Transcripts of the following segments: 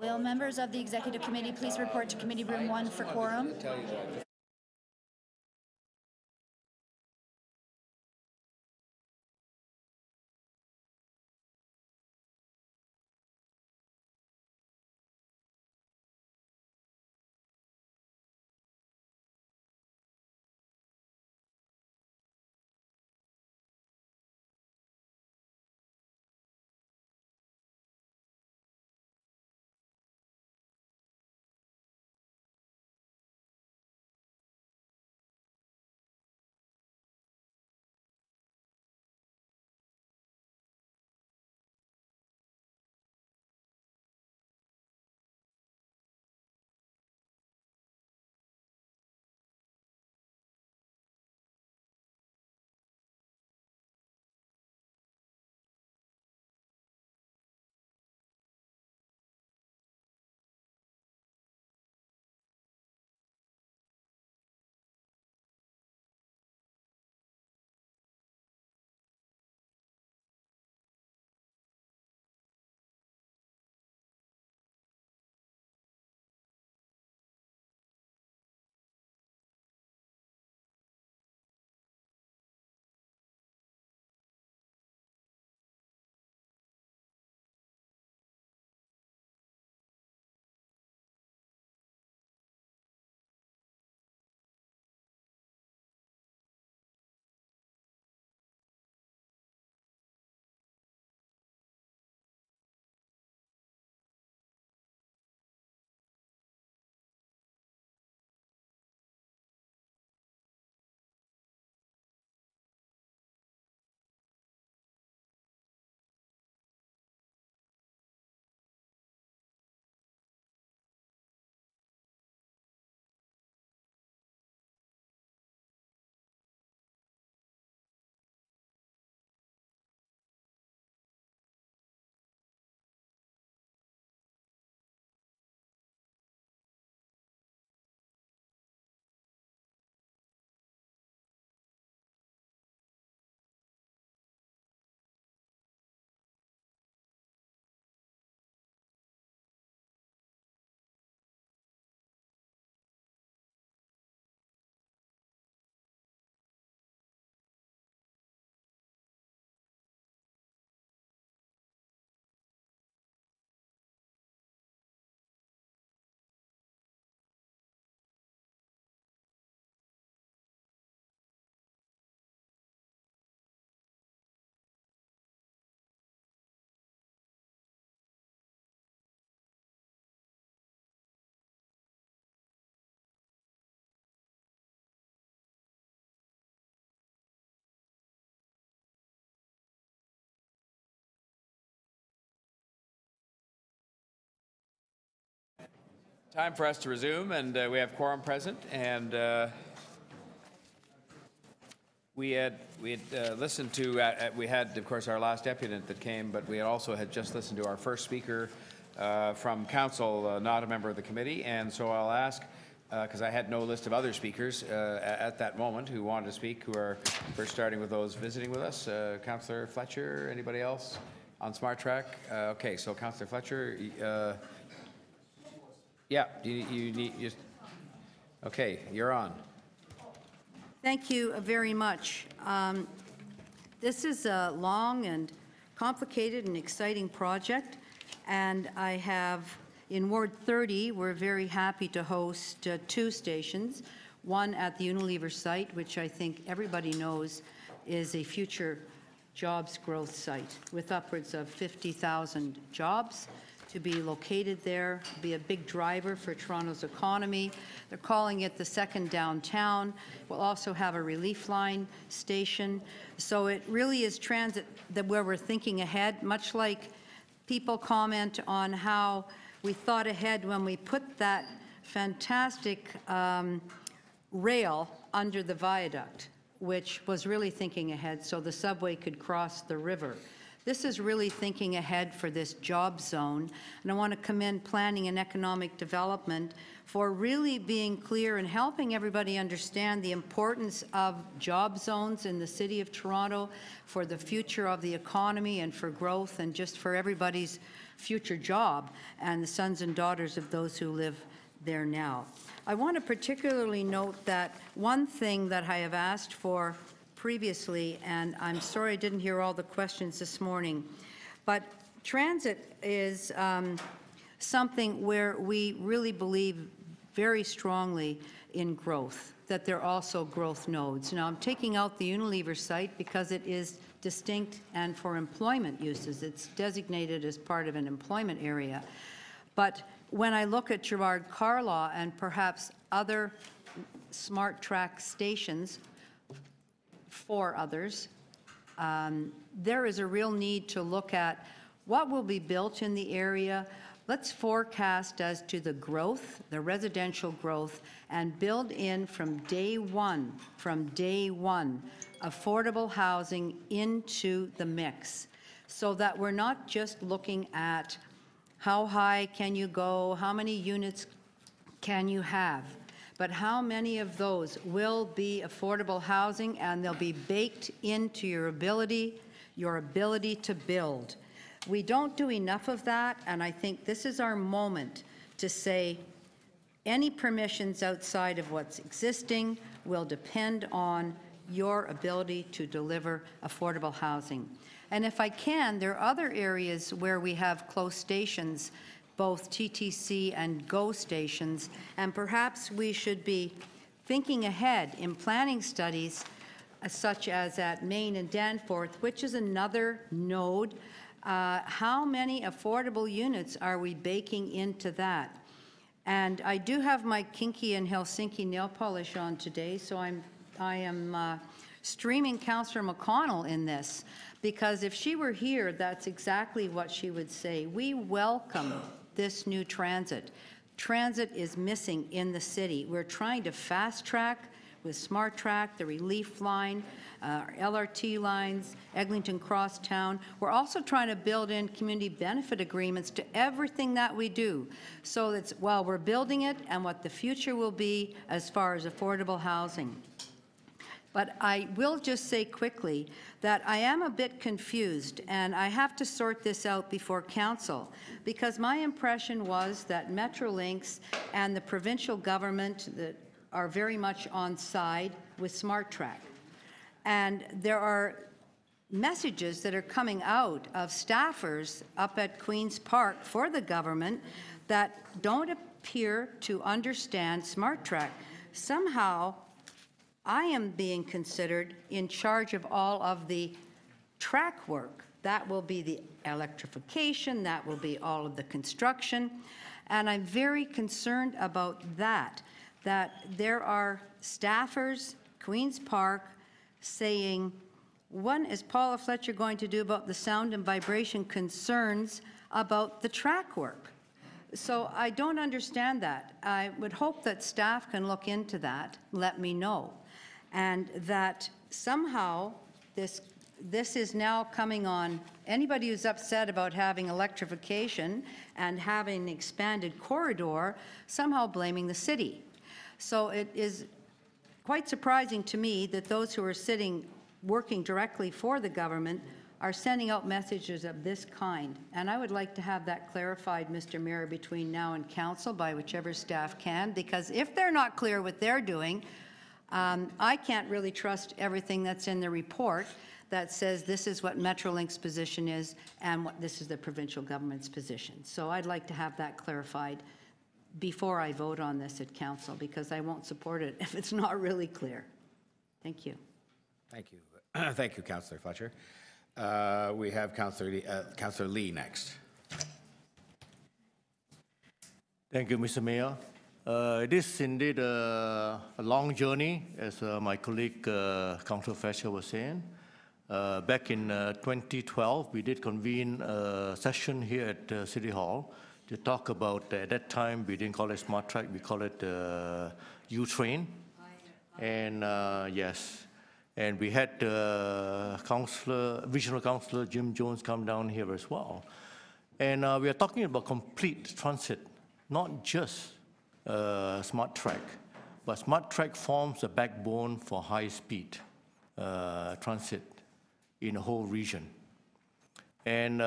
Will members of the Executive Committee please report to Committee Room 1 for quorum? Time for us to resume, and we have quorum present, and we had listened to, we had, of course, our last deputant that came, but we also had just listened to our first speaker from council, not a member of the committee, and so I'll ask, because I had no list of other speakers at that moment who wanted to speak, who are first starting with those visiting with us. Councillor Fletcher, anybody else on Smart Track? Okay, so Councillor Fletcher, yeah, you need just okay. You're on. Thank you very much. This is a long and complicated and exciting project, and I have in Ward 30. We're very happy to host two stations. One at the Unilever site, which I think everybody knows is a future jobs growth site with upwards of 50,000 jobs to be located there, be a big driver for Toronto's economy. They're calling it the second downtown. We'll also have a relief line station. So it really is transit that where we're thinking ahead, much like people comment on how we thought ahead when we put that fantastic rail under the viaduct, which was really thinking ahead so the subway could cross the river. This is really thinking ahead for this job zone, and I want to commend Planning and Economic Development for really being clear and helping everybody understand the importance of job zones in the City of Toronto for the future of the economy and for growth and just for everybody's future job and the sons and daughters of those who live there now. I want to particularly note that one thing that I have asked for previously, and I'm sorry I didn't hear all the questions this morning, but transit is something where we really believe very strongly in growth, that they're also growth nodes. Now, I'm taking out the Unilever site because it is distinct and for employment uses. It's designated as part of an employment area. But when I look at Gerard Carlaw and perhaps other smart track stations for others, there is a real need to look at what will be built in the area. Let's forecast as to the growth, the residential growth, and build in from day one, affordable housing into the mix, so that we're not just looking at how high can you go, how many units can you have, but how many of those will be affordable housing, and they'll be baked into your ability to build. We don't do enough of that, and I think this is our moment to say any permissions outside of what's existing will depend on your ability to deliver affordable housing. And if I can, there are other areas where we have close stations, both TTC and GO stations, and perhaps we should be thinking ahead in planning studies such as at Maine and Danforth, which is another node. How many affordable units are we baking into that? And I do have my Kinky and Helsinki nail polish on today, so I am streaming Councillor McConnell in this, because if she were here, that's exactly what she would say. We welcome this new transit. Transit is missing in the city. We're trying to fast track with Smart Track, the Relief Line, LRT lines, Eglinton Crosstown. We're also trying to build in community benefit agreements to everything that we do, so that's while we're building it and what the future will be as far as affordable housing. But I will just say quickly that I am a bit confused, and I have to sort this out before council, because my impression was that Metrolinx and the provincial government that are very much on side with Smart Track. And there are messages that are coming out of staffers up at Queen's Park for the government that don't appear to understand Smart Track. Somehow, I am being considered in charge of all of the track work. That will be the electrification, that will be all of the construction, and I'm very concerned about that there are staffers, Queen's Park, saying, what is Paula Fletcher going to do about the sound and vibration concerns about the track work? So I don't understand that. I would hope that staff can look into that, let me know, and that somehow this is now coming on anybody who's upset about having electrification and having an expanded corridor, somehow blaming the city. So it is quite surprising to me that those who are working directly for the government are sending out messages of this kind. And I would like to have that clarified, Mr. Mayor, between now and council by whichever staff can, because if they're not clear what they're doing, I can't really trust everything that's in the report that says this is what Metrolinx's position is and what this is the provincial government's position. So I'd like to have that clarified before I vote on this at council, because I won't support it if it's not really clear. Thank you. Thank you. Thank you, Councillor Fletcher. We have Councillor Lee next. Thank you, Mr. Mayor. It is indeed a long journey, as my colleague, Councillor Fletcher, was saying. Back in 2012, we did convene a session here at City Hall to talk about, at that time, we didn't call it Smart Track, we call it U-Train. And yes, and we had Regional Councillor Jim Jones come down here as well. And we are talking about complete transit, not just Smart Track, but Smart Track forms a backbone for high-speed transit in the whole region. And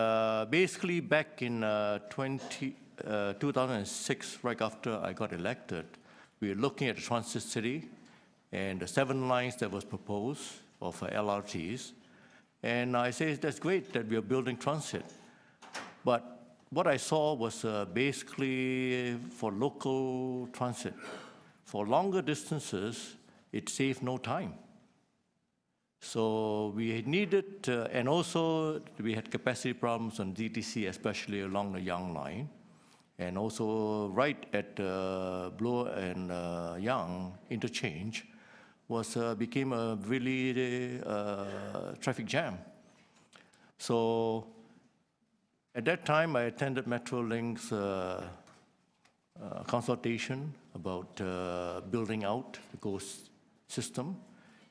basically back in 2006, right after I got elected, we were looking at the transit city and the 7 lines that was proposed of LRTs. And I said, that's great that we are building transit. But what I saw was basically for local transit. For longer distances, it saved no time. So we needed, and also we had capacity problems on DTC, especially along the Yonge line. And also right at Bloor and Yonge interchange became a really traffic jam. So at that time, I attended Metrolink's consultation about building out the GHOST system.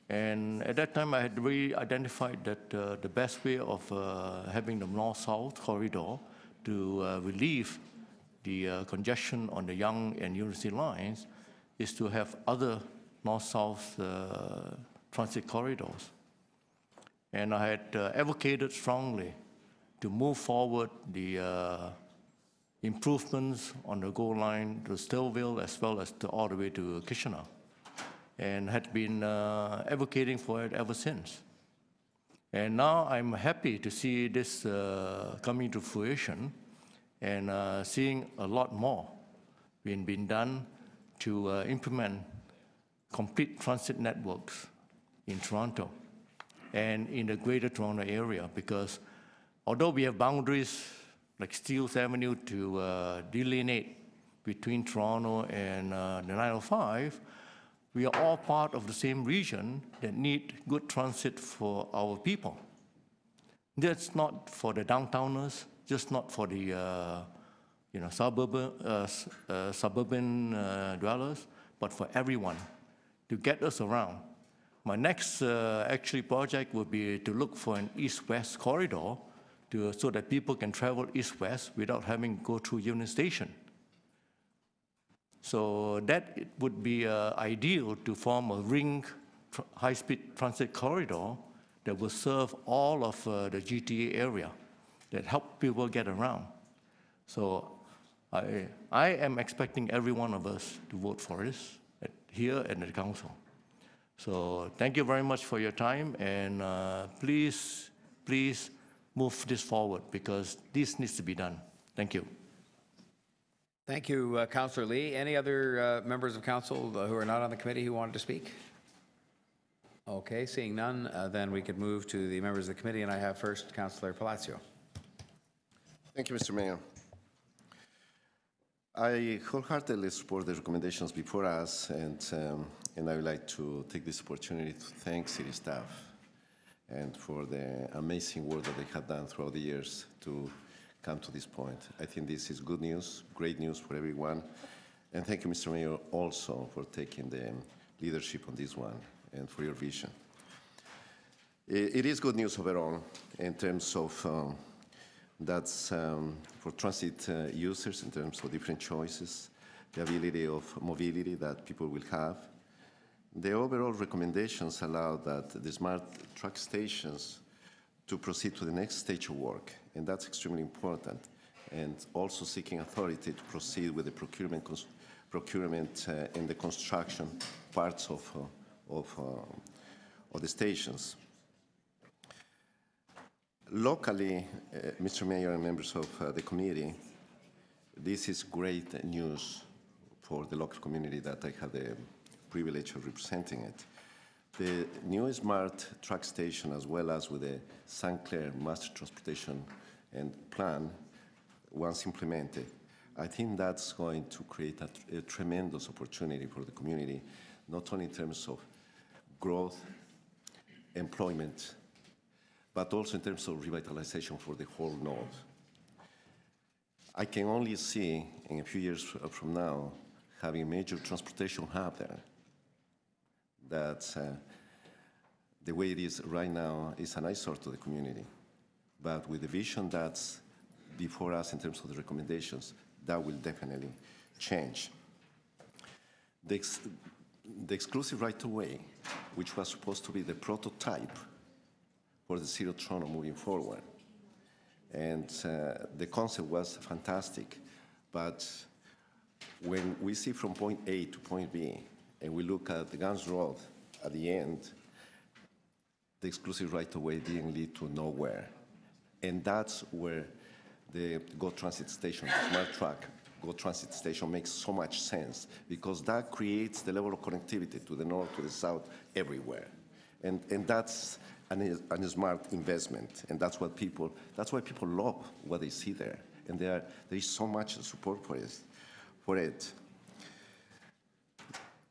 And at that time, I had really identified that the best way of having the north-south corridor to relieve the congestion on the Yonge and University lines is to have other north-south transit corridors. And I had advocated strongly to move forward the improvements on the GO line to Stillville as well as all the way to Kitchener, and had been advocating for it ever since. And now I'm happy to see this coming to fruition and seeing a lot more being done to implement complete transit networks in Toronto and in the Greater Toronto area, because although we have boundaries like Steeles Avenue to delineate between Toronto and the 905, we are all part of the same region that need good transit for our people. That's not for the downtowners, just not for the suburban dwellers, but for everyone to get us around. My next actually project would be to look for an east-west corridor so that people can travel east-west without having to go through Union Station. So that would be ideal to form a ring high-speed transit corridor that will serve all of the GTA area that help people get around. So I am expecting every one of us to vote for this here at the council. So thank you very much for your time, and please move this forward because this needs to be done. Thank you. Thank you, Councillor Lee. Any other members of council who are not on the committee who wanted to speak? Okay, seeing none, then we could move to the members of the committee, and I have first Councillor Palacio. Thank you, Mr. Mayor. I wholeheartedly support the recommendations before us, and I would like to take this opportunity to thank city staff and for the amazing work that they have done throughout the years to come to this point. I think this is good news, great news for everyone. And thank you, Mr. Mayor, also for taking the leadership on this one and for your vision. It is good news overall in terms of that's for transit users in terms of different choices, the ability of mobility that people will have. The overall recommendations allow that the smart truck stations to proceed to the next stage of work, and that's extremely important. And also seeking authority to proceed with the procurement and the construction parts of the stations. Locally, Mr. Mayor and members of the committee, this is great news for the local community that I have the privilege of representing it. The new smart truck station, as well as with the St. Clair Master Transportation and Plan, once implemented, I think that's going to create a tremendous opportunity for the community, not only in terms of growth, employment, but also in terms of revitalization for the whole North. I can only see in a few years from now having a major transportation hub there. That the way it is right now is an eyesore to the community. But with the vision that's before us in terms of the recommendations, that will definitely change. The exclusive right-of-way, which was supposed to be the prototype for the City of Toronto moving forward, And the concept was fantastic. But when we see from point A to point B, and we look at the Guns Road at the end, the exclusive right-of-way didn't lead to nowhere. And that's where the GO Transit Station, Smart Track, GO Transit Station makes so much sense, because that creates the level of connectivity to the north, to the south, everywhere. And that's a smart investment, and that's why people love what they see there. And there is so much support for it.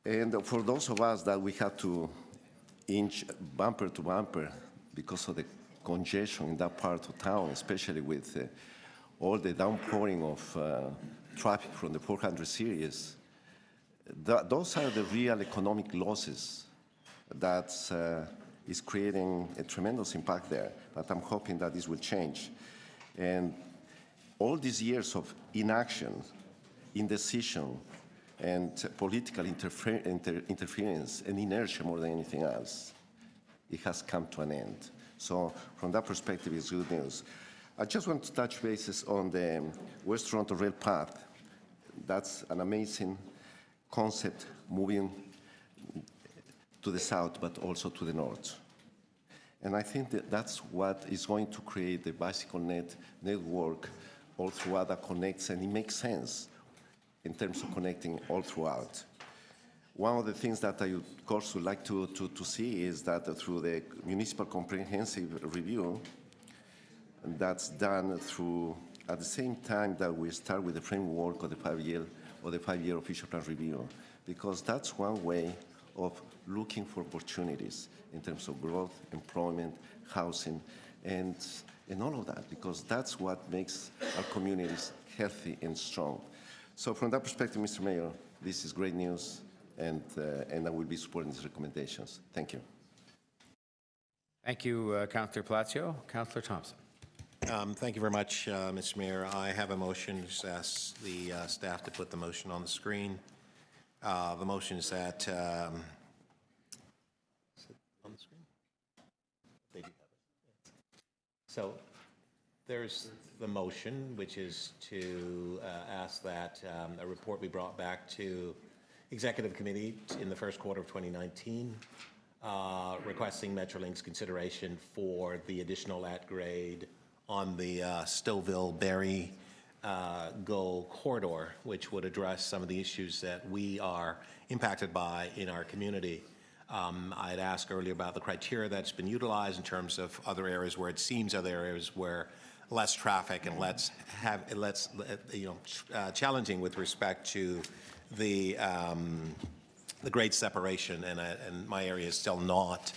And for those of us that we had to inch bumper to bumper because of the congestion in that part of town, especially with all the downpouring of traffic from the 400 series, those are the real economic losses that is creating a tremendous impact there. But I'm hoping that this will change. And all these years of inaction, indecision, and political interference and inertia more than anything else, it has come to an end. So from that perspective, it's good news. I just want to touch bases on the West Toronto Rail Path. That's an amazing concept, moving to the south, but also to the north. And I think that that's what is going to create the bicycle network all throughout that connects, and it makes sense in terms of connecting all throughout. One of the things that I, of course, would like to see is that through the municipal comprehensive review that's done through, at the same time that we start with the framework of the five-year official plan review, because that's one way of looking for opportunities in terms of growth, employment, housing, and all of that, because that's what makes our communities healthy and strong. So from that perspective, Mr. Mayor, this is great news, and I will be supporting these recommendations. Thank you. Thank you, Councillor Palacio. Councillor Thompson. Thank you very much, Mr. Mayor. I have a motion. Just ask the staff to put the motion on the screen. The motion is that is it on the screen? They do have it. So there's the motion, which is to ask that a report be brought back to Executive Committee in the first quarter of 2019, requesting Metrolinx's consideration for the additional at-grade on the Stouffville-Barrie GO corridor, which would address some of the issues that we are impacted by in our community. I had asked earlier about the criteria that's been utilized in terms of other areas where it seems other areas where less traffic and challenging with respect to the grade separation, and my area is still not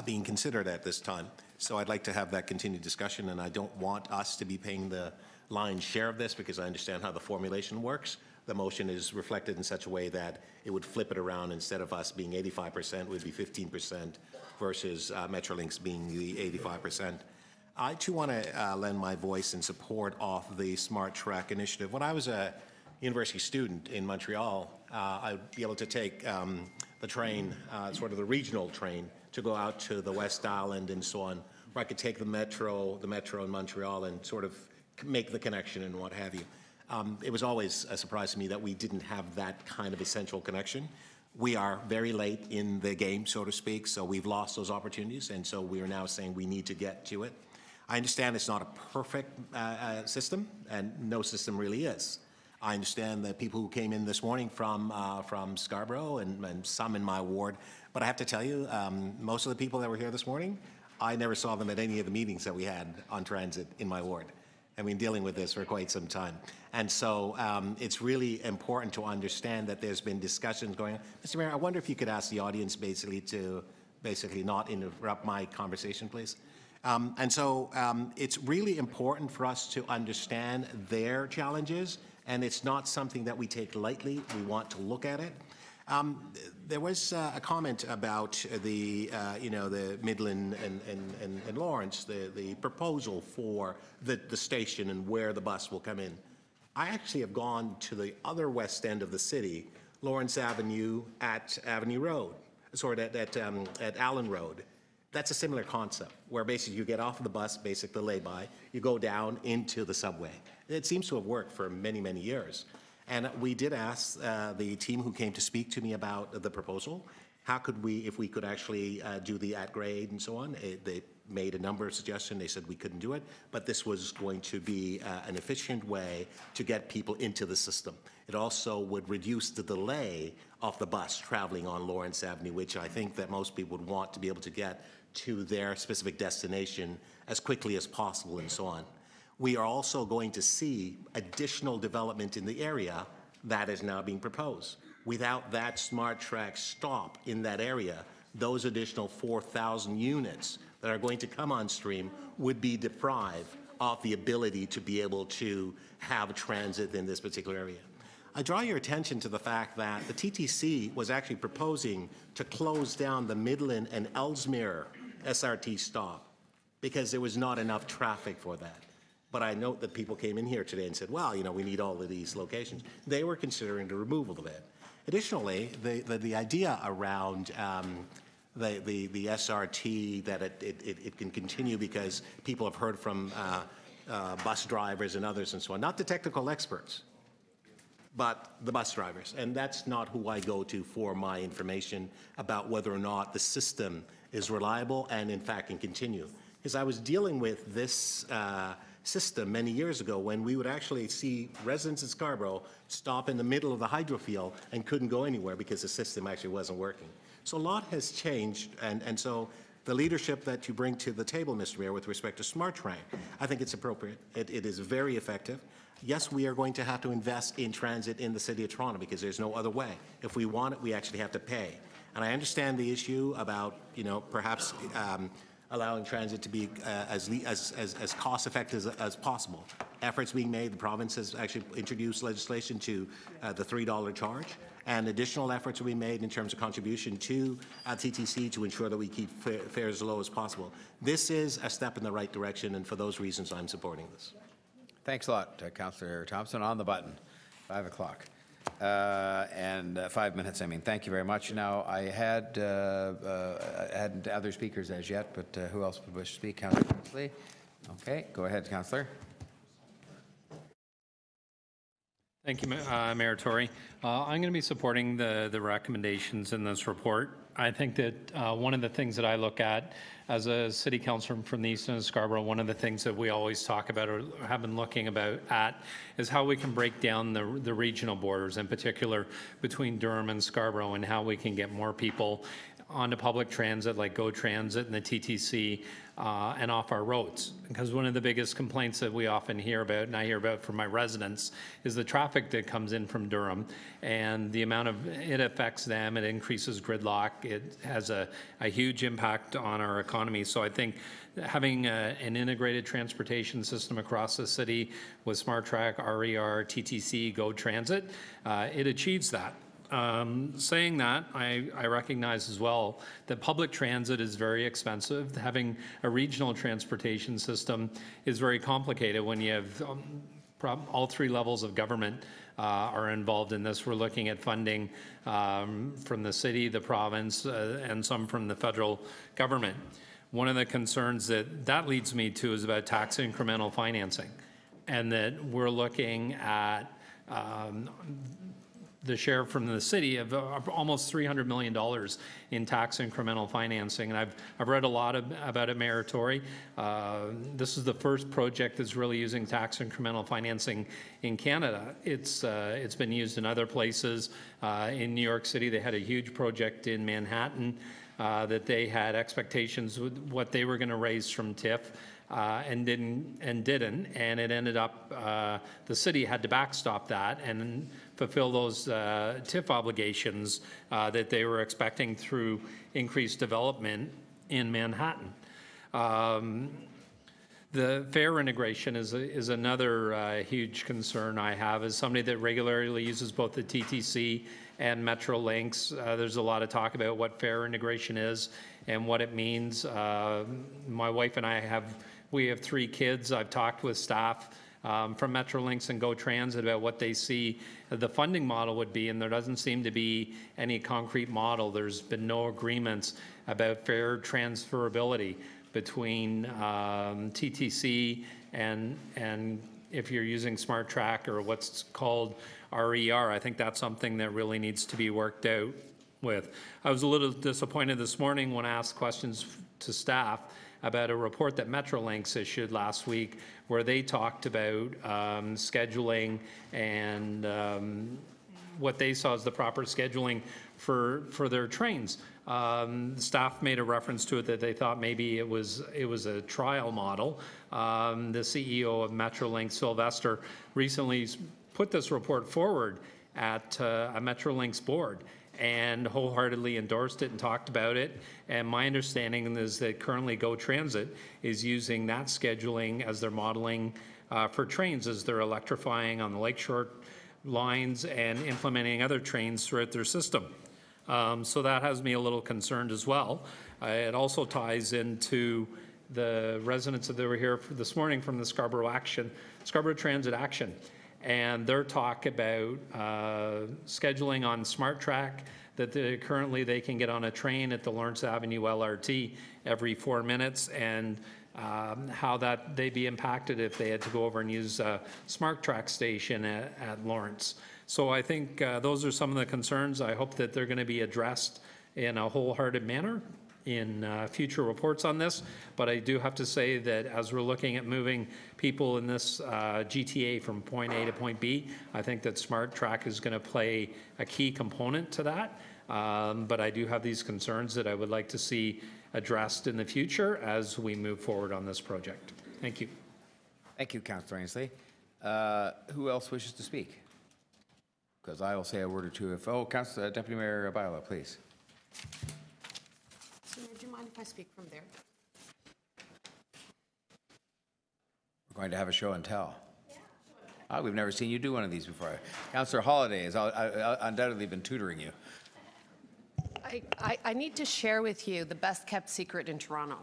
being considered at this time. So I'd like to have that continued discussion, and I don't want us to be paying the lion's share of this because I understand how the formulation works. The motion is reflected in such a way that it would flip it around. Instead of us being 85%, it would be 15% versus Metrolinx being the 85%. I too want to lend my voice in support of the Smart Track initiative. When I was a university student in Montreal, I'd be able to take the train, sort of the regional train, to go out to the West Island and so on, where I could take the metro in Montreal and sort of make the connection and what have you. It was always a surprise to me that we didn't have that kind of essential connection. We are very late in the game, so to speak, so we've lost those opportunities, and so we are now saying we need to get to it. I understand it's not a perfect system, and no system really is. I understand that people who came in this morning from Scarborough and some in my ward, but I have to tell you, most of the people that were here this morning, I never saw them at any of the meetings that we had on transit in my ward. I've been dealing with this for quite some time. And so it's really important to understand that there's been discussions going on. Mr. Mayor, I wonder if you could ask the audience to not interrupt my conversation, please. And so it's really important for us to understand their challenges, and it's not something that we take lightly. We want to look at it. There was a comment about the Midland and Lawrence, the proposal for the station and where the bus will come in. I actually have gone to the other west end of the city, Lawrence Avenue at Avenue Road, at Allen Road. That's a similar concept, where basically you get off of the bus, basically the lay-by, you go down into the subway. It seems to have worked for many, many years. And we did ask the team who came to speak to me about the proposal, how could we, if we could actually do the at-grade and so on. They made a number of suggestions. They said we couldn't do it, but this was going to be an efficient way to get people into the system. It also would reduce the delay of the bus traveling on Lawrence Avenue, which I think that most people would want to be able to get to their specific destination as quickly as possible and so on. We are also going to see additional development in the area that is now being proposed. Without that SmartTrack stop in that area, those additional 4,000 units that are going to come on stream would be deprived of the ability to be able to have transit in this particular area. I draw your attention to the fact that the TTC was actually proposing to close down the Midland and Ellesmere SRT stop because there was not enough traffic for that. But I note that people came in here today and said, well, you know, we need all of these locations. They were considering the removal of it. Additionally, the idea around the SRT, that it can continue because people have heard from bus drivers and others and so on, not the technical experts, but the bus drivers. And that's not who I go to for my information about whether or not the system is reliable and in fact can continue. Because I was dealing with this system many years ago when we would actually see residents in Scarborough stop in the middle of the hydrofield and couldn't go anywhere because the system actually wasn't working. So a lot has changed, and so the leadership that you bring to the table, Mr. Mayor, with respect to SmartTrack, I think it's appropriate. It is very effective. Yes, we are going to have to invest in transit in the City of Toronto because there's no other way. If we want it, we actually have to pay. And I understand the issue about, you know, perhaps allowing transit to be as cost-effective as possible. Efforts being made. The province has actually introduced legislation to the $3 charge, and additional efforts will be made in terms of contribution to TTC to ensure that we keep fares as low as possible. This is a step in the right direction, and for those reasons, I'm supporting this. Thanks a lot, Councillor Thompson. On the button, 5 o'clock. And 5 minutes, I mean. Thank you very much. Now, I hadn't other speakers as yet, but who else would wish to speak? Councillor Lee? Okay, go ahead, Councillor. Thank you, Mayor Tory. I'm going to be supporting the recommendations in this report. I think that one of the things that I look at as a city councillor from the East End of Scarborough, one of the things that we always talk about or have been looking at is how we can break down the regional borders, in particular between Durham and Scarborough, and how we can get more people onto public transit like GO Transit and the TTC and off our roads. Because one of the biggest complaints that we often hear about, and I hear about from my residents, is the traffic that comes in from Durham and the amount of, it affects them, it increases gridlock, it has a huge impact on our economy. So I think having an integrated transportation system across the city with SmartTrack, RER, TTC, GO Transit, it achieves that. Saying that, I recognize as well that public transit is very expensive. Having a regional transportation system is very complicated when you have all three levels of government are involved in this. We're looking at funding from the city, the province, and some from the federal government. One of the concerns that leads me to is about tax incremental financing, and that we're looking at the share from the city of almost $300 million in tax incremental financing. And I've read a lot about it, Mayor Tory. This is the first project that's really using tax incremental financing in Canada. It's been used in other places. In New York City, they had a huge project in Manhattan that they had expectations with what they were going to raise from TIF. And didn't, and it ended up, the city had to backstop that and fulfill those TIF obligations that they were expecting through increased development in Manhattan. The fare integration is another huge concern I have. As somebody that regularly uses both the TTC and Metrolinx, there's a lot of talk about what fare integration is and what it means. My wife and I we have 3 kids. I've talked with staff from Metrolinx and Go Transit about what they see the funding model would be, and there doesn't seem to be any concrete model. There's been no agreements about fair transferability between TTC and if you're using Smart Track or what's called RER. I think that's something that really needs to be worked out with. I was a little disappointed this morning when I asked questions to staff about a report that Metrolinx issued last week where they talked about scheduling and what they saw as the proper scheduling for their trains. The staff made a reference to it that they thought maybe it was a trial model. The CEO of Metrolinx, Sylvester, recently put this report forward at a Metrolinx board and wholeheartedly endorsed it and talked about it. And my understanding is that currently Go Transit is using that scheduling as their modeling for trains as they're electrifying on the Lakeshore lines and implementing other trains throughout their system. So that has me a little concerned as well. It also ties into the residents that were here this morning from the Scarborough Transit Action, and their talk about scheduling on Smart Track, that currently they can get on a train at the Lawrence Avenue LRT every 4 minutes, and how that they'd be impacted if they had to go over and use a Smart Track station at Lawrence. So I think those are some of the concerns. I hope that they're going to be addressed in a wholehearted manner in future reports on this. But I do have to say that as we're looking at moving people in this GTA from point A to point B, I think that Smart Track is going to play a key component to that. But I do have these concerns that I would like to see addressed in the future as we move forward on this project. Thank you. Thank you, Councillor Ainsley. Who else wishes to speak? Because I will say a word or two if, Councillor Deputy Mayor Byla, please. So, do you mind if I speak from there? We're going to have a show and tell. Yeah, we've never seen you do one of these before. Councillor Holiday has undoubtedly been tutoring you. I need to share with you the best kept secret in Toronto,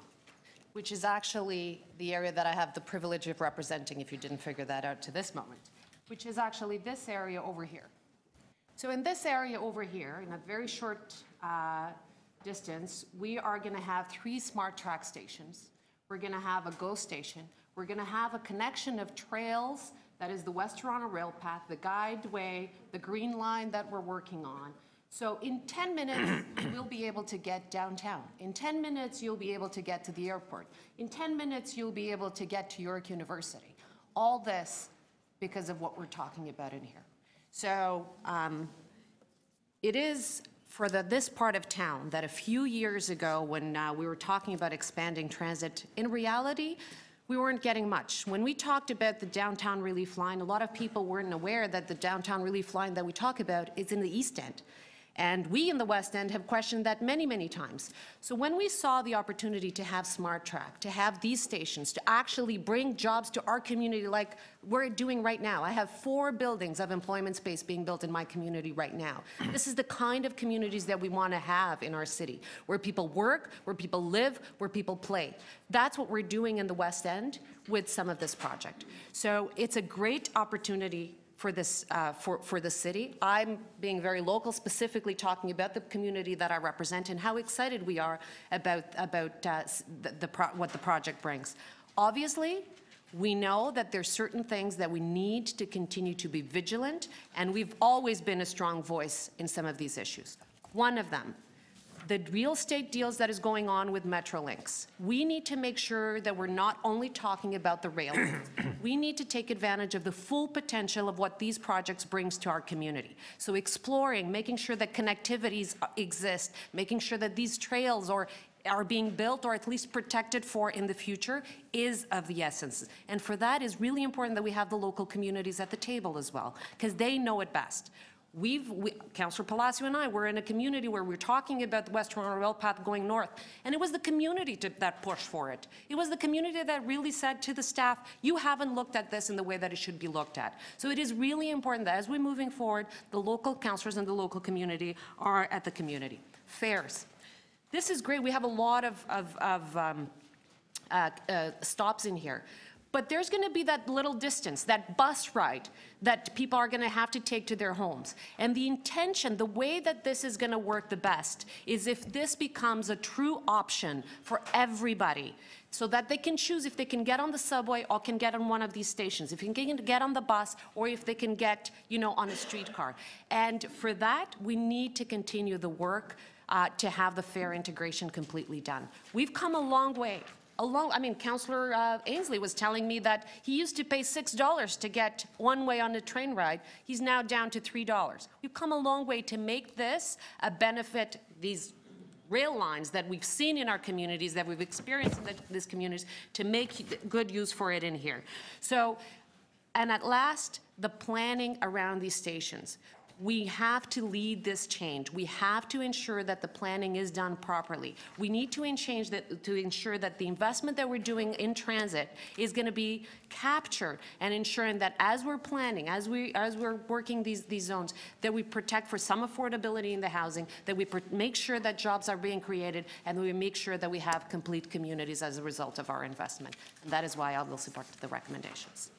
which is actually the area that I have the privilege of representing, if you didn't figure that out to this moment, which is actually this area over here. So in this area over here, in a very short distance, we are going to have 3 Smart Track stations. We're going to have a GO station. We're going to have a connection of trails, that is the West Toronto Rail Path, the Guideway, the Green Line that we're working on. So in 10 minutes, we'll be able to get downtown. In 10 minutes, you'll be able to get to the airport. In 10 minutes, you'll be able to get to York University. All this because of what we're talking about in here. So it is for this part of town that a few years ago when we were talking about expanding transit, in reality, we weren't getting much. When we talked about the downtown relief line, a lot of people weren't aware that the downtown relief line that we talk about is in the East End. And we in the West End have questioned that many, many times. So when we saw the opportunity to have Smart Track, to have these stations, to actually bring jobs to our community like we're doing right now. I have 4 buildings of employment space being built in my community right now. This is the kind of communities that we want to have in our city, where people work, where people live, where people play. That's what we're doing in the West End with some of this project. So it's a great opportunity for this for the city. I'm being very local, specifically talking about the community that I represent and how excited we are about what the project brings. Obviously, we know that there's certain things that we need to continue to be vigilant, and we've always been a strong voice in some of these issues. One of them, the real estate deals that is going on with Metrolinx. We need to make sure that we're not only talking about the rail. We need to take advantage of the full potential of what these projects brings to our community. So exploring, making sure that connectivities exist, making sure that these trails are being built or at least protected for in the future is of the essence. And for that is really important that we have the local communities at the table as well, because they know it best. Councillor Palacio and I were in a community where we were talking about the West Toronto Rail Path going north, and it was the community that pushed for it. It was the community that really said to the staff, you haven't looked at this in the way that it should be looked at. So it is really important that as we're moving forward, the local councillors and the local community are at the community. Fares. This is great. We have a lot of stops in here. But there's going to be that little distance, that bus ride that people are going to have to take to their homes. And the intention, the way that this is going to work the best is if this becomes a true option for everybody, so that they can choose if they can get on the subway or can get on one of these stations, if they can get on the bus or if they can get, you know, on a streetcar. And for that, we need to continue the work to have the fare integration completely done. We've come a long way. I mean, Councillor Ainsley was telling me that he used to pay $6 to get one way on a train ride. He's now down to $3. We've come a long way to make this a benefit, these rail lines that we've seen in our communities, that we've experienced in these communities, to make good use for it in here. So, and at last, the planning around these stations. We have to lead this change. We have to ensure that the planning is done properly. We need to ensure that the investment that we're doing in transit is going to be captured, and ensuring that as we're planning, as we're working these zones, that we protect for some affordability in the housing, that we make sure that jobs are being created, and we make sure that we have complete communities as a result of our investment. And that is why I will support the recommendations.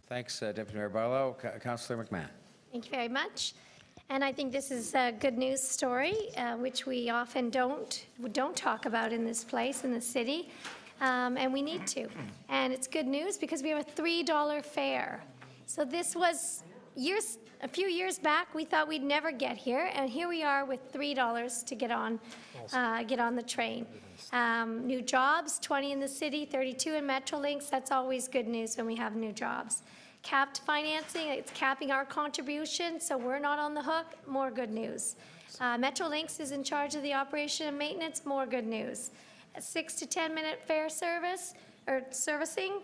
Thanks, Deputy Mayor Barlow. Councillor McMahon. Thank you very much. And I think this is a good news story, which we often don't talk about in this place, in the city, and we need to. And it's good news because we have a $3 fare. So this was a few years back, we thought we'd never get here, and here we are with $3 to get on the train. New jobs, 20 in the city, 32 in Metrolinx. That's always good news when we have new jobs. Capped financing, it's capping our contribution, so we're not on the hook. More good news. Metrolinx is in charge of the operation and maintenance. More good news. A 6 to 10 minute fare service or servicing.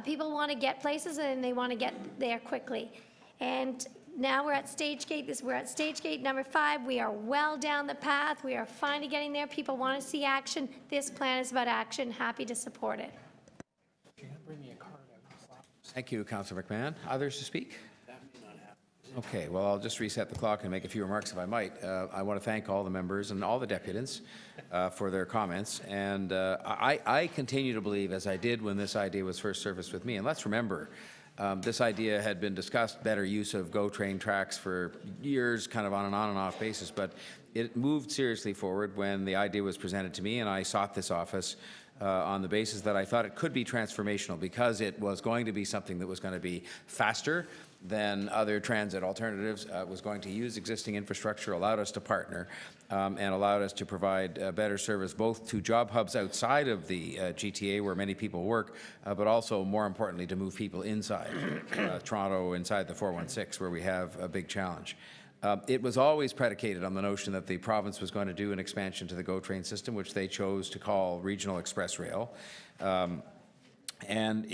People want to get places and they want to get there quickly. And now we're at stage gate. We're at stage gate number 5. We are well down the path. We are finally getting there. People want to see action. This plan is about action. Happy to support it. Thank you, Councillor McMahon. Others to speak? Okay, well, I'll just reset the clock and make a few remarks if I might. I want to thank all the members and all the deputants for their comments. And I continue to believe, as I did when this idea was first surfaced with me, and let's remember, this idea had been discussed, better use of GO train tracks for years, kind of on and off basis, but it moved seriously forward when the idea was presented to me, and I sought this office on the basis that I thought it could be transformational, because it was going to be something that was going to be faster than other transit alternatives, was going to use existing infrastructure, allowed us to partner, and allowed us to provide better service both to job hubs outside of the GTA where many people work, but also, more importantly, to move people inside Toronto, inside the 416, where we have a big challenge. It was always predicated on the notion that the province was going to do an expansion to the GO train system, which they chose to call Regional Express Rail. And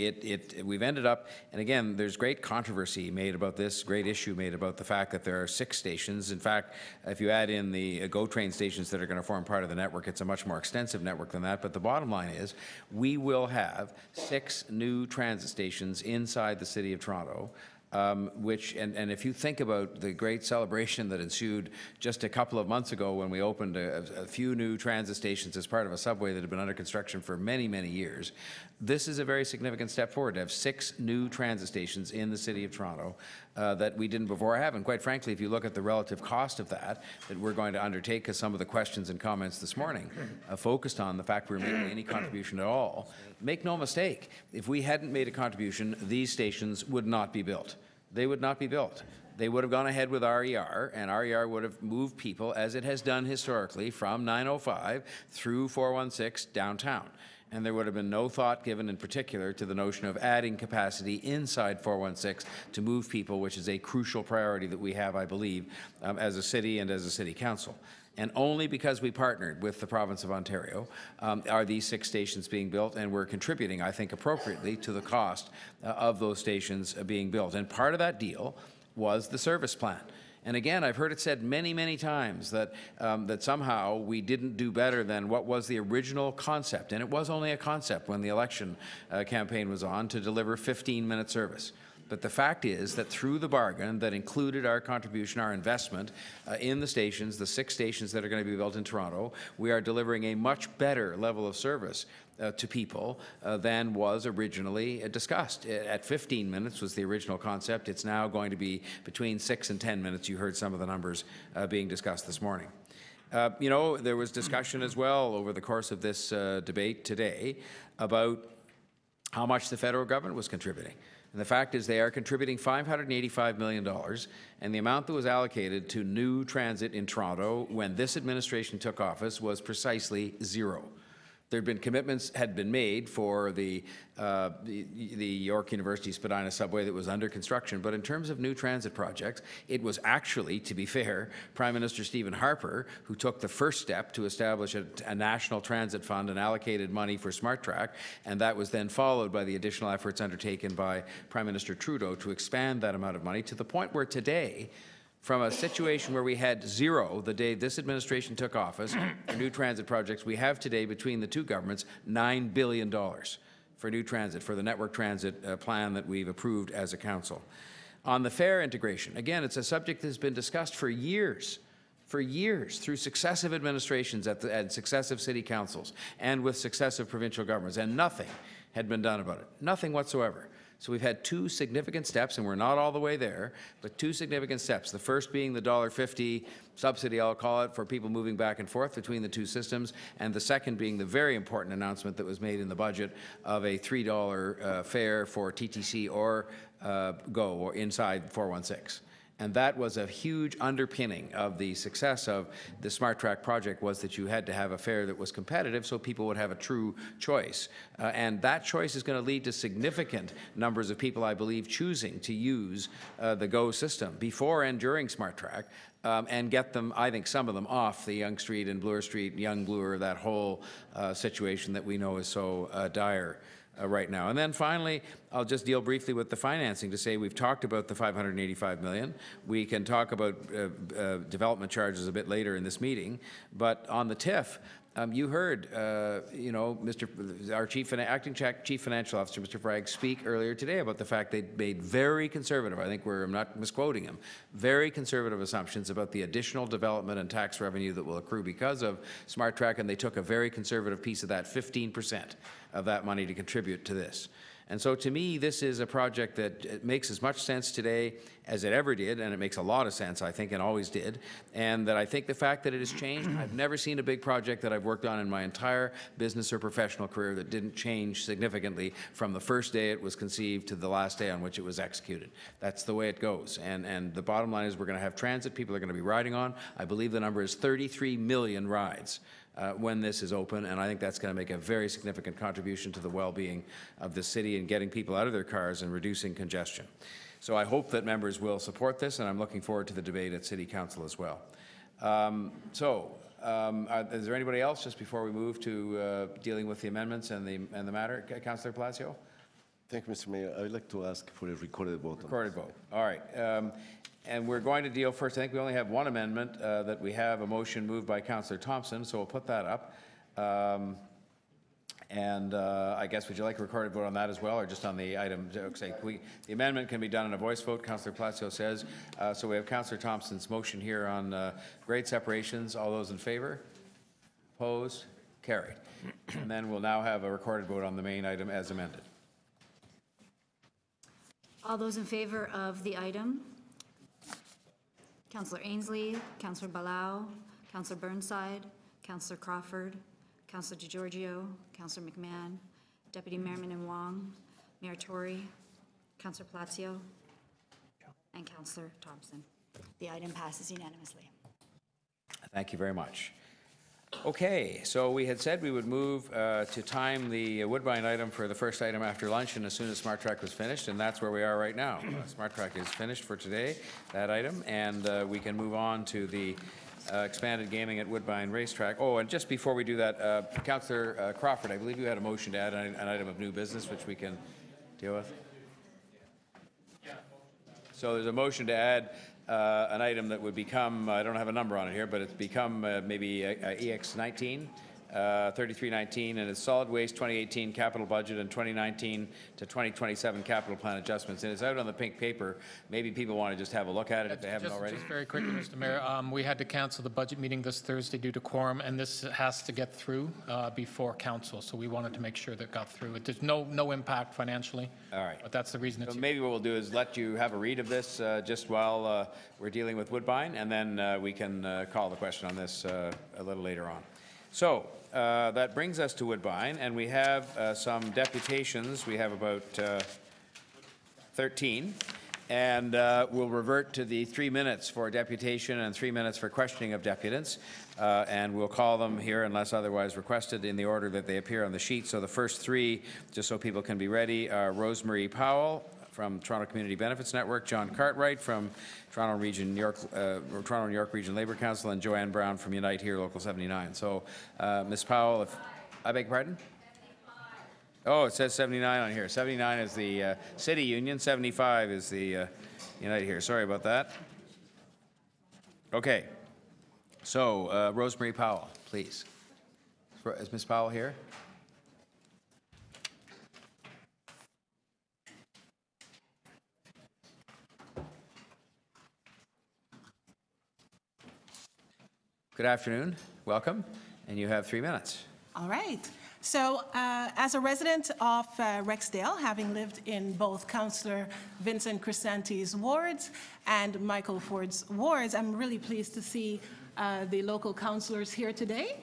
we've ended up, and again, there's great controversy made about this, great issue made about the fact that there are 6 stations. In fact, if you add in the GO train stations that are going to form part of the network, it's a much more extensive network than that. But the bottom line is, we will have 6 new transit stations inside the City of Toronto. And if you think about the great celebration that ensued just a couple of months ago when we opened a few new transit stations as part of a subway that had been under construction for many, many years, this is a very significant step forward to have 6 new transit stations in the City of Toronto that we didn't before have. And quite frankly, if you look at the relative cost of that we're going to undertake, because some of the questions and comments this morning focused on the fact we're making any contribution at all, make no mistake, if we hadn't made a contribution, these stations would not be built. They would not be built. They would have gone ahead with RER, and RER would have moved people, as it has done historically, from 905 through 416 downtown. And there would have been no thought given in particular to the notion of adding capacity inside 416 to move people, which is a crucial priority that we have, I believe, as a city and as a city council. And only because we partnered with the province of Ontario are these 6 stations being built, and we're contributing, I think, appropriately to the cost of those stations being built. And part of that deal was the service plan. And again, I've heard it said many, many times that, that somehow we didn't do better than what was the original concept. And it was only a concept when the election campaign was on, to deliver 15-minute service. But the fact is that through the bargain that included our contribution, our investment in the stations, the 6 stations that are going to be built in Toronto, we are delivering a much better level of service to people than was originally discussed. At 15 minutes was the original concept. It's now going to be between 6 and 10 minutes. You heard some of the numbers being discussed this morning. You know, there was discussion as well over the course of this debate today about how much the federal government was contributing. And the fact is they are contributing $585 million, and the amount that was allocated to new transit in Toronto when this administration took office was precisely zero. There had been made for the York University Spadina subway that was under construction, but in terms of new transit projects, it was actually, to be fair, Prime Minister Stephen Harper who took the first step to establish a national transit fund and allocated money for SmartTrack, and that was then followed by the additional efforts undertaken by Prime Minister Trudeau to expand that amount of money to the point where today, from a situation where we had zero the day this administration took office for new transit projects, we have today between the two governments $9 billion for new transit, for the network transit plan that we've approved as a council. On the fare integration, again, it's a subject that's been discussed for years through successive administrations at successive city councils and with successive provincial governments, and nothing had been done about it, nothing whatsoever. So we've had 2 significant steps, and we're not all the way there, but 2 significant steps. The first being the $1.50 subsidy, I'll call it, for people moving back and forth between the 2 systems, and the second being the very important announcement that was made in the budget of a $3 fare for TTC or GO or inside 416. And that was a huge underpinning of the success of the SmartTrack project, was that you had to have a fare that was competitive so people would have a true choice. And that choice is going to lead to significant numbers of people, I believe, choosing to use the GO system before and during SmartTrack, and get them, I think, some of them off the Yonge Street and Bloor Street, Yonge Bloor, that whole situation that we know is so dire right now. And then finally, I'll just deal briefly with the financing to say we've talked about the $585 million. We can talk about development charges a bit later in this meeting, but on the TIF, you heard, you know, our acting chief financial officer, Mr. Bragg, speak earlier today about the fact they made very conservative, I think I'm not misquoting him, very conservative assumptions about the additional development and tax revenue that will accrue because of SmartTrack, and they took a very conservative piece of that, 15% of that money to contribute to this. And so to me, this is a project that makes as much sense today as it ever did, and it makes a lot of sense, I think, and always did. And that I think the fact that it has changed, I've never seen a big project that I've worked on in my entire business or professional career that didn't change significantly from the first day it was conceived to the last day on which it was executed. That's the way it goes. And the bottom line is we're going to have transit people are going to be riding on. I believe the number is 33 million rides. When this is open, and I think that's going to make a very significant contribution to the well-being of the city and getting people out of their cars and reducing congestion. So I hope that members will support this, and I'm looking forward to the debate at City Council as well. Is there anybody else, just before we move to dealing with the amendments and the matter? Councillor Palacio? Thank you, Mr. Mayor. I would like to ask for a recorded vote. Recorded vote. All right. And we're going to deal first, I think we only have one amendment that we have a motion moved by Councillor Thompson, so we'll put that up. I guess, would you like a recorded vote on that as well, or just on the item? The amendment can be done in a voice vote, Councillor Palacio says. So we have Councillor Thompson's motion here on grade separations. All those in favor? Opposed? Carried. And then we'll now have a recorded vote on the main item as amended. All those in favor of the item? Councillor Ainslie, Councillor Balau, Councillor Burnside, Councillor Crawford, Councillor DeGiorgio, Councillor McMahon, Deputy Mayor Minnan-Wong, Mayor Tory, Councillor Palacio, and Councillor Thompson. The item passes unanimously. Thank you very much. Okay, so we had said we would move to time the Woodbine item for the first item after lunch, and as soon as SmartTrack was finished, and that's where we are right now. SmartTrack is finished for today, that item, and we can move on to the expanded gaming at Woodbine Racetrack. Oh, and just before we do that, Councillor Crawford, I believe you had a motion to add an item of new business, which we can deal with. So there's a motion to add an item that would become, I don't have a number on it here, but it's become maybe EX19, 3319, and its solid waste 2018 capital budget and 2019 to 2027 capital plan adjustments. And it's out on the pink paper. Maybe people want to just have a look at it if they haven't already. Just very quickly, Mr. Mayor, we had to cancel the budget meeting this Thursday due to quorum, and this has to get through before council, so we wanted to make sure that it got through. There's no impact financially. All right. But that's the reason it's... So maybe what we'll do is let you have a read of this just while we're dealing with Woodbine, and then we can call the question on this a little later on. So that brings us to Woodbine, and we have some deputations. We have about 13, and we'll revert to the 3 minutes for deputation and 3 minutes for questioning of deputants, and we'll call them here unless otherwise requested in the order that they appear on the sheet. So the first three, just so people can be ready, are Rosemary Powell from Toronto Community Benefits Network, John Cartwright from Toronto New York Region Labour Council, and Joanne Brown from Unite Here Local 79. So, Ms. Powell, if I beg your pardon? 75. Oh, it says 79 on here. 79 is the City Union. 75 is the Unite Here. Sorry about that. Okay. So, Rosemary Powell, please. Is Ms. Powell here? Good afternoon, welcome, and you have 3 minutes. All right. So as a resident of Rexdale, having lived in both Councillor Vincent Crisanti's wards and Michael Ford's wards, I'm really pleased to see the local councillors here today.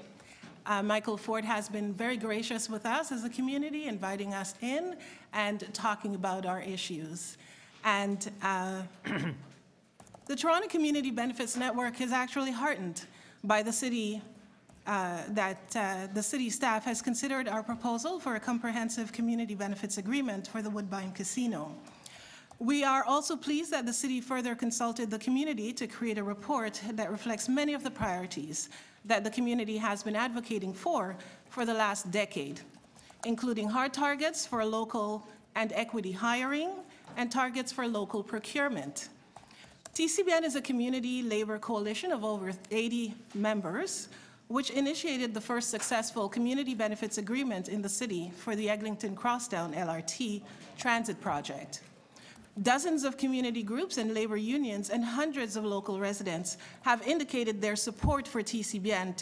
Michael Ford has been very gracious with us as a community, inviting us in and talking about our issues. And the Toronto Community Benefits Network is actually heartened by the city, the city staff has considered our proposal for a comprehensive community benefits agreement for the Woodbine Casino. We are also pleased that the city further consulted the community to create a report that reflects many of the priorities that the community has been advocating for the last decade, including hard targets for local and equity hiring and targets for local procurement. TCBN is a community labor coalition of over 80 members, which initiated the first successful community benefits agreement in the city for the Eglinton Crosstown LRT transit project. Dozens of community groups and labor unions and hundreds of local residents have indicated their support for TCBN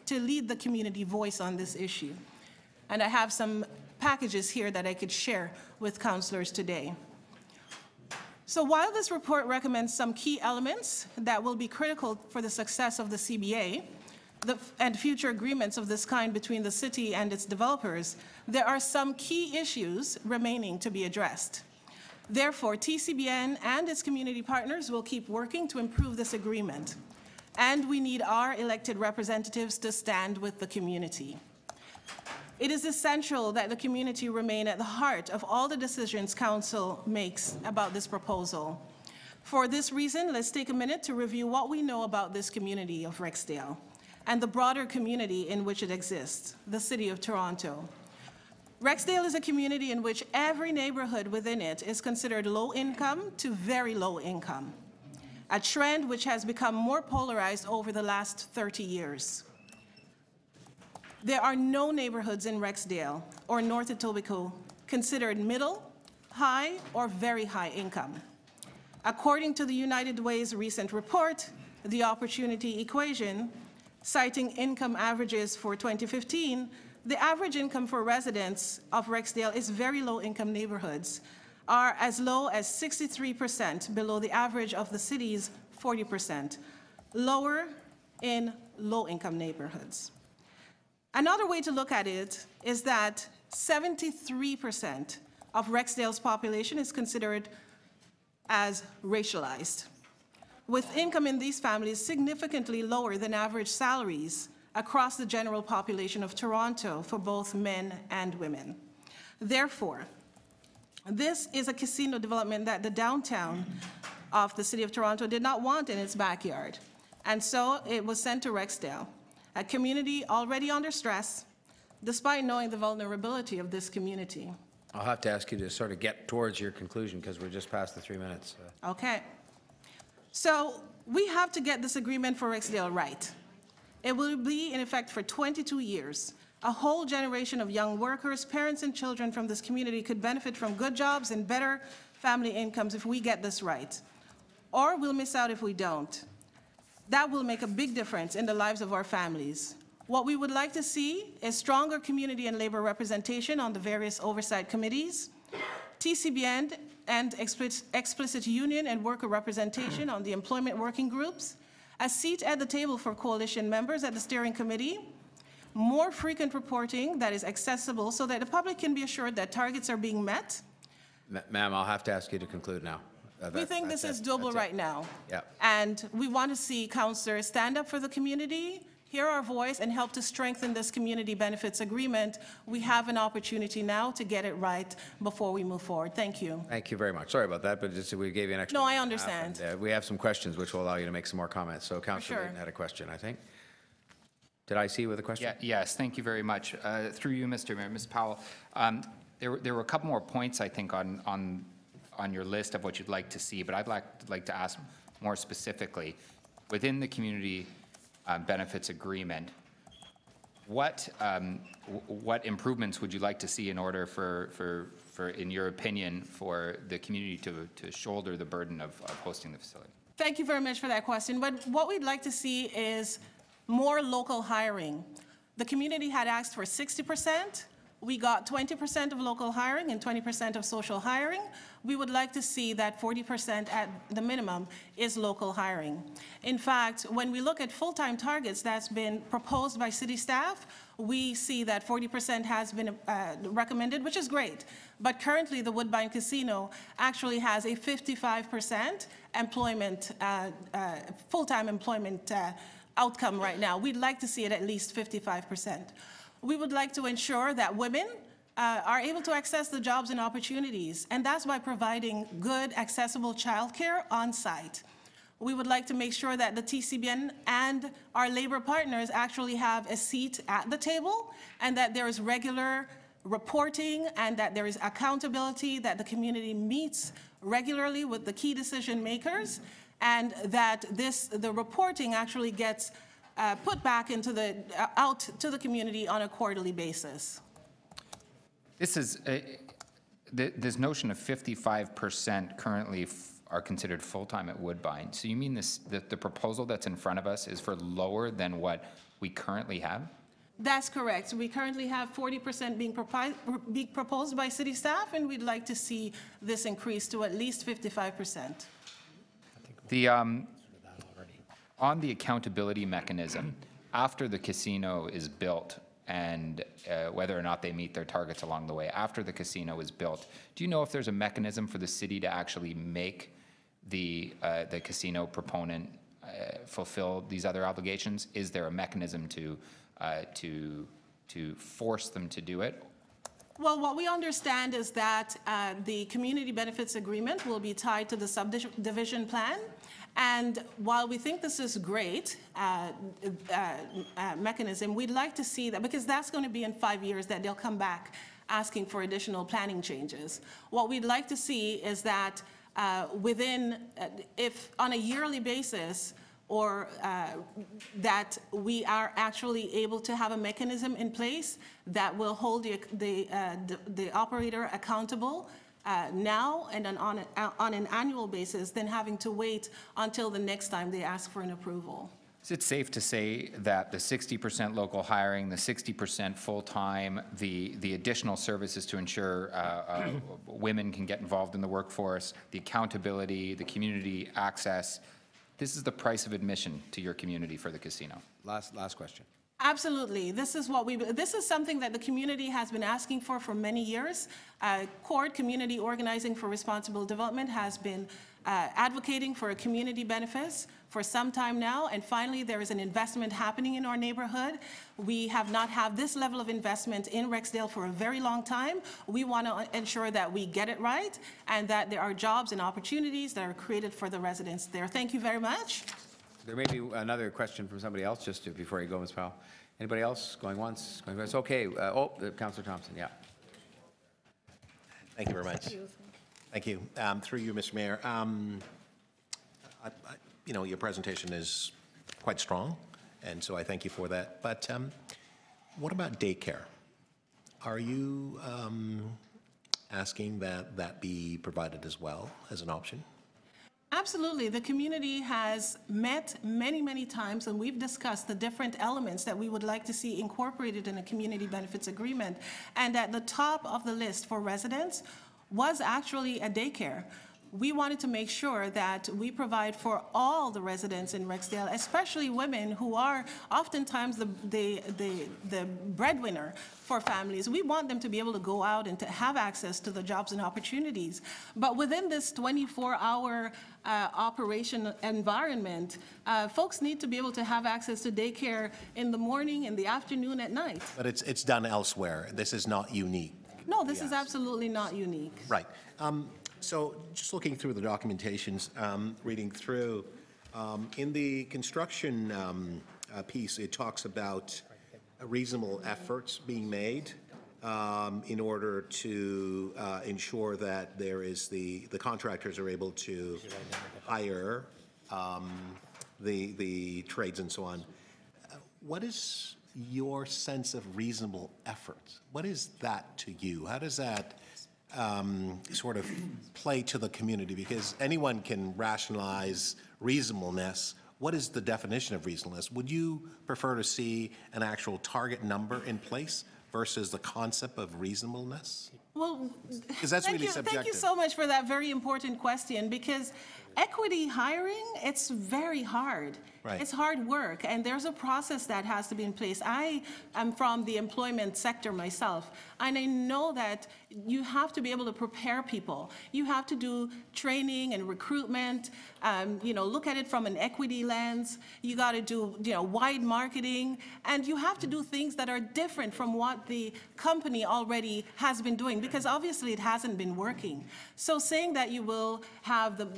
to lead the community voice on this issue. And I have some packages here that I could share with councillors today. So while this report recommends some key elements that will be critical for the success of the CBA and future agreements of this kind between the city and its developers, there are some key issues remaining to be addressed. Therefore, TCBN and its community partners will keep working to improve this agreement, and we need our elected representatives to stand with the community. It is essential that the community remain at the heart of all the decisions Council makes about this proposal. For this reason, let's take a minute to review what we know about this community of Rexdale and the broader community in which it exists, the City of Toronto. Rexdale is a community in which every neighborhood within it is considered low income to very low income, a trend which has become more polarized over the last 30 years. There are no neighborhoods in Rexdale or North Etobicoke considered middle, high, or very high income. According to the United Way's recent report, The Opportunity Equation, citing income averages for 2015, the average income for residents of Rexdale is very low-income neighborhoods are as low as 63% below the average of the city's 40%, lower in low-income neighborhoods. Another way to look at it is that 73% of Rexdale's population is considered as racialized, with income in these families significantly lower than average salaries across the general population of Toronto for both men and women. Therefore, this is a casino development that the downtown of the City of Toronto did not want in its backyard, and so it was sent to Rexdale, a community already under stress, despite knowing the vulnerability of this community. I'll have to ask you to sort of get towards your conclusion because we're just past the 3 minutes. Okay. So we have to get this agreement for Rexdale right. It will be in effect for 22 years. A whole generation of young workers, parents, and children from this community could benefit from good jobs and better family incomes if we get this right. Or we'll miss out if we don't. That will make a big difference in the lives of our families. What we would like to see is stronger community and labor representation on the various oversight committees, TCBN and explicit union and worker representation on the employment working groups, a seat at the table for coalition members at the steering committee, more frequent reporting that is accessible so that the public can be assured that targets are being met. Ma'am, I'll have to ask you to conclude now. We think this is doable right now. Yeah. And we want to see councillors stand up for the community, hear our voice, and help to strengthen this community benefits agreement. We have an opportunity now to get it right before we move forward. Thank you. Thank you very much. Sorry about that, but just we gave you an extra. No, I minute and a half, understand. and, we have some questions which will allow you to make some more comments. So Councillor sure. Layton had a question, I think. Did I see you with a question? Yes, thank you very much. Through you, Mr. Mayor, Ms. Powell, there were a couple more points, I think, on your list of what you'd like to see, but I'd like to ask more specifically, within the community benefits agreement, what improvements would you like to see in order for in your opinion, for the community to shoulder the burden of hosting the facility? Thank you very much for that question. But what we'd like to see is more local hiring. The community had asked for 60%. We got 20% of local hiring and 20% of social hiring. We would like to see that 40% at the minimum is local hiring. In fact, when we look at full-time targets that's been proposed by city staff, we see that 40% has been recommended, which is great. But currently, the Woodbine Casino actually has a 55% employment, full-time employment outcome right now. We'd like to see it at least 55%. We would like to ensure that women are able to access the jobs and opportunities, and that's by providing good, accessible childcare on site. We would like to make sure that the TCBN and our labor partners actually have a seat at the table, and that there is regular reporting, and that there is accountability, that the community meets regularly with the key decision makers, and that the reporting actually gets put back into out to the community on a quarterly basis. This is, this notion of 55% currently are considered full-time at Woodbine. So you mean the proposal that's in front of us is for lower than what we currently have? That's correct. We currently have 40% being proposed by city staff, and we'd like to see this increase to at least 55%. On the accountability mechanism, after the casino is built and whether or not they meet their targets along the way, after the casino is built, do you know if there's a mechanism for the city to actually make the casino proponent fulfill these other obligations? Is there a mechanism to force them to do it? Well, what we understand is that the community benefits agreement will be tied to the subdivision plan. And while we think this is great mechanism, we'd like to see that, because that's going to be in 5 years that they'll come back asking for additional planning changes. What we'd like to see is that if on a yearly basis, or that we are actually able to have a mechanism in place that will hold the operator accountable now and on an annual basis, than having to wait until the next time they ask for an approval. Is it safe to say that the 60% local hiring, the 60% full-time, the additional services to ensure women can get involved in the workforce, the accountability, the community access, this is the price of admission to your community for the casino? Last question. Absolutely. This is something that the community has been asking for many years. CORD, Community Organizing for Responsible Development, has been advocating for a community benefits for some time now, and finally there is an investment happening in our neighborhood. We have not had this level of investment in Rexdale for a very long time. We want to ensure that we get it right, and that there are jobs and opportunities that are created for the residents there. Thank you very much. There may be another question from somebody else just before you go, Ms. Powell. Anybody else going once? Going twice? Okay. Councillor Thompson, yeah. Thank you very much. Thank you. Through you, Mr. Mayor. You know, your presentation is quite strong, And so I thank you for that. But what about daycare? Are you asking that that be provided as well as an option? Absolutely. The community has met many, many times, and we've discussed the different elements that we would like to see incorporated in a community benefits agreement. And at the top of the list for residents was actually a daycare. We wanted to make sure that we provide for all the residents in Rexdale, especially women who are oftentimes the breadwinner for families. We want them to be able to go out and to have access to the jobs and opportunities. But within this 24-hour operation environment, folks need to be able to have access to daycare in the morning, in the afternoon, at night. But it's done elsewhere. This is not unique. No, this is absolutely not unique. Right. So just looking through the documentations, reading through, in the construction piece, it talks about reasonable efforts being made in order to ensure that there is the contractors are able to hire the trades and so on. What is your sense of reasonable efforts? What is that to you? How does that sort of play to the community? Because anyone can rationalize reasonableness. What is the definition of reasonableness? Would you prefer to see an actual target number in place versus the concept of reasonableness? Well, because that's really subjective. Thank you so much for that very important question, because equity hiring, it's very hard. Right. It's hard work, and there's a process that has to be in place. I am from the employment sector myself, and I know that you have to be able to prepare people. You have to do training and recruitment, look at it from an equity lens. You got to do, wide marketing, and you have to do things that are different from what the company already has been doing, because obviously it hasn't been working. So saying that you will have the,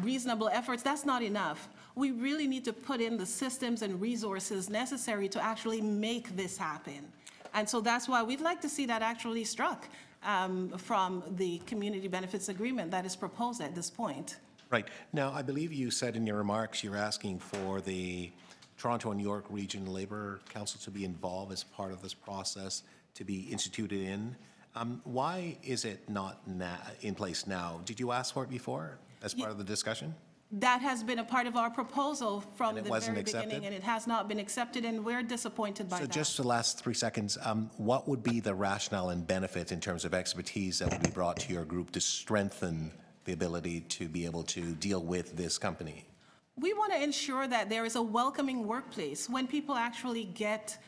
reasonable efforts, that's not enough. We really need to put in the systems and resources necessary to actually make this happen. And so that's why we'd like to see that actually struck from the community benefits agreement that is proposed at this point. Right. Now, I believe you said in your remarks you're asking for the Toronto and York Region Labour Council to be involved as part of this process, to be instituted in. Why is it not in place now? Did you ask for it before as part of the discussion? That has been a part of our proposal from the very accepted? beginning, and it has not been accepted, and we're disappointed by that. So just the last 3 seconds, what would be the rationale and benefit in terms of expertise that would be brought to your group to strengthen the ability to be able to deal with this company? We want to ensure that there is a welcoming workplace when people actually get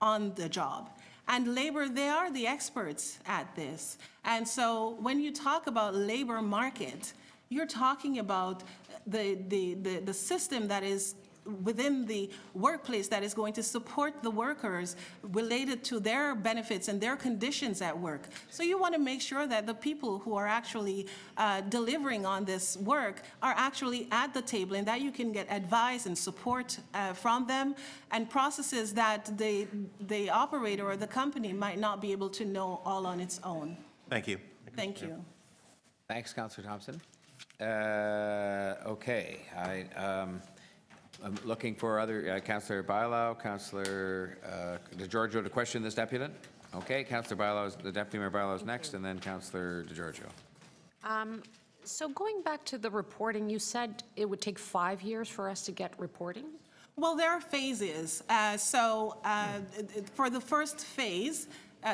on the job. And labor, they are the experts at this. And so when you talk about labor market, you're talking about the system that is within the workplace that is going to support the workers related to their benefits and their conditions at work. So you want to make sure that the people who are actually delivering on this work are actually at the table, and that you can get advice and support from them, and processes that the operator or the company might not be able to know all on its own. Thank you. Thank you. Thanks, Councillor Thompson. Okay, I'm looking for other, Councillor Bailão, Councillor DeGiorgio to question this deputant. Okay, Councillor Bailão, the Deputy Mayor Bailão is next, and then Councillor DeGiorgio. So going back to the reporting, you said it would take 5 years for us to get reporting? Well, there are phases. For the first phase,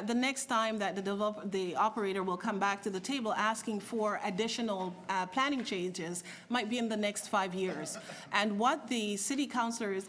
the next time that the operator will come back to the table asking for additional planning changes might be in the next 5 years. And what the city councilors,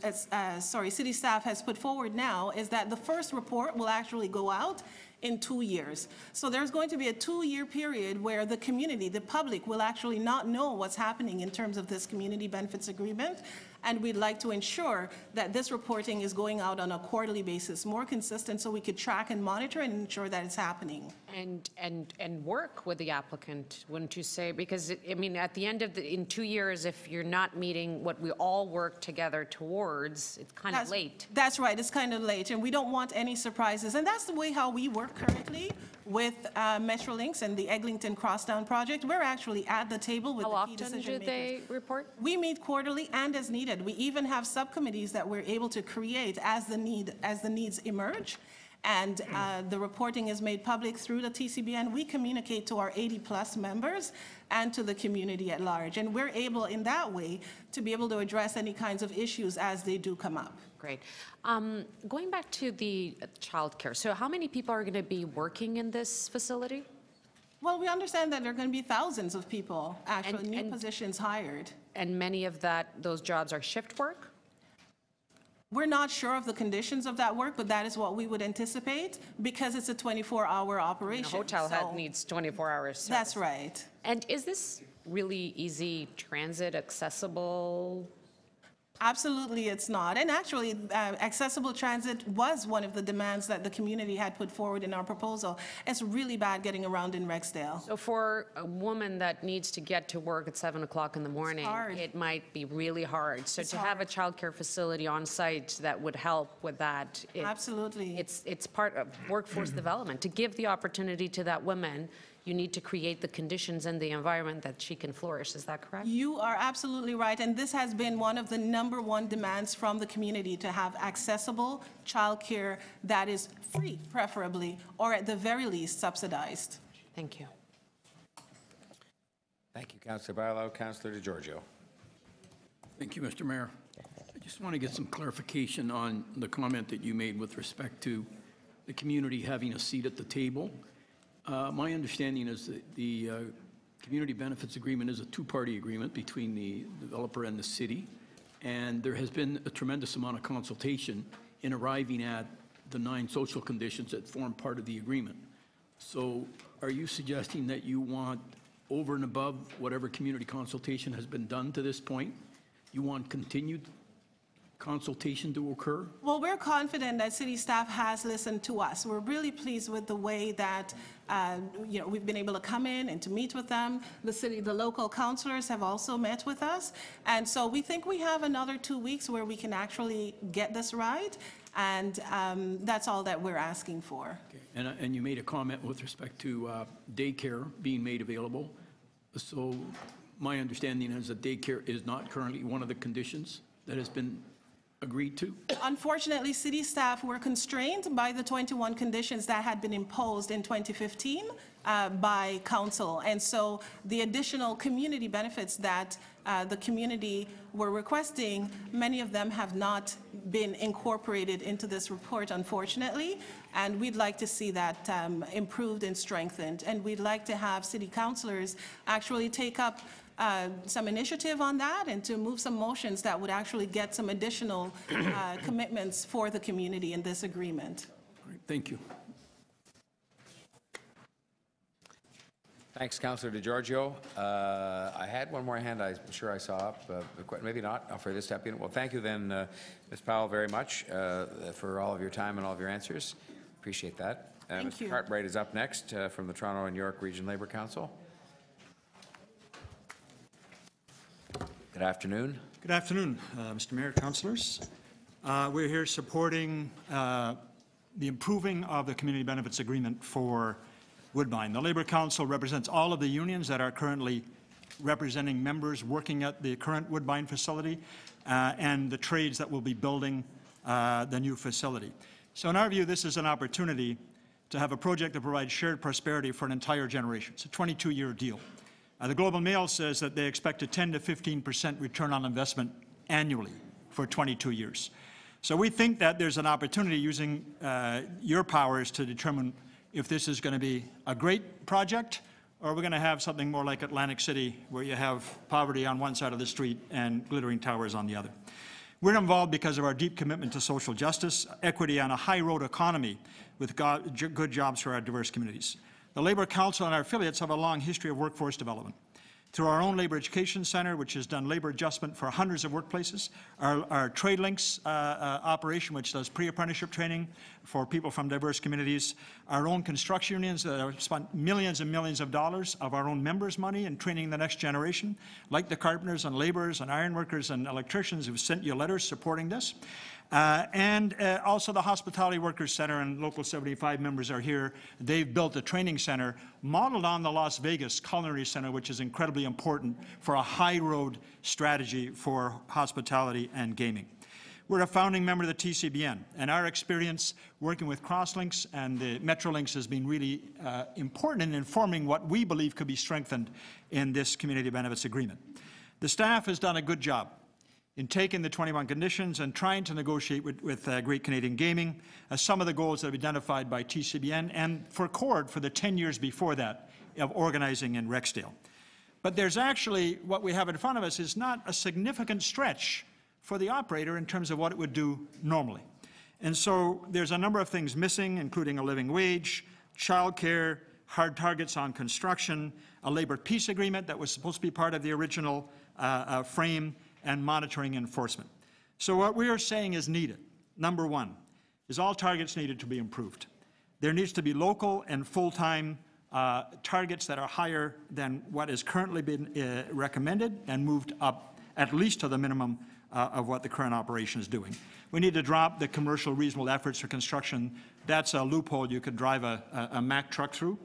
city staff has put forward now is that the first report will actually go out in 2 years. So there's going to be a 2-year period where the community, the public, will actually not know what's happening in terms of this community benefits agreement. And we'd like to ensure that this reporting is going out on a quarterly basis, more consistent, so we could track and monitor and ensure that it's happening. And work with the applicant, wouldn't you say? Because, I mean, at the end of in 2 years, if you're not meeting what we all work together towards, it's kind of late. That's right, it's kind of late, and we don't want any surprises. And that's the way how we work work currently with Metrolinx and the Eglinton Crosstown project. We're actually at the table with How the key often decision do makers. they report? We meet quarterly and as needed. We even have subcommittees that we're able to create as the needs emerge. And the reporting is made public through the TCBN. We communicate to our 80-plus members and to the community at large. And we're able, in that way, to be able to address any kinds of issues as they do come up. Great. Going back to the childcare, so how many people are going to be working in this facility? Well, we understand that there are going to be thousands of people, actually, new positions hired. And many of those jobs are shift work? We're not sure of the conditions of that work, but that is what we would anticipate because it's a 24-hour operation. A hotel needs 24 hours. That's right. And is this really easy transit accessible? Absolutely, it's not. And actually, accessible transit was one of the demands that the community had put forward in our proposal. It's really bad getting around in Rexdale. So for a woman that needs to get to work at 7 o'clock in the morning, it might be really hard. So to have a childcare facility on site that would help with that. Absolutely. It's part of workforce development. To give the opportunity to that woman, you need to create the conditions and the environment that she can flourish. Is that correct? You are absolutely right. And this has been one of the #1 demands from the community, to have accessible childcare that is free, preferably, or at the very least subsidized. Thank you. Thank you, Councillor Bailão. Councillor DeGiorgio. Thank you, Mr. Mayor. I just want to get some clarification on the comment that you made with respect to the community having a seat at the table. My understanding is that the community benefits agreement is a two-party agreement between the developer and the city, and there has been a tremendous amount of consultation in arriving at the 9 social conditions that form part of the agreement. So are you suggesting that you want, over and above whatever community consultation has been done to this point, you want continued consultation to occur? Well, we're confident that city staff has listened to us. We're really pleased with the way that we've been able to come in and to meet with them. The local councillors have also met with us. And so we think we have another 2 weeks where we can actually get this right. And that's all that we're asking for. Okay. And you made a comment with respect to daycare being made available. So my understanding is that daycare is not currently one of the conditions that has been agreed to? Unfortunately, city staff were constrained by the 21 conditions that had been imposed in 2015 by council. And so the additional community benefits that the community were requesting, many of them have not been incorporated into this report, unfortunately. And we'd like to see that improved and strengthened. And we'd like to have city councilors actually take up some initiative on that and to move some motions that would actually get some additional commitments for the community in this agreement. All right, thank you. Thanks, Councillor DeGiorgio. I had one more hand I'm sure I saw up, maybe not for this deputy. Well, thank you then, Ms. Powell, very much for all of your time and all of your answers. Appreciate that. Thank you. Mr. Cartwright is up next from the Toronto and York Region Labour Council. Good afternoon. Good afternoon, Mr. Mayor, councillors. We're here supporting the improving of the community benefits agreement for Woodbine. The Labour Council represents all of the unions that are currently representing members working at the current Woodbine facility and the trades that will be building the new facility. So in our view, this is an opportunity to have a project that provides shared prosperity for an entire generation. It's a 22-year deal. The Globe and Mail says that they expect a 10 to 15% return on investment annually for 22 years. So we think that there's an opportunity using your powers to determine if this is going to be a great project or we're going to have something more like Atlantic City where you have poverty on one side of the street and glittering towers on the other. We're involved because of our deep commitment to social justice, equity, and a high-road economy with good jobs for our diverse communities. The Labour Council and our affiliates have a long history of workforce development. Through our own Labour Education Centre, which has done labour adjustment for hundreds of workplaces, our TradeLinks operation, which does pre-apprenticeship training for people from diverse communities, our own construction unions that have spent millions and millions of dollars of our own members' money in training the next generation, like the carpenters and labourers and ironworkers and electricians who've sent you letters supporting this. And also the Hospitality Workers Center and Local 75 members are here. They've built a training center modeled on the Las Vegas Culinary Center, which is incredibly important for a high road strategy for hospitality and gaming. We're a founding member of the TCBN, and our experience working with Crosslinks and the Metrolinks has been really important in informing what we believe could be strengthened in this community benefits agreement. The staff has done a good job in taking the 21 conditions and trying to negotiate with Great Canadian Gaming some of the goals that have been identified by TCBN and for CORD for the 10 years before that of organizing in Rexdale. But there's actually, what we have in front of us is not a significant stretch for the operator in terms of what it would do normally. And so there's a number of things missing, including a living wage, childcare, hard targets on construction, a labor peace agreement that was supposed to be part of the original frame, and monitoring enforcement. So what we are saying is needed. Number one is all targets needed to be improved. There needs to be local and full-time targets that are higher than what has currently been recommended and moved up at least to the minimum of what the current operation is doing. We need to drop the commercial reasonable efforts for construction. That's a loophole you could drive a Mack truck through.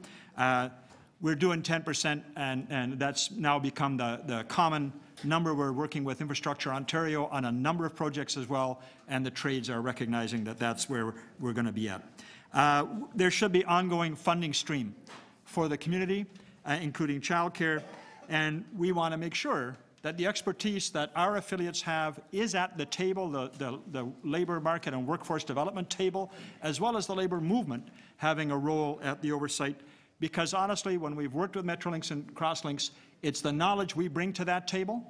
We're doing 10%, and that's now become the common number. We're working with Infrastructure Ontario on a number of projects as well, and the trades are recognizing that that's where we're going to be at. There should be ongoing funding stream for the community, including childcare, and we want to make sure that the expertise that our affiliates have is at the table, the labor market and workforce development table, as well as the labor movement having a role at the oversight. Because honestly, when we've worked with Metrolinks and Crosslinks, it's the knowledge we bring to that table.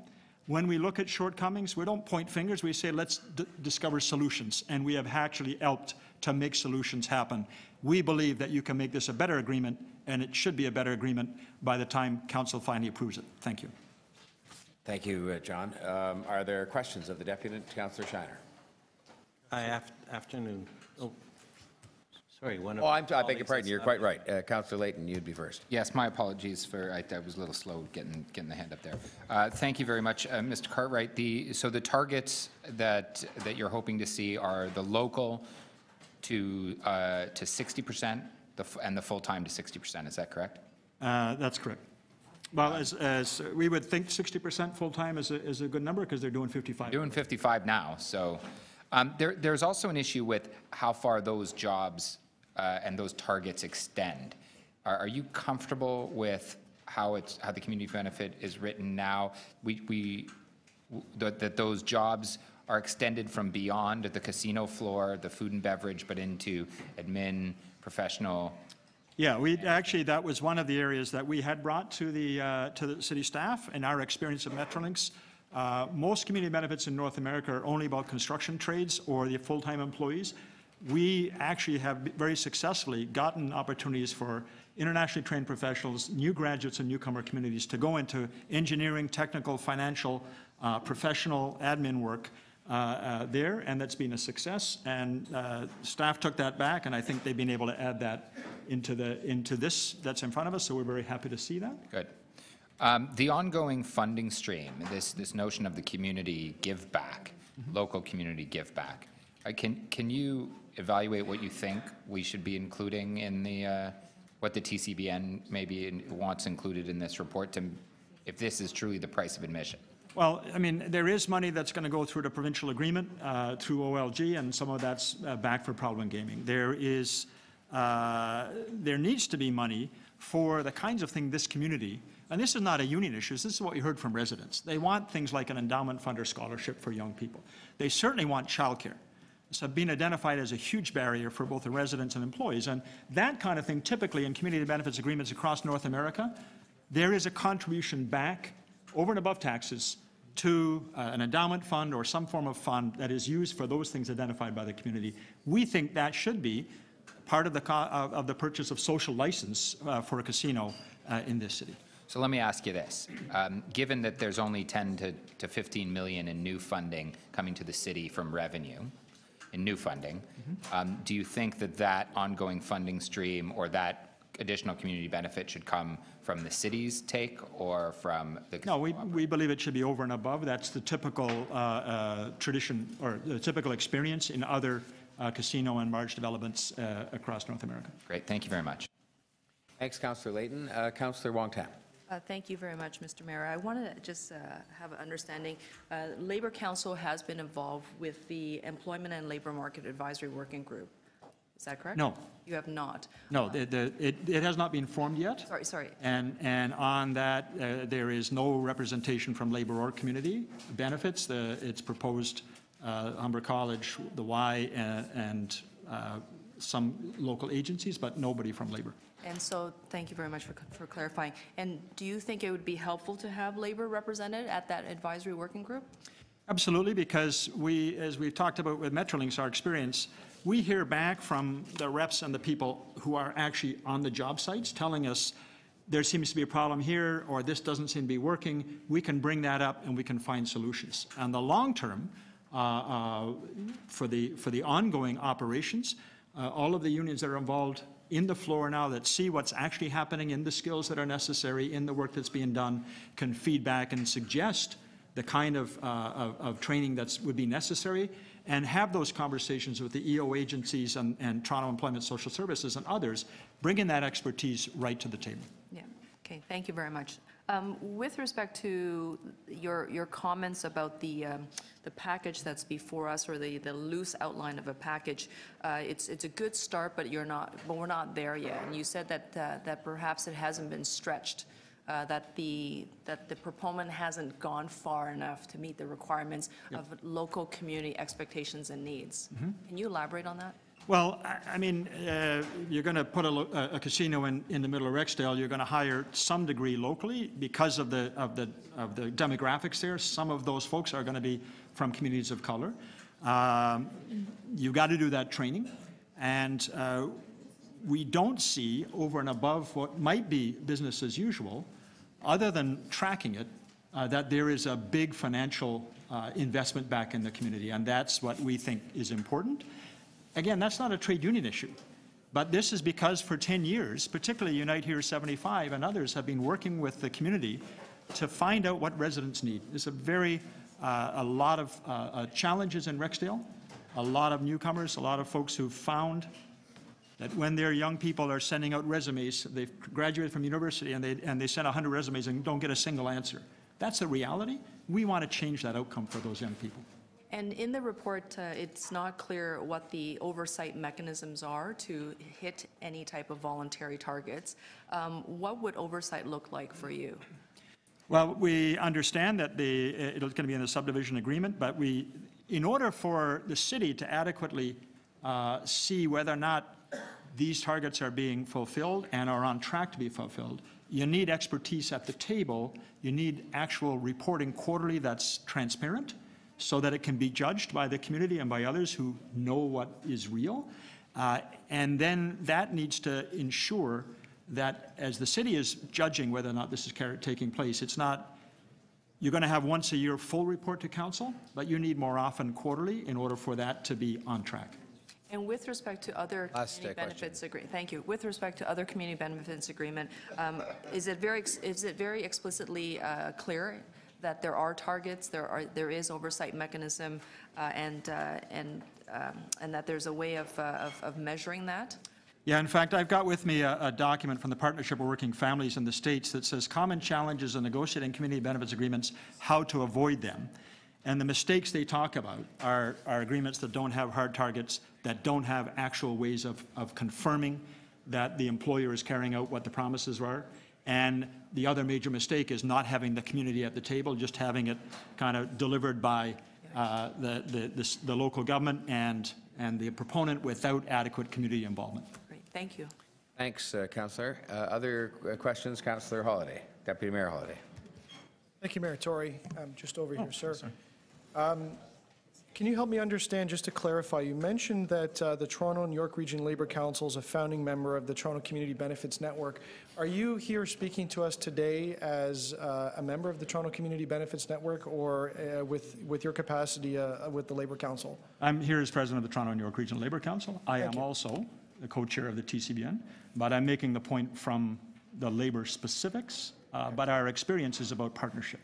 When we look at shortcomings, we don't point fingers, we say let's discover solutions, and we have actually helped to make solutions happen. We believe that you can make this a better agreement, and it should be a better agreement by the time Council finally approves it. Thank you. Thank you, John. Are there questions of the Deputy? Councillor Shiner. Afternoon. Oh, sorry. I beg your pardon. You're quite right. Councillor Layton, you'd be first. Yes, my apologies for I was a little slow getting the hand up there. Thank you very much, Mr. Cartwright. So the targets that you're hoping to see are the local to 60% and the full time to 60%. Is that correct? That's correct. Well, as we would think 60% full-time is a good number because they're doing 55. Doing 55 now. So there's also an issue with how far those jobs and those targets extend. Are you comfortable with how the community benefit is written now? That those jobs are extended from beyond the casino floor, the food and beverage, but into admin, professional. Yeah, that was one of the areas that we had brought to the city staff and our experience at Metrolinks. Most community benefits in North America are only about construction trades or the full-time employees. We actually have very successfully gotten opportunities for internationally trained professionals, new graduates and newcomer communities to go into engineering, technical, financial, professional admin work there, and that's been a success. And staff took that back, and I think they've been able to add that into this that's in front of us. So we're very happy to see that. Good. The ongoing funding stream, this notion of the community give back, local community give back. Can you evaluate what you think we should be including in the what the TCBN maybe wants included in this report, if this is truly the price of admission? Well, I mean, there is money that's going to go through the provincial agreement through OLG, and some of that's back for problem gaming. There needs to be money for the kinds of things this community, and this is not a union issue, this is what we heard from residents. They want things like an endowment fund or scholarship for young people. They certainly want childcare. It's been identified as a huge barrier for both the residents and employees, and that kind of thing typically in community benefits agreements across North America, there is a contribution back over and above taxes to an endowment fund or some form of fund that is used for those things identified by the community. We think that should be part of the purchase of social license for a casino in this city. So let me ask you this. Given that there's only 10 to 15 million in new funding coming to the city from revenue, in new funding, do you think that ongoing funding stream or that additional community benefit should come from the city's take or from the... No, we believe it should be over and above. That's the typical tradition or the typical experience in other casino and marge developments across North America. Great, thank you very much. Thanks, Councillor Layton. Councillor Wong Tam. Thank you very much, Mr. Mayor. I want to just have an understanding. Labor Council has been involved with the Employment and Labor Market Advisory Working Group. Is that correct? No. You have not? No, it has not been formed yet. Sorry. And on that, there is no representation from labor or community benefits. It's proposed Humber College, the Y, and some local agencies, but nobody from labor. And so, thank you very much for clarifying. And do you think it would be helpful to have labor represented at that advisory working group? Absolutely, because we, as we've talked about with Metrolinx, our experience, we hear back from the reps and the people who are actually on the job sites telling us there seems to be a problem here or this doesn't seem to be working. We can bring that up and we can find solutions. And the long term, for the ongoing operations, all of the unions that are involved in the floor now that see what's actually happening in the skills that are necessary in the work that's being done can feed back and suggest the kind of training that would be necessary and have those conversations with the EO agencies and Toronto Employment Social Services and others, bringing that expertise right to the table. Yeah, okay, thank you very much. With respect to your comments about the package that's before us, or the loose outline of a package, it's a good start, but we're not there yet. And you said that perhaps it hasn't been stretched, that the proponent hasn't gone far enough to meet the requirements of local community expectations and needs. Mm-hmm. Can you elaborate on that? Well, I mean, you're going to put a casino in the middle of Rexdale. You're going to hire some degree locally because of the demographics there. Some of those folks are going to be from communities of color. You've got to do that training, and we don't see over and above what might be business as usual, other than tracking it, that there is a big financial investment back in the community, and that's what we think is important. Again, that's not a trade union issue, but this is because for 10 years, particularly Unite Here 75 and others have been working with the community to find out what residents need. There's a lot of challenges in Rexdale, a lot of newcomers, a lot of folks who've found that when their young people are sending out resumes, they've graduated from university and they send 100 resumes and don't get a single answer. That's a reality. We want to change that outcome for those young people. And in the report, it's not clear what the oversight mechanisms are to hit any type of voluntary targets. What would oversight look like for you? Well, we understand that it's going to be in the subdivision agreement, but in order for the city to adequately see whether or not these targets are being fulfilled and are on track to be fulfilled, you need expertise at the table. You need actual reporting quarterly that's transparent, so that it can be judged by the community and by others who know what is real. And then that needs to ensure that as the city is judging whether or not this is taking place, it's not, you're going to have once a year full report to council, but you need more often quarterly in order for that to be on track. And with respect to other community benefits agreement, thank you. With respect to other community benefits agreement, is it very explicitly clear that there are targets, there is oversight mechanism, and that there's a way of measuring that? Yeah, in fact, I've got with me a document from the Partnership of Working Families in the States that says common challenges in negotiating community benefits agreements, how to avoid them. And the mistakes they talk about are agreements that don't have hard targets, that don't have actual ways of confirming that the employer is carrying out what the promises are. And the other major mistake is not having the community at the table, just having it kind of delivered by the local government and the proponent without adequate community involvement. Great, thank you. Thanks, Councillor. Other questions? Councillor Holyday, Deputy Mayor Holyday. Thank you, Mayor Tory. I'm just over here, sir. Can you help me understand, just to clarify, you mentioned that the Toronto and York Region Labour Council is a founding member of the Toronto Community Benefits Network. Are you here speaking to us today as a member of the Toronto Community Benefits Network, or with your capacity with the Labour Council? I'm here as president of the Toronto and York Regional Labour Council. I am also the co-chair of the TCBN, but I'm making the point from the labor specifics, but our experience is about partnership.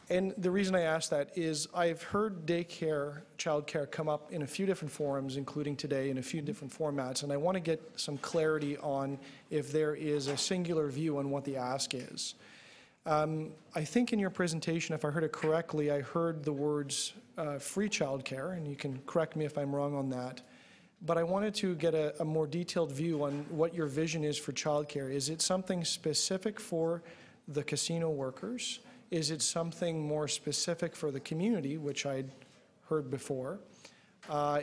And the reason I ask that is I've heard daycare, childcare come up in a few different forums, including today, in a few different formats, and I want to get some clarity on if there is a singular view on what the ask is. I think in your presentation, if I heard it correctly, I heard the words free childcare, and you can correct me if I'm wrong on that. But I wanted to get a more detailed view on what your vision is for childcare. Is it something specific for the casino workers? Is it something more specific for the community, which I'd heard before?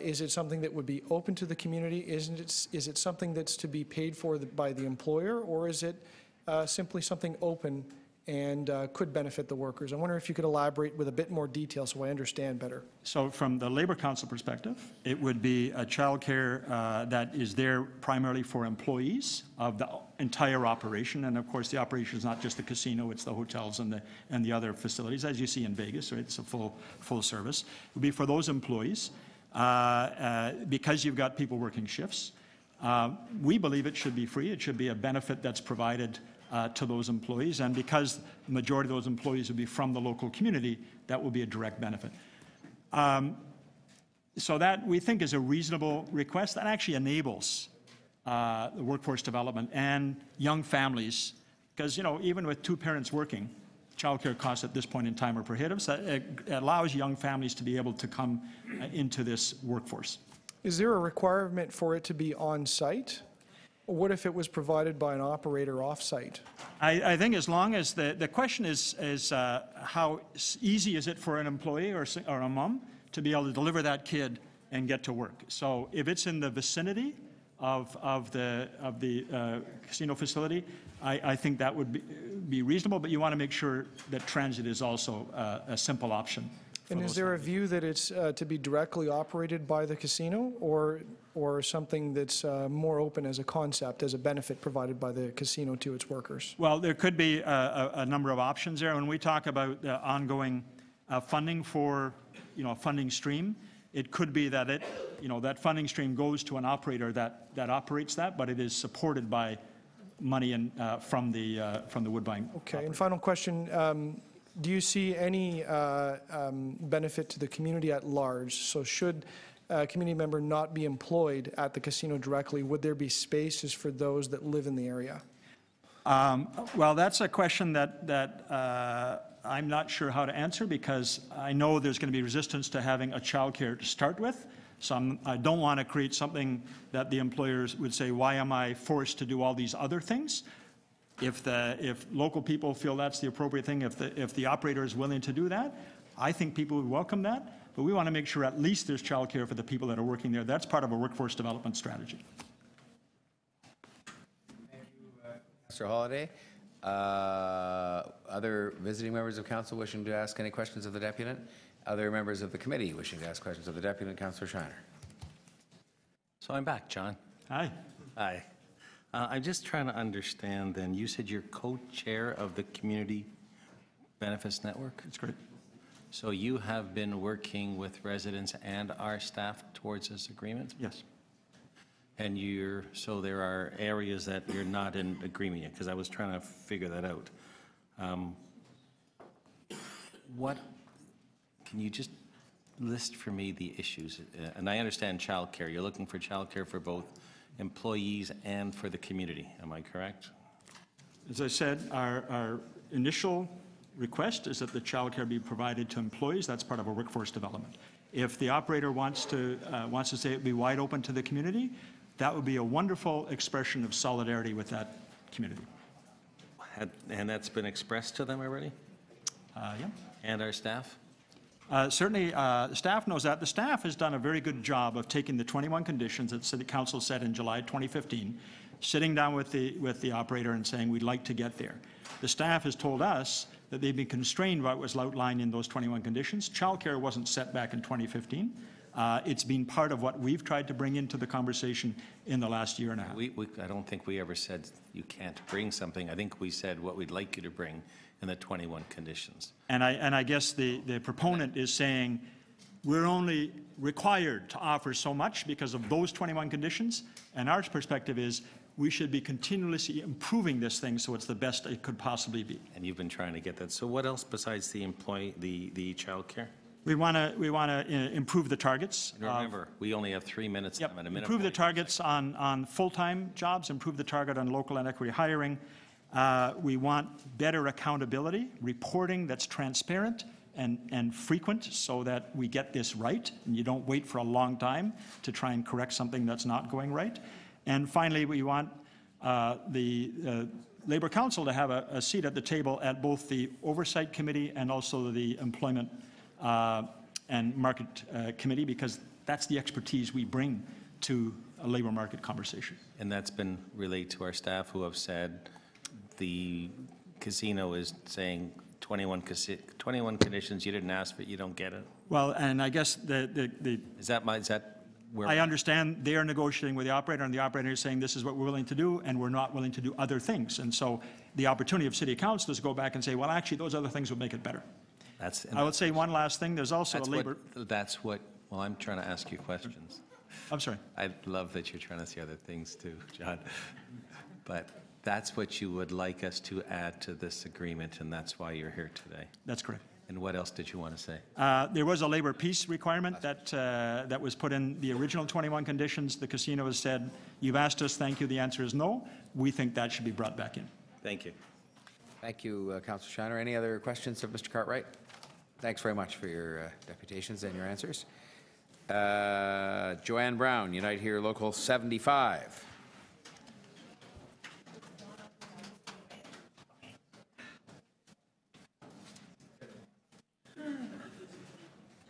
Is it something that would be open to the community? Is it something that's to be paid for by the employer, or is it simply something open and could benefit the workers? I wonder if you could elaborate with a bit more detail so I understand better. So from the Labour Council perspective, it would be a childcare that is there primarily for employees of the entire operation. And of course, the operation is not just the casino, it's the hotels and the other facilities, as you see in Vegas, right? It's a full service. It would be for those employees because you've got people working shifts. We believe it should be free. It should be a benefit that's provided to those employees, and because the majority of those employees would be from the local community, that will be a direct benefit. So that, we think, is a reasonable request that actually enables the workforce development and young families, because, you know, even with two parents working, childcare costs at this point in time are prohibitive, so it allows young families to be able to come into this workforce. Is there a requirement for it to be on-site? What if it was provided by an operator off-site? I think as long as the question is how easy is it for an employee or a mom to be able to deliver that kid and get to work. So if it's in the vicinity of the casino facility, I think that would be reasonable, but you want to make sure that transit is also a simple option. And is there a view that it's to be directly operated by the casino, or something that's more open as a concept, as a benefit provided by the casino to its workers? Well, there could be a number of options there. When we talk about ongoing funding for, a funding stream, it could be that that funding stream goes to an operator that operates that, but it is supported by money from the Woodbine. Okay. And final question. Do you see any benefit to the community at large? So should a community member not be employed at the casino directly, would there be spaces for those that live in the area? Well, that's a question that I'm not sure how to answer, because I know there's going to be resistance to having a childcare to start with. So I don't want to create something that the employers would say, why am I forced to do all these other things? If local people feel that's the appropriate thing, if the operator is willing to do that, I think people would welcome that. But we want to make sure at least there's childcare for the people that are working there. That's part of a workforce development strategy. Thank you, Mr. Holliday. Other visiting members of council wishing to ask any questions of the deputant? Other members of the committee wishing to ask questions of the deputant? Councillor Shiner. So I'm back, John. Hi. Hi. I'm just trying to understand then, you said you're co-chair of the Community Benefits Network? That's great. So you have been working with residents and our staff towards this agreement? Yes. And so there are areas that you're not in agreement yet, because I was trying to figure that out. Can you just list for me the issues? And I understand childcare. You're looking for childcare for both employees and for the community. Am I correct? As I said, our initial request is that the childcare be provided to employees. That's part of our workforce development. If the operator wants to say it be wide open to the community, that would be a wonderful expression of solidarity with that community. And that's been expressed to them already? Yeah. And our staff? Certainly, the staff knows that. The staff has done a very good job of taking the 21 conditions that City Council set in July 2015, sitting down with the operator and saying, we'd like to get there. The staff has told us that they've been constrained by what was outlined in those 21 conditions. Childcare wasn't set back in 2015. It's been part of what we've tried to bring into the conversation in the last year and a half. I don't think we ever said you can't bring something. I think we said what we'd like you to bring in the 21 conditions. And I guess the proponent is saying we're only required to offer so much because of those 21 conditions, and our perspective is we should be continuously improving this thing so it's the best it could possibly be. And you've been trying to get that. So what else besides the the childcare? We want to improve the targets. And remember, we only have 3 minutes. Yep. I'm at a minute. Improve the targets on full-time jobs, improve the target on local and equity hiring. We want better accountability, reporting that's transparent and frequent so that we get this right and you don't wait for a long time to try and correct something that's not going right. And finally, we want the Labour Council to have a seat at the table at both the Oversight Committee and also the Employment and Market Committee, because that's the expertise we bring to a labour market conversation. And that's been relayed to our staff who have said the casino is saying 21 conditions, you didn't ask for it, you don't get it. Well, and I guess is that where I understand they are negotiating with the operator, and the operator is saying this is what we're willing to do, and we're not willing to do other things. And so the opportunity of City Council is to go back and say, well, actually, those other things would make it better. I would say one last thing. There's also a labor. Well, I'm trying to ask you questions. I'm sorry. I love that you're trying to see other things too, John. But that's what you would like us to add to this agreement, and that's why you're here today. That's correct. And what else did you want to say? There was a labor peace requirement that was put in the original 21 conditions. The casino has said, you've asked us, thank you. The answer is no. We think that should be brought back in. Thank you. Thank you, Councillor Shiner. Any other questions of Mr. Cartwright? Thanks very much for your deputations and your answers. Joanne Brown, Unite Here Local 75.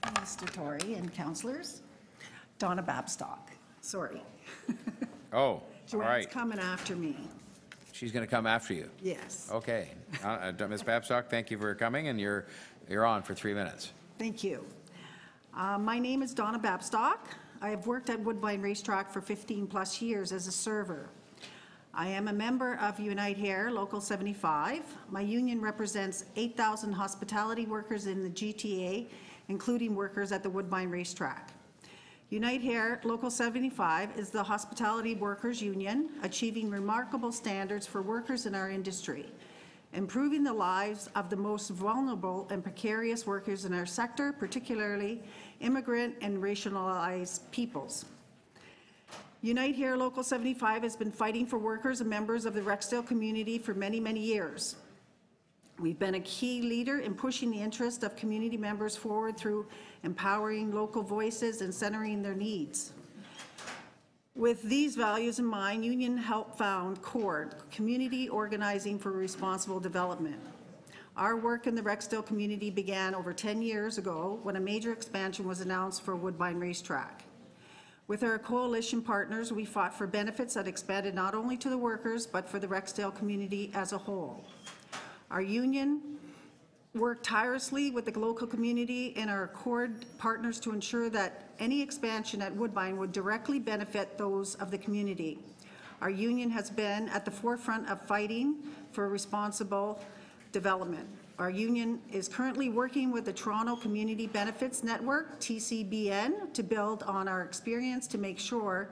Mr. Tory and councillors. Donna Babstock, sorry. Oh, all Joanne's right. coming after me. She's going to come after you. Yes. Okay. Ms. Babstock, thank you for coming, and you're on for 3 minutes. Thank you. My name is Donna Babstock. I have worked at Woodbine Racetrack for 15 plus years as a server. I am a member of Unite Here Local 75. My union represents 8,000 hospitality workers in the GTA, including workers at the Woodbine Racetrack. Unite Here Local 75 is the hospitality workers union, achieving remarkable standards for workers in our industry, improving the lives of the most vulnerable and precarious workers in our sector, particularly immigrant and racialized peoples. Unite Here Local 75 has been fighting for workers and members of the Rexdale community for many, many years. We've been a key leader in pushing the interest of community members forward through empowering local voices and centering their needs. With these values in mind, Union helped found CORD, Community Organizing for Responsible Development. Our work in the Rexdale community began over 10 years ago when a major expansion was announced for Woodbine Racetrack. With our coalition partners, we fought for benefits that expanded not only to the workers, but for the Rexdale community as a whole. Our union worked tirelessly with the local community and our CORD partners to ensure that any expansion at Woodbine would directly benefit those of the community. Our union has been at the forefront of fighting for responsible development. Our union is currently working with the Toronto Community Benefits Network, TCBN, to build on our experience to make sure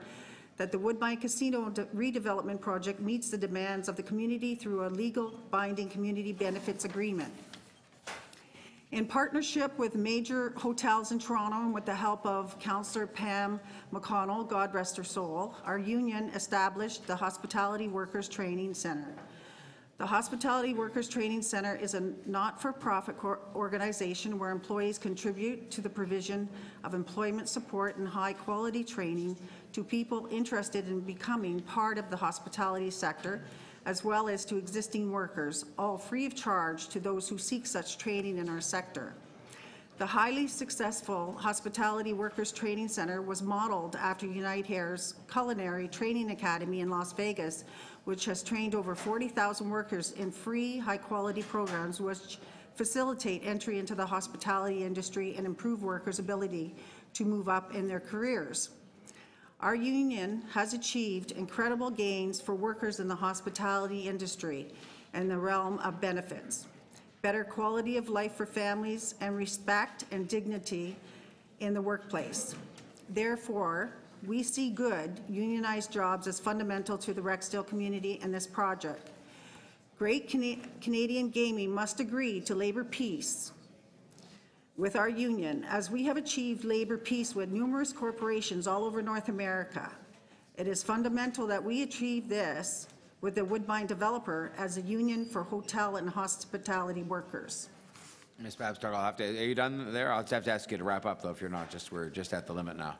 that the Woodbine Casino redevelopment project meets the demands of the community through a legal binding community benefits agreement. In partnership with major hotels in Toronto and with the help of Councillor Pam McConnell, God rest her soul, our union established the Hospitality Workers Training Centre. The Hospitality Workers Training Centre is a not-for-profit organization where employees contribute to the provision of employment support and high-quality training to people interested in becoming part of the hospitality sector, as well as to existing workers, all free of charge to those who seek such training in our sector. The highly successful Hospitality Workers Training Centre was modeled after Unite Here's Culinary Training Academy in Las Vegas, which has trained over 40,000 workers in free, high-quality programs which facilitate entry into the hospitality industry and improve workers' ability to move up in their careers. Our union has achieved incredible gains for workers in the hospitality industry and the realm of benefits, better quality of life for families, and respect and dignity in the workplace. Therefore, we see good unionized jobs as fundamental to the Rexdale community and this project. Great Canadian Gaming must agree to labor peace with our union, as we have achieved labor peace with numerous corporations all over North America. It is fundamental that we achieve this with the Woodbine developer as a union for hotel and hospitality workers. Ms. Babstock, I'll have to, are you done there? I'll have to ask you to wrap up, though, if you're not. We're just at the limit now.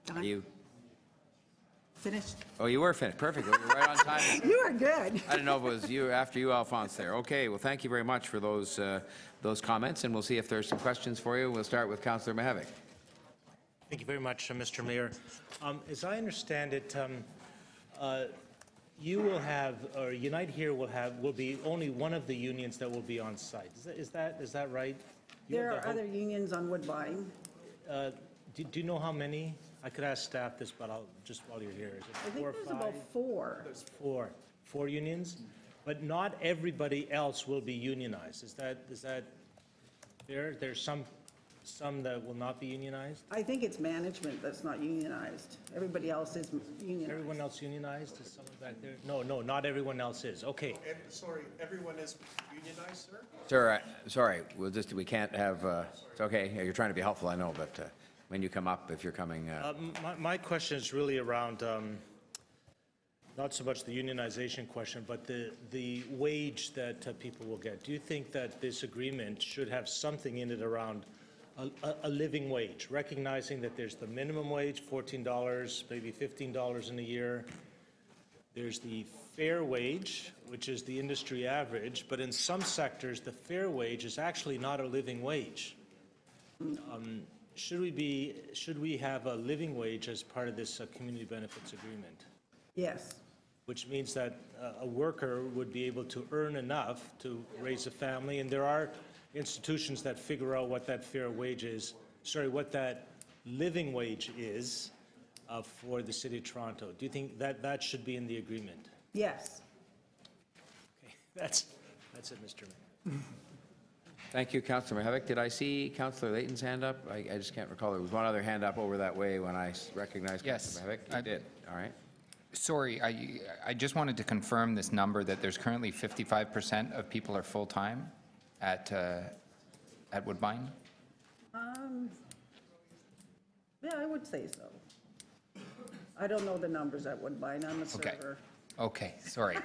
Done. Are you? Finished? Oh, you were finished. Perfect. Well, you're right on time. You are good. I didn't know if it was you, after you, Alphonse, there. Okay, well, thank you very much for those comments, and we'll see if there's some questions for you. We'll start with Councillor Mihevc. Thank you very much, Mr. Mayor. As I understand it, you will have, or Unite Here will be only one of the unions that will be on site. Is that right? There are other unions on Woodbine. Do you know how many? I could ask staff this, but I'll just while you're here. Is it I think four or there's five? about 4. There's four unions, but not everybody else will be unionized. Is that fair? There's some that will not be unionized. I think it's management that's not unionized. Everybody else is unionized. Everyone else unionized? Is someone back there? No, not everyone else is. Okay. Sorry, everyone is unionized, sir? Sir, sorry, we can't have, it's okay. Yeah, you're trying to be helpful, I know, but when you come up, if you're coming. My question is really around not so much the unionization question, but the wage that people will get. Do you think that this agreement should have something in it around a living wage, recognizing that there's the minimum wage, $14, maybe $15 in a year. There's the fair wage, which is the industry average, but in some sectors, the fair wage is actually not a living wage. Should we have a living wage as part of this community benefits agreement? Yes. Which means that a worker would be able to earn enough to raise a family, and there are institutions that figure out what that fair wage is, what that living wage is for the City of Toronto. Do you think that should be in the agreement? Yes. Okay, that's it, Mr. Mayor. Thank you, Councillor Mihevc. Did I see Councillor Layton's hand up? I just can't recall. There was one other hand up over that way when I recognized Councillor Mihevc. You did. All right. Sorry, I just wanted to confirm this number that there's currently 55% of people are full-time at Woodbine? Yeah, I would say so. I don't know the numbers at Woodbine. I'm a server. Okay, sorry.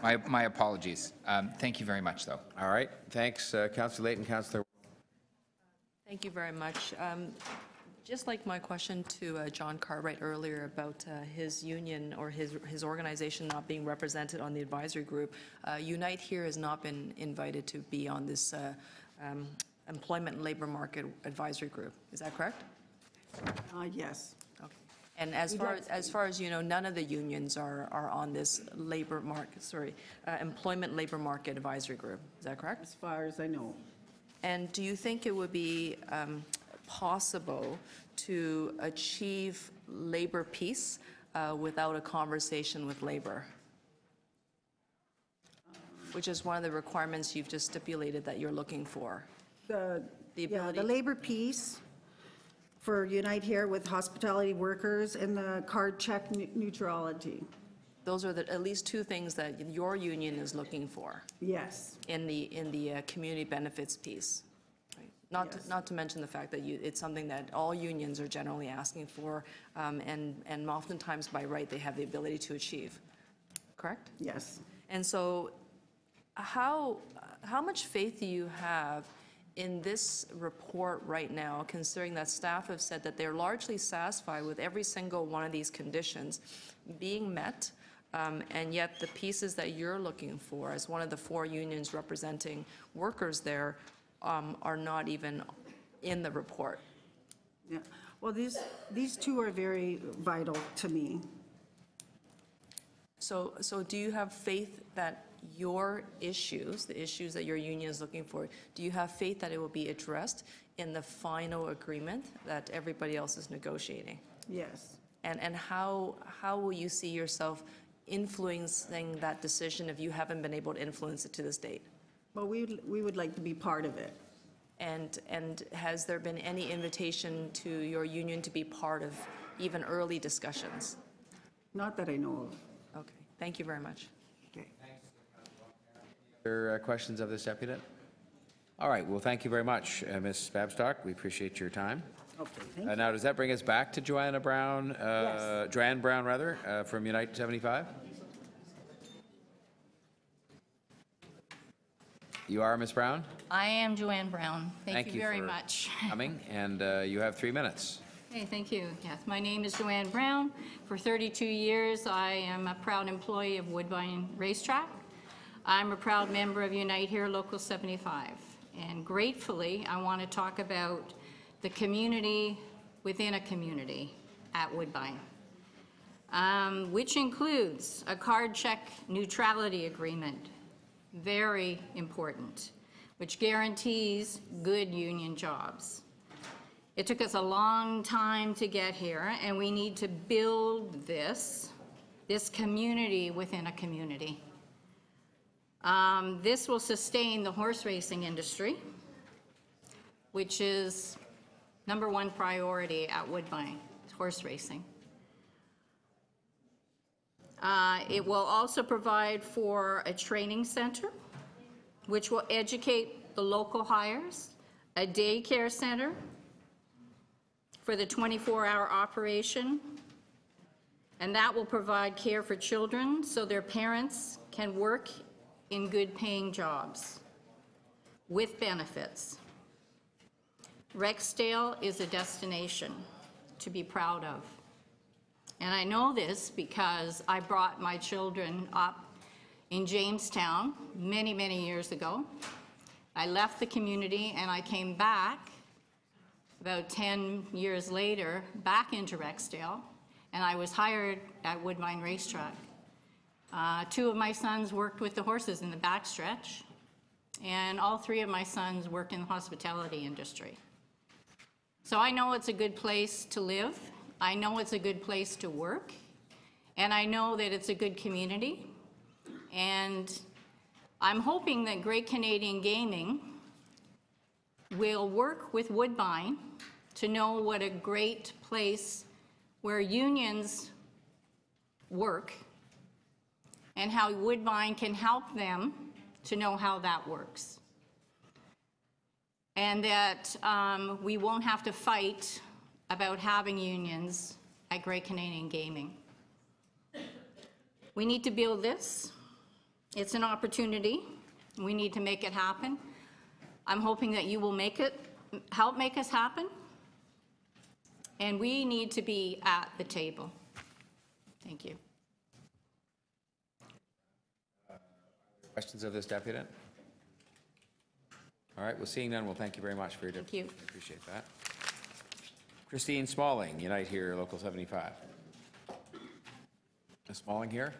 My apologies. Thank you very much, though. All right. Thanks, Councillor Layton. Councillor. Thank you very much. Just like my question to John Cartwright earlier about his union or his organization not being represented on the advisory group, Unite Here has not been invited to be on this employment and labor market advisory group. Is that correct? Yes. Okay. And as far as you know, none of the unions are on this employment labor market advisory group. Is that correct? As far as I know. And do you think it would be possible to achieve labor peace without a conversation with labor? Which is one of the requirements you've just stipulated that you're looking for. The labor peace for Unite Here with hospitality workers and the card check neutrality. Those are at least two things that your union is looking for. Yes. In the community benefits piece. Right? Not to mention the fact that it's something that all unions are generally asking for, and oftentimes by right they have the ability to achieve. Correct? Yes. And so, how much faith do you have in this report right now, considering that staff have said that they're largely satisfied with every single one of these conditions being met, and yet the pieces that you're looking for as one of the 4 unions representing workers there are not even in the report? Yeah. Well, these two are very vital to me. So do you have faith that your issues, the issues that your union is looking for, do you have faith that it will be addressed in the final agreement that everybody else is negotiating? Yes. And how will you see yourself influencing that decision if you haven't been able to influence it to this date? Well, we would like to be part of it. And has there been any invitation to your union to be part of even early discussions? Not that I know of. Okay, thank you very much. Other questions of this deputant? All right, well, thank you very much, Ms. Babstock. We appreciate your time. Okay, thank you. Now, does that bring us back to Joanne Brown, from Unite 75? You are Ms. Brown? I am Joanne Brown. Thank you very for much. coming, and you have 3 minutes. Hey, thank you. Yes, my name is Joanne Brown. For 32 years, I am a proud employee of Woodbine Racetrack. I'm a proud member of Unite Here Local 75. And gratefully, I want to talk about the community within a community at Woodbine, which includes a card check neutrality agreement, very important, which guarantees good union jobs. It took us a long time to get here, and we need to build this community within a community. This will sustain the horse racing industry, which is #1 priority at Woodbine, horse racing. It will also provide for a training center, which will educate the local hires, a daycare center for the 24-hour operation, and that will provide care for children so their parents can work in good-paying jobs with benefits. Rexdale is a destination to be proud of. And I know this because I brought my children up in Jamestown many, many years ago. I left the community and I came back about 10 years later, back into Rexdale, and I was hired at Woodbine Racetrack. 2 of my sons worked with the horses in the backstretch, and all 3 of my sons worked in the hospitality industry. So I know it's a good place to live, I know it's a good place to work, and I know that it's a good community. And I'm hoping that Great Canadian Gaming will work with Woodbine to know what a great place where unions work and how Woodbine can help them to know how that works. And that we won't have to fight about having unions at Great Canadian Gaming. We need to build this. It's an opportunity. We need to make it happen. I'm hoping that you will help make us happen. And we need to be at the table. Thank you. Questions of this deputant? All right, well, seeing none, well, thank you very much for your Thank you. Appreciate that. Christine Smalling, Unite Here, Local 75. Ms. Smalling here?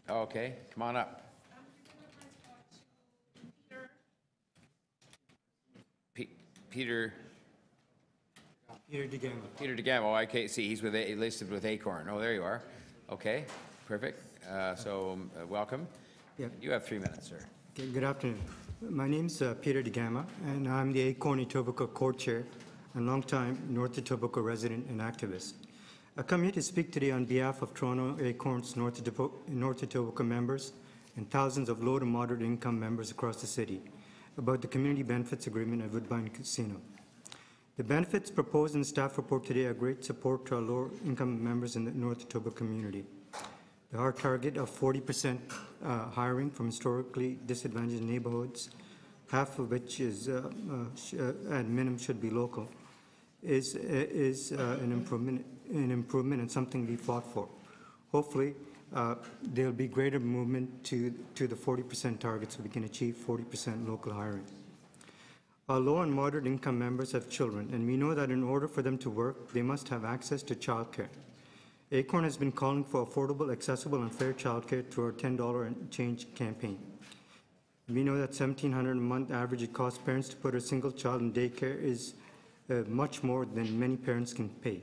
Oh, okay, come on up. Peter DeGamo. Peter DeGamo, oh, I can't see, he's listed with Acorn. Oh, there you are. Okay, perfect. Welcome. Yeah. You have 3 minutes, sir. Okay, good afternoon. My name's Peter DeGama, and I'm the Acorn Etobicoke Co-Chair and longtime North Etobicoke resident and activist. I come here to speak today on behalf of Toronto Acorn's North Etobicoke members and thousands of low to moderate income members across the city about the Community Benefits Agreement at Woodbine Casino. The benefits proposed in the staff report today are great support to our lower income members in the North Etobicoke community. Our target of 40% hiring from historically disadvantaged neighborhoods, half of which is at minimum should be local, is an improvement and something we fought for. Hopefully, there'll be greater movement to the 40% target so we can achieve 40% local hiring. Our low and moderate income members have children, and we know that in order for them to work, they must have access to childcare. Acorn has been calling for affordable, accessible, and fair childcare through our $10 and change campaign. We know that $1,700 a month average it costs parents to put a single child in daycare is much more than many parents can pay.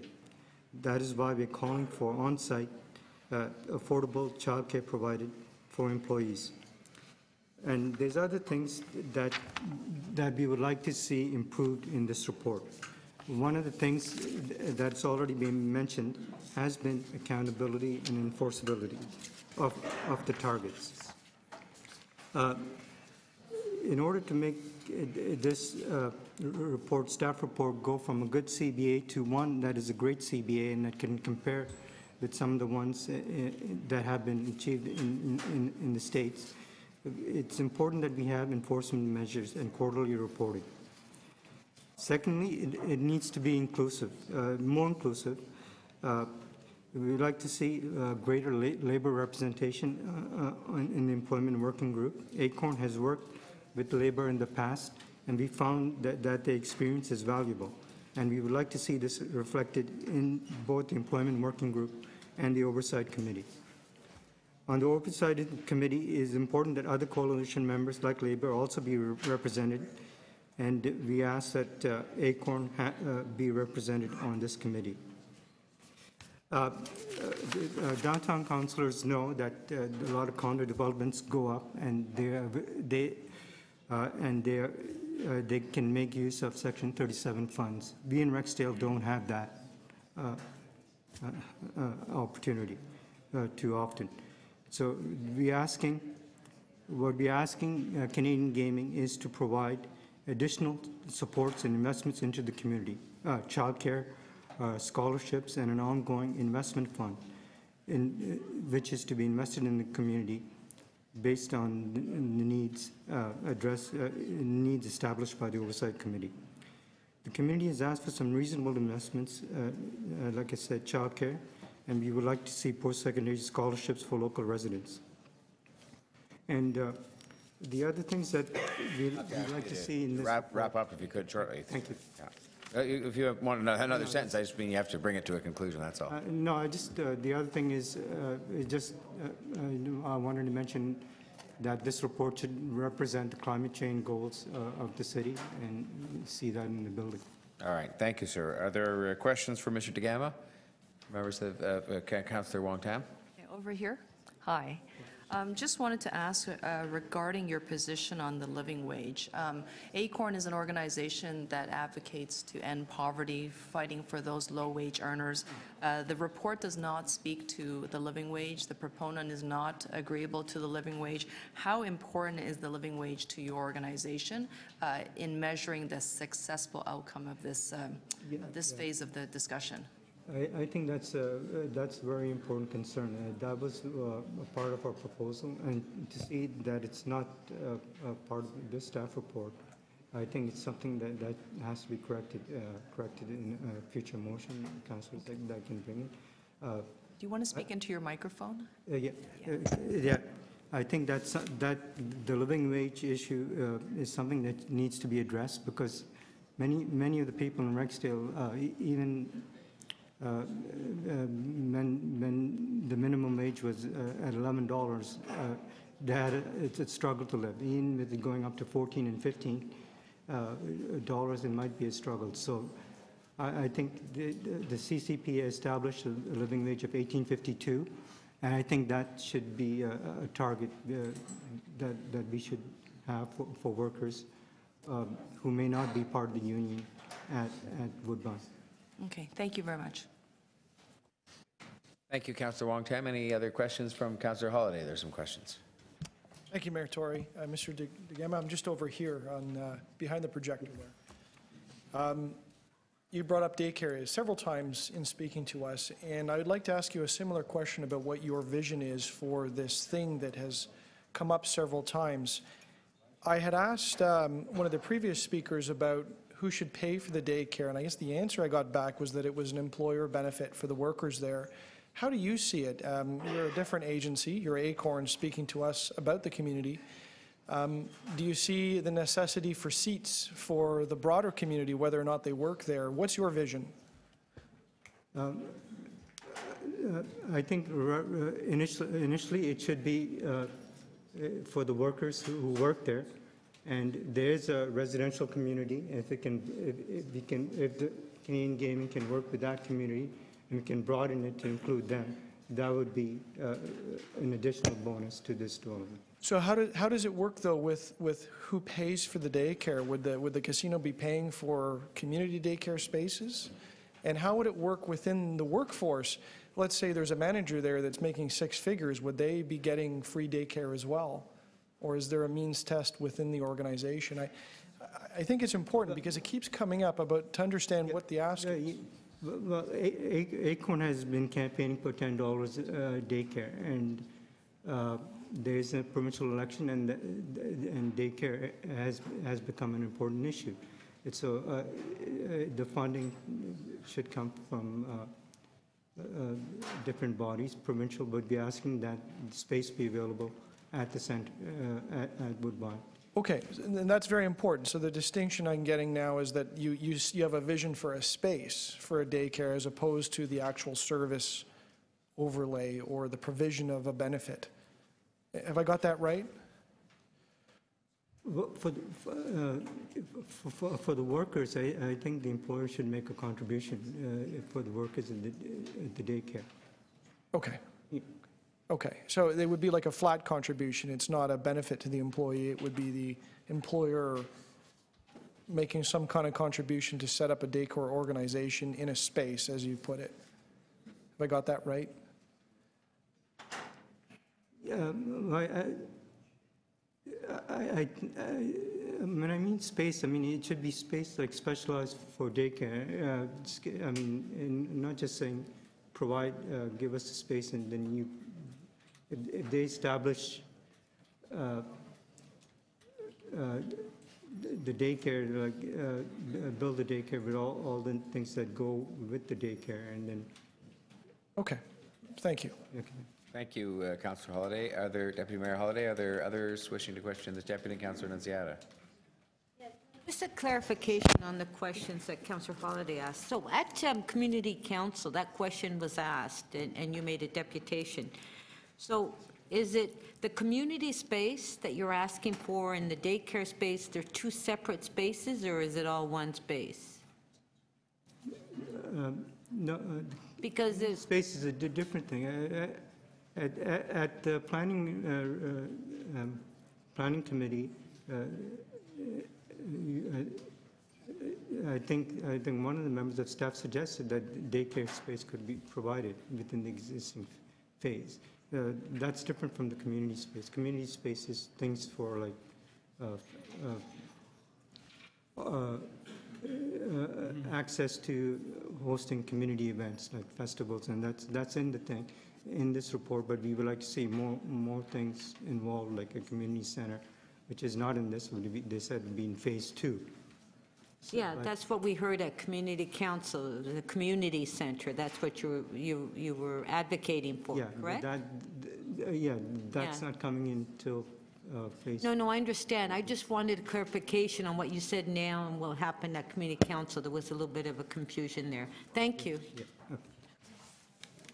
That is why we're calling for on-site affordable childcare provided for employees. And there's other things that we would like to see improved in this report. One of the things that's already been mentioned has been accountability and enforceability of the targets. In order to make this staff report, go from a good CBA to one that is a great CBA and that can compare with some of the ones that have been achieved in the States, it's important that we have enforcement measures and quarterly reporting. Secondly, it needs to be inclusive, more inclusive. We would like to see greater labor representation in the employment working group. ACORN has worked with labor in the past, and we found that the experience is valuable. And we would like to see this reflected in both the employment working group and the oversight committee. On the oversight committee, it is important that other coalition members like labor also be represented, and we ask that ACORN be represented on this committee. Downtown councillors know that a lot of condo developments go up, and they can make use of Section 37 funds. We in Rexdale don't have that opportunity too often. So what we're asking Canadian Gaming is to provide additional supports and investments into the community, childcare, scholarships, and an ongoing investment fund, which is to be invested in the community based on the needs needs established by the Oversight Committee. The community has asked for some reasonable investments, like I said, childcare, and we would like to see post-secondary scholarships for local residents. And the other things that we'd like to see in this... Wrap up if you could shortly. Thank you. Yeah. If you want another sentence, I just mean you have to bring it to a conclusion, that's all. No, I just, the other thing is, I wanted to mention that this report should represent the climate change goals of the city, and see that in the building. All right, thank you, sir. Are there questions for Mr. DeGama? Members of Councillor Wong Tam? Okay, over here. Hi. Just wanted to ask regarding your position on the living wage. ACORN is an organization that advocates to end poverty, fighting for those low-wage earners. The report does not speak to the living wage. The proponent is not agreeable to the living wage. How important is the living wage to your organization in measuring the successful outcome of this phase of the discussion? I think that's a very important concern. That was a part of our proposal, and to see that it's not a part of this staff report, I think it's something that has to be corrected in a future motion. Councillors that can bring it. Do you want to speak into your microphone? Yeah. I think that the living wage issue is something that needs to be addressed, because many of the people in Rexdale, even when the minimum wage was at $11, it's a struggle to live. Even with it going up to $14 and $15, it might be a struggle. So I think the CCP established a living wage of $18.52, and I think that should be a target that we should have for workers who may not be part of the union at Woodbine. Okay, thank you very much. Thank you, Councillor Wong Tam. Any other questions from Councillor Holyday? There's some questions. Thank you, Mayor Tory. Mr. DeGama, I'm just over here on behind the projector there. You brought up daycare several times in speaking to us, and I would like to ask you a similar question about what your vision is for this thing that has come up several times. I had asked one of the previous speakers about who should pay for the daycare, and I guess the answer I got back was that it was an employer benefit for the workers there. How do you see it? You're a different agency, you're ACORN, speaking to us about the community. Do you see the necessity for seats for the broader community, whether or not they work there? What's your vision? I think initially it should be for the workers who work there. And there is a residential community. If the Canadian Gaming can work with that community, and we can broaden it to include them, that would be an additional bonus to this development. So how does it work, though, with who pays for the daycare? Would the casino be paying for community daycare spaces? And how would it work within the workforce? Let's say there's a manager there that's making 6 figures. Would they be getting free daycare as well? Or is there a means test within the organization? I think it's important because it keeps coming up about to understand what the ask is. Well, Acorn has been campaigning for $10 daycare, and there's a provincial election, and daycare has become an important issue. So the funding should come from different bodies. Provincial would be asking that space be available at the center, at Woodbine. Okay, and that's very important. So the distinction I'm getting now is that you have a vision for a space for a daycare as opposed to the actual service overlay or the provision of a benefit. Have I got that right? For the workers, I think the employer should make a contribution for the workers at the daycare. Okay. Okay, so it would be like a flat contribution. It's not a benefit to the employee. It would be the employer making some kind of contribution to set up a daycare organization in a space, as you put it. Have I got that right? When I mean space, I mean it should be space like specialized for daycare. I mean, and not just saying provide, give us the space, and then you. If they establish the daycare, like build the daycare with all the things that go with the daycare, and then. Okay, thank you. Okay. Thank you, Councillor Holyday. Deputy Mayor Holyday, are there others wishing to question this deputy? Councillor Nunziata. Just a clarification on the questions that Councillor Holyday asked. So at Community Council, that question was asked, and you made a deputation. So is it the community space that you're asking for and the daycare space, they're 2 separate spaces, or is it all one space? No. Because space is a different thing. At the planning committee, I think one of the members of staff suggested that daycare space could be provided within the existing phase. That's different from the community space. Community space is things for like access to hosting community events like festivals, and that's in the thing, in this report. But we would like to see more things involved, like a community center, which is not in this. They said would be in phase 2. So yeah, that's what we heard at Community Council, the community center. That's what you were advocating for, correct? That's not coming until phase. No, I understand. I just wanted clarification on what you said now and what happened at Community Council. There was a little bit of a confusion there. Thank you. Yeah. Okay.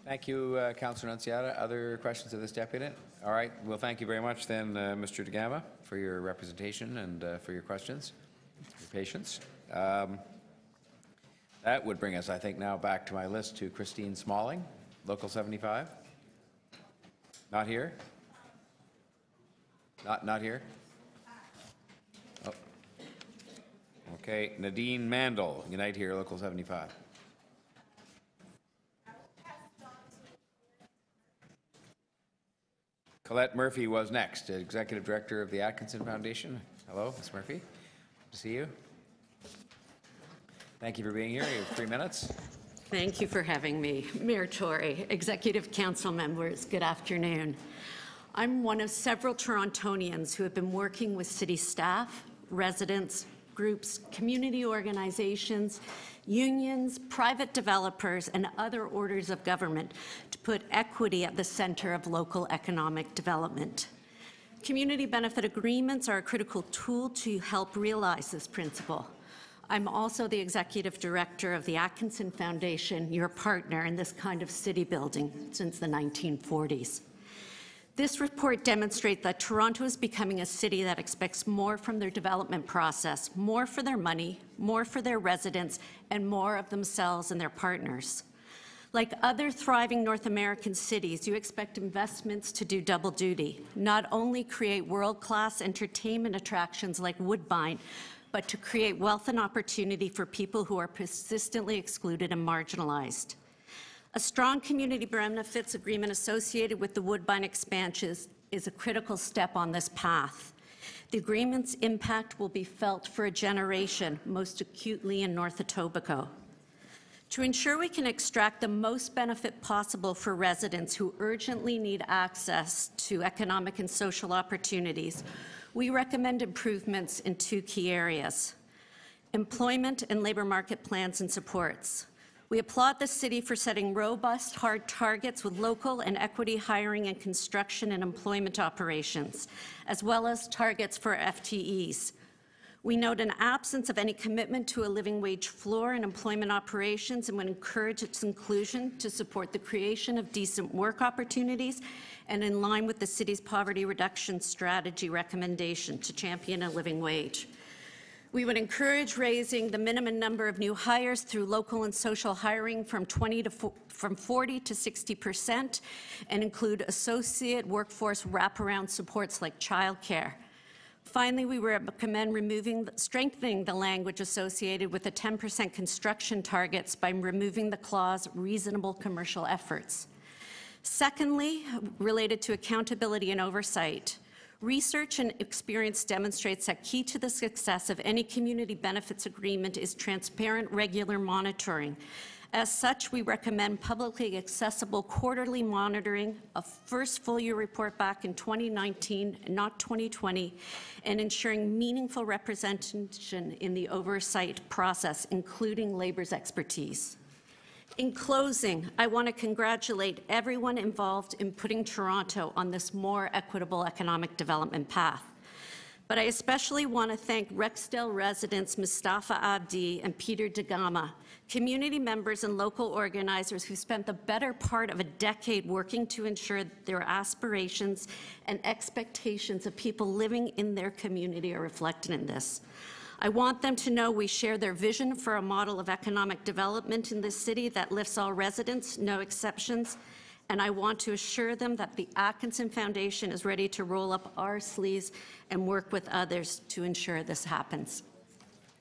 Thank you, Councillor Nunziata. Other questions of this deputy? All right. Well, thank you very much then, Mr. DeGama, for your representation and for your questions, your patience. That would bring us, I think, now back to my list to Christine Smalling, Local 75. Not here? Not here? Oh. Okay, Nadine Mandel, Unite Here, Local 75. Colette Murphy was next, Executive Director of the Atkinson Foundation. Hello, Ms. Murphy. Good to see you. Thank you for being here. You have 3 minutes. Thank you for having me. Mayor Tory, Executive Council members, good afternoon. I'm one of several Torontonians who have been working with city staff, residents, groups, community organizations, unions, private developers, and other orders of government to put equity at the center of local economic development. Community benefit agreements are a critical tool to help realize this principle. I'm also the executive director of the Atkinson Foundation, your partner in this kind of city building since the 1940s. This report demonstrates that Toronto is becoming a city that expects more from their development process, more for their money, more for their residents, and more of themselves and their partners. Like other thriving North American cities, you expect investments to do double duty, not only create world-class entertainment attractions like Woodbine, but to create wealth and opportunity for people who are persistently excluded and marginalized. A strong community benefits agreement associated with the Woodbine expansion is a critical step on this path. The agreement's impact will be felt for a generation, most acutely in North Etobicoke. To ensure we can extract the most benefit possible for residents who urgently need access to economic and social opportunities, we recommend improvements in 2 key areas: employment and labor market plans and supports. We applaud the city for setting robust, hard targets with local and equity hiring and construction and employment operations, as well as targets for FTEs. We note an absence of any commitment to a living wage floor in employment operations and would encourage its inclusion to support the creation of decent work opportunities and in line with the city's poverty reduction strategy recommendation to champion a living wage. We would encourage raising the minimum number of new hires through local and social hiring from 40 to 60% and include associate workforce wraparound supports like childcare. Finally, we recommend strengthening the language associated with the 10% construction targets by removing the clause reasonable commercial efforts. Secondly, related to accountability and oversight, research and experience demonstrates that key to the success of any community benefits agreement is transparent, regular monitoring. As such, we recommend publicly accessible quarterly monitoring, a first full-year report back in 2019, not 2020, and ensuring meaningful representation in the oversight process, including labor's expertise. In closing, I want to congratulate everyone involved in putting Toronto on this more equitable economic development path. But I especially want to thank Rexdale residents Mustafa Abdi and Peter Degama, community members and local organizers who spent the better part of a decade working to ensure their aspirations and expectations of people living in their community are reflected in this. I want them to know we share their vision for a model of economic development in this city that lifts all residents, no exceptions, and I want to assure them that the Atkinson Foundation is ready to roll up our sleeves and work with others to ensure this happens.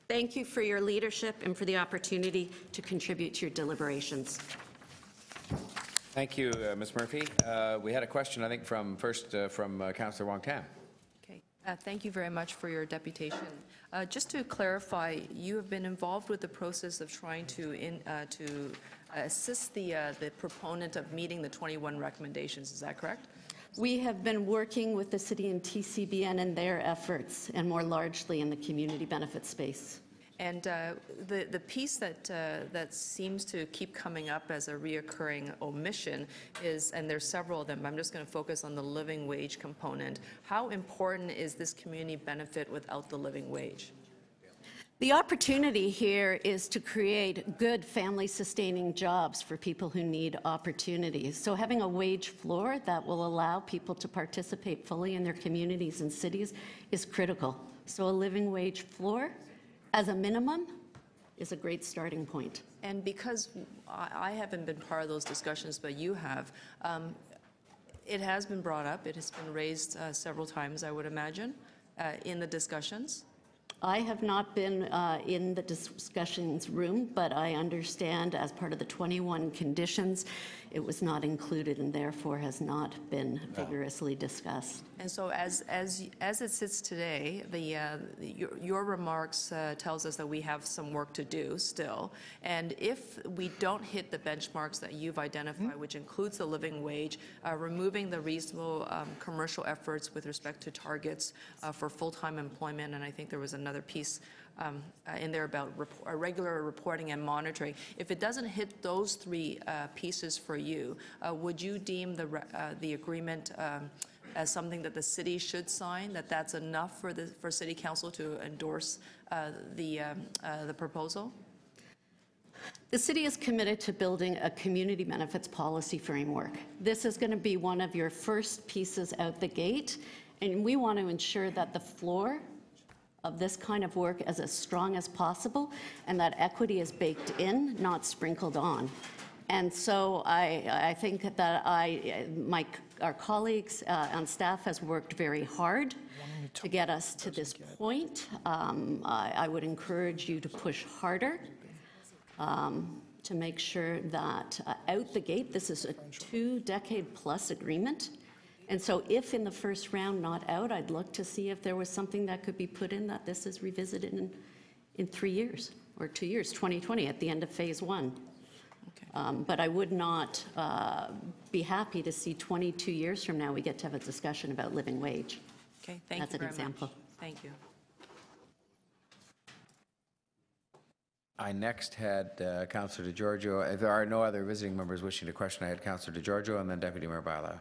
Thank you for your leadership and for the opportunity to contribute to your deliberations. Thank you, Ms. Murphy. We had a question, I think, from Councillor Wong Tam. Okay. Thank you very much for your deputation. Just to clarify, you have been involved with the process of trying to assist the proponent of meeting the 21 recommendations. Is that correct? We have been working with the city and TCBN in their efforts, and more largely in the community benefit space. And the piece that seems to keep coming up as a reoccurring omission is, and there's several of them, I'm just going to focus on the living wage component. How important is this community benefit without the living wage? The opportunity here is to create good family-sustaining jobs for people who need opportunities. So having a wage floor that will allow people to participate fully in their communities and cities is critical. So a living wage floor, as a minimum, is a great starting point. And because I haven't been part of those discussions, but you have, it has been brought up, it has been raised several times, I would imagine, in the discussions. I have not been in the discussions room, but I understand as part of the 21 conditions, it was not included and therefore has not been vigorously discussed. And so as it sits today, your remarks tells us that we have some work to do still. And if we don't hit the benchmarks that you've identified, which includes the living wage, removing the reasonable commercial efforts with respect to targets for full-time employment, and I think there was another piece in there about regular reporting and monitoring. If it doesn't hit those 3 pieces for you, would you deem the agreement as something that the city should sign, that's enough for City Council to endorse the proposal? The city is committed to building a community benefits policy framework. This is going to be one of your first pieces out the gate, and we want to ensure that the floor of this kind of work is as strong as possible and that equity is baked in, not sprinkled on. And so I think that our colleagues on staff has worked very hard to get us to this point. I would encourage you to push harder to make sure that out the gate, this is a 2-decade-plus agreement. And so if in the first round not out, I'd look to see if there was something that could be put in that this is revisited in 3 years or 2 years, 2020, at the end of phase 1. But I would not be happy to see 22 years from now we get to have a discussion about living wage. Okay, thank That's you an very example. much. Thank you. I next had Councillor DeGiorgio. If there are no other visiting members wishing to question, I had Councillor DeGiorgio and then Deputy Mayor Barlow.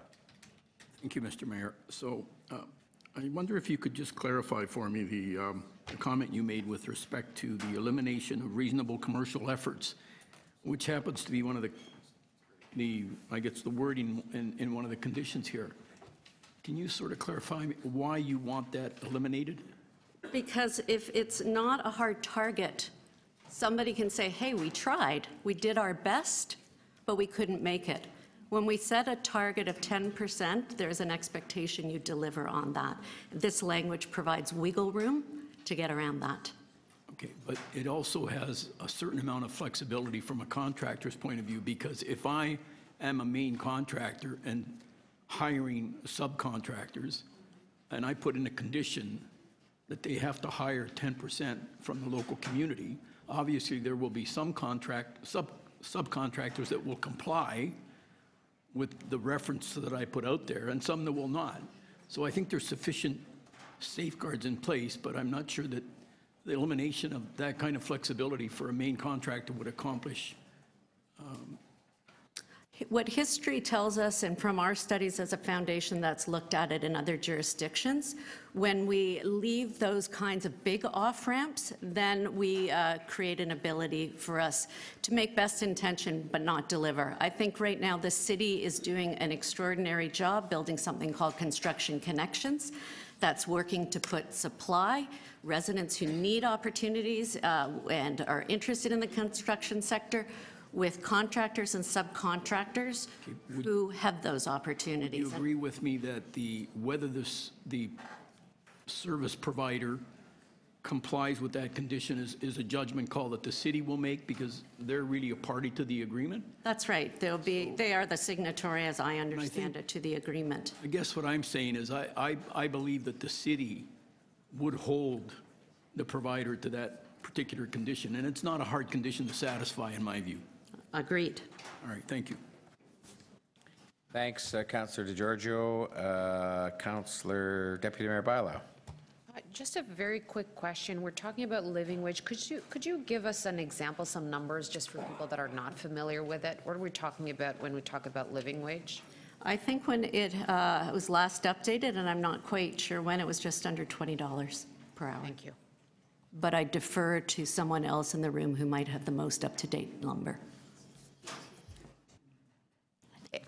Thank you, Mr. Mayor. So I wonder if you could just clarify for me the comment you made with respect to the elimination of reasonable commercial efforts, which happens to be one of I guess the wording in one of the conditions here. Can you sort of clarify why you want that eliminated? Because if it's not a hard target, somebody can say, hey, we tried, we did our best, but we couldn't make it. When we set a target of 10%, there's an expectation you deliver on that. This language provides wiggle room to get around that. Okay, but it also has a certain amount of flexibility from a contractor's point of view, because if I am a main contractor and hiring subcontractors, and I put in a condition that they have to hire 10% from the local community, obviously there will be some subcontractors that will comply with the reference that I put out there, and some that will not. So I think there's sufficient safeguards in place, but I'm not sure that the elimination of that kind of flexibility for a main contractor would accomplish. What history tells us, and from our studies as a foundation that's looked at it in other jurisdictions, when we leave those kinds of big off-ramps, then we create an ability for us to make best intention but not deliver. I think right now the city is doing an extraordinary job building something called Construction Connections that's working to put supply, residents who need opportunities and are interested in the construction sector, with contractors and subcontractors who have those opportunities. Do you agree with me that whether the service provider complies with that condition is a judgment call that the city will make, because they're really a party to the agreement? That's right. They are the signatory, as I understand it, to the agreement. I guess what I'm saying is I believe that the city would hold the provider to that particular condition, and it's not a hard condition to satisfy in my view. Agreed. All right, thank you. Thanks, Councillor DeGiorgio. Councillor Deputy Mayor Barlow. Just a very quick question. We're talking about living wage. Could you give us an example, some numbers, just for people that are not familiar with it? What are we talking about when we talk about living wage? I think when it was last updated, and I'm not quite sure when, it was just under $20 per hour. Thank you. But I defer to someone else in the room who might have the most up-to-date number.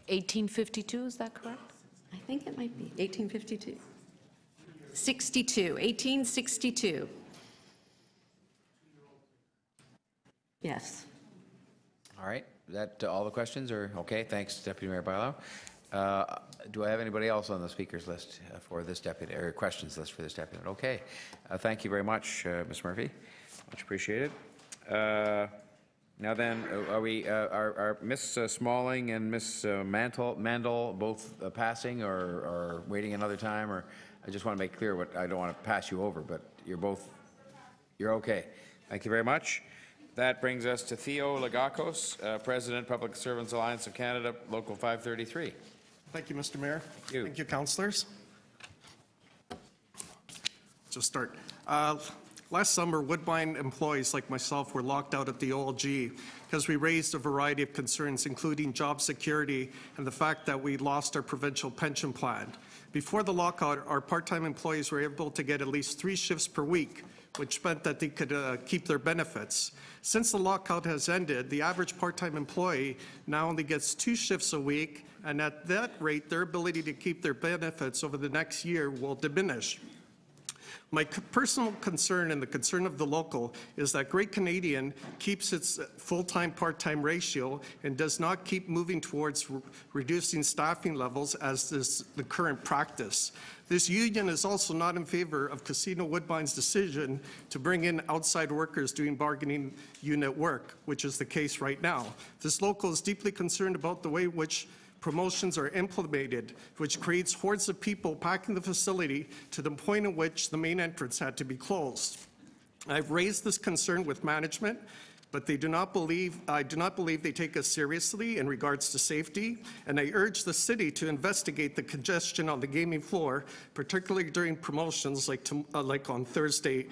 1852, is that correct? I think it might be 1852. 1862. Yes. All right. Is that all the questions? Or okay, thanks, Deputy Mayor Barlow. Do I have anybody else on the speakers list for this deputy, or questions list for this deputy? Okay. Thank you very much, Ms. Murphy. Much appreciated. Now then, are Ms. Smalling and Ms. Mandel both passing or waiting another time? Or I just want to make clear I don't want to pass you over, but you're okay. Thank you very much. That brings us to Theo Lagakos, President, Public Servants Alliance of Canada, Local 533. Thank you, Mr. Mayor. Thank you. Thank you, councillors. Just start. Last summer, Woodbine employees like myself were locked out at the OLG because we raised a variety of concerns, including job security and the fact that we lost our provincial pension plan. Before the lockout, our part-time employees were able to get at least 3 shifts per week, which meant that they could keep their benefits. Since the lockout has ended, the average part-time employee now only gets 2 shifts a week, and at that rate, their ability to keep their benefits over the next year will diminish. My personal concern and the concern of the local is that Great Canadian keeps its full-time, part-time ratio and does not keep moving towards reducing staffing levels as is the current practice. This union is also not in favor of Casino Woodbine's decision to bring in outside workers doing bargaining unit work, which is the case right now. This local is deeply concerned about the way in which promotions are implemented, which creates hordes of people packing the facility to the point at which the main entrance had to be closed. I've raised this concern with management, but I do not believe they take us seriously in regards to safety, and I urge the city to investigate the congestion on the gaming floor, particularly during promotions like on Thursday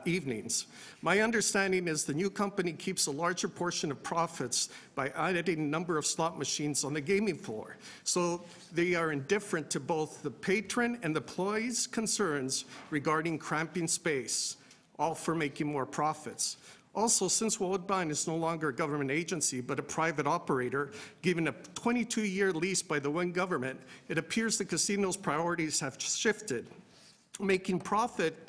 evenings. My understanding is the new company keeps a larger portion of profits by adding a number of slot machines on the gaming floor. So they are indifferent to both the patron and the employees' concerns regarding cramping space, all for making more profits. Also, since Woodbine is no longer a government agency but a private operator, given a 22-year lease by the Wynne government, it appears the casino's priorities have shifted. Making profit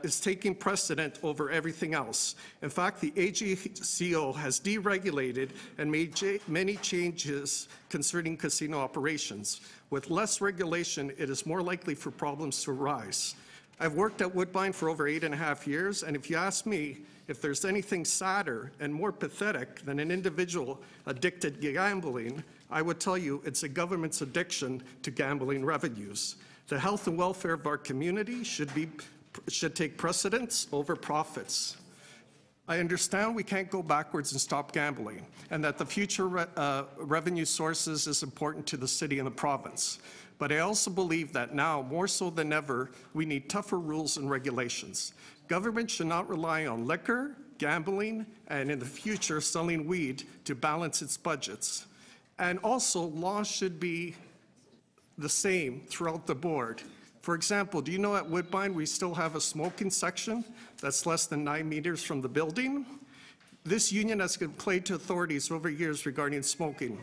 is taking precedent over everything else. In fact, the AGCO has deregulated and made many changes concerning casino operations. With less regulation, it is more likely for problems to arise. I've worked at Woodbine for over 8.5 years, and if you ask me if there's anything sadder and more pathetic than an individual addicted to gambling, I would tell you it's a government's addiction to gambling revenues. The health and welfare of our community should take precedence over profits. I understand we can't go backwards and stop gambling, and that the future revenue sources is important to the city and the province. But I also believe that now, more so than ever, we need tougher rules and regulations. Government should not rely on liquor, gambling, and in the future, selling weed to balance its budgets. And also, laws should be the same throughout the board. For example, do you know at Woodbine we still have a smoking section that's less than 9 meters from the building? This union has complained to authorities over years regarding smoking.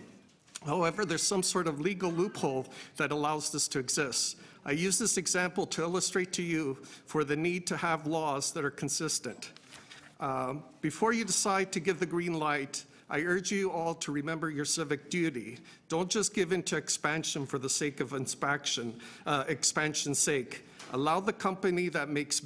However, there's some sort of legal loophole that allows this to exist. I use this example to illustrate to you for the need to have laws that are consistent. Before you decide to give the green light, I urge you all to remember your civic duty. Don't just give in to expansion for the sake of expansion's sake. Allow the company that makes,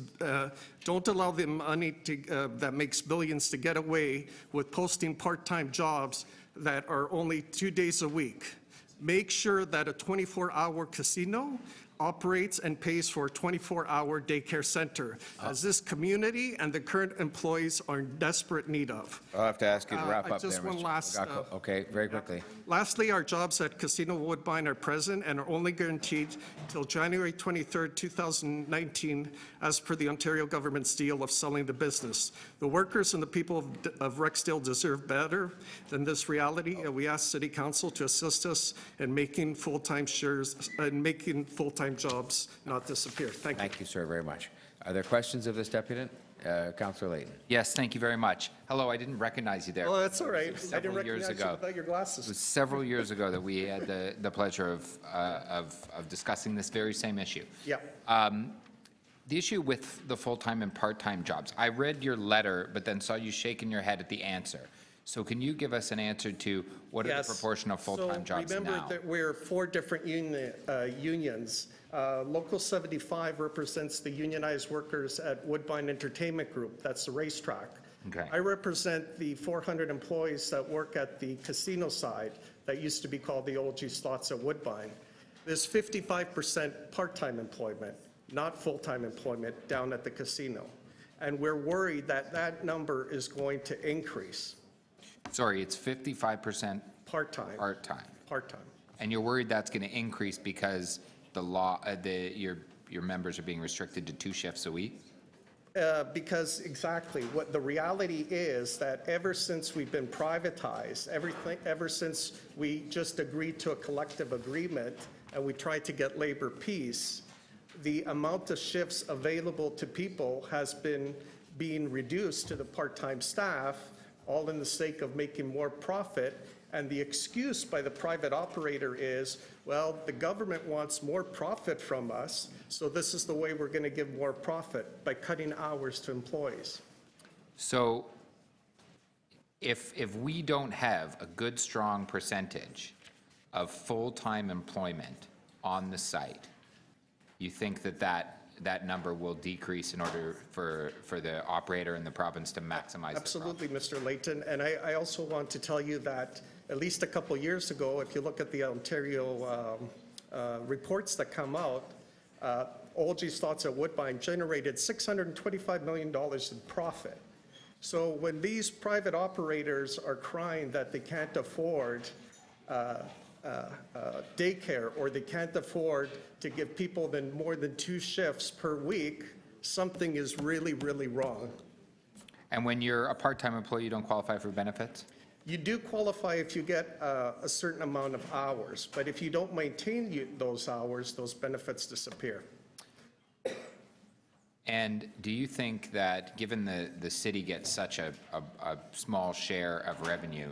don't allow the money that makes billions to get away with posting part-time jobs that are only 2 days a week. Make sure that a 24-hour casino operates and pays for a 24-hour daycare center, as this community and the current employees are in desperate need of. I'll have to ask you to wrap up just there, one Mr. last, Okay, very quickly. Lastly, our jobs at Casino Woodbine are present and are only guaranteed till January 23rd, 2019, as per the Ontario government's deal of selling the business. The workers and the people of Rexdale deserve better than this reality, and we ask City Council to assist us in making full-time jobs not disappear. Thank you. Thank you, sir, very much. Are there questions of this deputant? Councillor Layton. Yes, thank you very much. Hello, I didn't recognize you there. Oh, that's all right. I didn't Several years recognize you ago. without your glasses. It was several years ago that we had the pleasure of discussing this very same issue. Yeah. The issue with the full-time and part-time jobs. I read your letter, but then saw you shaking your head at the answer. So can you give us an answer to what are the proportion of full-time jobs now? So remember that we're 4 different unions. Local 75 represents the unionized workers at Woodbine Entertainment Group. That's the racetrack. Okay. I represent the 400 employees that work at the casino side that used to be called the OG Slots at Woodbine. There's 55% part-time employment, not full-time employment down at the casino. And we're worried that that number is going to increase. Sorry, it's 55% part-time. Part-time. Part-time. And you're worried that's going to increase because the law, your members are being restricted to 2 shifts a week? Because exactly what the reality is that ever since we've been privatized, ever since we just agreed to a collective agreement and we tried to get labor peace, the amount of shifts available to people has been being reduced to the part-time staff, all in the sake of making more profit. And the excuse by the private operator is, well, the government wants more profit from us, so this is the way we're going to give more profit, by cutting hours to employees. So if we don't have a good, strong percentage of full-time employment on the site, you think that number will decrease in order for the operator in the province to maximize Absolutely, Mr. Layton. And I also want to tell you that at least a couple years ago, if you look at the Ontario reports that come out, Olgie's Thoughts at Woodbine generated $625 million in profit. So when these private operators are crying that they can't afford daycare, or they can't afford to give people more than 2 shifts per week, something is really, really wrong. And when you're a part-time employee, you don't qualify for benefits? You do qualify if you get a certain amount of hours, but if you don't maintain those hours, those benefits disappear. And do you think that, given the city gets such a small share of revenue,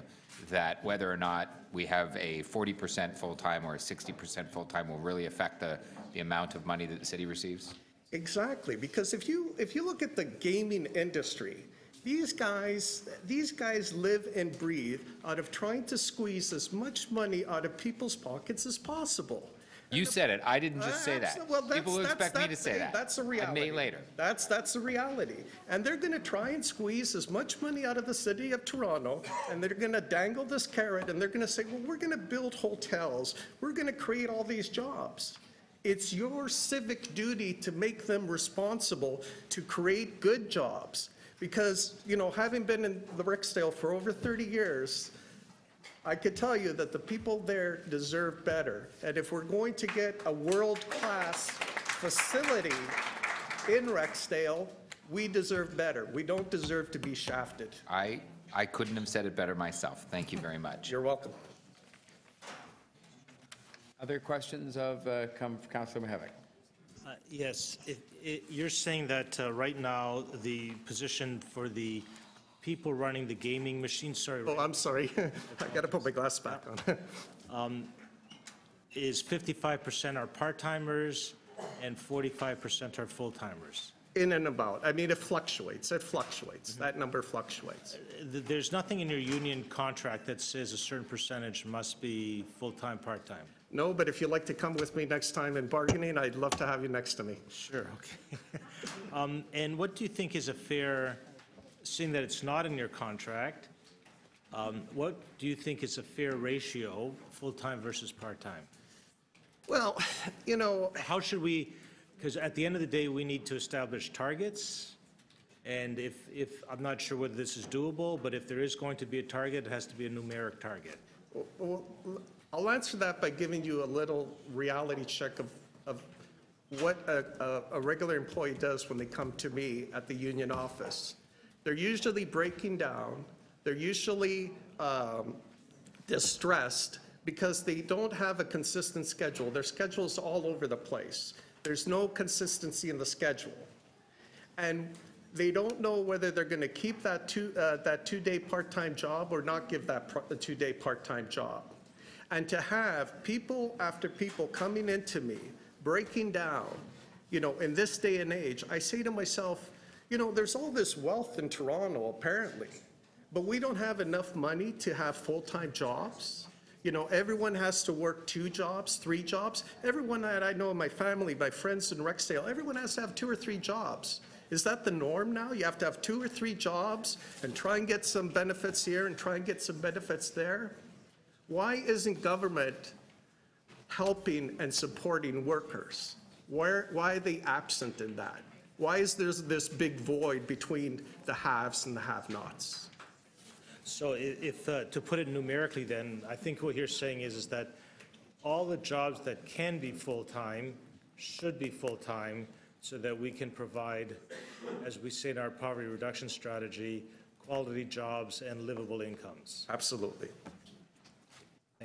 that whether or not we have a 40% full-time or a 60% full-time will really affect the amount of money that the city receives? Exactly, because if you look at the gaming industry, these guys live and breathe out of trying to squeeze as much money out of people's pockets as possible. You said it. I didn't just say that. Well, People will expect me to say that. That's a reality. A May later. That's the reality. And they're going to try and squeeze as much money out of the city of Toronto, and they're going to dangle this carrot, and they're going to say, well, we're going to build hotels. We're going to create all these jobs. It's your civic duty to make them responsible to create good jobs. Because, you know, having been in the Rexdale for over 30 years, I could tell you that the people there deserve better. And if we're going to get a world-class facility in Rexdale, we deserve better. We don't deserve to be shafted. I couldn't have said it better myself. Thank you very much. You're welcome. Other questions of Councillor Mihevc? Yes, you're saying that right now the position for the people running the gaming machines, sorry. Oh, I'm sorry. I got to put my glasses back on. Is 55% are part-timers and 45% are full-timers? In and about. I mean, it fluctuates. It fluctuates. That number fluctuates. There's nothing in your union contract that says a certain percentage must be full-time, part-time? No, but if you'd like to come with me next time in bargaining, I'd love to have you next to me. Sure, okay. And what do you think is a fair, seeing that it's not in your contract, what do you think is a fair ratio, full-time versus part-time? Well, you know, how should we, because at the end of the day, we need to establish targets. And if I'm not sure whether this is doable, but if there is going to be a target, it has to be a numeric target. Well, I'll answer that by giving you a little reality check of what a regular employee does when they come to me at the union office. They're usually breaking down. They're usually distressed because they don't have a consistent schedule. Their schedule's all over the place. There's no consistency in the schedule. And they don't know whether they're going to keep that two-day part-time job or not give the two-day part-time job. And to have people after people coming into me, breaking down, you know, in this day and age, I say to myself, you know, there's all this wealth in Toronto, apparently, but we don't have enough money to have full-time jobs. You know, everyone has to work 2 jobs, 3 jobs. Everyone that I know in my family, my friends in Rexdale, everyone has to have 2 or 3 jobs. Is that the norm now? You have to have 2 or 3 jobs and try and get some benefits here and try and get some benefits there? Why isn't government helping and supporting workers? Why are they absent in that? Why is there this big void between the haves and the have-nots? So if, to put it numerically then, I think what you're saying is that all the jobs that can be full-time should be full-time so that we can provide, as we say in our poverty reduction strategy, quality jobs and livable incomes. Absolutely.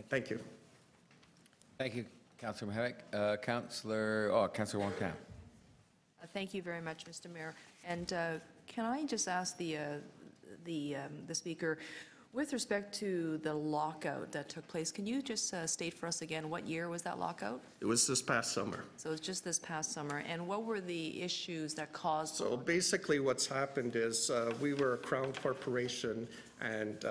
Thank you. Thank you, Councillor Mihevc. Councillor Wong-Tam. Thank you very much, Mr. Mayor. And can I just ask the speaker, With respect to the lockout that took place, can you just state for us again, what year was that lockout? It was this past summer. So it's just this past summer. And what were the issues that caused? So basically what's happened is we were a Crown corporation, and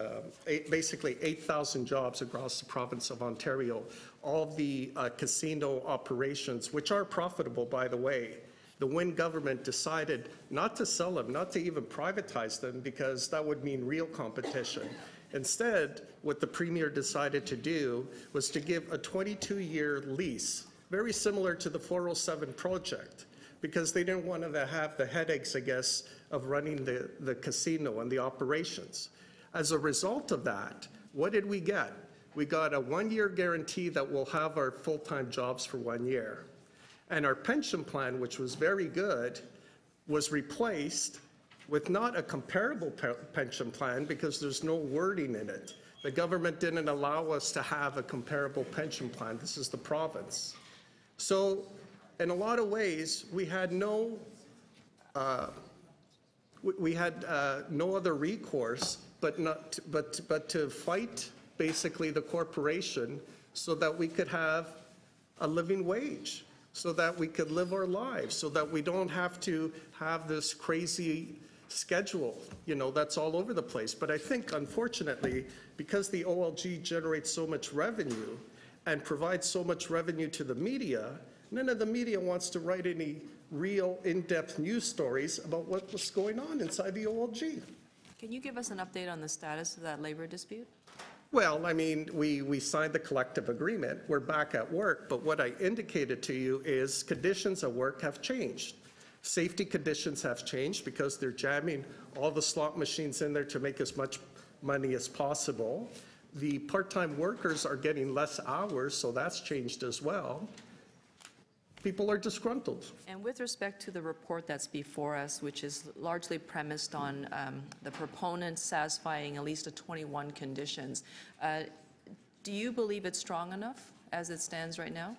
basically 8,000 jobs across the province of Ontario. All the casino operations, which are profitable, by the way, the Wynne government decided not to sell them, not to even privatize them, because that would mean real competition. Instead, what the Premier decided to do was to give a 22-year lease, very similar to the 407 project, because they didn't want to have the headaches, I guess, of running the casino and the operations. As a result of that, what did we get? We got a 1-year guarantee that we'll have our full-time jobs for 1 year. And our pension plan, which was very good, was replaced with not a comparable pension plan because there's no wording in it. The government didn't allow us to have a comparable pension plan. This is the province. So in a lot of ways, we had no other recourse but to fight basically the corporation so that we could have a living wage, so that we could live our lives, so that we don't have to have this crazy schedule, you know, that's all over the place. But I think, unfortunately, because the OLG generates so much revenue and provides so much revenue to the media, none of the media wants to write any real in-depth news stories about what's going on inside the OLG. Can you give us an update on the status of that labor dispute? Well, I mean, we signed the collective agreement. We're back at work, but what I indicated to you is conditions at work have changed. Safety conditions have changed because they're jamming all the slot machines in there to make as much money as possible. The part-time workers are getting less hours, so that's changed as well. People are disgruntled. And with respect to the report that's before us, which is largely premised on the proponents satisfying at least 21 conditions, do you believe it's strong enough as it stands right now?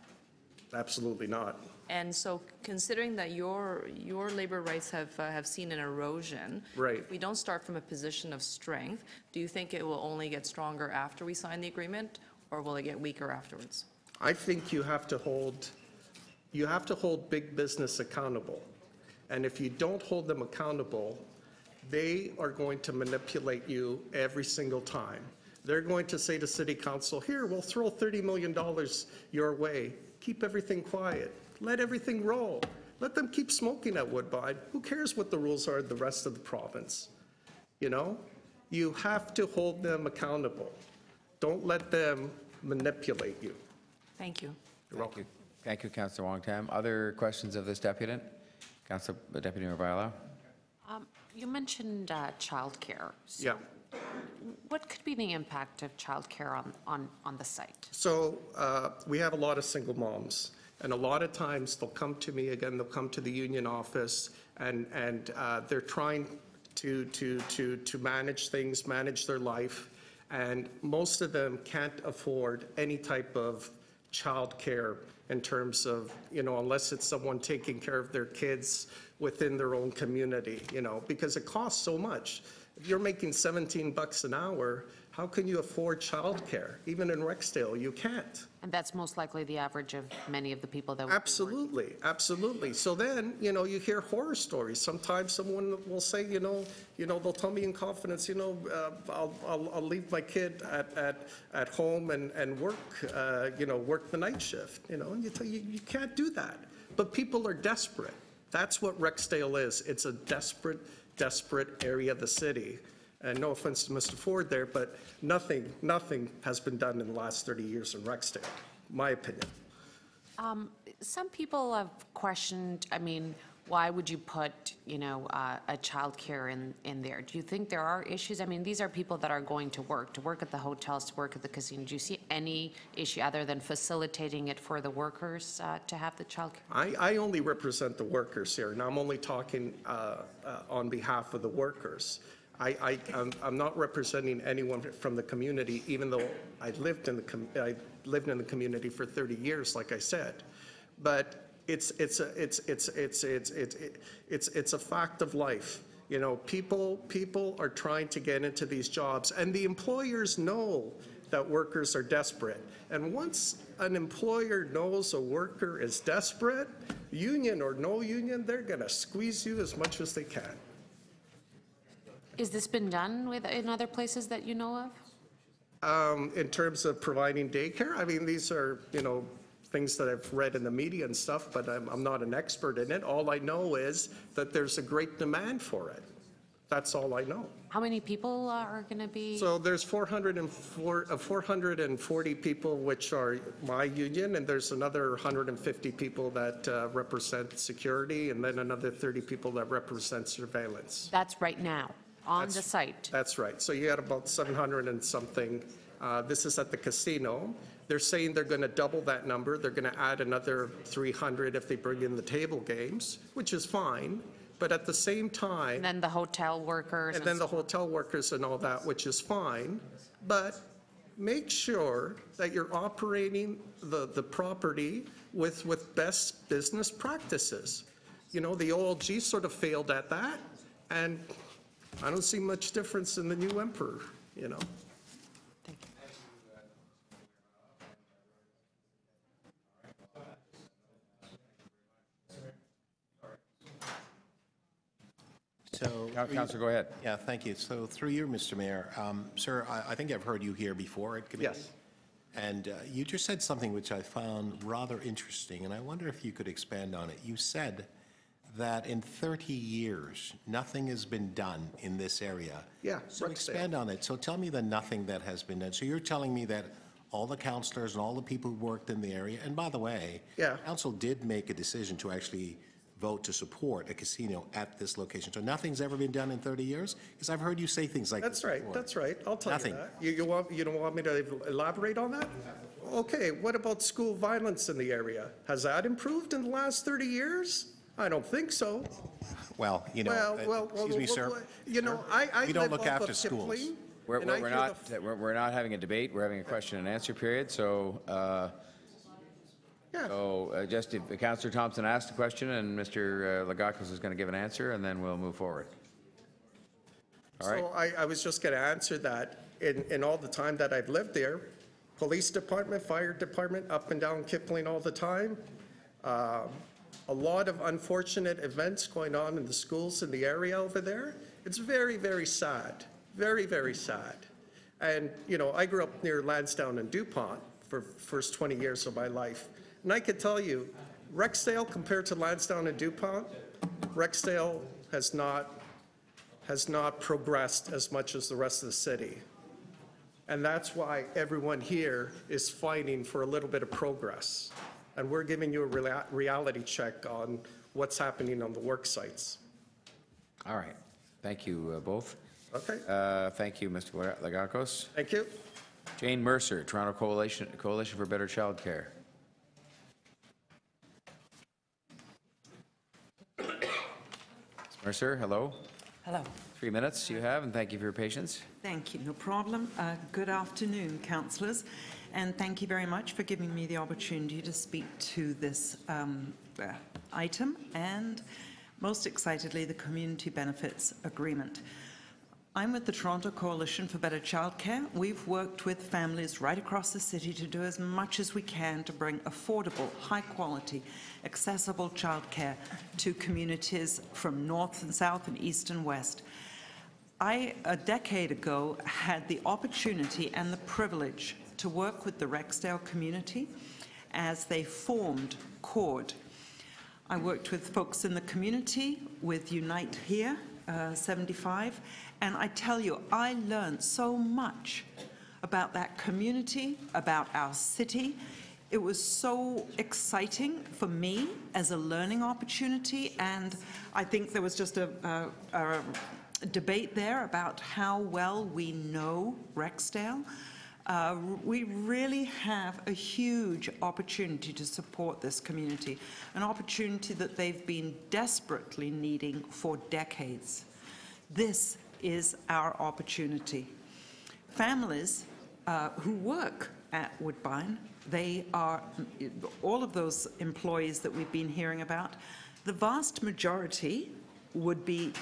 Absolutely not. And so considering that your labor rights have seen an erosion, right. If we don't start from a position of strength, do you think it will only get stronger after we sign the agreement, or will it get weaker afterwards? I think you have to hold big business accountable. And if you don't hold them accountable, they are going to manipulate you every single time. They're going to say to City Council, here, we'll throw $30 million your way. Keep everything quiet. Let everything roll. Let them keep smoking at Woodbine. Who cares what the rules are in the rest of the province? You know, you have to hold them accountable. Don't let them manipulate you. Thank you. You're welcome. Thank you, Councillor Wong-Tam. Other questions of this deputant? Councillor Deputy Mayor Bailão. You mentioned childcare. So yeah. What could be the impact of childcare on the site? So we have a lot of single moms, and a lot of times they'll come to me again. They'll come to the union office, and they're trying to manage things, manage their life, and most of them can't afford any type of childcare in terms of, you know, unless it's someone taking care of their kids within their own community, you know, because it costs so much. If you're making $17 an hour, how can you afford childcare? Even in Rexdale, you can't. And that's most likely the average of many of the people that would Absolutely, absolutely. So then, you know, you hear horror stories. Sometimes someone will say, you know, they'll tell me in confidence, you know, I'll leave my kid at home and work, you know, work the night shift. You know, and you can't do that. But people are desperate. That's what Rexdale is. It's a desperate area of the city. And no offense to Mr. Ford there, but nothing has been done in the last 30 years in Rexdale, my opinion. Some people have questioned, I mean, why would you put, you know, a childcare in there? Do you think there are issues? I mean, these are people that are going to work at the hotels, to work at the casino. Do you see any issue other than facilitating it for the workers to have the childcare? I only represent the workers here, and I'm only talking on behalf of the workers. I'm not representing anyone from the community, even though I lived in the community for 30 years, like I said. But it's a fact of life. You know, people are trying to get into these jobs, and the employers know that workers are desperate. And once an employer knows a worker is desperate, union or no union, they're going to squeeze you as much as they can. Is this been done in other places that you know of? In terms of providing daycare, I mean, these are, you know, things that I've read in the media and stuff, but I'm not an expert in it. All I know is that there's a great demand for it. That's all I know. How many people are going to be? So there's 440 people, which are my union, and there's another 150 people that represent security, and then another 30 people that represent surveillance. That's right now, on the site. That's right. So you had about 700 and something. This is at the casino. They're saying they're going to double that number. They're going to add another 300 if they bring in the table games, which is fine. But at the same time... And then the hotel workers. And then the hotel workers and all that, which is fine. But make sure that you're operating the property with best business practices. You know, the OLG sort of failed at that. And I don't see much difference in the new emperor, you know. So, Councillor, go ahead. Yeah, thank you. So through you, Mr. Mayor, sir, I think I've heard you here before at committee. Yes. And you just said something which I found rather interesting, and I wonder if you could expand on it. You said that in 30 years, nothing has been done in this area. Yeah, So expand on it. So tell me the nothing that has been done. So you're telling me that all the councillors and all the people who worked in the area, and by the way, council did make a decision to actually vote to support a casino at this location. So nothing's ever been done in 30 years? Because I've heard you say things like That's this right, before. that's right. I'll tell Nothing. you that. You don't want me to elaborate on that? Okay, what about school violence in the area? Has that improved in the last 30 years? I don't think so. Well, you know, excuse me, sir. You know, I We don't live look off after of schools. Kipling, We're and I hear the we're not having a debate. We're having a question and answer period. So, just if Councillor Thompson asked a question, and Mr. Lagakos is going to give an answer, and then we'll move forward. All right. So I was just going to answer that. In all the time that I've lived there, police department, fire department, up and down Kipling all the time. A lot of unfortunate events going on in the schools in the area over there. It's very, very sad. Very, very sad. And, you know, I grew up near Lansdowne and DuPont for the first 20 years of my life. And I could tell you, Rexdale compared to Lansdowne and DuPont, Rexdale has not progressed as much as the rest of the city. And that's why everyone here is fighting for a little bit of progress. And we're giving you a reality check on what's happening on the work sites. All right. Thank you both. Okay. Thank you, Mr. Lagakos. Thank you. Jane Mercer, Toronto Coalition for Better Childcare. Ms. Mercer, hello. Hello. 3 minutes you have, and thank you for your patience. Thank you, no problem. Good afternoon, councillors, and thank you very much for giving me the opportunity to speak to this item and, most excitedly, the Community Benefits Agreement. I'm with the Toronto Coalition for Better Childcare. We've worked with families right across the city to do as much as we can to bring affordable, high-quality, accessible childcare to communities from north and south and east and west. A decade ago, had the opportunity and the privilege to work with the Rexdale community as they formed CORD. I worked with folks in the community, with Unite Here, 75, and I tell you, I learned so much about that community, about our city. It was so exciting for me as a learning opportunity, and I think there was just a debate there about how well we know Rexdale. We really have a huge opportunity to support this community, an opportunity that they've been desperately needing for decades. This is our opportunity. Families who work at Woodbine, they are, all of those employees that we've been hearing about, the vast majority would be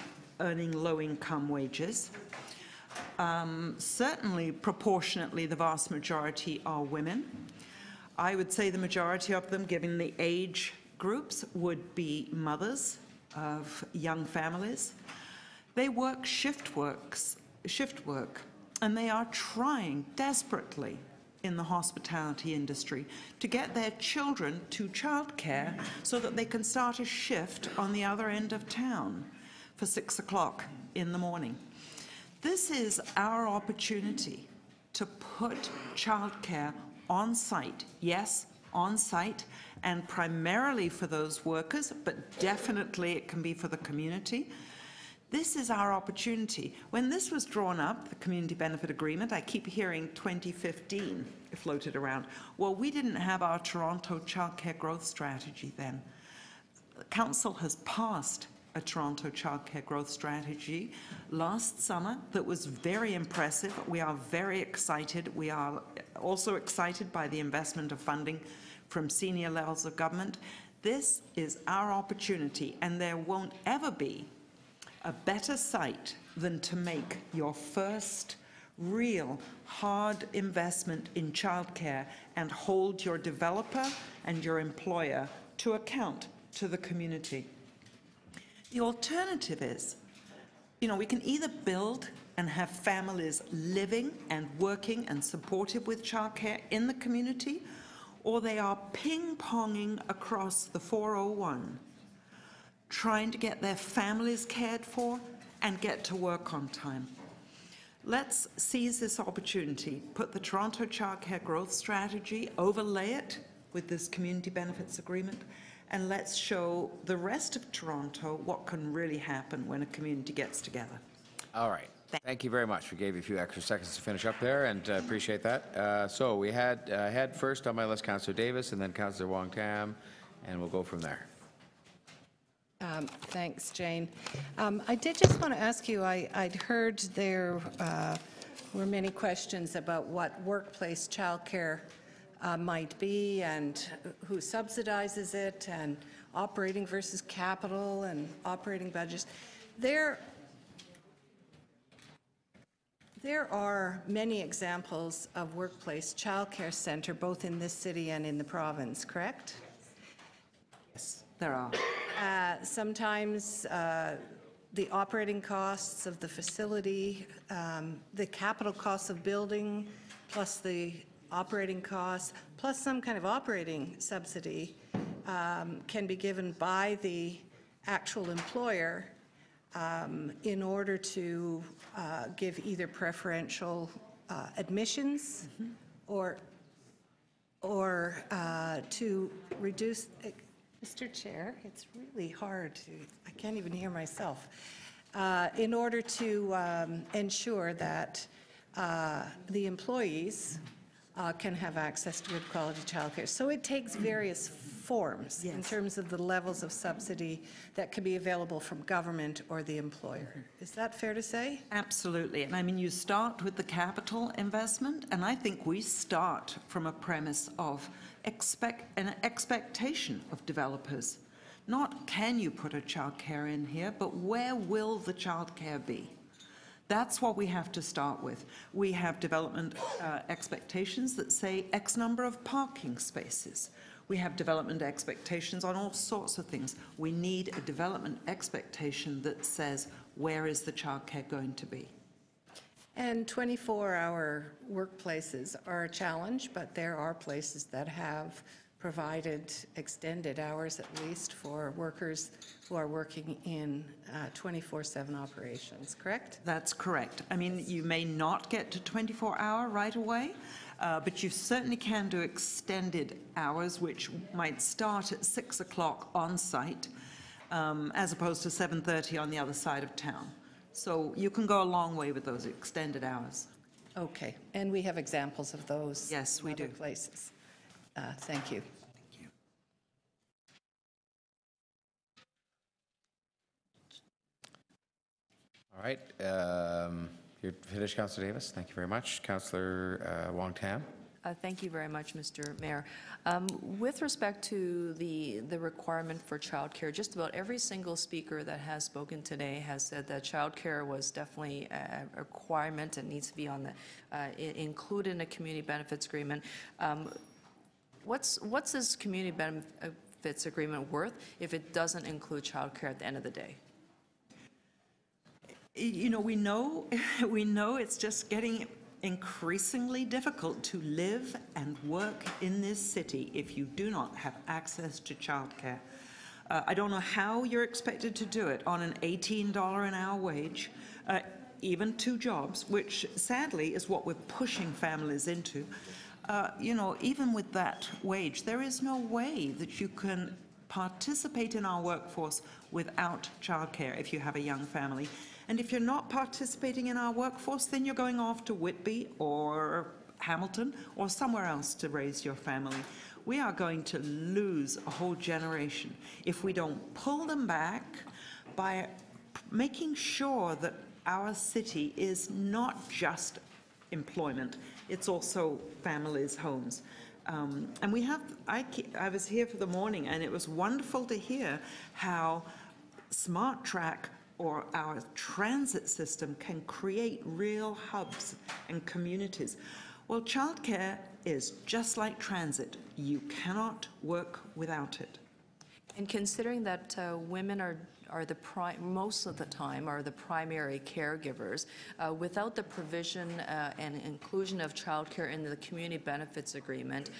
earning low-income wages. Certainly, proportionately, the vast majority are women. I would say the majority of them, given the age groups, would be mothers of young families. They work shift work, and they are trying desperately in the hospitality industry to get their children to childcare so that they can start a shift on the other end of town for 6 o'clock in the morning. This is our opportunity to put childcare on site, yes, on site, and primarily for those workers, but definitely it can be for the community. This is our opportunity. When this was drawn up, the Community Benefit Agreement, I keep hearing 2015 floated around. Well, we didn't have our Toronto Childcare Growth Strategy then. The Council has passed a Toronto Childcare Growth Strategy last summer that was very impressive. We are very excited. We are also excited by the investment of funding from senior levels of government. This is our opportunity, and there won't ever be a better site than to make your first real hard investment in childcare and hold your developer and your employer to account to the community. The alternative is, we can either build and have families living and working and supported with childcare in the community, or they are ping-ponging across the 401, trying to get their families cared for and get to work on time. Let's seize this opportunity, put the Toronto Childcare Growth Strategy, overlay it with this Community Benefits Agreement, and let's show the rest of Toronto what can really happen when a community gets together. All right. Thank you very much. We gave you a few extra seconds to finish up there, and appreciate that. So we had first on my list Councillor Davis and then Councillor Wong Tam, and we'll go from there. Thanks, Jane. I did just want to ask you, I'd heard there were many questions about what workplace childcare might be and who subsidizes it and operating versus capital and operating budgets. There are many examples of workplace childcare center both in this city and in the province, correct? Yes, there are. Sometimes the operating costs of the facility, the capital costs of building, plus the operating costs, plus some kind of operating subsidy can be given by the actual employer in order to give either preferential admissions or to reduce. Mr. Chair, it's really hard to, I can't even hear myself, in order to ensure that the employees can have access to good quality childcare. So it takes various forms in terms of the levels of subsidy that can be available from government or the employer. Is that fair to say? Absolutely. And I mean, you start with the capital investment, and I think we start from a premise of an expectation of developers. Not can you put a childcare in here, but where will the childcare be? That's what we have to start with. We have development expectations that say X number of parking spaces. We have development expectations on all sorts of things. We need a development expectation that says, where is the childcare going to be? And 24-hour workplaces are a challenge, but there are places that have provided extended hours, at least, for workers who are working in 24/7 operations, correct? That's correct. I mean, you may not get to 24-hour right away, but you certainly can do extended hours, which might start at 6 o'clock on site, as opposed to 7:30 on the other side of town. So you can go a long way with those extended hours. Okay, and we have examples of those. Yes, we do. Places. Thank you. Thank you. All right. You're finished, Councillor Davis. Thank you very much. Councillor Wong Tam. Thank you very much, Mr. Mayor. With respect to the requirement for childcare, just about every single speaker that has spoken today has said that childcare was definitely a requirement and needs to be on the included in a community benefits agreement. What's this community benefits agreement worth if it doesn't include childcare at the end of the day? You know, we know it's just getting increasingly difficult to live and work in this city if you do not have access to childcare. I don't know how you're expected to do it on an $18 an hour wage, even 2 jobs, which sadly is what we're pushing families into. You know, even with that wage, there is no way that you can participate in our workforce without childcare if you have a young family. And if you're not participating in our workforce, then you're going off to Whitby or Hamilton or somewhere else to raise your family. We are going to lose a whole generation if we don't pull them back by making sure that our city is not just employment, it's also families' homes. And we have, I was here for the morning, and it was wonderful to hear how Smart Track or our transit system can create real hubs and communities. Well, childcare is just like transit. You cannot work without it. And considering that women are the most of the time are the primary caregivers, without the provision and inclusion of childcare in the community benefits agreement,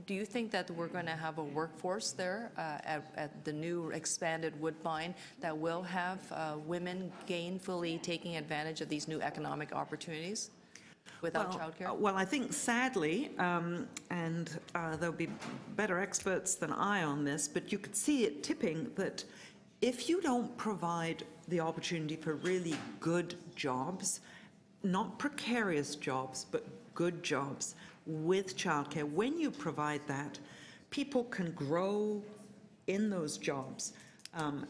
do you think that we're going to have a workforce there at the new expanded Woodbine that will have women gainfully taking advantage of these new economic opportunities without childcare? Well, I think sadly, and there'll be better experts than I on this, but you could see it tipping that if you don't provide the opportunity for really good jobs, not precarious jobs, but good jobs with childcare, when you provide that, people can grow in those jobs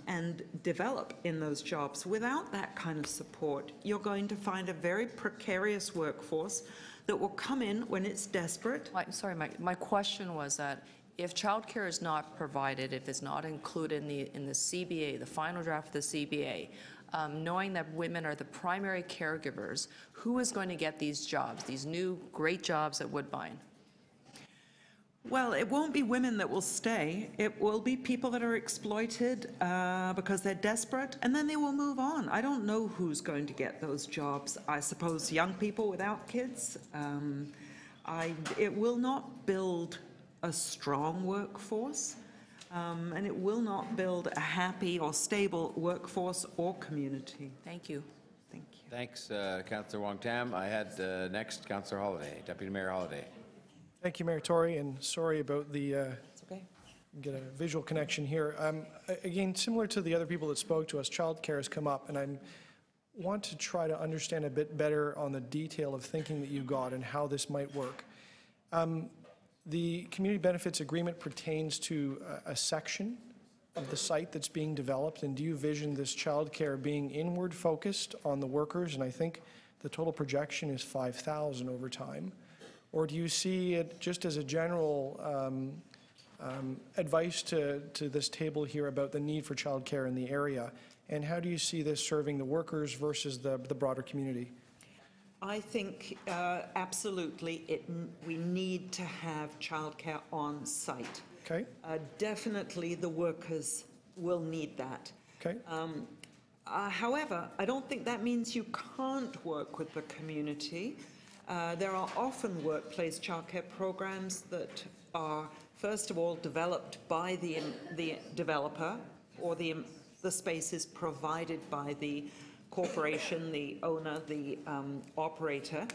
and develop in those jobs. Without that kind of support, you're going to find a very precarious workforce that will come in when it's desperate. Sorry, my question was that if childcare is not provided, if it's not included in the CBA, the final draft of the CBA, knowing that women are the primary caregivers, who is going to get these jobs, these new great jobs at Woodbine? Well, it won't be women that will stay. It will be people that are exploited because they're desperate, and then they will move on. I don't know who's going to get those jobs. I suppose young people without kids. It will not build a strong workforce, and it will not build a happy or stable workforce or community. Thank you. Thank you. Thanks, Councillor Wong Tam. I had next Councillor Holyday, Deputy Mayor Holyday. Thank you, Mayor Tory, and sorry about the It's okay. get a visual connection here. Again, similar to the other people that spoke to us, childcare has come up, and I want to try to understand a bit better on the detail of thinking that you got and how this might work. The community benefits agreement pertains to a section of the site that's being developed, and do you vision this childcare being inward focused on the workers? And I think the total projection is 5,000 over time. Or do you see it just as a general advice to this table here about the need for childcare in the area? And how do you see this serving the workers versus the broader community? I think absolutely we need to have childcare on site. Okay. Definitely the workers will need that. Okay. However, I don't think that means you can't work with the community. There are often workplace childcare programs that are, first of all, developed by the developer, or the space is provided by the corporation, the owner, the operator.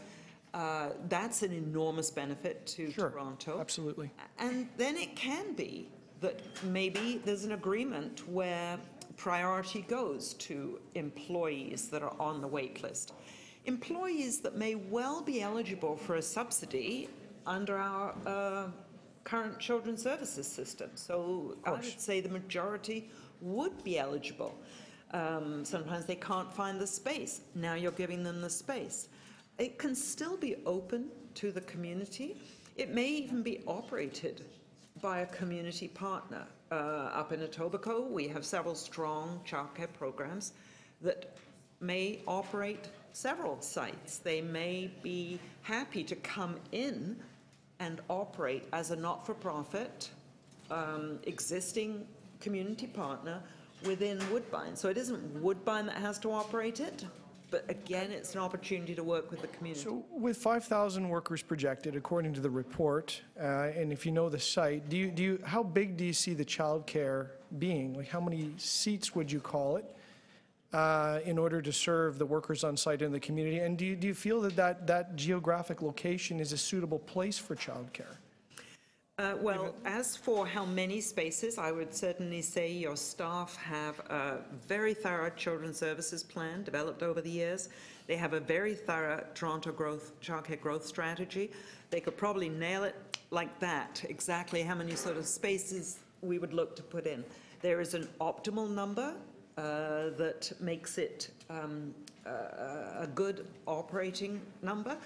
That's an enormous benefit to Toronto. Absolutely. And then it can be that maybe there's an agreement where priority goes to employees that are on the wait list. Employees that may well be eligible for a subsidy under our current children's services system. So I would say the majority would be eligible. Sometimes they can't find the space. Now you're giving them the space. It can still be open to the community. It may even be operated by a community partner. Up in Etobicoke, we have several strong childcare programs that may operate several sites. They may be happy to come in and operate as a not-for-profit existing community partner within Woodbine. So it isn't Woodbine that has to operate it, but again, it's an opportunity to work with the community. So with 5,000 workers projected, according to the report, and if you know the site, how big do you see the childcare being? Like, how many seats would you call it in order to serve the workers on site in the community? And do you feel that geographic location is a suitable place for childcare? Well, as for how many spaces, I would certainly say your staff have a very thorough children's services plan developed over the years. They have a very thorough Toronto childcare growth strategy. They could probably nail it like that, exactly how many sort of spaces we would look to put in. There is an optimal number that makes it a good operating number.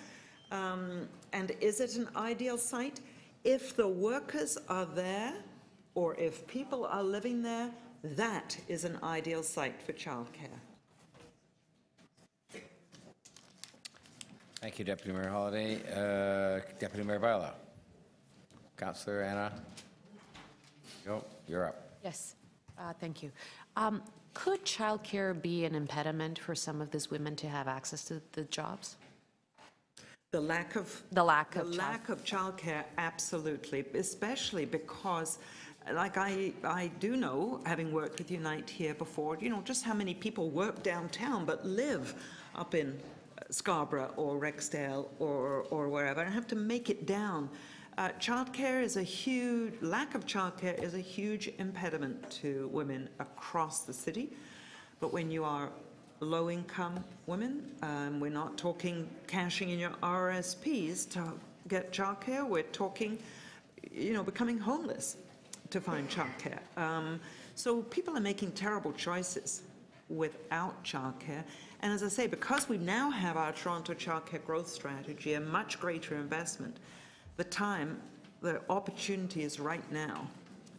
And is it an ideal site? If the workers are there, or if people are living there, that is an ideal site for childcare. Thank you, Deputy Mayor Holliday. Deputy Mayor Viola. Councillor Anna. You're up. Yes, thank you. Could childcare be an impediment for some of these women to have access to the jobs? The lack of childcare, absolutely, especially because, like I do know, having worked with Unite here before, you know, just how many people work downtown but live up in Scarborough or Rexdale or wherever and have to make it down. Childcare is a huge, lack of childcare is a huge impediment to women across the city. But when you are low-income women, we're not talking cashing in your RSPs to get childcare. We're talking, you know, becoming homeless to find childcare. So people are making terrible choices without childcare. And as I say, because we now have our Toronto childcare growth strategy, a much greater investment, the opportunity is right now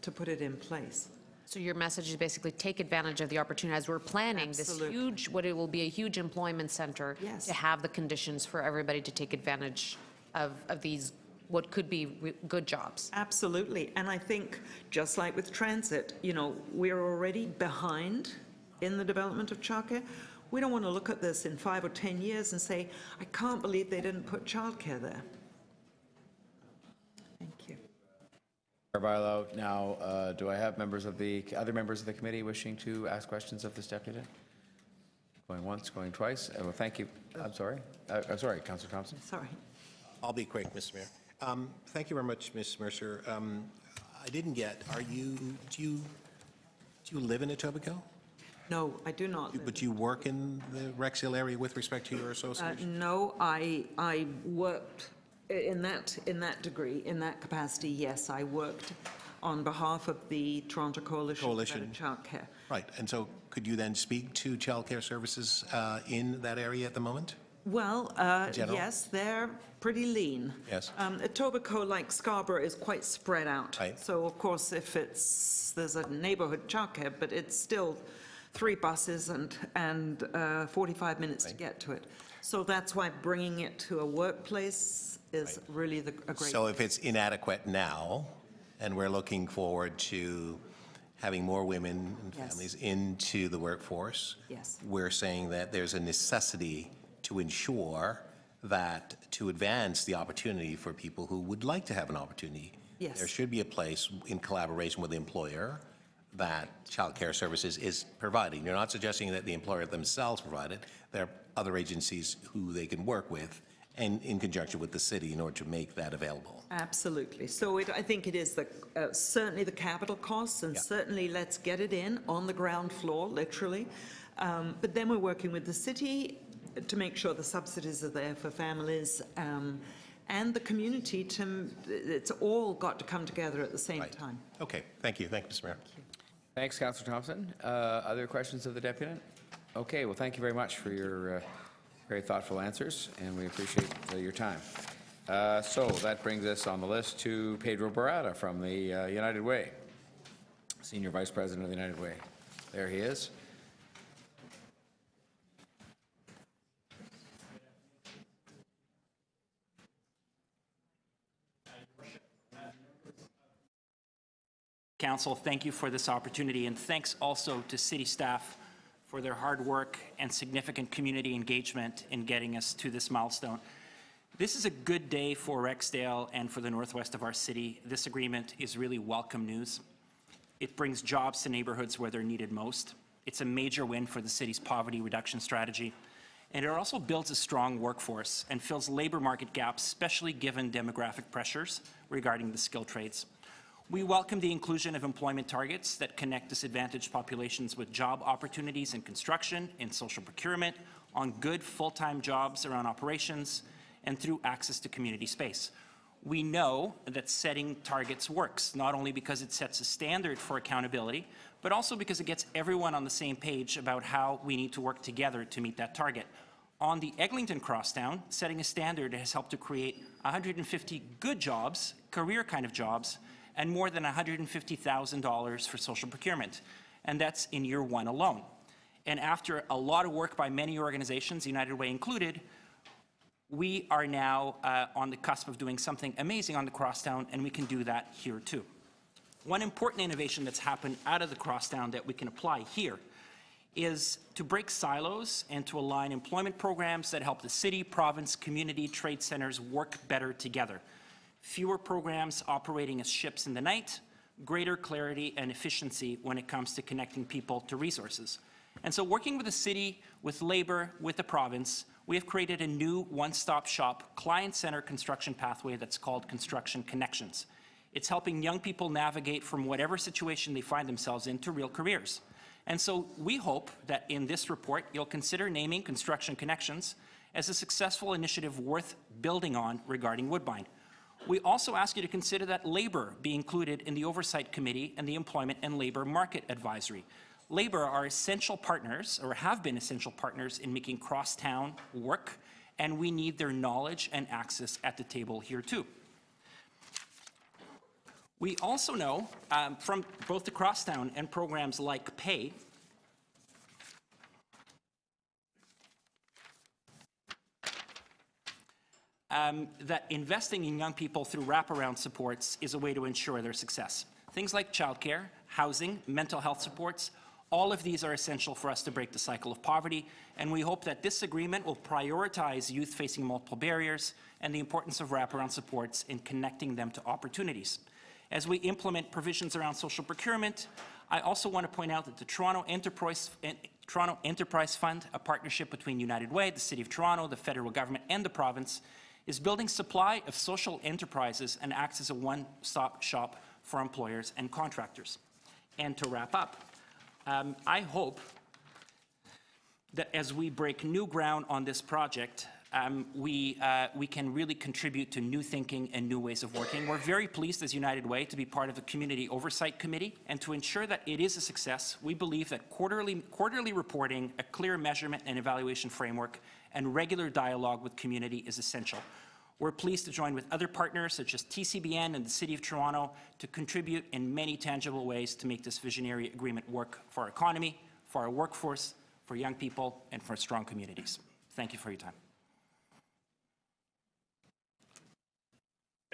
to put it in place. So your message is basically take advantage of the opportunity as we're planning this huge, what it will be a huge employment center, to have the conditions for everybody to take advantage of these, what could be good jobs. Absolutely. And I think just like with transit, you know, we're already behind in the development of childcare. We don't want to look at this in 5 or 10 years and say, I can't believe they didn't put childcare there. Barlow. Now, do I have other members of the committee wishing to ask questions of this deputy? Going once, going twice. Well, thank you. I'm sorry. Sorry, Councillor Thompson. Sorry. I'll be quick, Mr. Mayor. Thank you very much, Ms. Mercer. I didn't get. Do you live in Etobicoke? No, I do not. But you work in the Rexdale area with respect to your association? No, I worked. In that degree, in that capacity, yes, I worked on behalf of the Toronto Coalition for Childcare. Right, and so could you then speak to childcare services in that area at the moment? Well, yes, they're pretty lean. Yes. Etobicoke, like Scarborough, is quite spread out. Right. So, of course, if there's a neighbourhood childcare, but it's still 3 buses and 45 minutes to get to it. So that's why bringing it to a workplace is really a great. So if it's inadequate now, and we're looking forward to having more women and families into the workforce, we're saying that there's a necessity to ensure that to advance the opportunity for people who would like to have an opportunity, there should be a place in collaboration with the employer that childcare services is providing. You're not suggesting that the employer themselves provide it. There are other agencies who they can work with and in conjunction with the city in order to make that available. Absolutely. So I think it is certainly the capital costs, and certainly let's get it in on the ground floor, literally. But then we're working with the city to make sure the subsidies are there for families and the community. It's all got to come together at the same time. Okay. Thank you. Thank you, Mr. Mayor. Thanks, Councillor Thompson. Other questions of the deputant? Okay. Well, thank you very much for your very thoughtful answers, and we appreciate your time. So that brings us on the list to Pedro Barata from the United Way, Senior Vice President of the United Way. There he is. Council, thank you for this opportunity, and thanks also to city staff for their hard work and significant community engagement in getting us to this milestone. This is a good day for Rexdale and for the northwest of our city. This agreement is really welcome news. It brings jobs to neighborhoods where they're needed most. It's a major win for the city's poverty reduction strategy. And it also builds a strong workforce and fills labor market gaps, especially given demographic pressures regarding the skilled trades. We welcome the inclusion of employment targets that connect disadvantaged populations with job opportunities in construction, in social procurement, on good full-time jobs around operations, and through access to community space. We know that setting targets works, not only because it sets a standard for accountability, but also because it gets everyone on the same page about how we need to work together to meet that target. On the Eglinton Crosstown, setting a standard has helped to create 150 good jobs, career kind of jobs, and more than $150,000 for social procurement. And that's in year one alone. And after a lot of work by many organizations, United Way included, we are now on the cusp of doing something amazing on the Crosstown, and we can do that here too. One important innovation that's happened out of the Crosstown that we can apply here is to break silos and to align employment programs that help the city, province, community, trade centers work better together. Fewer programs operating as ships in the night, greater clarity and efficiency when it comes to connecting people to resources. And so working with the city, with labor, with the province, we have created a new one-stop shop client-centered construction pathway that's called Construction Connections. It's helping young people navigate from whatever situation they find themselves in to real careers. And so we hope that in this report, you'll consider naming Construction Connections as a successful initiative worth building on regarding Woodbine. We also ask you to consider that labor be included in the Oversight Committee and the Employment and Labor Market Advisory. Labor are essential partners, or have been essential partners, in making Crosstown work, and we need their knowledge and access at the table here too. We also know from both the Crosstown and programs like PAY, that investing in young people through wraparound supports is a way to ensure their success. Things like childcare, housing, mental health supports, all of these are essential for us to break the cycle of poverty, and we hope that this agreement will prioritize youth facing multiple barriers and the importance of wraparound supports in connecting them to opportunities. As we implement provisions around social procurement, I also want to point out that the Toronto Enterprise Fund, a partnership between United Way, the City of Toronto, the federal government, and the province, is building supply of social enterprises and acts as a one-stop shop for employers and contractors. And to wrap up, I hope that as we break new ground on this project, we can really contribute to new thinking and new ways of working. We're very pleased as United Way to be part of the Community Oversight Committee, and to ensure that it is a success, we believe that quarterly reporting, a clear measurement and evaluation framework, and regular dialogue with community is essential. We're pleased to join with other partners such as TCBN and the City of Toronto to contribute in many tangible ways to make this visionary agreement work for our economy, for our workforce, for young people, and for strong communities. Thank you for your time.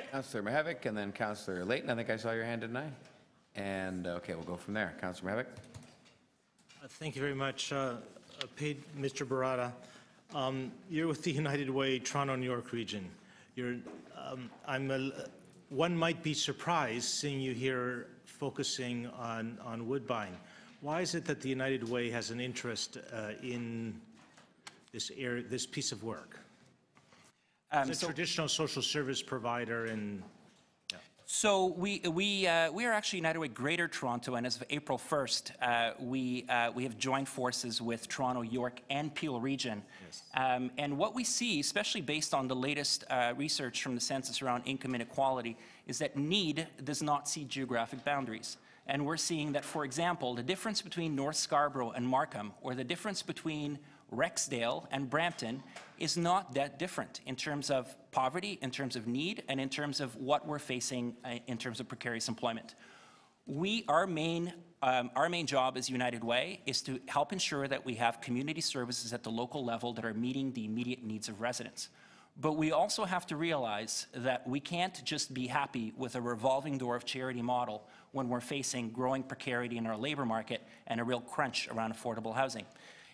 Councillor Mihevc and then Councillor Layton. I think I saw your hand, didn't I? And okay, we'll go from there. Councillor Mihevc. Thank you very much, Mr. Barata. You're with the United Way Toronto, New York region. One might be surprised seeing you here focusing on Woodbine. Why is it that the United Way has an interest in this piece of work? It's a traditional social service provider and... So we are actually United Way Greater Toronto, and as of April 1st, we have joined forces with Toronto, York, and Peel region. Yes. And what we see, especially based on the latest research from the census around income inequality, is that need does not see geographic boundaries. And we're seeing that, for example, the difference between North Scarborough and Markham, or the difference between Rexdale, and Brampton is not that different in terms of poverty, in terms of need, and in terms of what we're facing in terms of precarious employment. Our main job as United Way is to help ensure that we have community services at the local level that are meeting the immediate needs of residents. But we also have to realize that we can't just be happy with a revolving door of charity model when we're facing growing precarity in our labor market and a real crunch around affordable housing.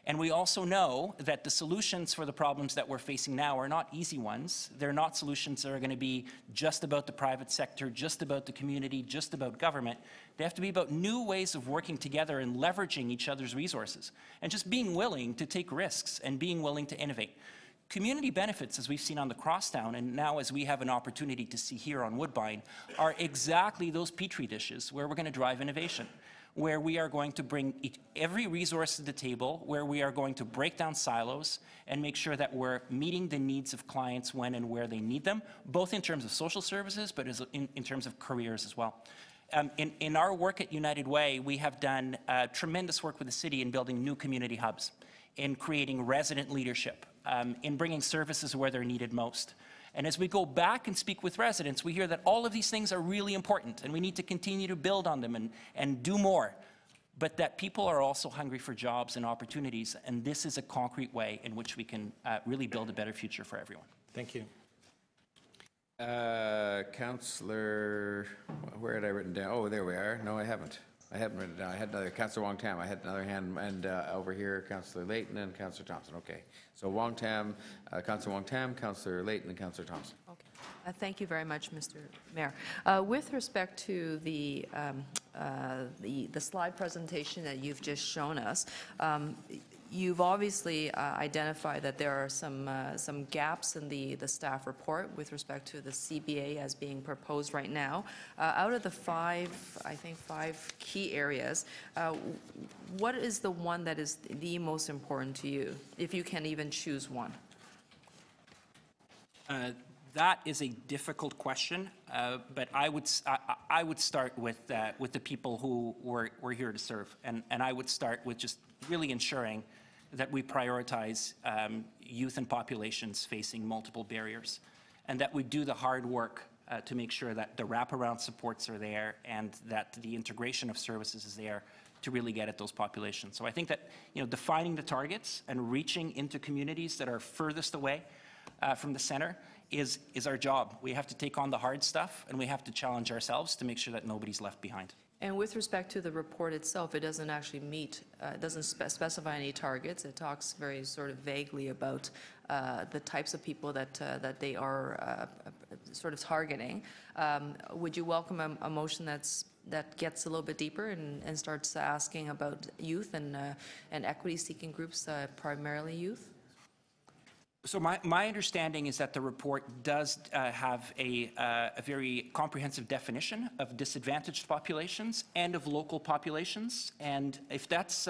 And we also know that the solutions for the problems that we're facing now are not easy ones. They're not solutions that are going to be just about the private sector, just about the community, just about government. They have to be about new ways of working together and leveraging each other's resources, and just being willing to take risks and being willing to innovate. Community benefits, as we've seen on the Crosstown, and now as we have an opportunity to see here on Woodbine, are exactly those petri dishes where we're going to drive innovation, where we are going to bring every resource to the table, where we are going to break down silos and make sure that we're meeting the needs of clients when and where they need them, both in terms of social services, but in terms of careers as well. In our work at United Way, we have done tremendous work with the city in building new community hubs, in creating resident leadership, in bringing services where they're needed most. And as we go back and speak with residents, we hear that all of these things are really important and we need to continue to build on them and do more. But that people are also hungry for jobs and opportunities, and this is a concrete way in which we can really build a better future for everyone. Thank you. Councillor, where had I written down? Oh, there we are. No, I haven't. I haven't written it down. I had another, Councillor Wong Tam. I had another hand, and over here, Councillor Layton and Councillor Thompson. Okay. So Wong Tam, Councillor Wong Tam, Councillor Layton, and Councillor Thompson. Okay. Thank you very much, Mr. Mayor. With respect to the slide presentation that you've just shown us, you've obviously identified that there are some gaps in the staff report with respect to the CBA as being proposed right now. Out of the five key areas, what is the one that is the most important to you, if you can even choose one? That is a difficult question, but I would start with the people who we're here to serve, and I would start with just really ensuring that we prioritize youth and populations facing multiple barriers, and that we do the hard work to make sure that the wraparound supports are there and that the integration of services is there to really get at those populations. So I think that defining the targets and reaching into communities that are furthest away from the center is our job. We have to take on the hard stuff, and we have to challenge ourselves to make sure that nobody's left behind. And with respect to the report itself, it doesn't actually meet, it doesn't specify any targets. It talks very sort of vaguely about the types of people that they are sort of targeting. Would you welcome a motion that gets a little bit deeper and starts asking about youth and equity-seeking groups, primarily youth? So my understanding is that the report does have a very comprehensive definition of disadvantaged populations and of local populations, and if that's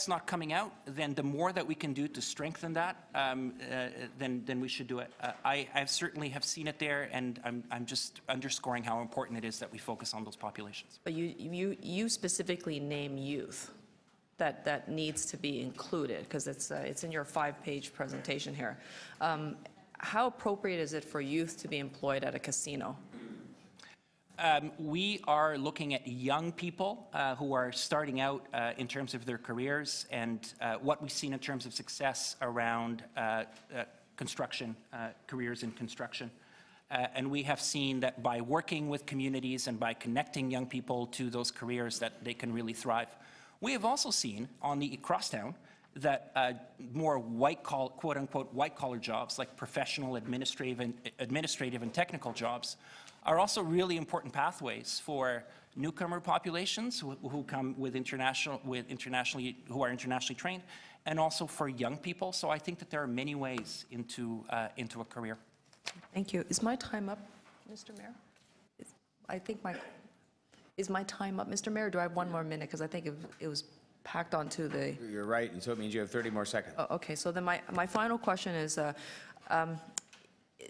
not coming out, then the more that we can do to strengthen that, then we should do it. I certainly have seen it there, and I'm just underscoring how important it is that we focus on those populations. But you specifically name youth. That needs to be included, because it's in your 5-page presentation here. How appropriate is it for youth to be employed at a casino? We are looking at young people who are starting out in terms of their careers, and what we've seen in terms of success around construction, careers in construction. And we have seen that by working with communities and by connecting young people to those careers, that they can really thrive. We have also seen on the Crosstown that more white-collar, quote-unquote, white-collar jobs like professional, administrative and technical jobs are also really important pathways for newcomer populations who come who are internationally trained, and also for young people. So I think that there are many ways into a career. Thank you. Is my time up, Mr. Mayor? Is my time up, Mr. Mayor? Do I have one more minute? Because I think it was packed onto the... You're right, and so it means you have 30 more seconds. Oh, okay, so then my final question is,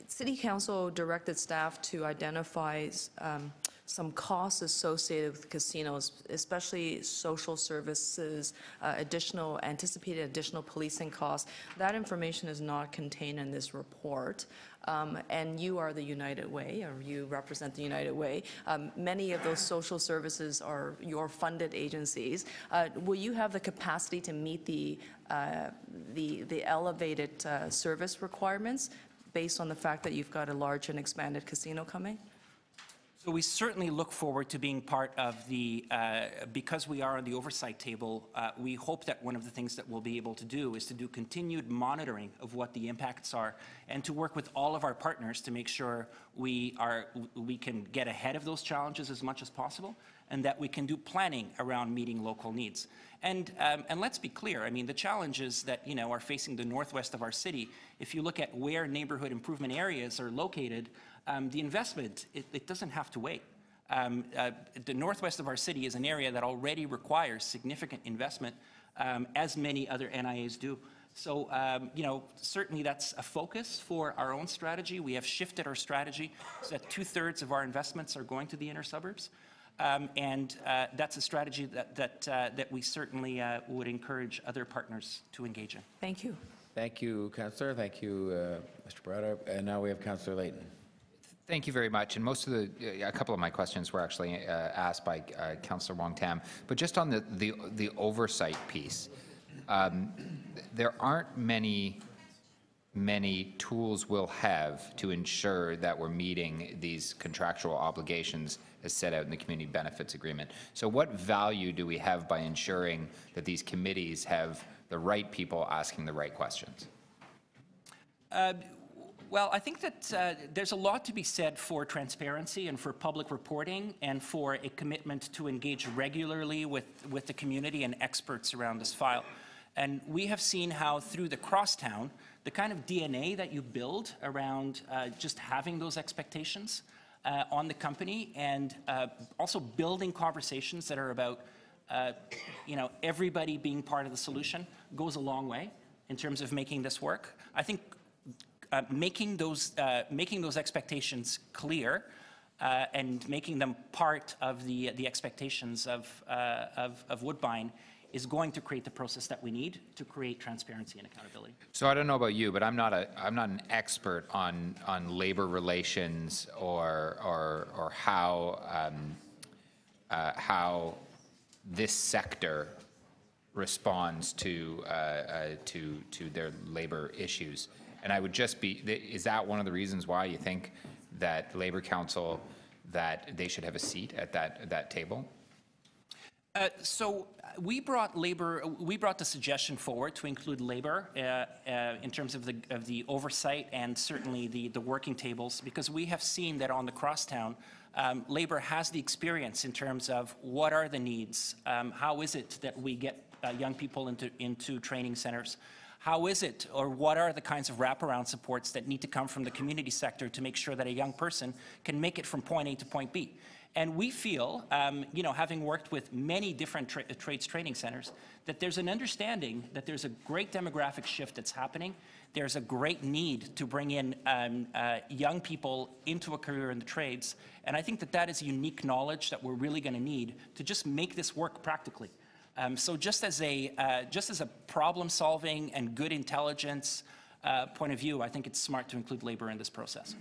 City Council directed staff to identify some costs associated with casinos, especially social services, anticipated additional policing costs. That information is not contained in this report. And you are the United Way, or you represent the United Way. Many of those social services are your funded agencies. Will you have the capacity to meet the elevated service requirements based on the fact that you've got a large and expanded casino coming? So we certainly look forward to being part of the, because we are on the oversight table, we hope that one of the things that we'll be able to do is to do continued monitoring of what the impacts are and to work with all of our partners to make sure we can get ahead of those challenges as much as possible and that we can do planning around meeting local needs. And let's be clear, I mean, the challenges that, are facing the northwest of our city, if you look at where neighborhood improvement areas are located, the investment, it doesn't have to wait. The northwest of our city is an area that already requires significant investment, as many other NIAs do. So, certainly that's a focus for our own strategy. We have shifted our strategy so that 2/3 of our investments are going to the inner suburbs. That's a strategy that we certainly would encourage other partners to engage in. Thank you. Thank you, Councillor. Thank you, Mr. Barata. And now we have Councillor Layton. Thank you very much. And a couple of my questions were actually asked by Councillor Wong-Tam. But just on the oversight piece, there aren't many tools we'll have to ensure that we're meeting these contractual obligations as set out in the Community Benefits Agreement. So what value do we have by ensuring that these committees have the right people asking the right questions? Well, I think that there's a lot to be said for transparency and for public reporting and for a commitment to engage regularly with the community and experts around this file. And we have seen how through the Crosstown, the kind of DNA that you build around just having those expectations on the company and also building conversations that are about everybody being part of the solution goes a long way in terms of making this work. I think making those expectations clear and making them part of the expectations of Woodbine is going to create the process that we need to create transparency and accountability. So I don't know about you, but I'm not an expert on labor relations or how this sector responds to their labor issues. And I would just be, is that one of the reasons why you think that the Labour Council, that they should have a seat at that table? So we brought the suggestion forward to include labor in terms of the oversight and certainly the working tables, because we have seen that on the Crosstown, labor has the experience in terms of what are the needs, how is it that we get young people into training centers, how is it or what are the kinds of wraparound supports that need to come from the community sector to make sure that a young person can make it from point A to point B. And we feel, having worked with many different trades training centers, that there's an understanding that there's a great demographic shift that's happening. There's a great need to bring in young people into a career in the trades. And I think that is unique knowledge that we're really going to need to just make this work practically. So just as a problem-solving and good intelligence point of view, I think it's smart to include labor in this process.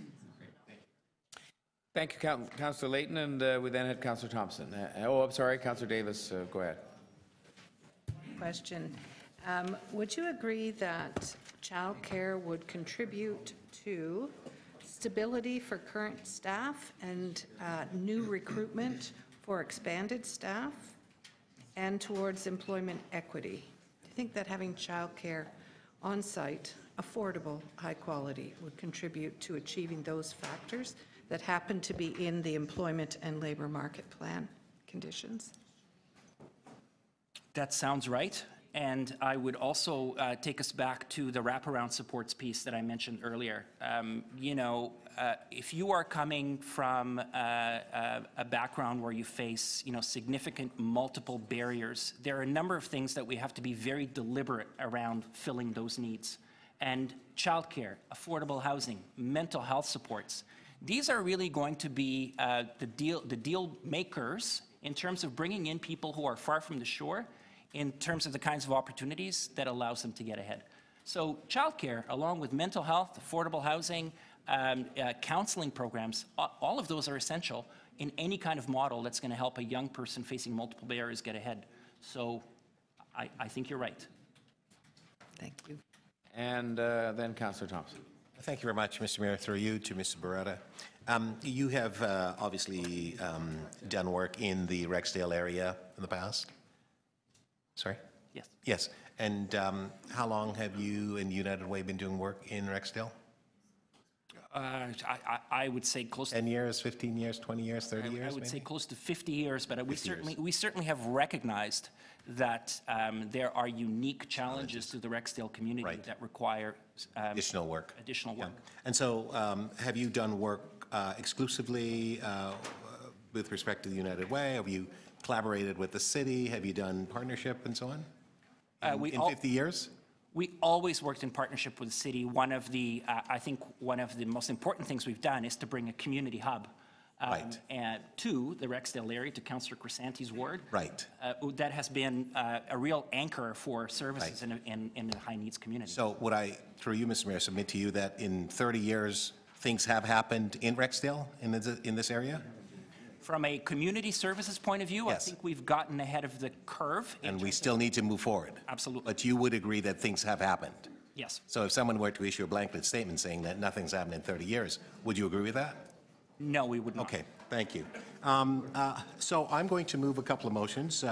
Thank you, Councillor Layton, and we then had Councillor Thompson. I'm sorry, Councillor Davis, go ahead. Question. Would you agree that childcare would contribute to stability for current staff and new recruitment for expanded staff and towards employment equity? Do you think that having childcare on site, affordable, high quality, would contribute to achieving those factors that happen to be in the employment and labor market plan conditions? That sounds right. And I would also take us back to the wraparound supports piece that I mentioned earlier. If you are coming from a background where you face, significant multiple barriers, there are a number of things that we have to be very deliberate around filling those needs. And childcare, affordable housing, mental health supports, These are really going to be the deal makers in terms of bringing in people who are far from the shore, in terms of the kinds of opportunities that allows them to get ahead. So childcare, along with mental health, affordable housing, counseling programs, all of those are essential in any kind of model that's going to help a young person facing multiple barriers get ahead. So I think you're right. Thank you. And then Councillor Thompson. Thank you very much, Mr. Mayor. Through you to Mr. Beretta. You have obviously done work in the Rexdale area in the past. Sorry? Yes. Yes. And how long have you and United Way been doing work in Rexdale? I would say close to 10 years, 15 years, 20 years, 30 years, I would maybe? say close to 50 years, but we certainly have recognized that there are unique challenges to the Rexdale community that require additional work. Additional work. Yeah. And so have you done work exclusively with respect to the United Way? Have you collaborated with the city? Have you done partnership and so on in 50 years? We always worked in partnership with the city. One of the, I think one of the most important things we've done is to bring a community hub to the Rexdale area, to Councillor Crisanti's ward. Right. That has been a real anchor for services in the high needs community. So would I, through you, Mr. Mayor, submit to you that in 30 years, things have happened in Rexdale, in this area? From a community services point of view, I think we've gotten ahead of the curve. And we still need to move forward. Absolutely. But you would agree that things have happened? Yes. So if someone were to issue a blanket statement saying that nothing's happened in 30 years, would you agree with that? No, we would not. Okay, thank you. So I'm going to move a couple of motions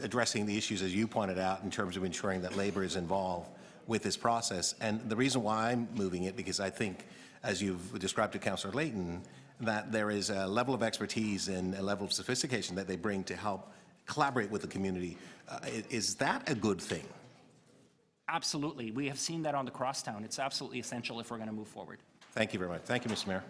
addressing the issues, as you pointed out, in terms of ensuring that labor is involved with this process. And the reason why I'm moving it, because I think, as you've described to Councillor Layton, that there is a level of expertise and a level of sophistication that they bring to help collaborate with the community. Is that a good thing? Absolutely. We have seen that on the crosstown. It's absolutely essential if we're going to move forward. Thank you very much. Thank you, Mr. Mayor.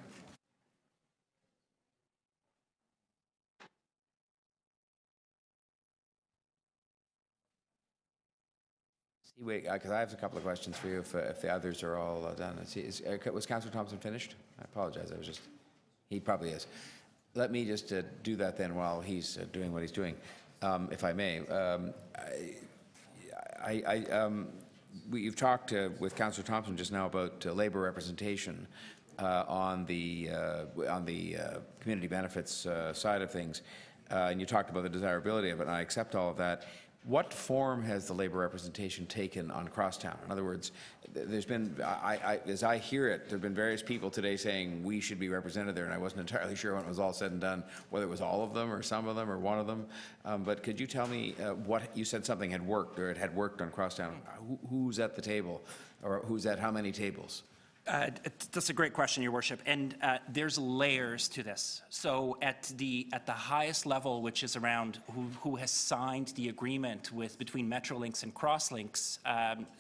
Wait, because I have a couple of questions for you if the others are all done. Was Councillor Thompson finished? I apologize. He probably is. Let me just do that then while he's doing what he's doing, if I may. You've talked with Councillor Thompson just now about labor representation on the community benefits side of things, and you talked about the desirability of it, and I accept all of that. What form has the labor representation taken on Crosstown? In other words, there's been, as I hear it, there have been various people today saying we should be represented there, and I wasn't entirely sure when it was all said and done whether it was all of them or some of them or one of them. But could you tell me what you said something had worked, or it had worked on Crosstown? Who's at the table, or who's at how many tables? That's a great question, Your Worship, and there's layers to this. So at the highest level, which is around who has signed the agreement between Metrolinx and Crosslinx,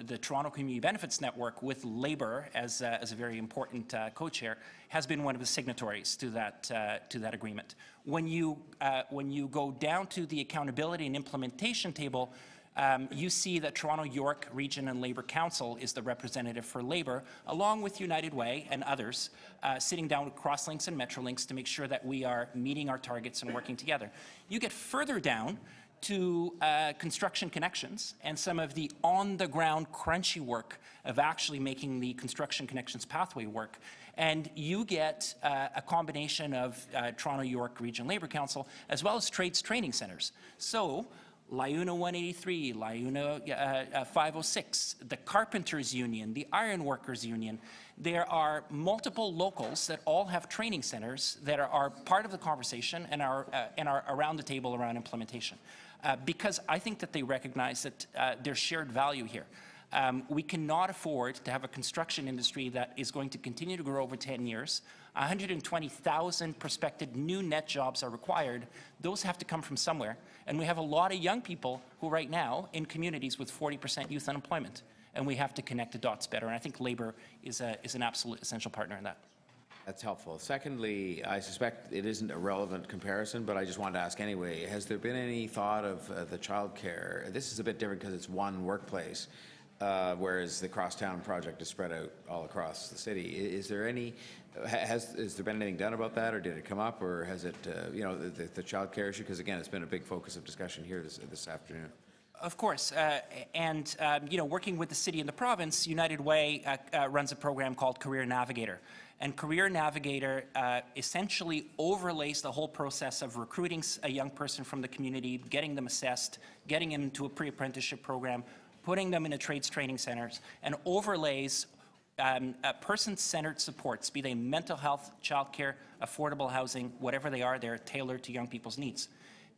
the Toronto Community Benefits Network, with Labour as a very important co-chair, has been one of the signatories to that agreement. When you go down to the accountability and implementation table, you see that Toronto York Region and Labour Council is the representative for Labour, along with United Way and others, sitting down with Crosslinx and Metrolinx to make sure that we are meeting our targets and working together. You get further down to Construction Connections and some of the on-the-ground crunchy work of actually making the Construction Connections pathway work. And you get a combination of Toronto York Region Labour Council, as well as trades training centres. So LIUNA 183, LIUNA 506, the Carpenters Union, the Iron Workers Union. There are multiple locals that all have training centers that are part of the conversation and are around the table around implementation. Because I think that they recognize that there's shared value here. We cannot afford to have a construction industry that is going to continue to grow over 10 years. 120,000 prospective new net jobs are required. Those have to come from somewhere. And we have a lot of young people who right now in communities with 40% youth unemployment. And we have to connect the dots better. And I think Labour is an absolute essential partner in that. That's helpful. Secondly, I suspect it isn't a relevant comparison, but I just wanted to ask anyway, has there been any thought of the child care? This is a bit different because it's one workplace. whereas the Crosstown project is spread out all across the city. Is there any, has there been anything done about that, or did it come up, or has it, you know, the child care issue? Because again, it's been a big focus of discussion here this afternoon. Of course, you know, working with the city and the province, United Way runs a program called Career Navigator. And Career Navigator essentially overlays the whole process of recruiting a young person from the community, getting them assessed, getting them into a pre-apprenticeship program, putting them into trades training centers, and overlays person-centered supports, be they mental health, childcare, affordable housing, whatever they are, they're tailored to young people's needs.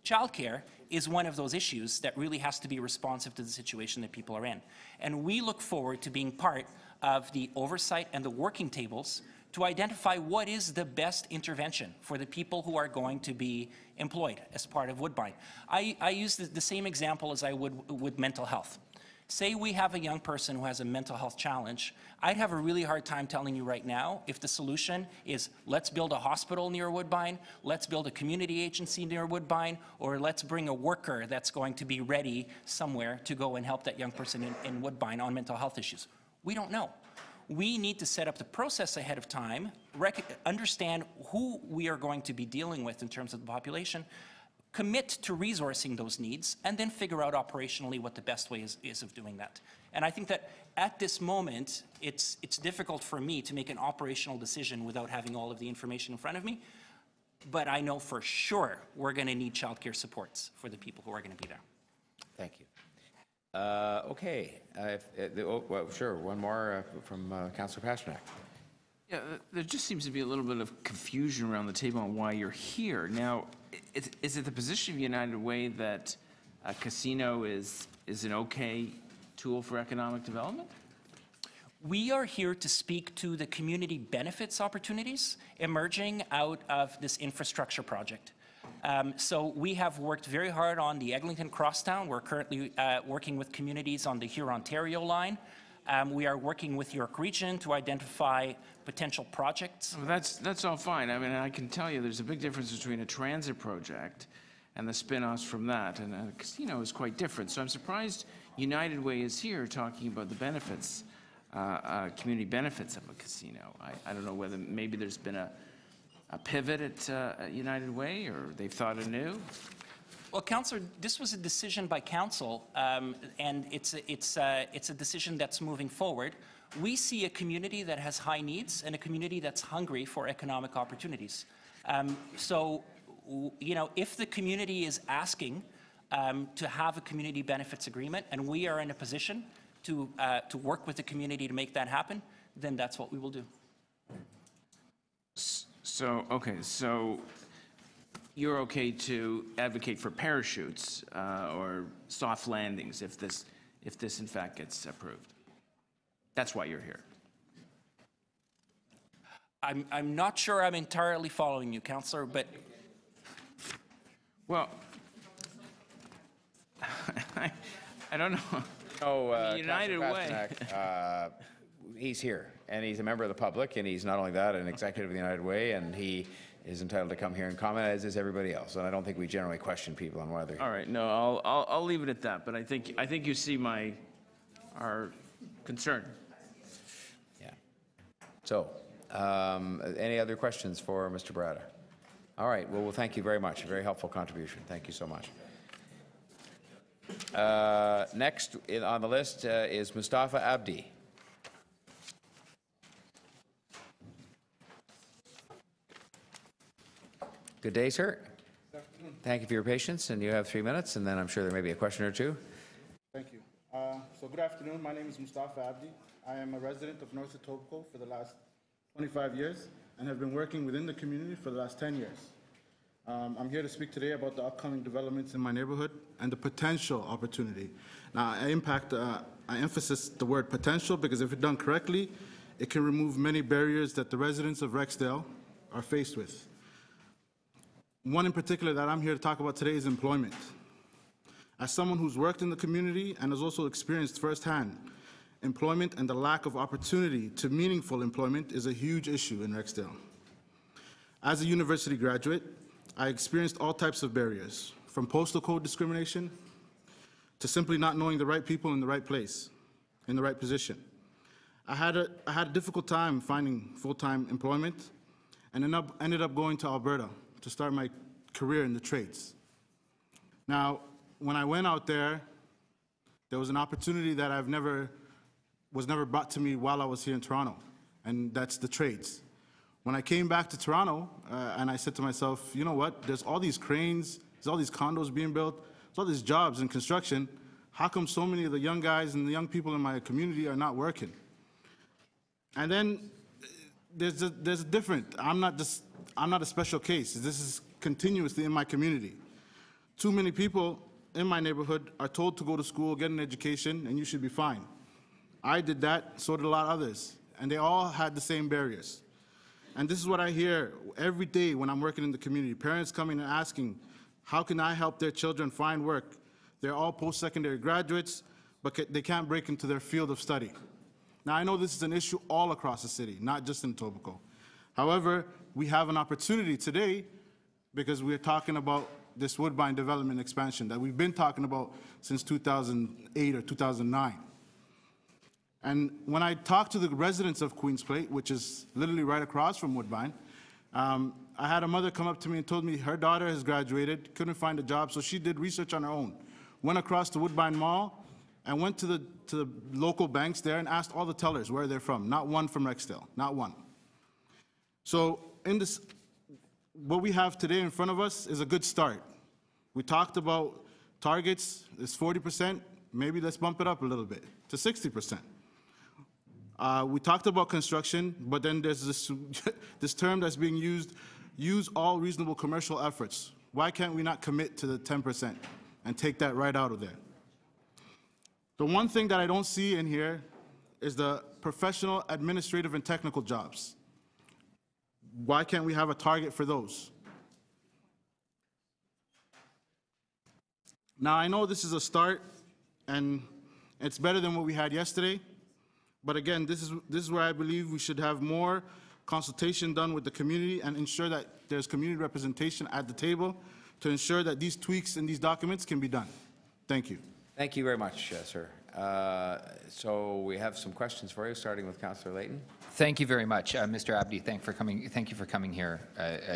Childcare is one of those issues that really has to be responsive to the situation that people are in. And we look forward to being part of the oversight and the working tables to identify what is the best intervention for the people who are going to be employed as part of Woodbine. I use the same example as I would with mental health. Say we have a young person who has a mental health challenge. I'd have a really hard time telling you right now if the solution is let's build a hospital near Woodbine, let's build a community agency near Woodbine, or let's bring a worker that's going to be ready somewhere to go and help that young person in Woodbine on mental health issues. We don't know. We need to set up the process ahead of time, understand who we are going to be dealing with in terms of the population, commit to resourcing those needs, and then figure out operationally what the best way is of doing that. And I think that at this moment, it's difficult for me to make an operational decision without having all of the information in front of me. But I know for sure we're going to need childcare supports for the people who are going to be there. Thank you. Okay. Well, sure. One more from Councillor Pasternak. Yeah, there just seems to be a little bit of confusion around the table on why you're here. Now, is it the position of United Way that a casino is an okay tool for economic development? We are here to speak to the community benefits opportunities emerging out of this infrastructure project. So we have worked very hard on the Eglinton Crosstown. We're currently working with communities on the Huron-Ontario line. We are working with York Region to identify potential projects. Well, that's all fine. I mean, I can tell you there's a big difference between a transit project and the spin-offs from that, and a casino is quite different. So I'm surprised United Way is here talking about the benefits, community benefits of a casino. I don't know whether maybe there's been a pivot at United Way, or they've thought anew. Well, Councillor, this was a decision by Council, and it's a decision that's moving forward. We see a community that has high needs and a community that's hungry for economic opportunities. So, you know, if the community is asking to have a community benefits agreement, and we are in a position to work with the community to make that happen, then that's what we will do. So, okay, so you're okay to advocate for parachutes or soft landings if this in fact gets approved. That's why you're here. I'm not sure I'm entirely following you, Councillor, but well, I don't know. Oh, United Way. He's here, and he's a member of the public, and he's not only that, an executive of the United Way, and he is entitled to come here and comment, as is everybody else. And I don't think we generally question people on whether. All right, no, I'll leave it at that. But I think you see our concern. Yeah. So, any other questions for Mr. Brada? All right. Well, thank you very much. A very helpful contribution. Thank you so much. Next on the list is Mustafa Abdi. Good day, sir. Good afternoon. Thank you for your patience, and you have 3 minutes, and then I'm sure there may be a question or two. Thank you. So good afternoon. My name is Mustafa Abdi. I am a resident of North Etobicoke for the last 25 years and have been working within the community for the last 10 years. I'm here to speak today about the upcoming developments in my neighborhood and the potential opportunity. Now, I emphasize the word potential because if it's done correctly, it can remove many barriers that the residents of Rexdale are faced with. One in particular that I'm here to talk about today is employment. As someone who's worked in the community and has also experienced firsthand, employment and the lack of opportunity to meaningful employment is a huge issue in Rexdale. As a university graduate, I experienced all types of barriers, from postal code discrimination to simply not knowing the right people in the right place. in the right position. I had a difficult time finding full-time employment and ended up going to Alberta to start my career in the trades. Now, when I went out there, there was an opportunity that was never brought to me while I was here in Toronto, and that's the trades. When I came back to Toronto, and I said to myself, you know what, there's all these cranes, there's all these condos being built, there's all these jobs in construction. How come so many of the young guys and the young people in my community are not working? And then there's a different, I'm not a special case. This is continuously in my community. Too many people in my neighborhood are told to go to school, get an education, and you should be fine. I did that, so did a lot of others, and they all had the same barriers. And this is what I hear every day when I'm working in the community. Parents coming and asking, how can I help their children find work? They're all post-secondary graduates, but they can't break into their field of study. Now, I know this is an issue all across the city, not just in Etobicoke. However, we have an opportunity today because we're talking about this Woodbine development expansion that we've been talking about since 2008 or 2009. And when I talked to the residents of Queens Plate, which is literally right across from Woodbine, I had a mother come up to me and told me her daughter has graduated, couldn't find a job, so she did research on her own. Went across to Woodbine Mall and went to the local banks there and asked all the tellers where they're from. Not one from Rexdale, not one. So in this, what we have today in front of us is a good start. We talked about targets, it's 40%, maybe let's bump it up a little bit to 60%. We talked about construction, but then there's this term that's being used, use all reasonable commercial efforts. Why can't we not commit to the 10% and take that right out of there? The one thing that I don't see in here is the professional, administrative, and technical jobs. Why can't we have a target for those? Now, I know this is a start, and it's better than what we had yesterday, but again, this is where I believe we should have more consultation done with the community and ensure that there's community representation at the table to ensure that these tweaks in these documents can be done. Thank you. Thank you very much, sir. So we have some questions for you, starting with Councillor Layton. Thank you very much, Mr. Abdi. Thank you for coming here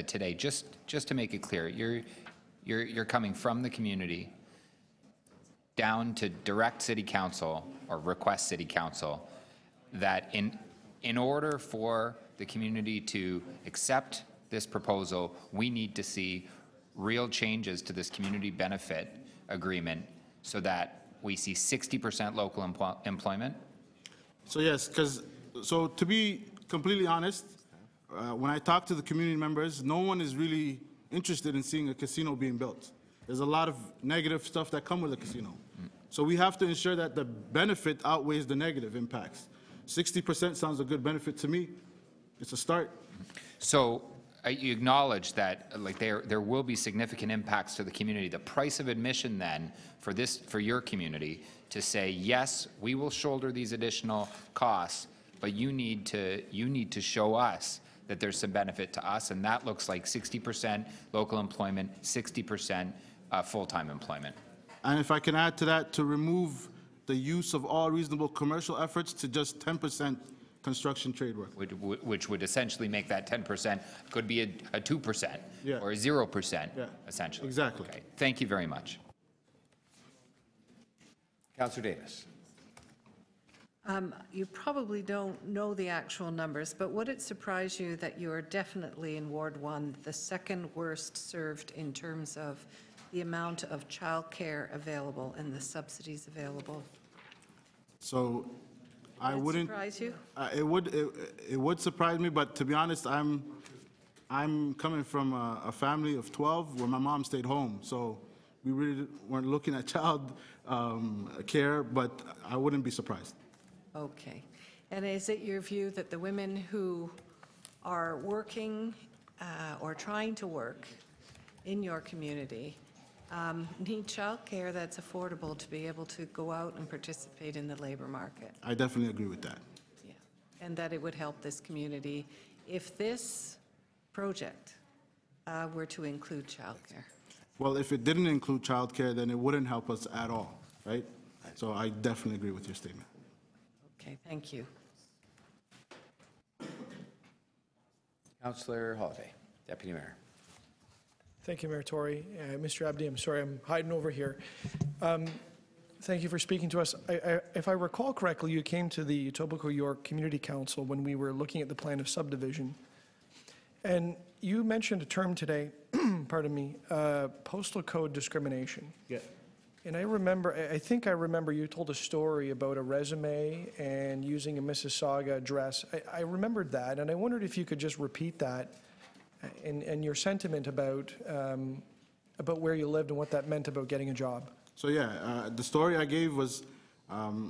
today. Just to make it clear, you're coming from the community down to direct City Council or request City Council that in order for the community to accept this proposal, we need to see real changes to this community benefit agreement so that we see 60% local employment? So yes, so to be completely honest, when I talk to the community members, no one is really interested in seeing a casino being built. There's a lot of negative stuff that come with a casino. So we have to ensure that the benefit outweighs the negative impacts. 60% sounds a good benefit to me. It's a start. So you acknowledge that like there will be significant impacts to the community. The price of admission then for your community to say, yes, we will shoulder these additional costs, but you need to show us that there's some benefit to us, and that looks like 60% local employment, 60% full-time employment. And if I can add to that, to remove the use of all reasonable commercial efforts to just 10% construction trade work. Which would essentially make that 10% could be a 2% Yeah. or a 0%, Yeah. essentially. Exactly. Okay. Thank you very much. Councillor Davis. You probably don't know the actual numbers, but would it surprise you that you are definitely in Ward 1 the second worst served in terms of the amount of childcare available and the subsidies available? So I wouldn't. Surprise you? It would surprise me, but to be honest, I'm coming from a family of 12 where my mom stayed home, so we really weren't looking at child care, but I wouldn't be surprised. Okay. And is it your view that the women who are working or trying to work in your community need childcare that's affordable to be able to go out and participate in the labor market? I definitely agree with that. Yeah. And that it would help this community if this project were to include childcare? Well, if it didn't include childcare, then it wouldn't help us at all, right? So I definitely agree with your statement. Okay, thank you. Councillor Holyday, Deputy Mayor. Thank you, Mayor Tory. Mr. Abdi, I'm sorry, I'm hiding over here. Thank you for speaking to us. If I recall correctly, you came to the Etobicoke York Community Council when we were looking at the plan of subdivision. And you mentioned a term today, pardon me, postal code discrimination. Yeah. And I think I remember you told a story about a resume and using a Mississauga address. I remembered that, and I wondered if you could just repeat that and your sentiment about where you lived and what that meant about getting a job. So yeah, the story I gave was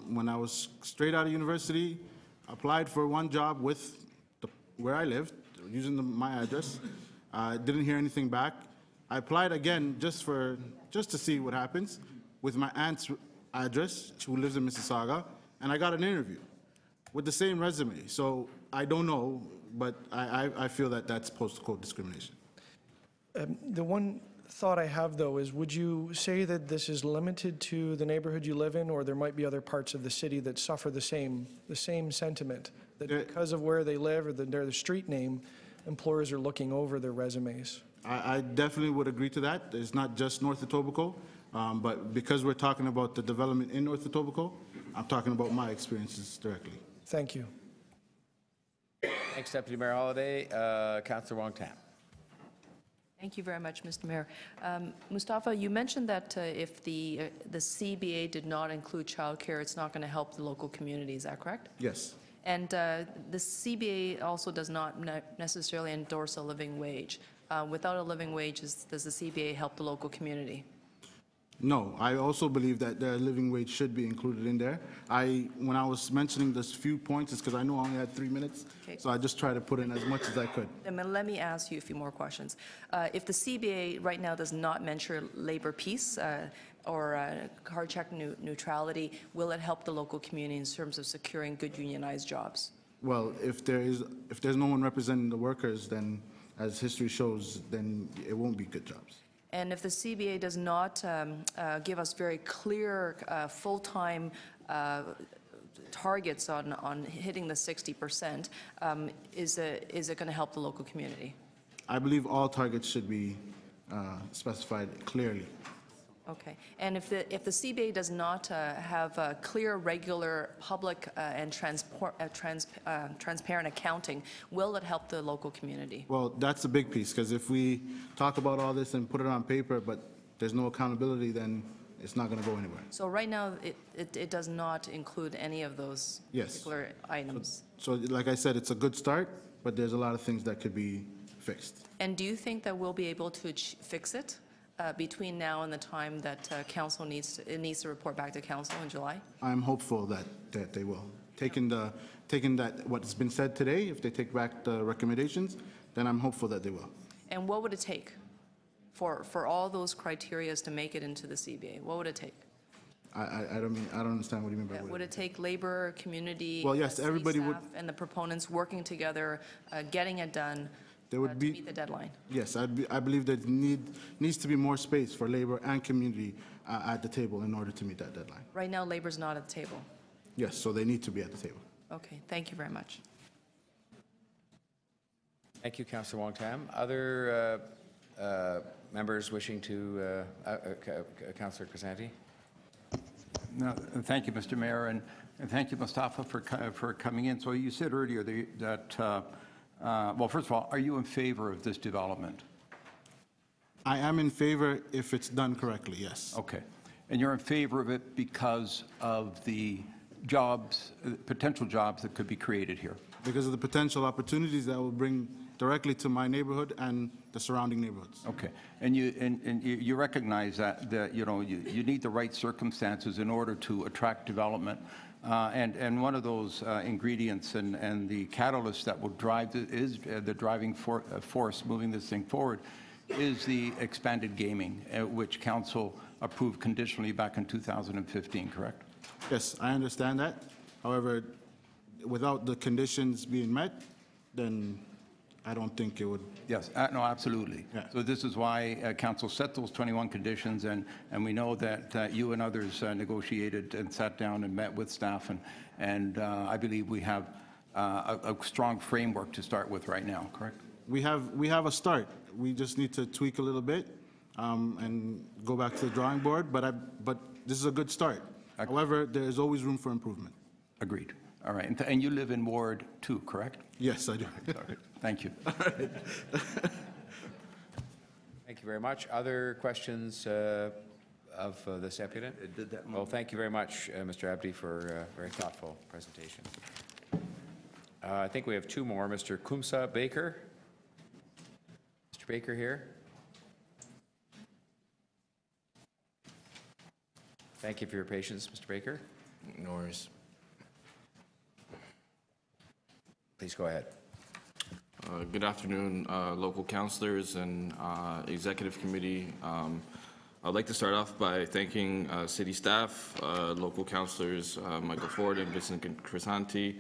when I was straight out of university, applied for one job with where I lived, using my address. Didn't hear anything back. I applied again just to see what happens with my aunt's address, who lives in Mississauga, and I got an interview with the same resume. So I don't know, but I feel that that's postal code discrimination. The one thought I have, though, is would you say that this is limited to the neighborhood you live in, or there might be other parts of the city that suffer the same sentiment, that because of where they live or their street name, employers are looking over their resumes? I definitely would agree to that. It's not just North Etobicoke, but because we're talking about the development in North Etobicoke, I'm talking about my experiences directly. Thank you. Thanks, Deputy Mayor Holyday. Councillor Wong Tam. Thank you very much, Mr. Mayor. Mustafa, you mentioned that if the CBA did not include childcare, it's not going to help the local community. Is that correct? Yes. And the CBA also does not necessarily endorse a living wage. Without a living wage, does the CBA help the local community? No, I also believe that the living wage should be included in there. When I was mentioning those few points, it's because I know I only had 3 minutes, Okay. so I just tried to put in as much as I could. Then let me ask you a few more questions. If the CBA right now does not mention labor peace or hard check neutrality, will it help the local community in terms of securing good unionized jobs? Well, if there's no one representing the workers, then as history shows, then it won't be good jobs. And if the CBA does not give us very clear full-time targets on hitting the 60%, is it going to help the local community? I believe all targets should be specified clearly. Okay. And if the CBA does not have a clear, regular, public and transparent accounting, will it help the local community? Well, that's a big piece, because if we talk about all this and put it on paper, but there's no accountability, then it's not going to go anywhere. So right now, it does not include any of those particular items. So like I said, it's a good start, but there's a lot of things that could be fixed. And do you think that we'll be able to fix it between now and the time that council needs to report back to council in July? I'm hopeful that they will. Taking that what's been said today, if they take back the recommendations, then I'm hopeful that they will. And what would it take for all those criterias to make it into the CBA? What would it take? I don't understand what you mean by Would it take labor, community, Well, yes, city everybody would- staff, and the proponents working together, getting it done There would to be, meet the deadline? yes, I believe there needs to be more space for labor and community at the table in order to meet that deadline. Right now, labor's not at the table. Yes, so they need to be at the table. Okay, thank you very much. Thank you, Councillor Wong Tam. Other members wishing to, Councillor Crisanti? No, thank you, Mr. Mayor, and thank you, Mustafa, for coming in. So you said earlier that, well, first of all, are you in favor of this development? I am in favor if it's done correctly, yes. Okay. And you're in favor of it because of the jobs, potential jobs that could be created here? Because of the potential opportunities that will bring directly to my neighborhood and the surrounding neighborhoods. Okay. And you recognize that you know, you need the right circumstances in order to attract development. And one of those ingredients and the catalyst that will drive the driving force moving this thing forward is the expanded gaming, which council approved conditionally back in 2015, correct? Yes, I understand that. However, without the conditions being met, then I don't think it would. Yes, no, absolutely. Yeah. So this is why council set those 21 conditions, and we know that you and others negotiated and sat down and met with staff, and I believe we have a strong framework to start with right now, correct? We have a start. We just need to tweak a little bit and go back to the drawing board, but this is a good start. However, there is always room for improvement. Agreed. All right, and you live in Ward 2, correct? Yes, I do. Thank you. Thank you very much. Other questions of this applicant? Well, thank you very much, Mr. Abdi, for a very thoughtful presentation. I think we have two more. Mr. Kumsa Baker. Mr. Baker here. Thank you for your patience, Mr. Baker. No worries. Please go ahead. Good afternoon, local councillors and executive committee. I'd like to start off by thanking city staff, local councillors Michael Ford and Vincent Crisanti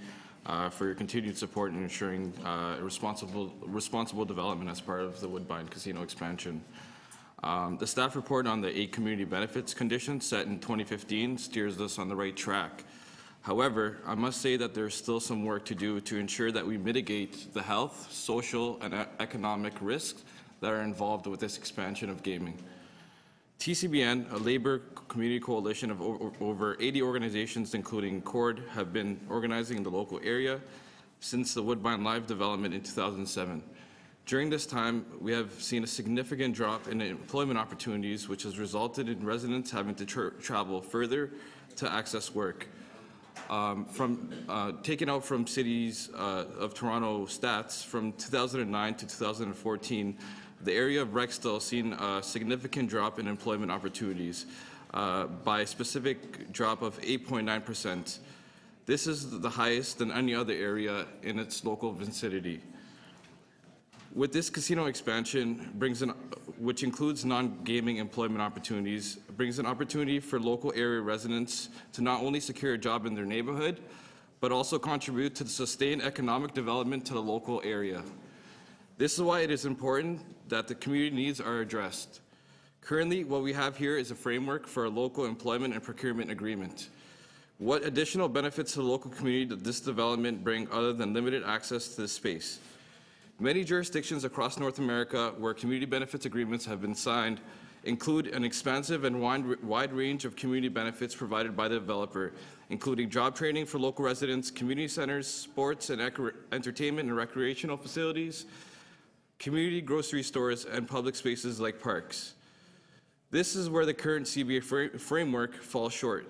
for your continued support in ensuring responsible development as part of the Woodbine Casino expansion. The staff report on the 8 community benefits conditions set in 2015 steers us on the right track. However, I must say that there's still some work to do to ensure that we mitigate the health, social, and economic risks that are involved with this expansion of gaming. TCBN, a labor community coalition of over 80 organizations, including CORD, have been organizing in the local area since the Woodbine Live development in 2007. During this time, we have seen a significant drop in employment opportunities, which has resulted in residents having to travel further to access work. Taken out from cities of Toronto stats, from 2009 to 2014, the area of Rexdale seen a significant drop in employment opportunities by a specific drop of 8.9%. This is the highest than any other area in its local vicinity. With this casino expansion, which includes non-gaming employment opportunities, brings an opportunity for local area residents to not only secure a job in their neighborhood, but also contribute to the sustained economic development to the local area. This is why it is important that the community needs are addressed. Currently, what we have here is a framework for a local employment and procurement agreement. What additional benefits to the local community does this development bring other than limited access to this space? Many jurisdictions across North America where community benefits agreements have been signed include an expansive and wide range of community benefits provided by the developer, including job training for local residents, community centers, sports and entertainment and recreational facilities, community grocery stores, and public spaces like parks. This is where the current CBA framework falls short.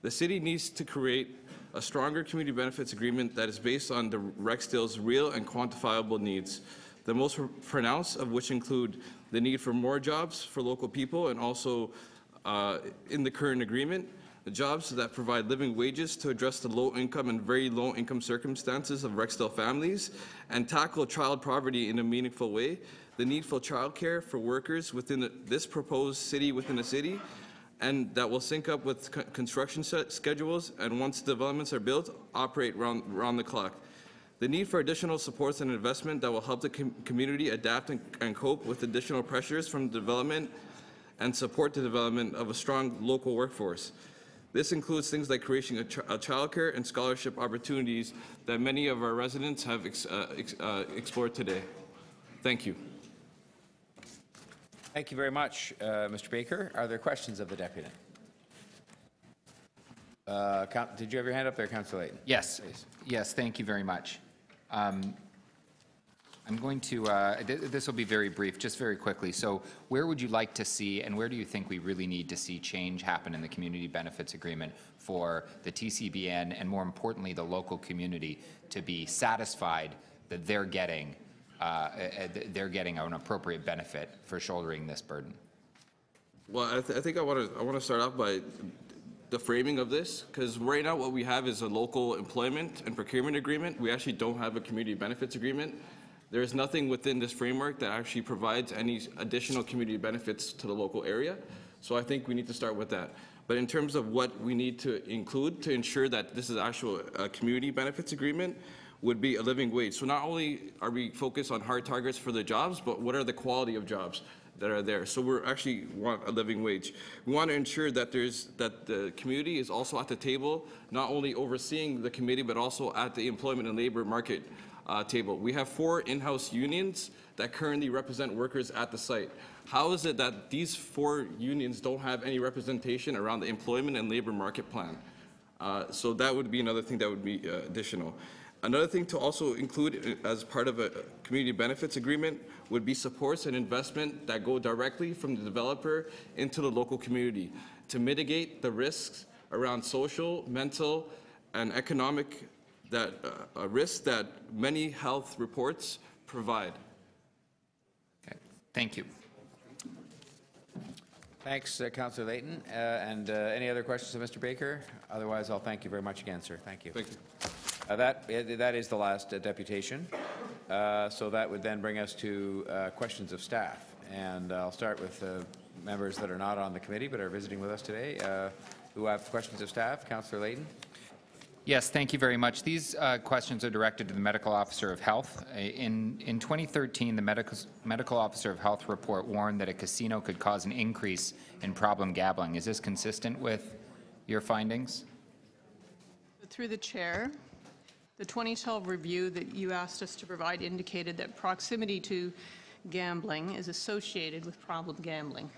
The city needs to create a stronger community benefits agreement that is based on the Rexdale's real and quantifiable needs, the most pronounced of which include the need for more jobs for local people, and also in the current agreement, the jobs that provide living wages to address the low income and very low income circumstances of Rexdale families and tackle child poverty in a meaningful way, the need for childcare for workers within this proposed city within a city, and that will sync up with construction schedules, and once developments are built, operate round the clock. The need for additional supports and investment that will help the community adapt and cope with additional pressures from development and support the development of a strong local workforce. This includes things like creating a childcare and scholarship opportunities that many of our residents have explored today. Thank you. Thank you very much, Mr. Baker. Are there questions of the deputy? Did you have your hand up there, Councillor Layton? Yes. Please. Yes, thank you very much. I'm going to, this will be very brief, just very quickly. So where would you like to see, and where do you think we really need to see change happen in the community benefits agreement for the TCBN and, more importantly, the local community to be satisfied that they're getting an appropriate benefit for shouldering this burden? Well, I think I want to start off by the framing of this, because right now what we have is a local employment and procurement agreement. We actually don't have a community benefits agreement. There is nothing within this framework that actually provides any additional community benefits to the local area. So I think we need to start with that. But in terms of what we need to include to ensure that this is actual community benefits agreement, would be a living wage. So not only are we focused on hard targets for the jobs, but what are the quality of jobs that are there? So we're actually want a living wage. We want to ensure that the community is also at the table, not only overseeing the committee, but also at the employment and labor market table. We have 4 in-house unions that currently represent workers at the site. How is it that these 4 unions don't have any representation around the employment and labor market plan? So that would be another thing that would be additional. Another thing to also include as part of a community benefits agreement would be supports and investment that go directly from the developer into the local community to mitigate the risks around social, mental, and economic risks that many health reports provide. Okay. Thank you. Thanks, Councillor Layton. And any other questions of Mr. Baker? Otherwise, I'll thank you very much again, sir. Thank you. Thank you. That is the last deputation. So that would then bring us to questions of staff. And I'll start with members that are not on the committee but are visiting with us today who have questions of staff. Councillor Layton. Yes, thank you very much. These questions are directed to the Medical Officer of Health. In 2013, the Medical Officer of Health report warned that a casino could cause an increase in problem gambling. Is this consistent with your findings? Through the chair, the 2012 review that you asked us to provide indicated that proximity to gambling is associated with problem gambling.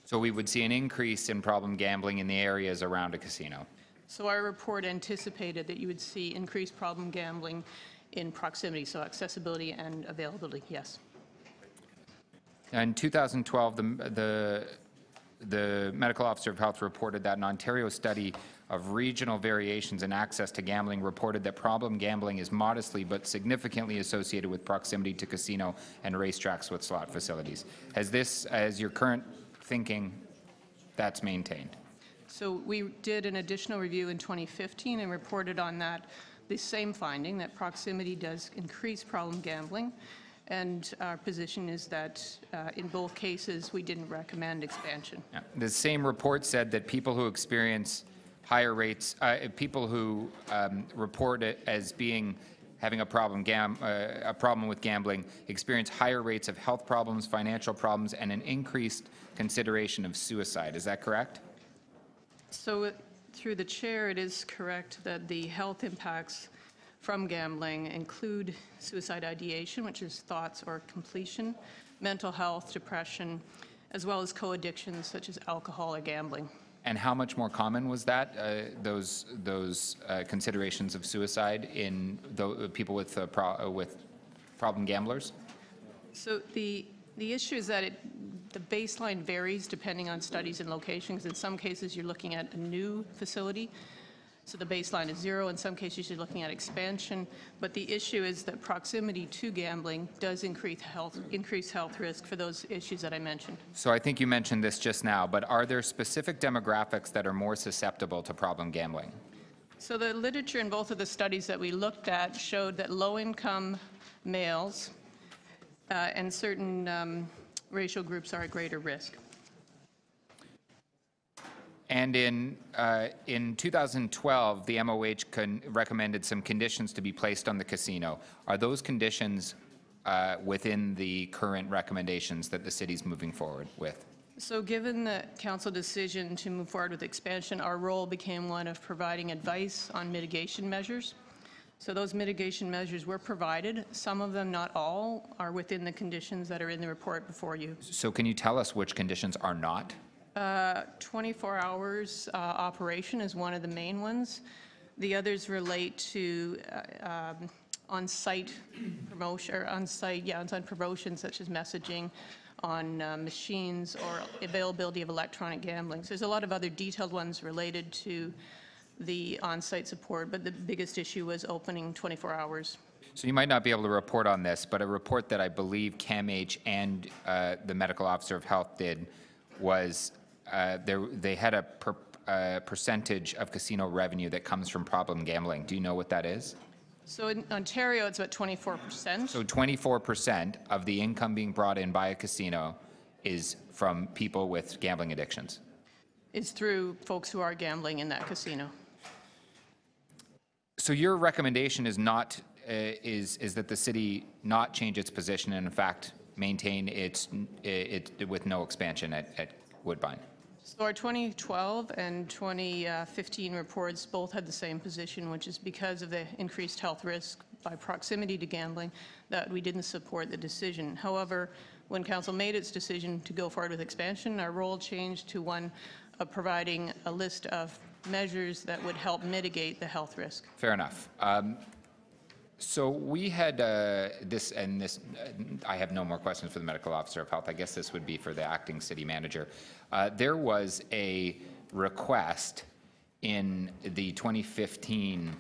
So we would see an increase in problem gambling in the areas around a casino. So our report anticipated that you would see increased problem gambling in proximity, so accessibility and availability, yes. In 2012, the Medical Officer of Health reported that an Ontario study of regional variations in access to gambling reported that problem gambling is modestly but significantly associated with proximity to casino and racetracks with slot facilities. Has this, as your current thinking, that's maintained? So we did an additional review in 2015 and reported on that the same finding, that proximity does increase problem gambling. And our position is that in both cases, we didn't recommend expansion. Yeah. The same report said that people who experience higher rates, people who report it as having a problem with gambling, experience higher rates of health problems, financial problems, and an increased consideration of suicide. Is that correct? So through the chair, it is correct that the health impacts from gambling include suicide ideation, which is thoughts or completion, mental health, depression, as well as co-addictions such as alcohol or gambling. And how much more common was that, those considerations of suicide in people with problem gamblers? So the issue is that the baseline varies depending on studies and locations. In some cases, you're looking at a new facility, so the baseline is 0. In some cases, you're looking at expansion. But the issue is that proximity to gambling does increase health risk for those issues that I mentioned. So I think you mentioned this just now, but are there specific demographics that are more susceptible to problem gambling? So the literature in both of the studies that we looked at showed that low-income males and certain racial groups are at greater risk. And in 2012, the MOH recommended some conditions to be placed on the casino. Are those conditions within the current recommendations that the city's moving forward with? So given the council decision to move forward with expansion, our role became one of providing advice on mitigation measures. So those mitigation measures were provided. Some of them, not all, are within the conditions that are in the report before you. So can you tell us which conditions are not? 24 hours operation is one of the main ones. The others relate to on-site promotion, or on-site promotions such as messaging on machines or availability of electronic gambling. So there's a lot of other detailed ones related to the on-site support, but the biggest issue was opening 24 hours. So you might not be able to report on this, but a report that I believe CAMH and the Medical Officer of Health did was they had a percentage of casino revenue that comes from problem gambling. Do you know what that is? So in Ontario, it's about 24%. So 24% of the income being brought in by a casino is from people with gambling addictions. It's through folks who are gambling in that casino. So your recommendation is not, is that the city not change its position and in fact maintain it with no expansion at Woodbine? So our 2012 and 2015 reports both had the same position, which is because of the increased health risk by proximity to gambling, that we didn't support the decision. However, when council made its decision to go forward with expansion, our role changed to one of providing a list of measures that would help mitigate the health risk. Fair enough. So we had this, and this, I have no more questions for the medical officer of health. I guess this would be for the acting city manager. There was a request in the 2015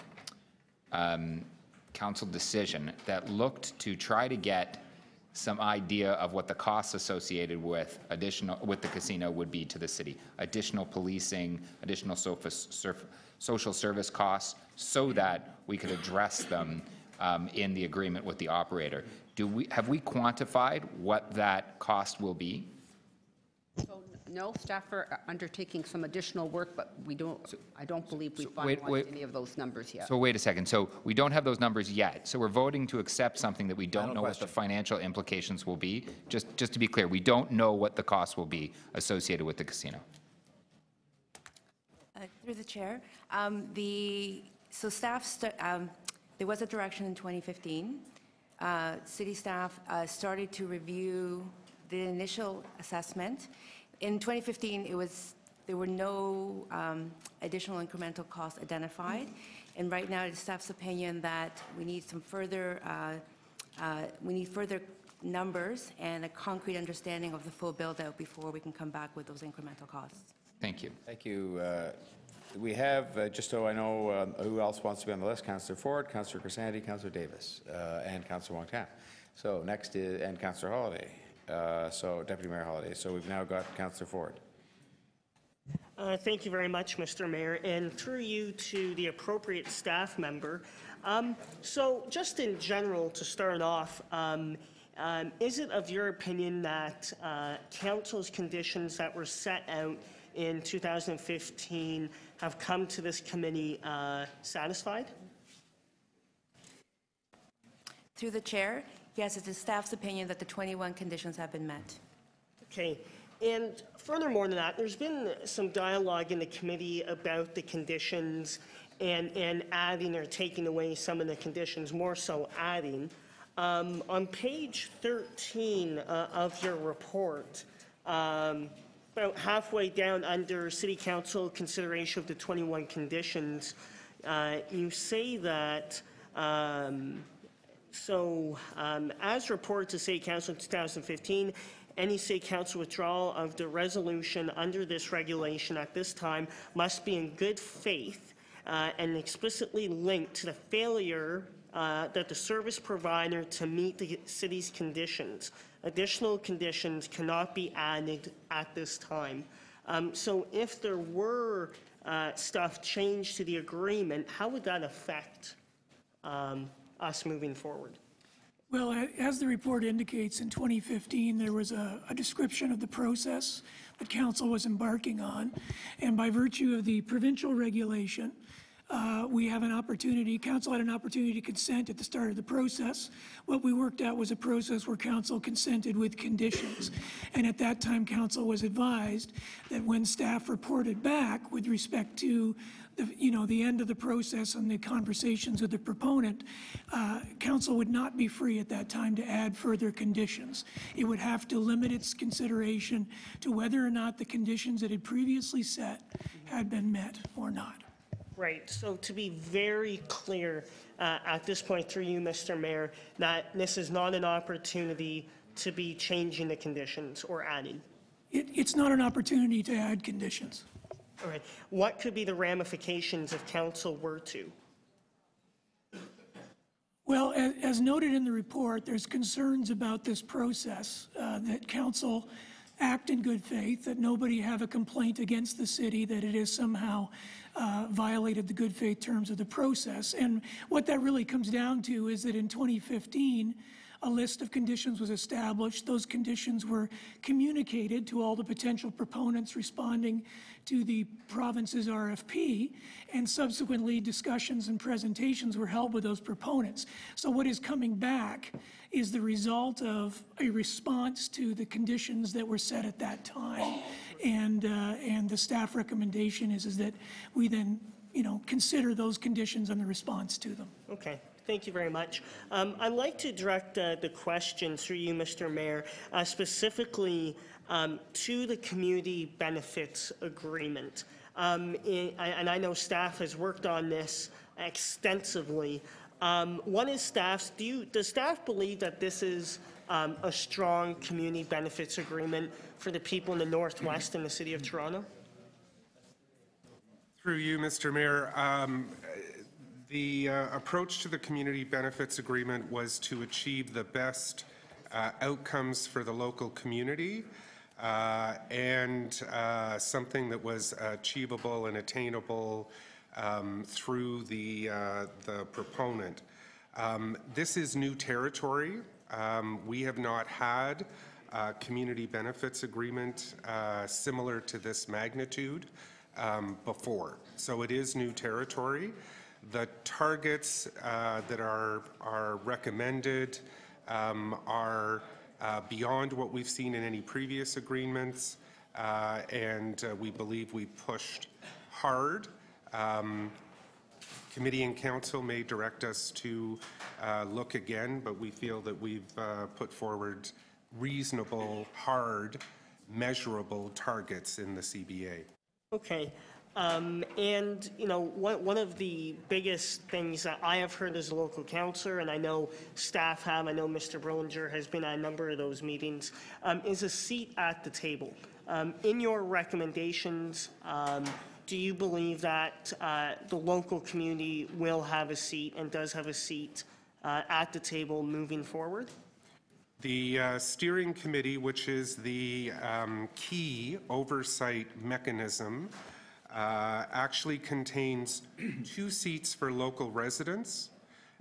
council decision that looked to try to get some idea of what the costs associated with the casino would be to the city. Additional policing, additional social service costs, so that we could address them in the agreement with the operator. Have we quantified what that cost will be? So, no, staff are undertaking some additional work, but I don't believe we've finalized any of those numbers yet. So wait a second. So we don't have those numbers yet. So we're voting to accept something that we don't know what the financial implications will be. Just to be clear, we don't know what the cost will be associated with the casino. Through the chair, so staff, there was a direction in 2015. City staff started to review the initial assessment. In 2015, there were no additional incremental costs identified, and right now it's staff's opinion that we need some further numbers and a concrete understanding of the full build-out before we can come back with those incremental costs. Thank you. Thank you. We have, just so I know who else wants to be on the list, Councillor Ford, Councillor Crisanti, Councillor Davis, and Councillor Wong Tam. So next is, and Councillor Holyday. So Deputy Mayor Holyday. So we've now got Councillor Ford. Thank you very much, Mr. Mayor, and through you to the appropriate staff member. So just in general, to start off, is it of your opinion that council's conditions that were set out in 2015 have come to this committee satisfied? Through the chair, yes, it's the staff's opinion that the 21 conditions have been met. Okay. And furthermore than that, there's been some dialogue in the committee about the conditions and adding or taking away some of the conditions, more so adding. On page 13 of your report, about halfway down under City Council consideration of the 21 conditions, you say that, as reported to City Council in 2015, any City Council withdrawal of the resolution under this regulation at this time must be in good faith and explicitly linked to the failure that the service provider to meet the city's conditions. Additional conditions cannot be added at this time. So if there were stuff changed to the agreement, how would that affect us moving forward? Well, as the report indicates, in 2015, there was a description of the process that council was embarking on. And by virtue of the provincial regulation, we have an opportunity, council had an opportunity to consent at the start of the process. What we worked out was a process where council consented with conditions. And at that time, council was advised that when staff reported back with respect to the end of the process and the conversations with the proponent, council would not be free at that time to add further conditions. It would have to limit its consideration to whether or not the conditions it had previously set had been met or not. Right. So to be very clear at this point through you, Mr. Mayor, that this is not an opportunity to be changing the conditions or adding. It's not an opportunity to add conditions. All right. What could be the ramifications if council were to? Well, as noted in the report, there's concerns about this process, that council act in good faith, that nobody have a complaint against the city, that it has somehow violated the good faith terms of the process. And what that really comes down to is that in 2015, a list of conditions was established. Those conditions were communicated to all the potential proponents responding to the province's RFP, and subsequently discussions and presentations were held with those proponents. So what is coming back is the result of a response to the conditions that were set at that time. And the staff recommendation is that we then, consider those conditions and the response to them. Okay. Thank you very much. I'd like to direct the question through you, Mr. Mayor, specifically to the community benefits agreement. And I know staff has worked on this extensively. One is staff's, does staff believe that this is a strong community benefits agreement for the people in the Northwest and the City of Toronto? Through you, Mr. Mayor, the approach to the community benefits agreement was to achieve the best outcomes for the local community and something that was achievable and attainable through the proponent. This is new territory. We have not had a community benefits agreement similar to this magnitude before. So it is new territory. The targets that are recommended are beyond what we've seen in any previous agreements, and we believe we pushed hard. Committee and council may direct us to look again, but we feel that we've put forward reasonable, hard, measurable targets in the CBA. Okay. And, one of the biggest things that I have heard as a local councillor, and I know staff have, I know Mr. Brillinger has been at a number of those meetings, is a seat at the table. In your recommendations, do you believe that the local community will have a seat and does have a seat at the table moving forward? The steering committee, which is the key oversight mechanism, actually contains 2 seats for local residents,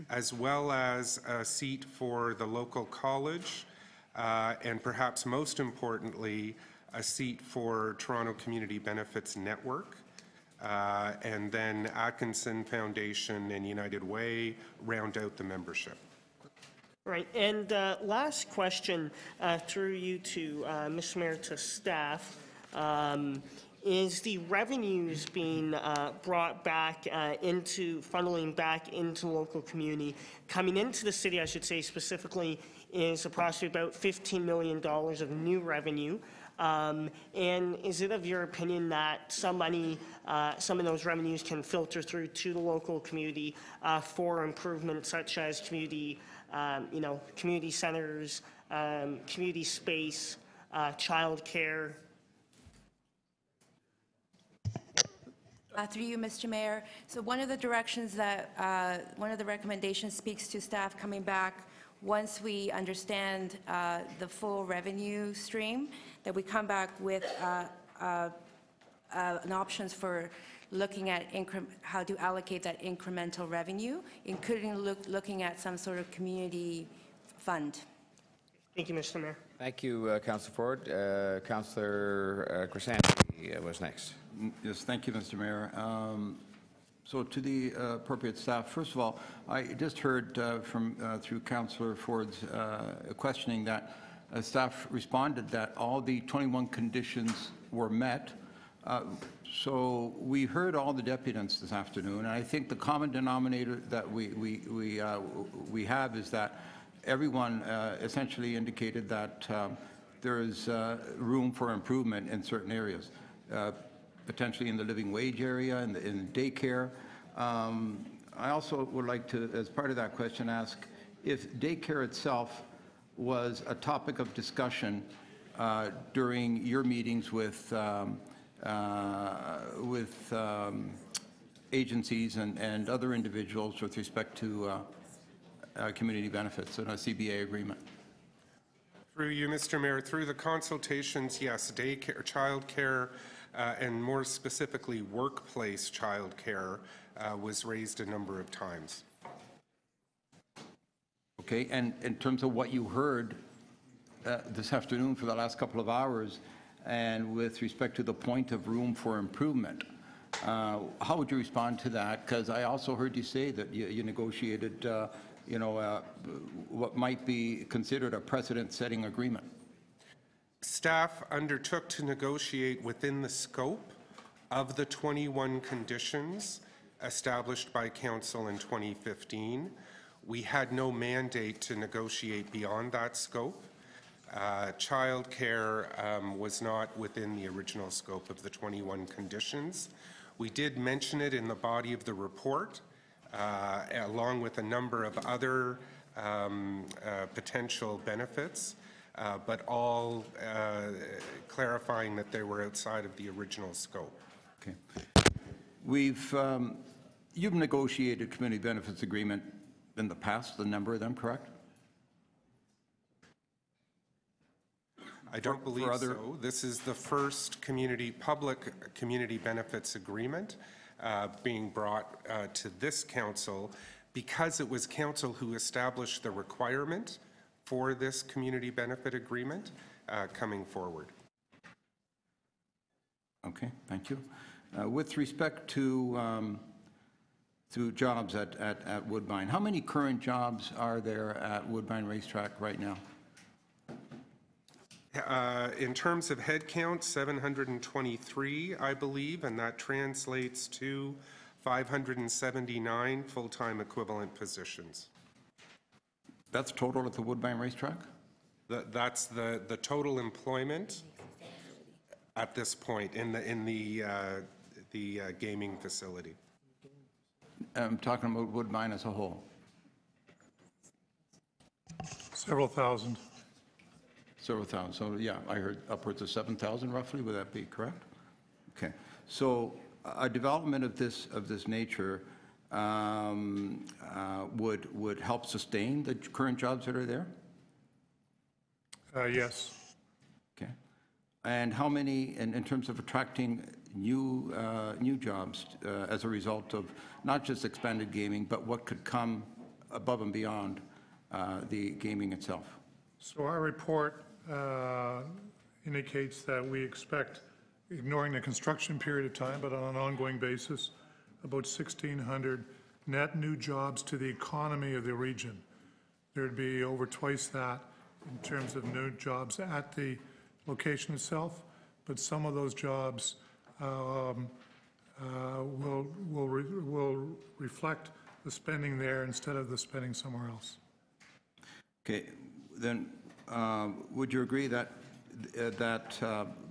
as well as a seat for the local college, and perhaps most importantly, a seat for Toronto Community Benefits Network. And then Atkinson Foundation and United Way round out the membership. Right, and last question through you to Mr. Mayor, to staff. Is the revenues being brought back funneling back into local community, coming into the city, I should say specifically, is approximately about $15 million of new revenue. And is it of your opinion that some of those revenues can filter through to the local community for improvements such as community centers, community space, childcare? Through you, Mr. Mayor. So one of the directions that, one of the recommendations speaks to staff coming back once we understand the full revenue stream, that we come back with an options for looking at how to allocate that incremental revenue, including looking at some sort of community fund. Thank you, Mr. Mayor. Thank you, Councillor Ford. Councillor Crisanti was next. Yes, thank you, Mr. Mayor. So to the appropriate staff, first of all, I just heard through Councillor Ford's questioning that staff responded that all the 21 conditions were met. So we heard all the deputants this afternoon, and I think the common denominator that we have is that everyone essentially indicated that there is room for improvement in certain areas, potentially in the living wage area, in daycare. I also would like to, as part of that question, ask if daycare itself was a topic of discussion during your meetings with agencies and other individuals with respect to community benefits and a CBA agreement. Through you, Mr. Mayor, through the consultations, yes, daycare, childcare, and more specifically workplace childcare was raised a number of times. Okay, and in terms of what you heard this afternoon for the last couple of hours, and with respect to the point of room for improvement, how would you respond to that? Because I also heard you say that you negotiated, what might be considered a precedent-setting agreement. Staff undertook to negotiate within the scope of the 21 conditions established by Council in 2015. We had no mandate to negotiate beyond that scope. Childcare was not within the original scope of the 21 conditions. We did mention it in the body of the report, along with a number of other potential benefits, but all clarifying that they were outside of the original scope. Okay. You've negotiated community benefits agreement in the past, a number of them, correct? I don't believe so. This is the first public community benefits agreement being brought to this council, because it was council who established the requirement for this community benefit agreement coming forward. Okay, thank you. With respect to jobs at Woodbine, how many current jobs are there at Woodbine Racetrack right now? In terms of headcount, 723, I believe, and that translates to 579 full-time equivalent positions. That's total at the Woodbine Racetrack? That's the total employment at this point in the gaming facility. I'm talking about Woodbine as a whole. Several thousand. Several thousand. So yeah, I heard upwards of 7,000 roughly. Would that be correct? Okay. So a development of this nature would help sustain the current jobs that are there? Yes. Okay. And how many, in terms of attracting new jobs as a result of not just expanded gaming, but what could come above and beyond the gaming itself? So our report indicates that we expect, ignoring the construction period of time, but on an ongoing basis, about 1,600 net new jobs to the economy of the region. There'd be over twice that in terms of new jobs at the location itself, but some of those jobs will reflect the spending there instead of the spending somewhere else. Okay, then would you agree that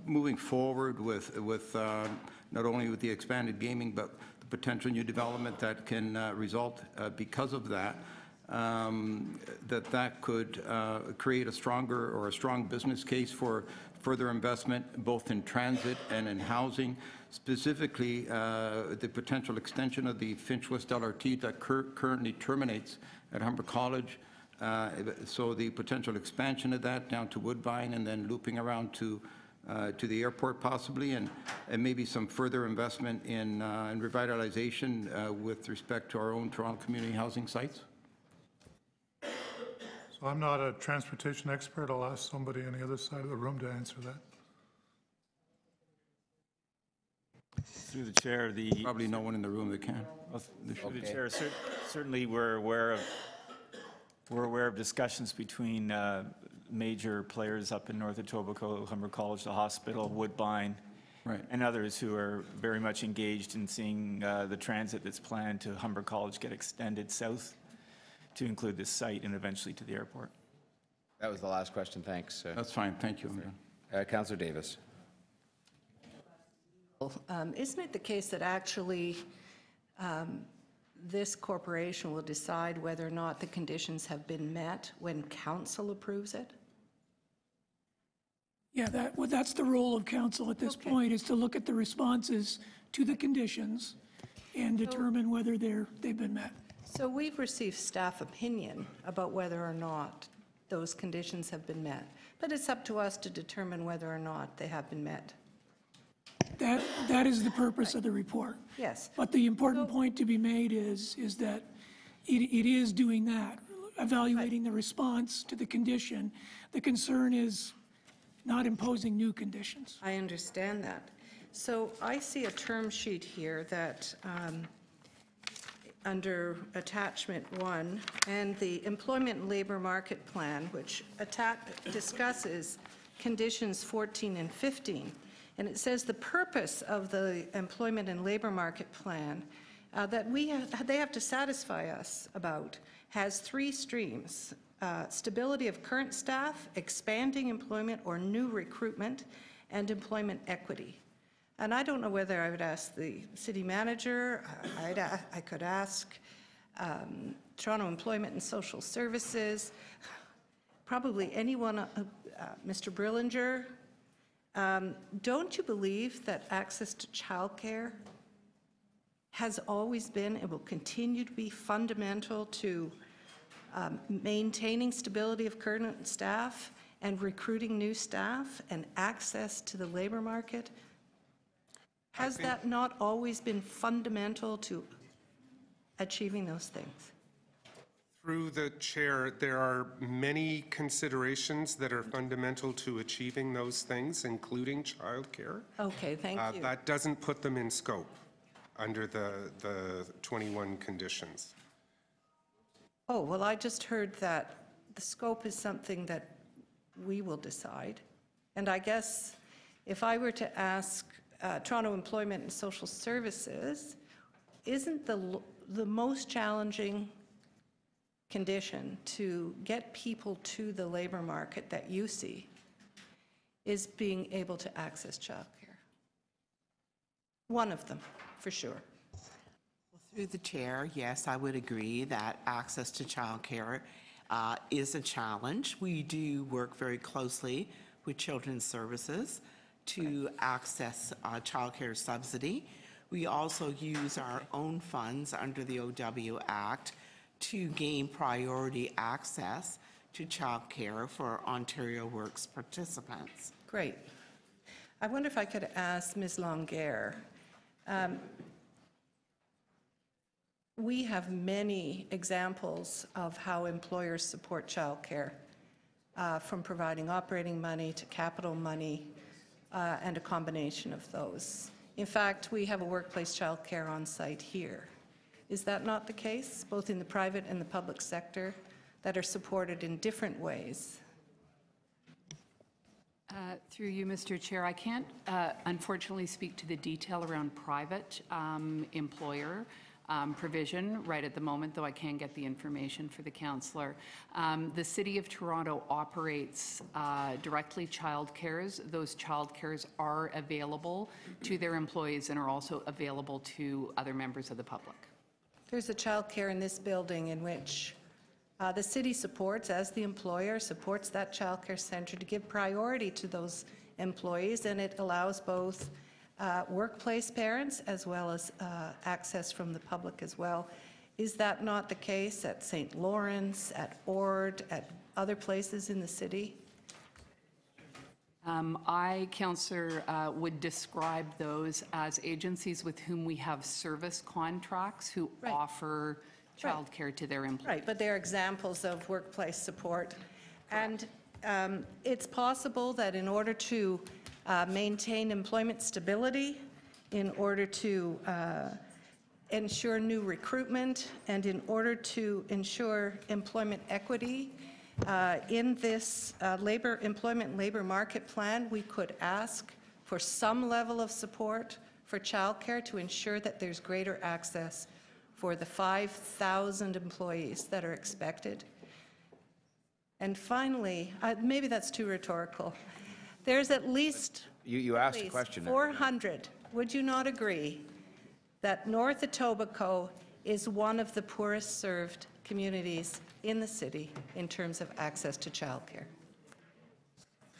moving forward with not only with the expanded gaming, but the potential new development that can result because of that, that could create a stronger or a strong business case for further investment both in transit and in housing, specifically the potential extension of the Finch West LRT that currently terminates at Humber College. So the potential expansion of that down to Woodbine and then looping around to the airport possibly, and maybe some further investment in revitalization with respect to our own Toronto community housing sites? So I'm not a transportation expert. I'll ask somebody on the other side of the room to answer that. Through the chair, probably no one in the room that can. Through the chair, certainly we're aware of discussions between major players up in North Etobicoke, Humber College, the hospital, Woodbine, right, and others who are very much engaged in seeing the transit that's planned to Humber College get extended south to include this site and eventually to the airport. That was the last question. Thanks. That's fine. Thank you. Councillor Davis. Isn't it the case that actually this corporation will decide whether or not the conditions have been met when council approves it? Yeah, that's the role of council at this point, is to look at the responses to the conditions and determine whether they've been met. So we've received staff opinion about whether or not those conditions have been met, but it's up to us to determine whether or not they have been met. That is the purpose of the report. Yes. But the important point to be made is that it is doing that. evaluating the response to the condition. The concern is not imposing new conditions. I understand that. So I see a term sheet here that under attachment 1 and the employment and labor market plan, which discusses conditions 14 and 15. And it says the purpose of the employment and labor market plan that they have to satisfy us about has 3 streams: stability of current staff, expanding employment or new recruitment, and employment equity. And I don't know whether I would ask the city manager, I could ask Toronto Employment and Social Services, probably anyone, Mr. Brillinger. Don't you believe that access to childcare has always been and will continue to be fundamental to maintaining stability of current staff and recruiting new staff and access to the labor market? Has that not always been fundamental to achieving those things? Through the chair, there are many considerations that are fundamental to achieving those things, including childcare. Okay, thank you. That doesn't put them in scope under the 21 conditions. Oh, well, I just heard that the scope is something that we will decide. And I guess if I were to ask Toronto Employment and Social Services, isn't the most challenging condition to get people to the labor market that you see is being able to access childcare? One of them, for sure. Through the chair, yes, I would agree that access to childcare is a challenge. We do work very closely with Children's Services to access childcare subsidy. We also use our own funds under the OW Act to gain priority access to childcare for Ontario Works participants. Great. I wonder if I could ask Ms. Longuerre. We have many examples of how employers support childcare, from providing operating money to capital money, and a combination of those. In fact, we have a workplace childcare on site here. Is that not the case, both in the private and the public sector, that are supported in different ways? Through you, Mr. Chair, I can't unfortunately speak to the detail around private employer provision right at the moment, though I can get the information for the councillor. The City of Toronto operates directly childcares. Those childcares are available to their employees and are also available to other members of the public. There's a childcare in this building in which the city supports, as the employer, supports that childcare center to give priority to those employees, and it allows both workplace parents as well as access from the public as well. Is that not the case at St. Lawrence, at Ord, at other places in the city? Councillor, would describe those as agencies with whom we have service contracts who offer childcare to their employees. Right, but they're examples of workplace support. And it's possible that in order to maintain employment stability, in order to ensure new recruitment, and in order to ensure employment equity, in this employment and labor market plan, we could ask for some level of support for childcare to ensure that there's greater access for the 5,000 employees that are expected. And finally, maybe that's too rhetorical. There's at least You asked a question. 400. Would you not agree that North Etobicoke is one of the poorest served communities in the city in terms of access to childcare?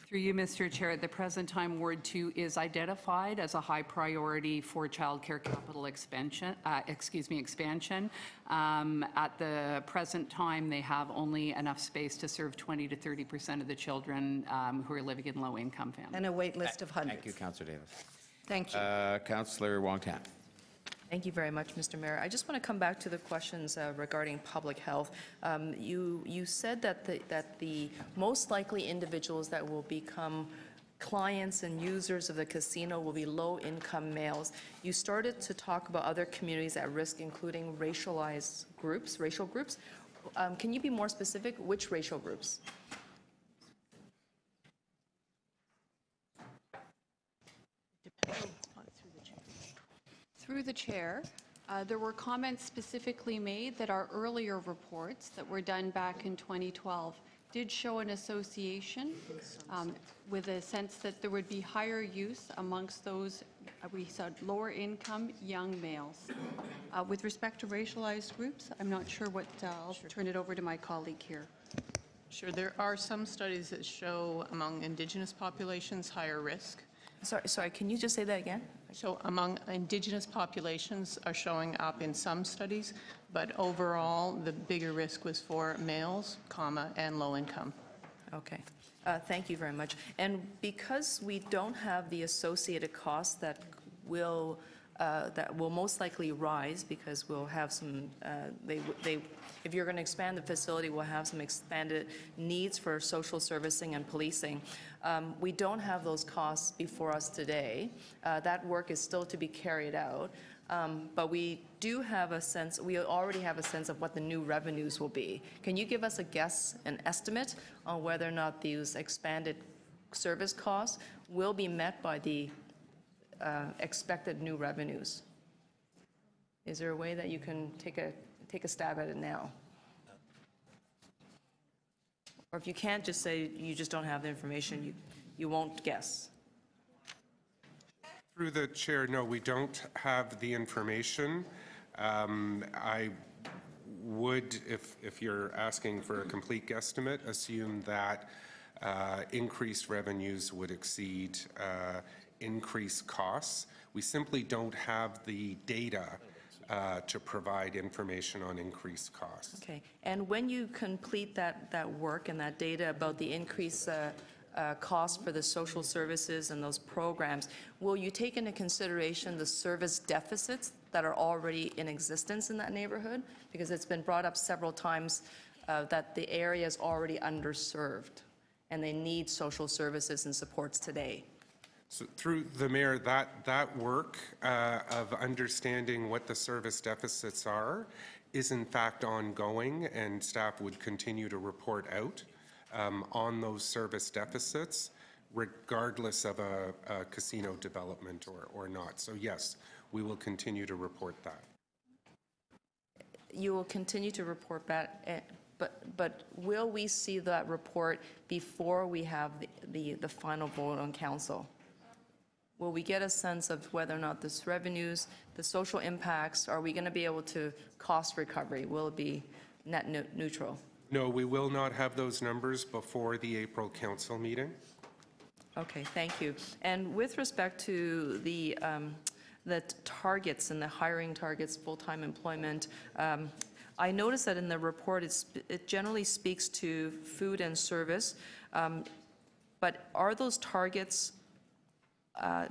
Through you, Mr. Chair, at the present time, Ward 2 is identified as a high priority for childcare capital expansion. At the present time, they have only enough space to serve 20 to 30% of the children who are living in low-income families. And a wait list of hundreds. Thank you, Councillor Davis. Thank you. Councillor Wong-Tam. Thank you very much, Mr. Mayor. I just want to come back to the questions regarding public health. You said that the most likely individuals that will become clients and users of the casino will be low-income males. You started to talk about other communities at risk, including racial groups. Can you be more specific? Which racial groups? Through the chair, there were comments specifically made that our earlier reports that were done back in 2012 did show an association with a sense that there would be higher use amongst those, we said, lower income young males. With respect to racialized groups, I'm not sure what, I'll turn it over to my colleague here. Sure, there are some studies that show among Indigenous populations higher risk. Sorry, can you just say that again? So among Indigenous populations are showing up in some studies, but overall, the bigger risk was for males, and low income. Okay. Thank you very much. And because we don't have the associated costs that will most likely rise, because we'll have some, if you're going to expand the facility, we'll have some expanded needs for social servicing and policing. We don't have those costs before us today. That work is still to be carried out. But we do have a sense, we already have a sense of what the new revenues will be. Can you give us a guess, an estimate on whether or not these expanded service costs will be met by the expected new revenues? Is there a way that you can take a stab at it now? Or if you can't, just say you just don't have the information, you won't guess. Through the chair, no, we don't have the information. I would, if you're asking for a complete guesstimate, assume that increased revenues would exceed increased costs. We simply don't have the data to provide information on increased costs. Okay. And when you complete that work and that data about the increased cost for the social services and those programs, will you take into consideration the service deficits that are already in existence in that neighborhood? Because it's been brought up several times that the area is already underserved and they need social services and supports today. So through the mayor, that work of understanding what the service deficits are is in fact ongoing, and staff would continue to report out on those service deficits, regardless of a casino development or not. So yes, we will continue to report that. You will continue to report that, but will we see that report before we have the final vote on council? Will we get a sense of whether or not this revenues, the social impacts, are we going to be able to cost recovery? Will it be net neutral? No, we will not have those numbers before the April council meeting. Okay, thank you. And with respect to the targets and the hiring targets, full-time employment, I noticed that in the report it generally speaks to food and service, but are those targets,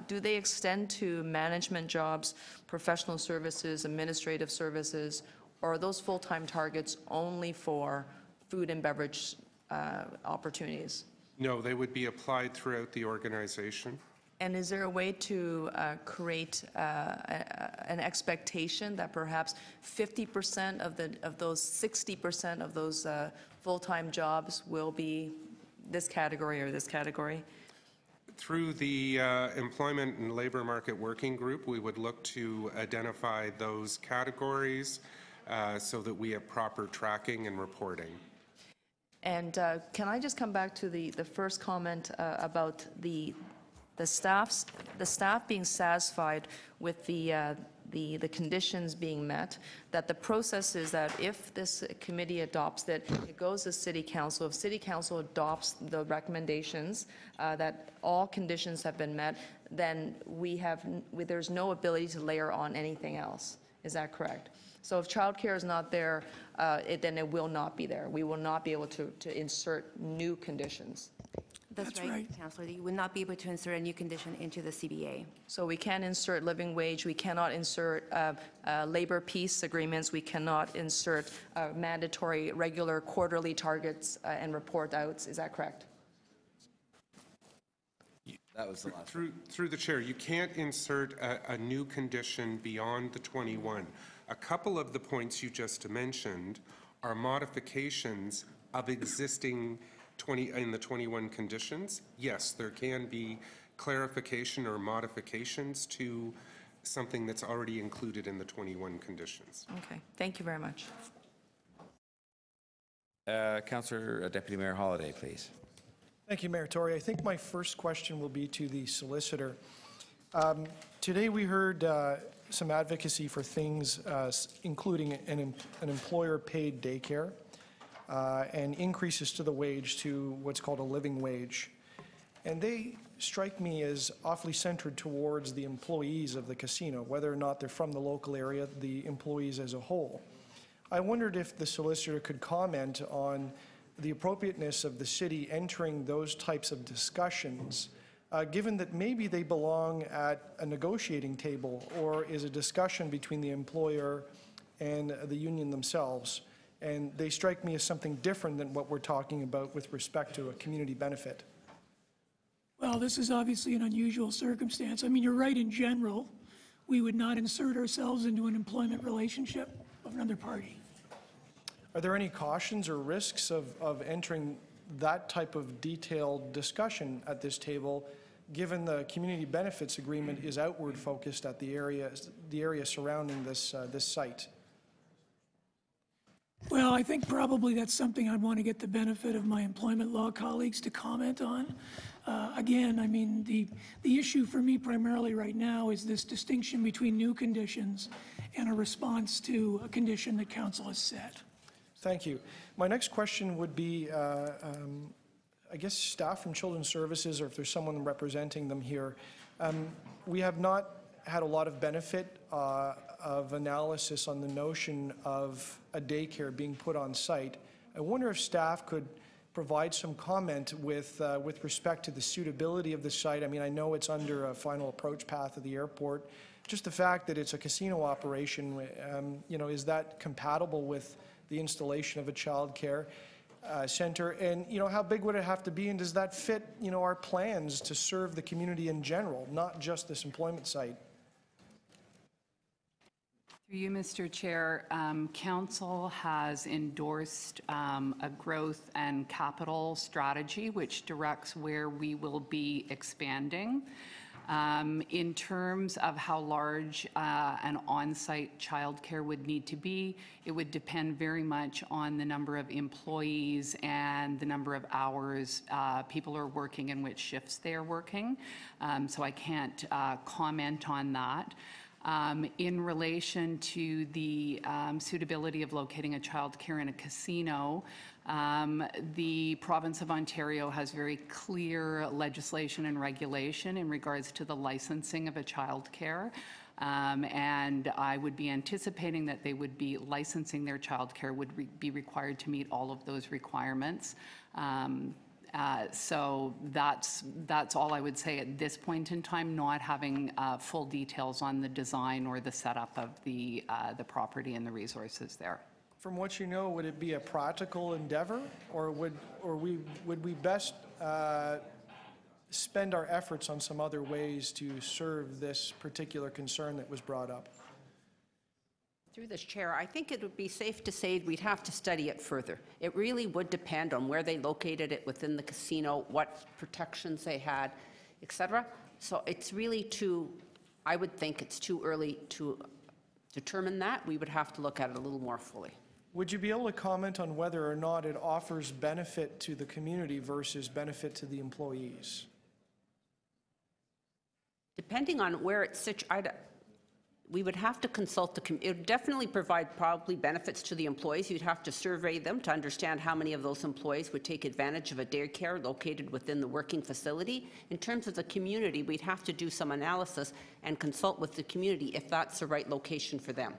do they extend to management jobs, professional services, administrative services, or are those full-time targets only for food and beverage opportunities? No, they would be applied throughout the organization. And is there a way to create an expectation that perhaps 50% of those 60% of those full-time jobs will be this category or this category? Through the Employment and Labor Market Working Group, we would look to identify those categories so that we have proper tracking and reporting. And can I just come back to the first comment about the staff being satisfied with the conditions being met, that the process is that if this committee adopts it goes to City Council. If City Council adopts the recommendations that all conditions have been met, then there's no ability to layer on anything else. Is that correct? So if childcare is not there, then it will not be there. We will not be able to insert new conditions. That's right, Councillor. You would not be able to insert a new condition into the CBA. So we can't insert living wage, we cannot insert labor peace agreements, we cannot insert mandatory regular quarterly targets and report outs. Is that correct? That was the last Through the chair, you can't insert a new condition beyond the 21. A couple of the points you just mentioned are modifications of existing in the 21 conditions. Yes, there can be clarification or modifications to something that's already included in the 21 conditions. Okay, thank you very much. Councillor Deputy Mayor Holliday, please. Thank you, Mayor Tory. I think my first question will be to the solicitor. Today we heard some advocacy for things including an employer-paid daycare and increases to the wage to what's called a living wage. And they strike me as awfully centered towards the employees of the casino, whether or not they're from the local area, the employees as a whole. I wondered if the solicitor could comment on the appropriateness of the city entering those types of discussions, given that maybe they belong at a negotiating table or is a discussion between the employer and the union themselves. And they strike me as something different than what we're talking about with respect to a community benefit. Well, this is obviously an unusual circumstance. I mean, you're right in general. We would not insert ourselves into an employment relationship of another party. Are there any cautions or risks of entering that type of detailed discussion at this table, given the community benefits agreement is outward focused at the area surrounding this site? Well, I think probably that's something I'd want to get the benefit of my employment law colleagues to comment on. Again, I mean, the issue for me primarily right now is this distinction between new conditions and a response to a condition that council has set. Thank you. My next question would be, I guess, staff from Children's Services, or if there's someone representing them here. We have not had a lot of benefit of analysis on the notion of a daycare being put on site. I wonder if staff could provide some comment with respect to the suitability of the site. I mean, I know it's under a final approach path of the airport. Just the fact that it's a casino operation, you know, is that compatible with the installation of a child care center? And, you know, how big would it have to be? And does that fit, you know, our plans to serve the community in general, not just this employment site? Through you, Mr. Chair, Council has endorsed a growth and capital strategy which directs where we will be expanding. In terms of how large an on-site childcare would need to be, it would depend very much on the number of employees and the number of hours people are working and which shifts they are working. So I can't comment on that. In relation to the suitability of locating a childcare in a casino, the province of Ontario has very clear legislation and regulation in regards to the licensing of a childcare. And I would be anticipating that they would be licensing their childcare would be required to meet all of those requirements. So that's all I would say at this point in time, not having full details on the design or the setup of the property and the resources there. From what you know, would it be a practical endeavor, or would we best spend our efforts on some other ways to serve this particular concern that was brought up? Through this chair, I think it would be safe to say we'd have to study it further. It really would depend on where they located it within the casino, what protections they had, etc. So it's really I would think it's too early to determine that. We would have to look at it a little more fully. Would you be able to comment on whether or not it offers benefit to the community versus benefit to the employees? Depending on where it's situated, we would have to consult the community. It would definitely provide probably benefits to the employees. You'd have to survey them to understand how many of those employees would take advantage of a daycare located within the working facility. In terms of the community, we'd have to do some analysis and consult with the community if that's the right location for them.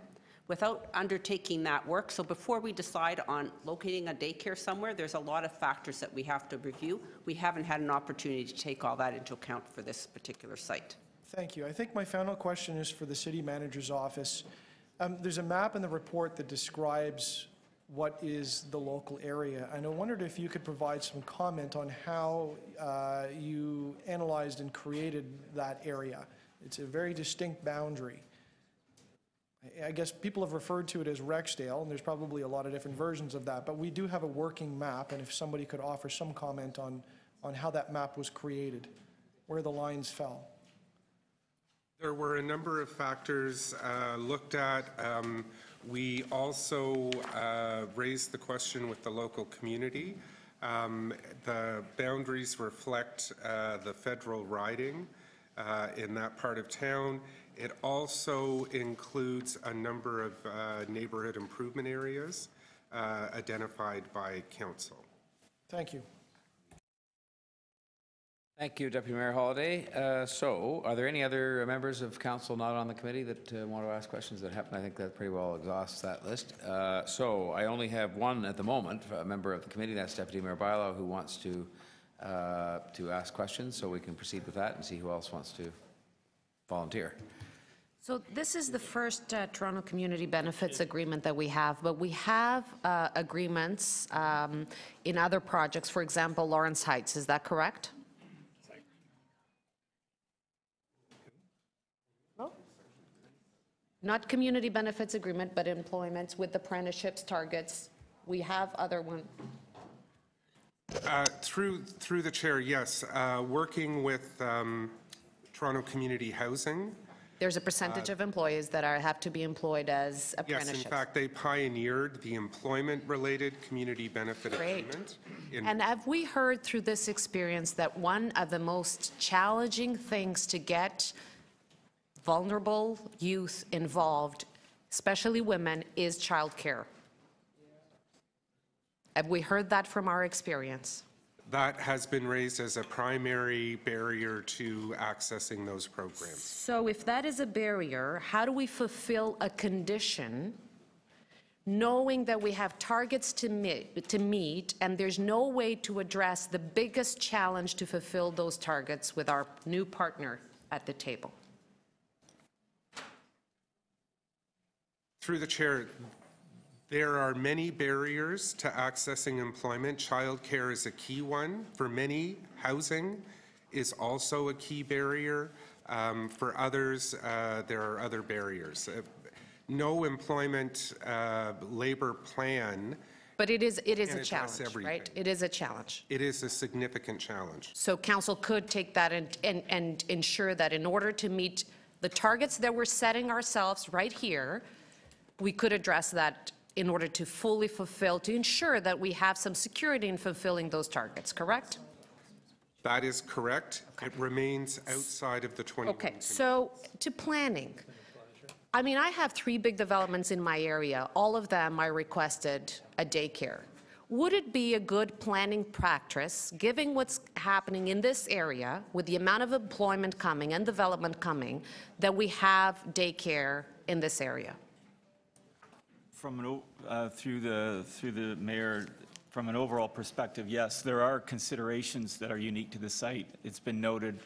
without undertaking that work. So before we decide on locating a daycare somewhere, there's a lot of factors that we have to review. We haven't had an opportunity to take all that into account for this particular site. Thank you. I think my final question is for the city manager's office. There's a map in the report that describes what is the local area, and I wondered if you could provide some comment on how you analyzed and created that area. It's a very distinct boundary. I guess people have referred to it as Rexdale, and there's probably a lot of different versions of that, but we do have a working map, and if somebody could offer some comment on how that map was created, where the lines fell. There were a number of factors looked at. We also raised the question with the local community. The boundaries reflect the federal riding in that part of town. It also includes a number of neighborhood improvement areas identified by council. Thank you. Thank you, Deputy Mayor Holliday. So, are there any other members of council not on the committee that want to ask questions that happen? I think that pretty well exhausts that list. So, I only have one at the moment, a member of the committee, that's Deputy Mayor Bilo, who wants to ask questions, so we can proceed with that and see who else wants to volunteer. So this is the first Toronto Community Benefits Agreement that we have, but we have agreements in other projects, for example, Lawrence Heights, is that correct? Not community benefits agreement, but employments with apprenticeships, targets. We have other ones. Through the chair, yes. Working with Toronto Community Housing. There's a percentage of employees that have to be employed as apprenticeships. Yes, in fact, they pioneered the employment-related community benefit agreement. And have we heard through this experience that one of the most challenging things to get vulnerable youth involved, especially women, is childcare? Have we heard that from our experience? That has been raised as a primary barrier to accessing those programs. So if that is a barrier, how do we fulfill a condition knowing that we have targets to meet and there's no way to address the biggest challenge to fulfill those targets with our new partner at the table? Through the chair, there are many barriers to accessing employment. Childcare is a key one. For many, housing is also a key barrier. For others, there are other barriers. No employment labor plan. But it is a challenge, right? It is a challenge. It is a significant challenge. So council could take that and ensure that in order to meet the targets that we're setting ourselves right here, we could address that in order to fully fulfill, to ensure that we have some security in fulfilling those targets, correct? That is correct. Okay. It remains outside of the 20. Okay, so to planning. I mean, I have 3 big developments in my area. All of them I requested a daycare. Would it be a good planning practice, given what's happening in this area, with the amount of employment coming and development coming, that we have daycare in this area? From through the mayor, from an overall perspective, yes, there are considerations that are unique to the site. It's been noted,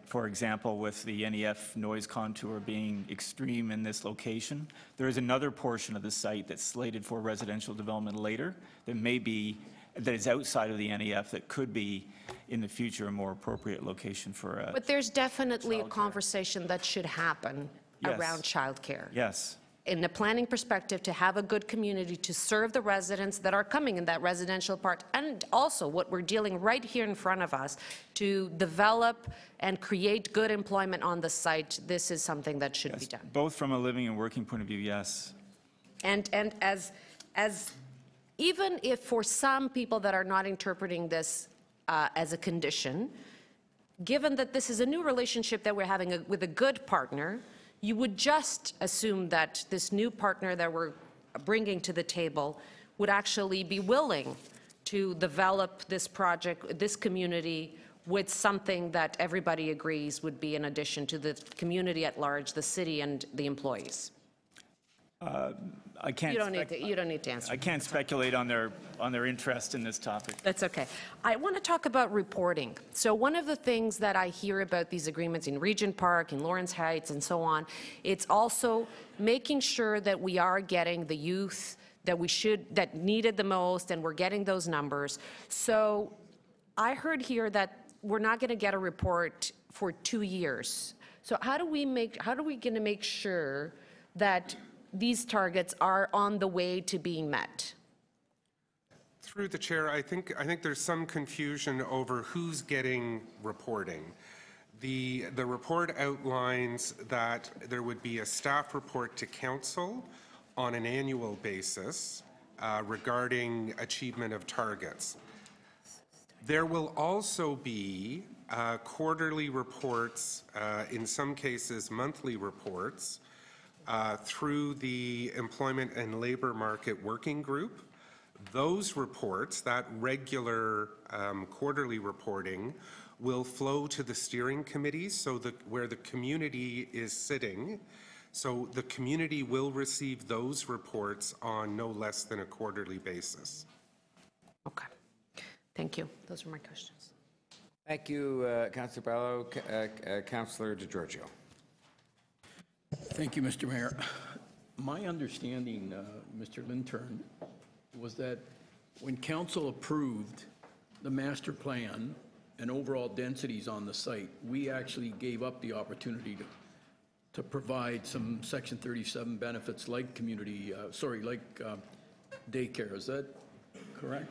for example, with the NEF noise contour being extreme in this location. There is another portion of the site that's slated for residential development later that is outside of the NEF that could be in the future a more appropriate location for. But there's definitely a conversation that should happen around childcare. Yes. In the planning perspective, to have a good community to serve the residents that are coming in that residential part, and also what we're dealing right here in front of us, to develop and create good employment on the site, this is something that should be done. Both from a living and working point of view, yes. And as even if for some people that are not interpreting this as a condition, given that this is a new relationship that we're having with a good partner, you would just assume that this new partner that we're bringing to the table would actually be willing to develop this project, this community, with something that everybody agrees would be in addition to the community at large, the city and the employees. I can't. You don't need to answer. I can't speculate on their interest in this topic. That's okay. I want to talk about reporting. So one of the things that I hear about these agreements in Regent Park, in Lawrence Heights, and so on, it's also making sure that we are getting the youth that needed the most, and we're getting those numbers. So I heard here that we're not going to get a report for 2 years. So how are we going to make sure that these targets are on the way to being met? Through the chair, I think there's some confusion over who's getting reporting. The report outlines that there would be a staff report to council on an annual basis regarding achievement of targets. There will also be quarterly reports, in some cases monthly reports, through the Employment and Labor Market Working Group. Those reports, that regular quarterly reporting, will flow to the steering committee, so where the community is sitting. So the community will receive those reports on no less than a quarterly basis. Okay. Thank you. Those were my questions. Thank you, Councillor Barlow. Councillor DeGiorgio. Thank you, Mr. Mayor. My understanding, Mr. Lintern, was that when council approved the master plan and overall densities on the site, we actually gave up the opportunity to provide some Section 37 benefits like daycare. Is that correct?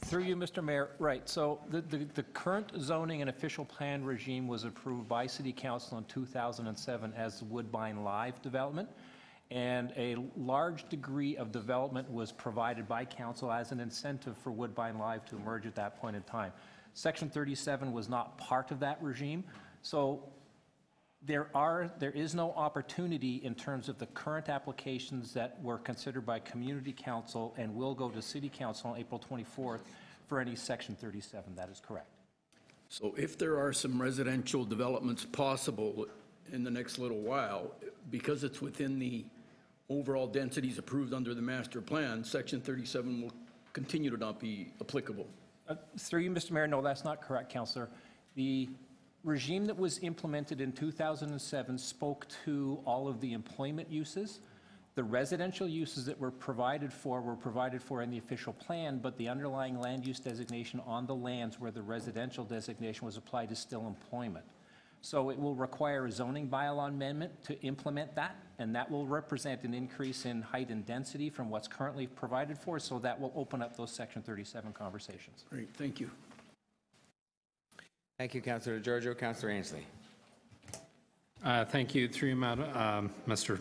Through you, Mr. Mayor, right. So the current zoning and official plan regime was approved by City Council in 2007 as Woodbine Live development, and a large degree of development was provided by Council as an incentive for Woodbine Live to emerge at that point in time. Section 37 was not part of that regime, so there is no opportunity in terms of the current applications that were considered by Community Council and will go to City Council on April 24th for any Section 37. That is correct. So if there are some residential developments possible in the next little while, because it's within the overall densities approved under the master plan, Section 37 will continue to not be applicable. Through you, Mr. Mayor, no, that's not correct, Councillor. The regime that was implemented in 2007 spoke to all of the employment uses. The residential uses that were provided for in the official plan, but the underlying land use designation on the lands where the residential designation was applied is still employment. So it will require a zoning bylaw amendment to implement that, and that will represent an increase in height and density from what's currently provided for, so that will open up those Section 37 conversations. Great, thank you. Thank you, Councillor DeGiorgio. Councillor Ainsley. Thank you, through you, Mr.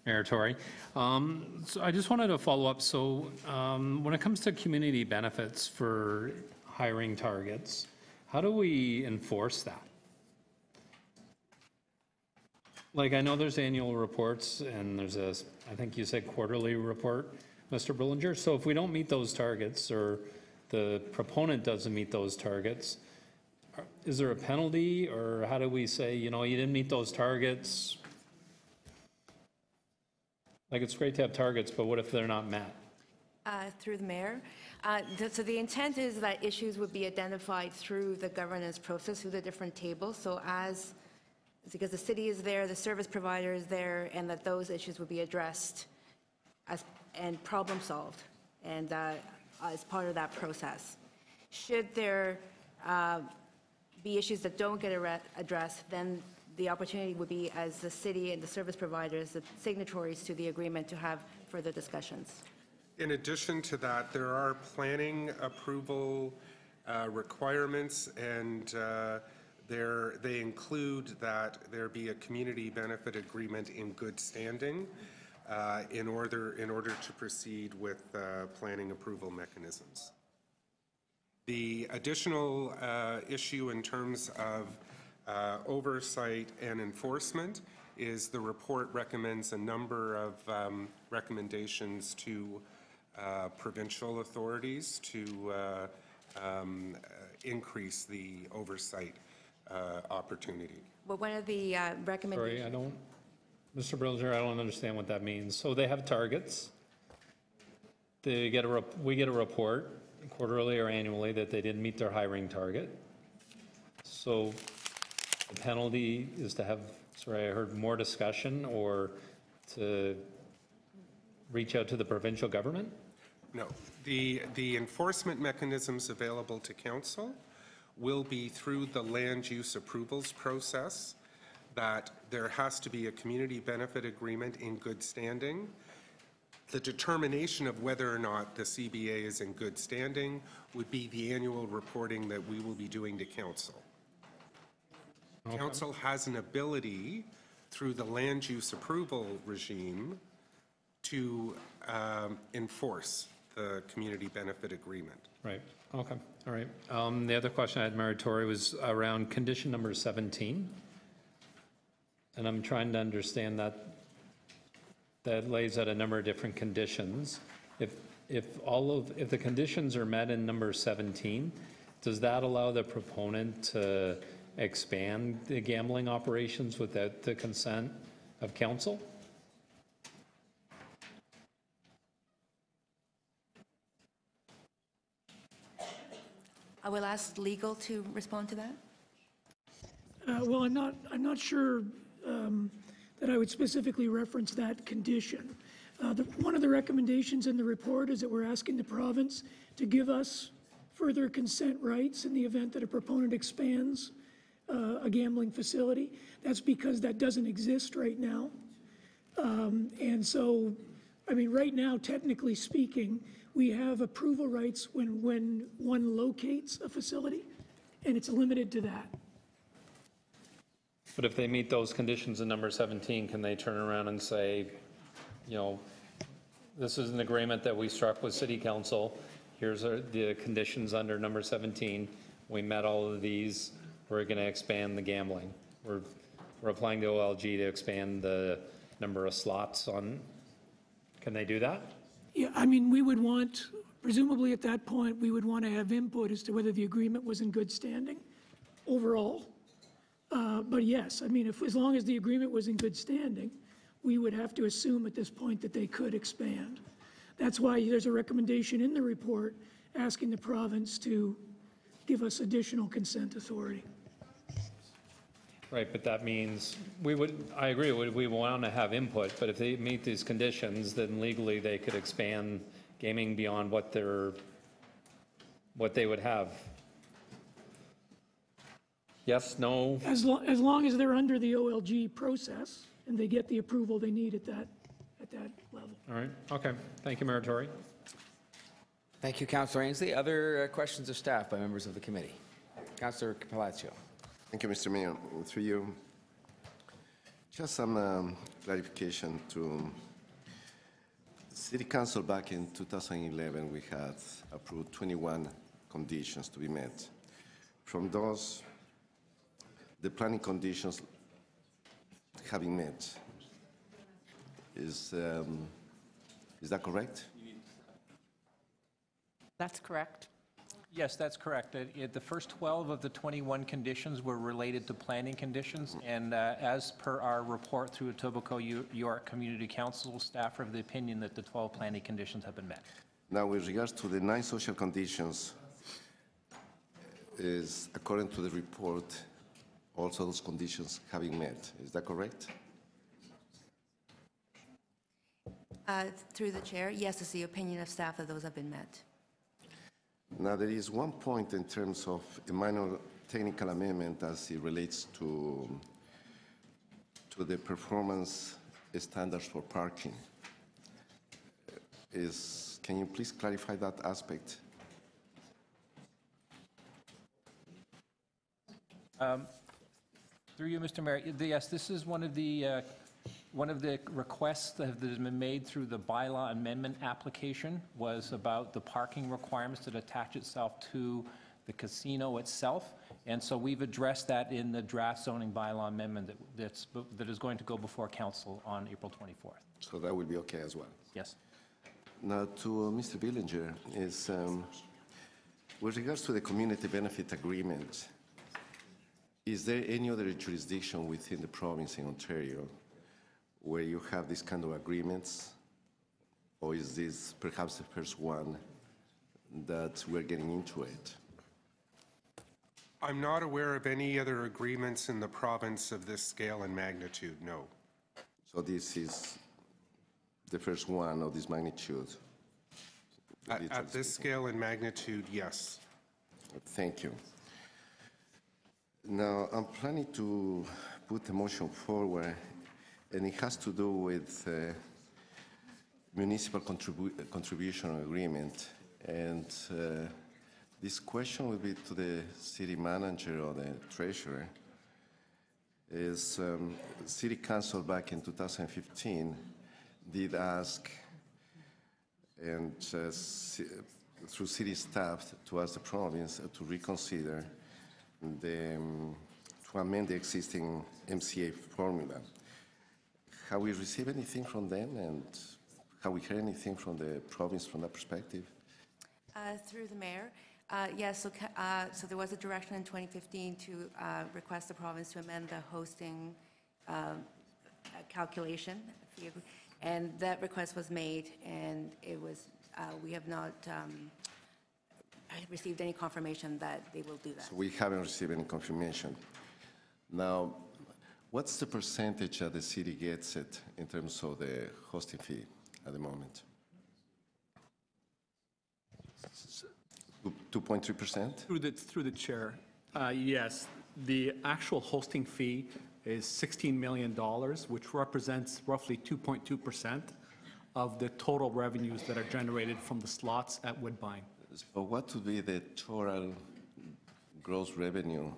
Mayor Tory. So I just wanted to follow up. So when it comes to community benefits for hiring targets, how do we enforce that? Like, I know there's annual reports and there's I think you said quarterly report, Mr. Brillinger. So if we don't meet those targets, or the proponent doesn't meet those targets, is there a penalty, or how do we say, you didn't meet those targets? Like, it's great to have targets, but what if they're not met? Through the mayor. So the intent is that issues would be identified through the governance process, through the different tables. So because the city is there, the service provider is there, and that those issues would be addressed and problem solved, and as part of that process. Should there be issues that don't get addressed, then the opportunity would be, as the city and the service providers, the signatories to the agreement, to have further discussions. In addition to that, there are planning approval requirements, and they include that there be a community benefit agreement in good standing in order to proceed with planning approval mechanisms. The additional issue in terms of oversight and enforcement is the report recommends a number of recommendations to provincial authorities to increase the oversight opportunity. Well, one of the recommendations. Sorry, I don't, Mr. Brillinger, I don't understand what that means. So they have targets. They get we get a report quarterly or annually that they didn't meet their hiring target. So the penalty is to have, sorry, I heard more discussion or to reach out to the provincial government? No. The enforcement mechanisms available to council will be through the land use approvals process, that there has to be a community benefit agreement in good standing. The determination of whether or not the CBA is in good standing would be the annual reporting that we will be doing to council. Okay. Council has an ability through the land use approval regime to enforce the community benefit agreement. Right. Okay. All right. The other question I had, Mayor Tory, was around condition number 17. And I'm trying to understand that lays out a number of different conditions. If the conditions are met in number 17, does that allow the proponent to expand the gambling operations without the consent of council? I will ask legal to respond to that. Well, I'm not sure that I would specifically reference that condition. One of the recommendations in the report is that we're asking the province to give us further consent rights in the event that a proponent expands a gambling facility. That's because that doesn't exist right now. And so, I mean, right now, technically speaking, we have approval rights when one locates a facility, and it's limited to that. But if they meet those conditions in number 17, can they turn around and say, you know, this is an agreement that we struck with City Council, here's the conditions under number 17, we met all of these, we're going to expand the gambling. We're applying to OLG to expand the number of slots on, can they do that? Yeah, I mean, we would want, presumably at that point, we would want to have input as to whether the agreement was in good standing overall. But yes, I mean, as long as the agreement was in good standing, we would have to assume at this point that they could expand. That's why there's a recommendation in the report asking the province to give us additional consent authority. Right, but that means I agree, we want to have input, but if they meet these conditions, then legally they could expand gaming beyond what they would have. Yes, no? As long as they're under the OLG process and they get the approval they need at that level. All right, okay. Thank you, Mayor Tory. Thank you, Councillor Ainsley. Other questions of staff by members of the committee? Councillor Palacio. Thank you, Mr. Mayor. Through you, just some clarification to City Council. Back in 2011, we had approved 21 conditions to be met. From those, the planning conditions having met, is that correct? That's correct. Yes, that's correct. The first 12 of the 21 conditions were related to planning conditions, and as per our report through Etobicoke York Community Council, staff are of the opinion that the 12 planning conditions have been met. Now, with regards to the 9 social conditions, is according to the report, also those conditions having met. Is that correct? Through the chair, yes, it's the opinion of staff that those have been met. Now, there is one point in terms of a minor technical amendment as it relates to the performance standards for parking. Can you please clarify that aspect? Through you, Mr. Mayor, yes, this is one of the requests that have been made through the bylaw amendment application was about the parking requirements that attach itself to the casino itself. And so we've addressed that in the draft zoning bylaw amendment that is going to go before council on April 24th. So that will be okay as well? Yes. Now, to Mr. Billinger, is with regards to the community benefit agreement, Is there any other jurisdiction within the province in Ontario where you have these kind of agreements? Or is this perhaps the first one that we're getting into it? I'm not aware of any other agreements in the province of this scale and magnitude, no. So this is the first one of this magnitude? At this scale and magnitude, yes. Thank you. Now, I'm planning to put a motion forward, and it has to do with municipal contribution agreement. And this question will be to the city manager or the treasurer. Is City Council back in 2015 did ask, and through city staff to ask the province to reconsider to amend the existing MCA formula. Have we received anything from them, and have we heard anything from the province from that perspective? Through the mayor, yes, so there was a direction in 2015 to request the province to amend the hosting calculation, and that request was made, and it was, we have not received any confirmation that they will do that. So we haven't received any confirmation. Now, what's the percentage that the city gets it in terms of the hosting fee at the moment? 2.3%? Through the chair, yes. The actual hosting fee is $16 million, which represents roughly 2.2% of the total revenues that are generated from the slots at Woodbine. But what would be the total gross revenue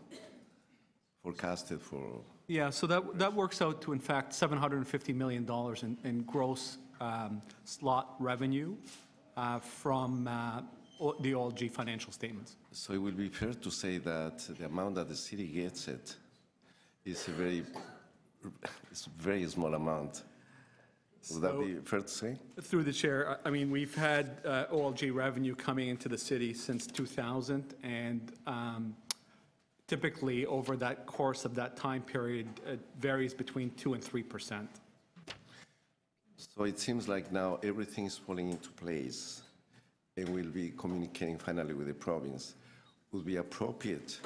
forecasted for? Yeah, so that works out to, in fact, $750 million in gross slot revenue from the OLG financial statements. So it will be fair to say that the amount that the city gets it is a very small amount. Would that be fair to say? Through the chair, I mean, we've had OLG revenue coming into the city since 2000, and typically over that course of that time period, it varies between 2% and 3%. So it seems like now everything is falling into place, and we'll be communicating finally with the province. Would be appropriate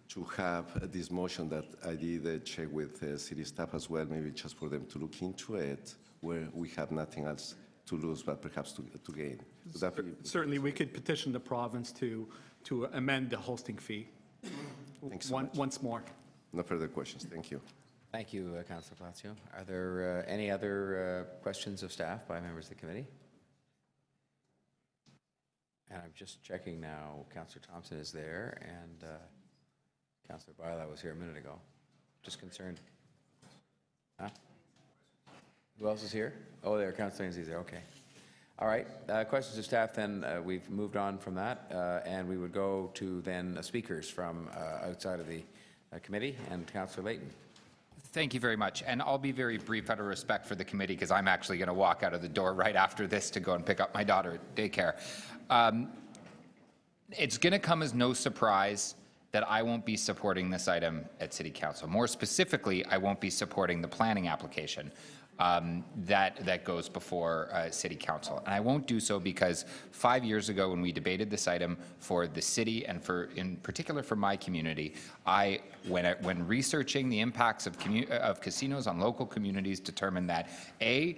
to have this motion that I did check with city staff as well, maybe just for them to look into it, where we have nothing else to lose, but perhaps to gain. Would that be? Certainly, we could petition the province to amend the hosting fee. Thanks so much. Once more. No further questions. Thank you. Thank you, Councillor Palacio. Are there any other questions of staff by members of the committee? And I'm just checking now, Councillor Thompson is there, and Councillor Bailao was here a minute ago. Just concerned. Huh? Who else is here? Oh, there, Councillor Lindsay's there, okay. All right, questions of staff then, we've moved on from that, and we would go to then speakers from outside of the committee, and Councillor Layton. Thank you very much, and I'll be very brief out of respect for the committee, because I'm actually going to walk out of the door right after this to go and pick up my daughter at daycare. It's going to come as no surprise that I won't be supporting this item at City Council. More specifically, I won't be supporting the planning application that goes before City Council. And I won't do so because 5 years ago when we debated this item for the city and in particular for my community, when researching the impacts of casinos on local communities, determined that they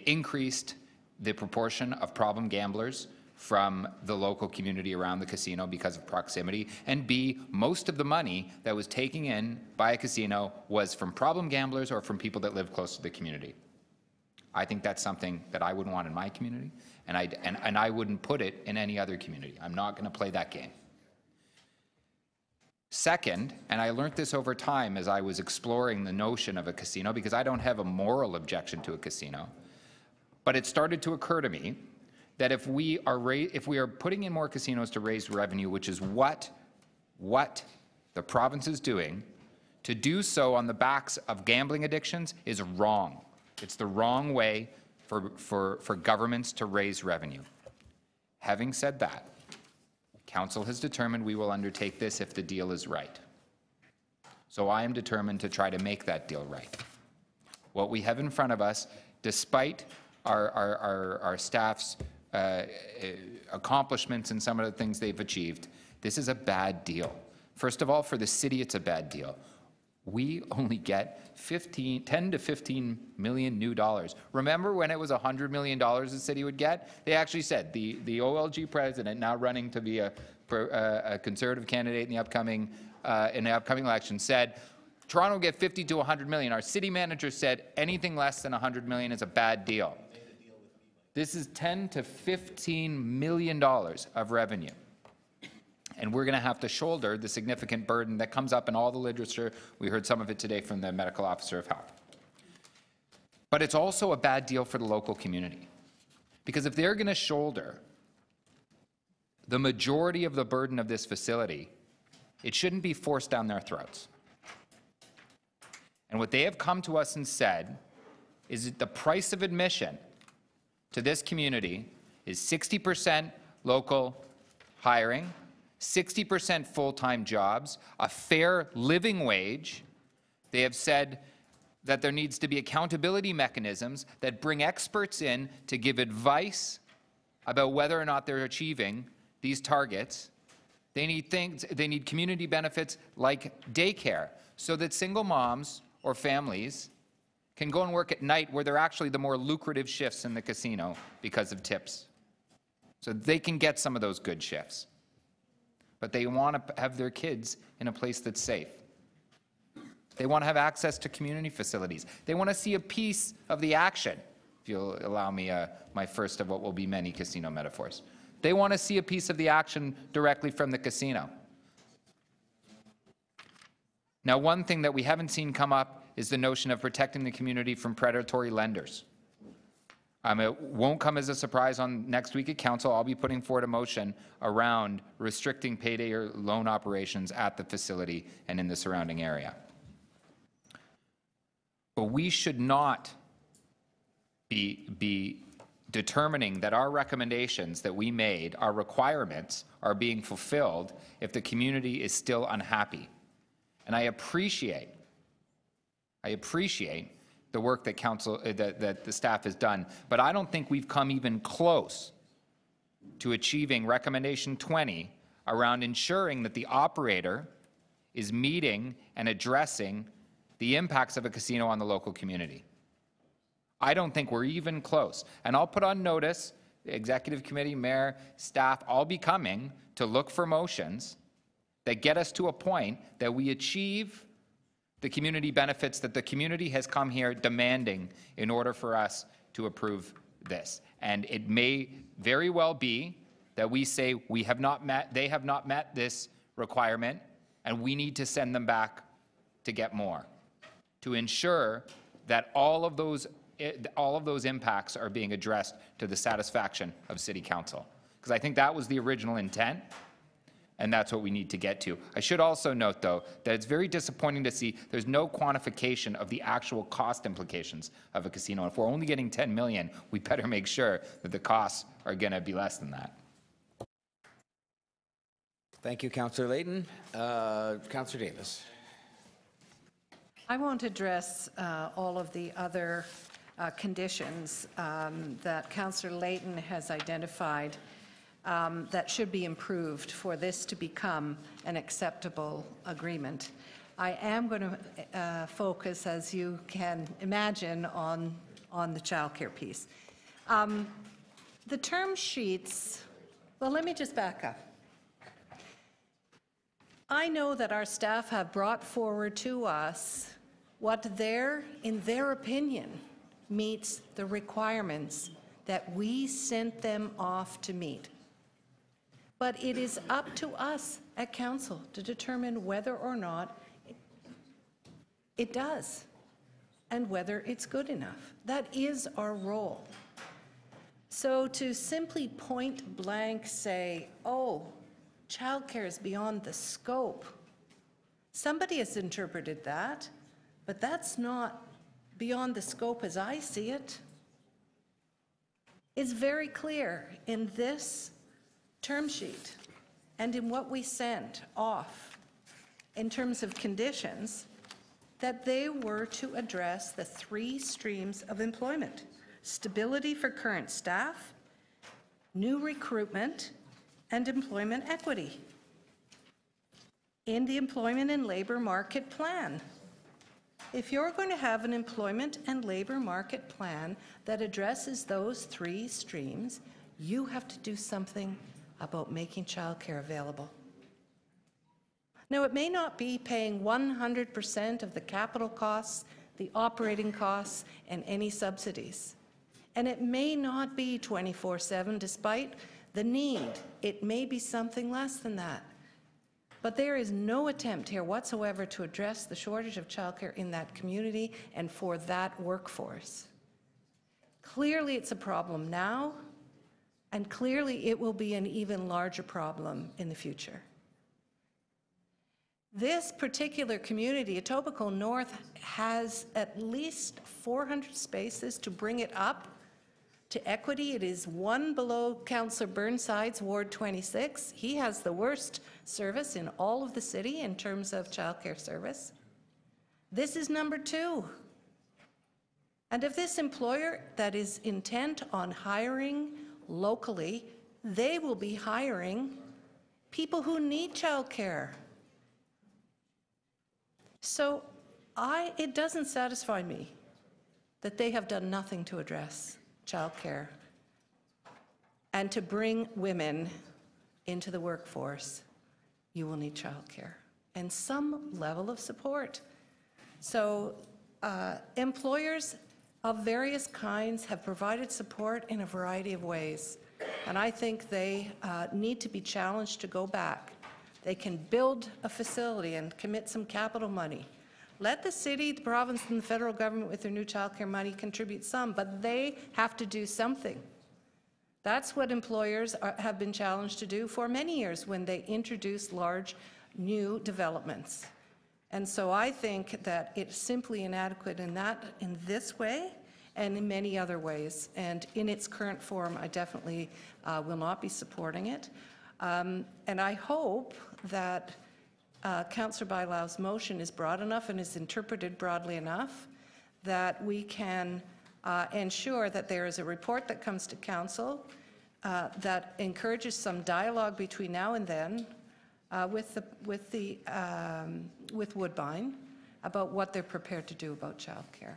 increased the proportion of problem gamblers from the local community around the casino because of proximity, and B, most of the money that was taken in by a casino was from problem gamblers or from people that live close to the community. I think that's something that I wouldn't want in my community, and I wouldn't put it in any other community. I'm not going to play that game. Second, and I learned this over time as I was exploring the notion of a casino, because I don't have a moral objection to a casino, but it started to occur to me that if we are putting in more casinos to raise revenue, which is what the province is doing, to do so on the backs of gambling addictions is wrong. It's the wrong way for governments to raise revenue. Having said that, Council has determined we will undertake this if the deal is right. So I am determined to try to make that deal right. What we have in front of us, despite our staff's accomplishments and some of the things they've achieved, this is a bad deal. First of all, for the city, it's a bad deal. We only get 10 to 15 million new dollars. Remember when it was $100 million the city would get? They actually said, the OLG president, now running to be a Conservative candidate in the upcoming election, said, Toronto will get 50 to 100 million. Our city manager said anything less than 100 million is a bad deal. This is 10 to 15 million dollars of revenue. And we're going to have to shoulder the significant burden that comes up in all the literature. We heard some of it today from the medical officer of health. But it's also a bad deal for the local community. Because if they're going to shoulder the majority of the burden of this facility, it shouldn't be forced down their throats. And what they have come to us and said is that the price of admission to this community is 60% local hiring, 60% full-time jobs, a fair living wage. They have said that there needs to be accountability mechanisms that bring experts in to give advice about whether or not they're achieving these targets. They need community benefits like daycare so that single moms or families can go and work at night where they're actually the more lucrative shifts in the casino because of tips. So they can get some of those good shifts. But they want to have their kids in a place that's safe. They want to have access to community facilities. They want to see a piece of the action, if you'll allow me my first of what will be many casino metaphors. They want to see a piece of the action directly from the casino. Now, one thing that we haven't seen come up is the notion of protecting the community from predatory lenders. It won't come as a surprise on next week at Council. I'll be putting forward a motion around restricting payday or loan operations at the facility and in the surrounding area. But we should not be determining that our recommendations that we made, our requirements, are being fulfilled if the community is still unhappy. And I appreciate the work that that the staff has done, but I don't think we've come even close to achieving recommendation 20 around ensuring that the operator is meeting and addressing the impacts of a casino on the local community. I don't think we're even close. And I'll put on notice, the executive committee, mayor, staff, I'll be coming to look for motions that get us to a point that we achieve the community benefits that the community has come here demanding in order for us to approve this. And it may very well be that we say they have not met this requirement, and we need to send them back to get more, to ensure that all of those impacts are being addressed to the satisfaction of City Council. Because I think that was the original intent, and that's what we need to get to. I should also note, though, that it's very disappointing to see there's no quantification of the actual cost implications of a casino. If we're only getting 10 million, we better make sure that the costs are going to be less than that. Thank you, Councillor Layton. Councillor Davis. I won't address all of the other conditions that Councillor Layton has identified that should be improved for this to become an acceptable agreement. I am going to focus, as you can imagine, on the childcare piece. The term sheets, well, let me just back up. I know that our staff have brought forward to us what in their opinion, meets the requirements that we sent them off to meet. But it is up to us at Council to determine whether or not it does and whether it's good enough. That is our role. So to simply point blank say, oh, childcare is beyond the scope, somebody has interpreted that, but that's not beyond the scope as I see it. It's very clear in this term sheet and in what we sent off in terms of conditions, that they were to address the 3 streams of employment: stability for current staff, new recruitment, and employment equity in the employment and labor market plan. If you're going to have an employment and labor market plan that addresses those 3 streams, you have to do something about making childcare available. Now, it may not be paying 100% of the capital costs, the operating costs, and any subsidies. And it may not be 24/7 despite the need. It may be something less than that. But there is no attempt here whatsoever to address the shortage of childcare in that community and for that workforce. Clearly, it's a problem now, and clearly it will be an even larger problem in the future. This particular community, Etobicoke North, has at least 400 spaces to bring it up to equity. It is 1 below Councillor Burnside's Ward 26. He has the worst service in all of the city in terms of childcare service. This is number 2. And if this employer that is intent on hiring locally, they will be hiring people who need childcare. So it doesn't satisfy me that they have done nothing to address childcare and to bring women into the workforce. You will need childcare and some level of support. So employers of various kinds have provided support in a variety of ways, and I think they need to be challenged to go back. They can build a facility and commit some capital money. Let the city, the province, and the federal government with their new childcare money contribute some, but they have to do something. That's what employers have been challenged to do for many years when they introduce large new developments. And so I think that it's simply inadequate in this way and in many other ways. And in its current form, I definitely will not be supporting it. And I hope that Councillor Bailão's motion is broad enough and is interpreted broadly enough that we can ensure that there is a report that comes to Council that encourages some dialogue between now and then with Woodbine about what they're prepared to do about childcare.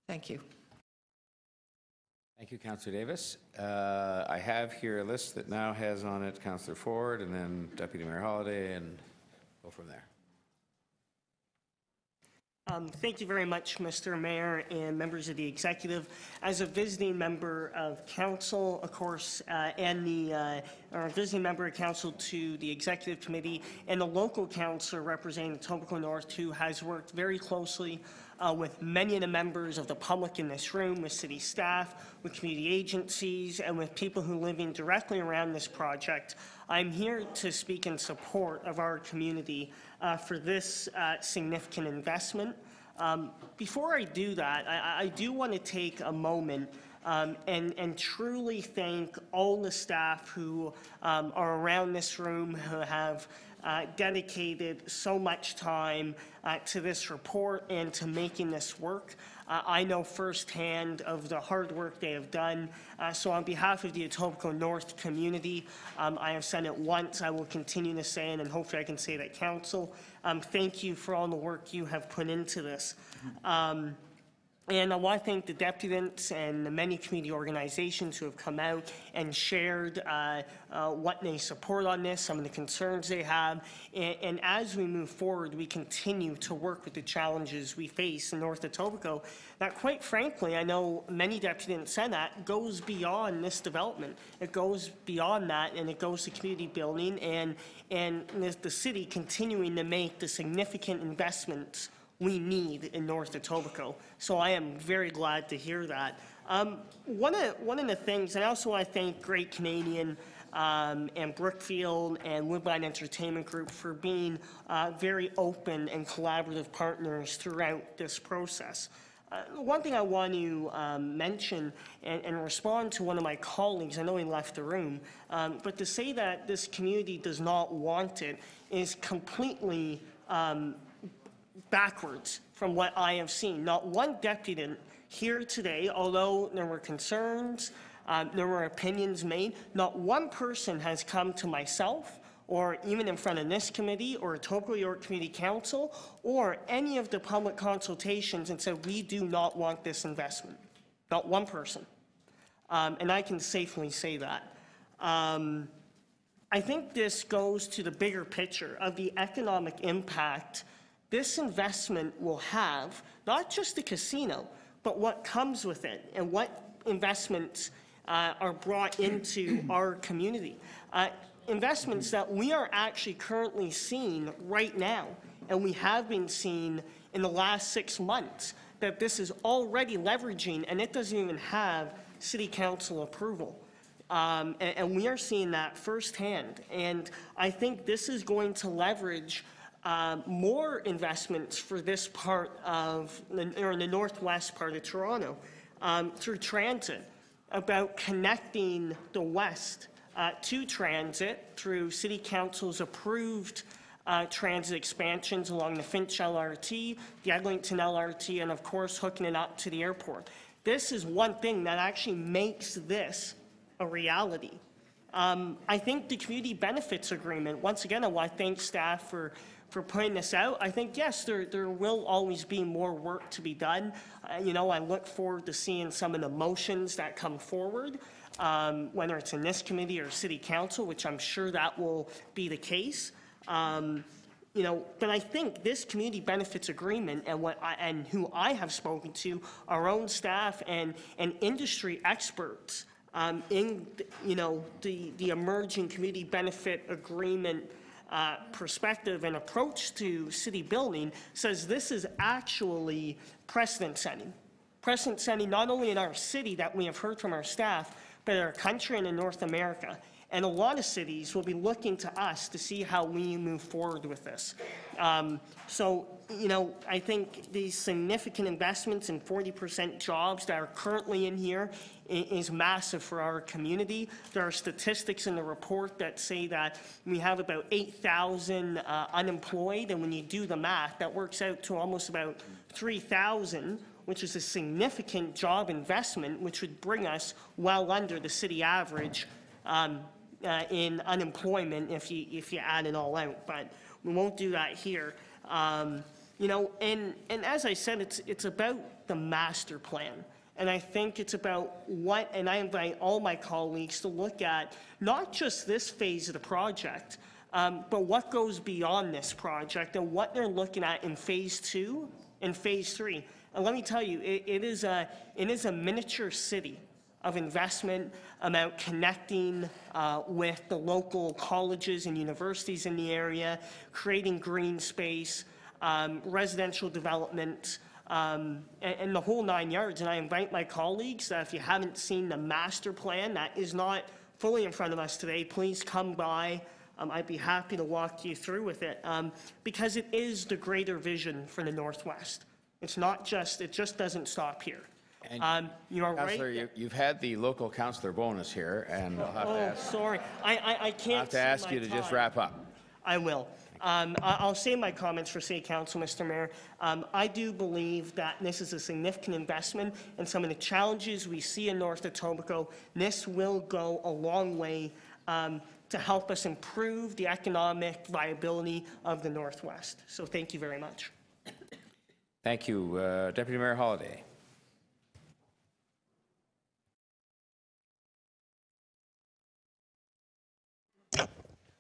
Thank you. Thank you, Councillor Davis. I have here a list that now has on it Councillor Ford and then Deputy Mayor Holliday, and go from there. Thank you very much, Mr. Mayor and members of the executive. As a visiting member of council, of course, and or visiting member of council to the executive committee, and the local councillor representing Etobicoke North, who has worked very closely with many of the members of the public in this room, with city staff, with community agencies, and with people who live in directly around this project. I'm here to speak in support of our community for this significant investment. Before I do that, I do want to take a moment and truly thank all the staff who are around this room, who have dedicated so much time to this report and to making this work. I know firsthand of the hard work they have done. So on behalf of the Etobicoke North community, I have said it once, I will continue to say it, and hopefully I can say it at council. Thank you for all the work you have put into this. And I want to thank the deputants and the many community organizations who have come out and shared what they support on this, some of the concerns they have. And as we move forward, we continue to work with the challenges we face in North Etobicoke that, quite frankly, I know many deputants said that, goes beyond this development. It goes beyond that, and it goes to community building and the city continuing to make the significant investments we need in North Etobicoke. So I am very glad to hear that. One of the things, and I also want to thank Great Canadian and Brookfield and Woodbine Entertainment Group for being very open and collaborative partners throughout this process. One thing I want to mention and respond to one of my colleagues, I know he left the room, but to say that this community does not want it is completely backwards from what I have seen. Not one deputant here today, although there were concerns, there were opinions made, not one person has come to myself or even in front of this committee or Etobicoke York Community Council or any of the public consultations and said, we do not want this investment. Not one person. And I can safely say that. I think this goes to the bigger picture of the economic impact this investment will have, not just the casino, but what comes with it and what investments are brought into our community. Investments that we are actually currently seeing right now, and we have been seeing in the last 6 months, that this is already leveraging, and it doesn't even have City Council approval. And we are seeing that firsthand. And I think this is going to leverage more investments for this part of, or in the northwest part of Toronto, through transit, about connecting the west to transit through City Council's approved transit expansions along the Finch LRT, the Eglinton LRT, and of course hooking it up to the airport. This is one thing that actually makes this a reality. I think the community benefits agreement, once again, I want to thank staff for putting this out. I think, yes, there will always be more work to be done. You know, I look forward to seeing some of the motions that come forward, whether it's in this committee or City Council, which I'm sure that will be the case. You know, but I think this community benefits agreement and who I have spoken to, our own staff and industry experts in, you know, the emerging community benefit agreement perspective and approach to city building, says this is actually precedent setting. Precedent setting not only in our city that we have heard from our staff, but in our country and in North America. And a lot of cities will be looking to us to see how we move forward with this. So, you know, I think these significant investments in 40% jobs that are currently in here is massive for our community. There are statistics in the report that say that we have about 8,000 unemployed, and when you do the math, that works out to almost about 3,000, which is a significant job investment, which would bring us well under the city average in unemployment if you add it all out, but we won't do that here. You know, and as I said, it's about the master plan. And I think it's about what, and I invite all my colleagues to look at not just this phase of the project, but what goes beyond this project and what they're looking at in phase 2 and phase 3. And let me tell you, it is a miniature city of investment about connecting with the local colleges and universities in the area, creating green space, residential development, and the whole 9 yards. And I invite my colleagues that if you haven't seen the master plan that is not fully in front of us today, please come by. I'd be happy to walk you through with it because it is the greater vision for the Northwest. It's not just, it just doesn't stop here. You are Councillor, right. you've had the local councillor bonus here, and I'll have to ask, sorry. I can't. I'll have to ask you to just wrap up. I will. I'll save my comments for City Council, Mr. Mayor. I do believe that this is a significant investment, and some of the challenges we see in North Etobicoke, this will go a long way to help us improve the economic viability of the Northwest. So thank you very much. Thank you. Deputy Mayor Holliday.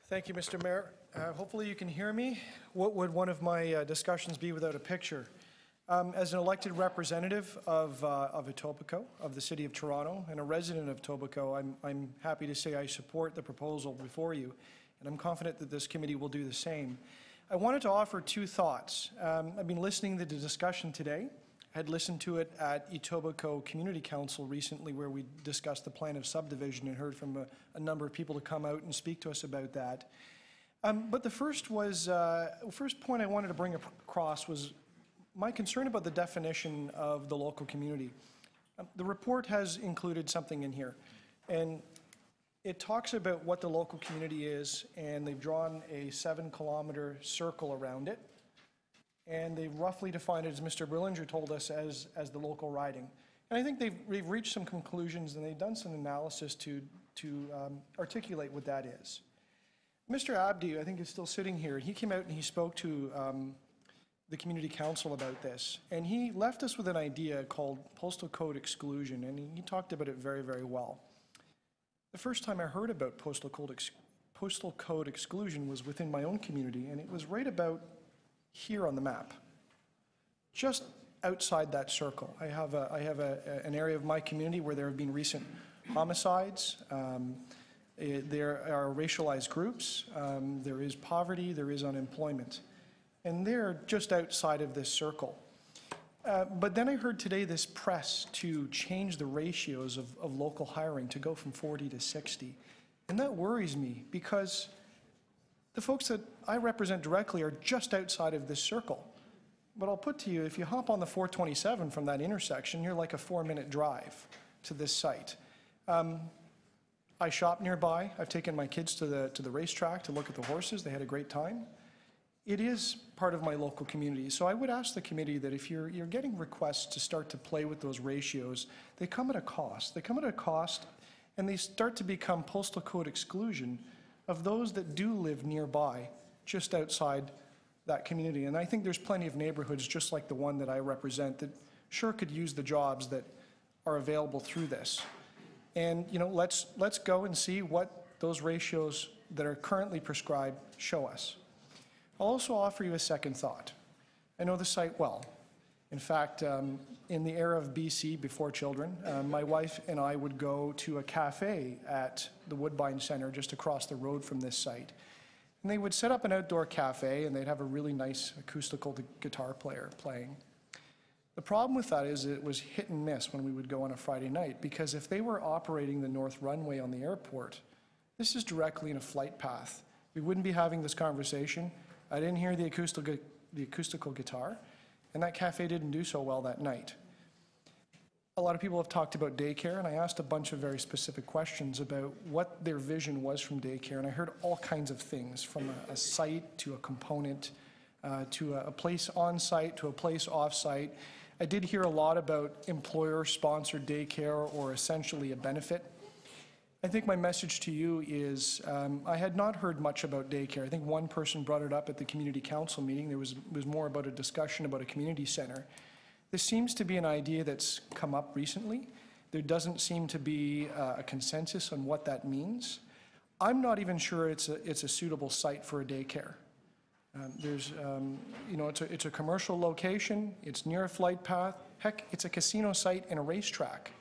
Thank you, Mr. Mayor. Hopefully you can hear me. What would one of my discussions be without a picture? As an elected representative of Etobicoke, of the City of Toronto, and a resident of Etobicoke, I'm happy to say I support the proposal before you, and I'm confident that this committee will do the same. I wanted to offer two thoughts. I've been listening to the discussion today. I had listened to it at Etobicoke Community Council recently, where we discussed the plan of subdivision and heard from a number of people to come out and speak to us about that. But the first point I wanted to bring across was my concern about the definition of the local community. The report has included something in here, and it talks about what the local community is, and they've drawn a 7-kilometer circle around it, and they've roughly defined it, as Mr. Brillinger told us, as the local riding. And I think they've reached some conclusions, and they've done some analysis to articulate what that is. Mr. Abdi, I think, is still sitting here. He came out and he spoke to the community council about this, and he left us with an idea called postal code exclusion, and he talked about it very, very well. The first time I heard about postal code exclusion was within my own community, and it was right about here on the map, just outside that circle. I have an area of my community where there have been recent homicides. There are racialized groups. There is poverty. There is unemployment. And they're just outside of this circle. But then I heard today this press to change the ratios of local hiring to go from 40 to 60. And that worries me because the folks that I represent directly are just outside of this circle. But I'll put to you, if you hop on the 427 from that intersection, you're like a 4-minute drive to this site. I shop nearby. I've taken my kids to the racetrack to look at the horses. They had a great time. It is part of my local community. So I would ask the committee that if you're getting requests to start to play with those ratios, they come at a cost. They come at a cost, and they start to become postal code exclusion of those that do live nearby, just outside that community. And I think there's plenty of neighborhoods just like the one that I represent that sure could use the jobs that are available through this. And let's go and see what those ratios that are currently prescribed show us. I'll also offer you a second thought. I know the site well. In fact, in the era of BC, before children, my wife and I would go to a cafe at the Woodbine Centre just across the road from this site. And they would set up an outdoor cafe, and they'd have a really nice acoustical guitar player playing. The problem with that is it was hit and miss when we would go on a Friday night, because if they were operating the north runway on the airport, this is directly in a flight path. We wouldn't be having this conversation. I didn't hear the acoustical guitar, and that cafe didn't do so well that night. A lot of people have talked about daycare, and I asked a bunch of very specific questions about what their vision was from daycare, and I heard all kinds of things, from a site to a component, to a place on site to a place off site. I did hear a lot about employer-sponsored daycare, or essentially a benefit. I think my message to you is I had not heard much about daycare. I think one person brought it up at the community council meeting. There was more about a discussion about a community center. This seems to be an idea that's come up recently. There doesn't seem to be a consensus on what that means. I'm not even sure it's a suitable site for a daycare. It's a commercial location. It's near a flight path. Heck, it's a casino site and a racetrack.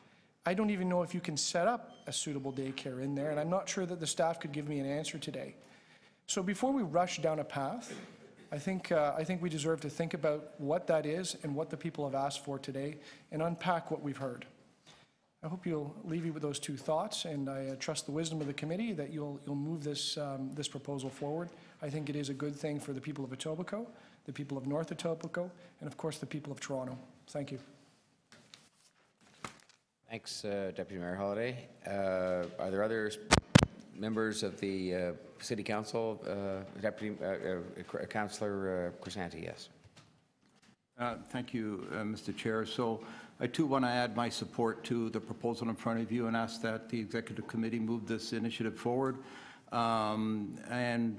I don't even know if you can set up a suitable daycare in there, and I'm not sure that the staff could give me an answer today. So before we rush down a path, I think we deserve to think about what that is and what the people have asked for today, and unpack what we've heard. I hope you'll leave you with those two thoughts, and I trust the wisdom of the committee that you'll move this proposal forward. I think it is a good thing for the people of Etobicoke, the people of North Etobicoke, and of course the people of Toronto. Thank you. Thanks, Deputy Mayor Holliday. Are there other members of the City Council? Deputy Councillor Crisanti, yes. Thank you, Mr. Chair. So I too want to add my support to the proposal in front of you and ask that the Executive Committee move this initiative forward. And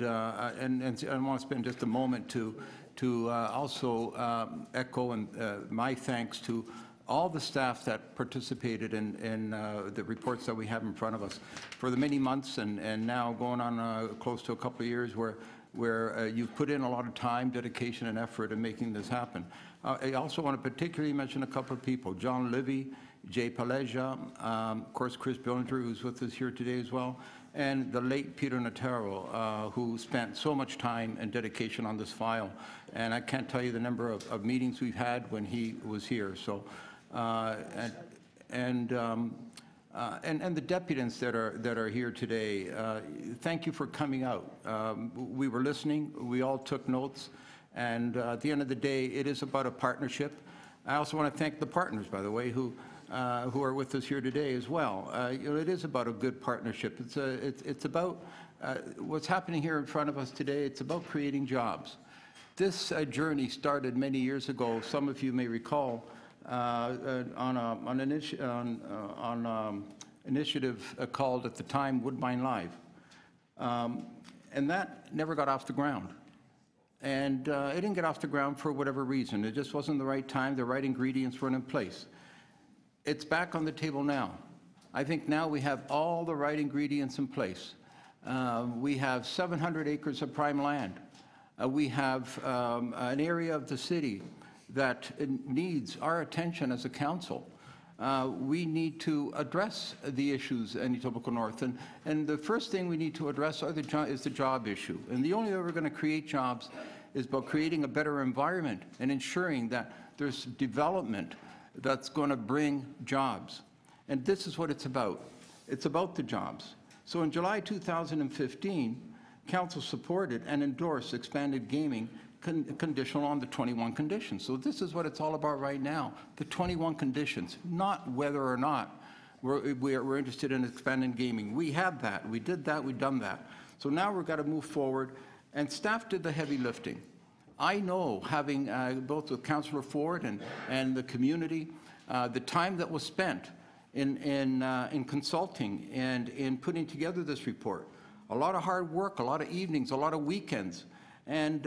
I want to spend just a moment to also echo my thanks to all the staff that participated in the reports that we have in front of us for the many months and now going on close to a couple of years where you've put in a lot of time, dedication, and effort in making this happen. I also want to particularly mention a couple of people: John Livy, Jay Paleja, of course Chris Billinger, who's with us here today as well, and the late Peter Notaro, who spent so much time and dedication on this file. And I can't tell you the number of meetings we've had when he was here. So, and the deputants that are here today, thank you for coming out. We were listening. We all took notes. And at the end of the day, it is about a partnership. I also want to thank the partners, by the way, who are with us here today as well. It is about a good partnership. It's about what's happening here in front of us today. It's about creating jobs. This journey started many years ago. Some of you may recall on an initiative called at the time Woodbine Live, and that never got off the ground. And it didn't get off the ground for whatever reason. It just wasn't the right time. The right ingredients weren't in place. It's back on the table now. I think now we have all the right ingredients in place. We have 700 acres of prime land. We have an area of the city that needs our attention as a council. We need to address the issues in Etobicoke North. And the first thing we need to address is the job issue. And the only way we're going to create jobs is by creating a better environment and ensuring that there's development that's going to bring jobs. And this is what it's about. It's about the jobs. So in July 2015, Council supported and endorsed expanded gaming conditional on the 21 conditions. So this is what it's all about right now, the 21 conditions, not whether or not we're interested in expanding gaming. We have that, we did that, we've done that. So now we've got to move forward, and staff did the heavy lifting. I know, having both with Councillor Ford and the community, the time that was spent in consulting and in putting together this report, a lot of hard work, a lot of evenings, a lot of weekends, and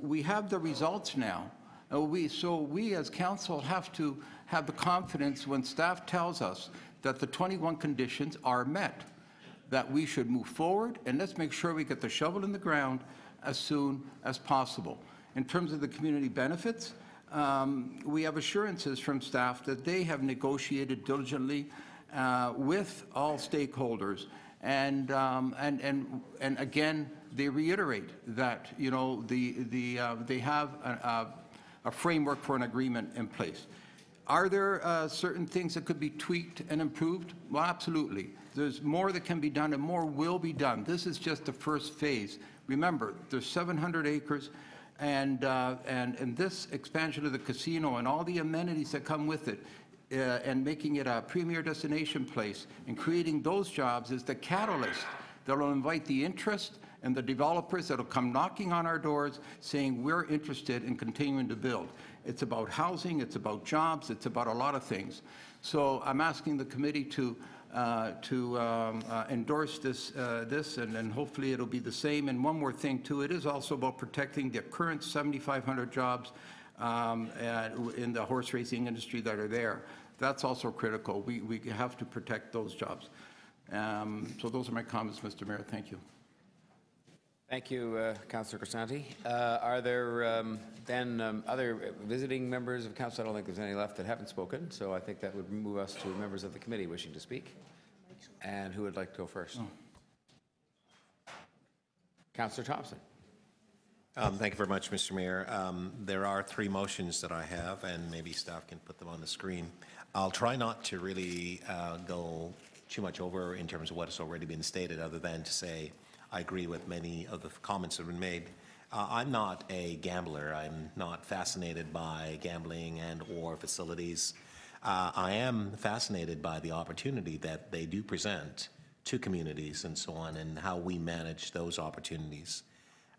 we have the results now. So we as council have to have the confidence when staff tells us that the 21 conditions are met, that we should move forward, and let's make sure we get the shovel in the ground as soon as possible. In terms of the community benefits, we have assurances from staff that they have negotiated diligently with all stakeholders, and again, they reiterate that they have a framework for an agreement in place. Are there certain things that could be tweaked and improved? Well, absolutely. There's more that can be done, and more will be done. This is just the first phase. Remember, there's 700 acres, and this expansion of the casino and all the amenities that come with it, and making it a premier destination place and creating those jobs is the catalyst that will invite the interest and the developers that will come knocking on our doors saying we're interested in continuing to build. It's about housing, it's about jobs, it's about a lot of things. So I'm asking the committee to endorse this, and hopefully it'll be the same. And one more thing too, it is also about protecting the current 7,500 jobs in the horse racing industry that are there. That's also critical. We have to protect those jobs. So those are my comments, Mr. Mayor. Thank you. Thank you, Councillor Crisanti. Are there then other visiting members of council? I don't think there's any left that haven't spoken, so I think that would move us to members of the committee wishing to speak. And who would like to go first? Councillor Thompson. Thank you very much, Mr. Mayor. There are 3 motions that I have, and maybe staff can put them on the screen. I'll try not to really go too much over in terms of what has already been stated, other than to say I agree with many of the comments that have been made. I'm not a gambler. I'm not fascinated by gambling and or facilities. I am fascinated by the opportunity that they do present to communities and so on, and how we manage those opportunities.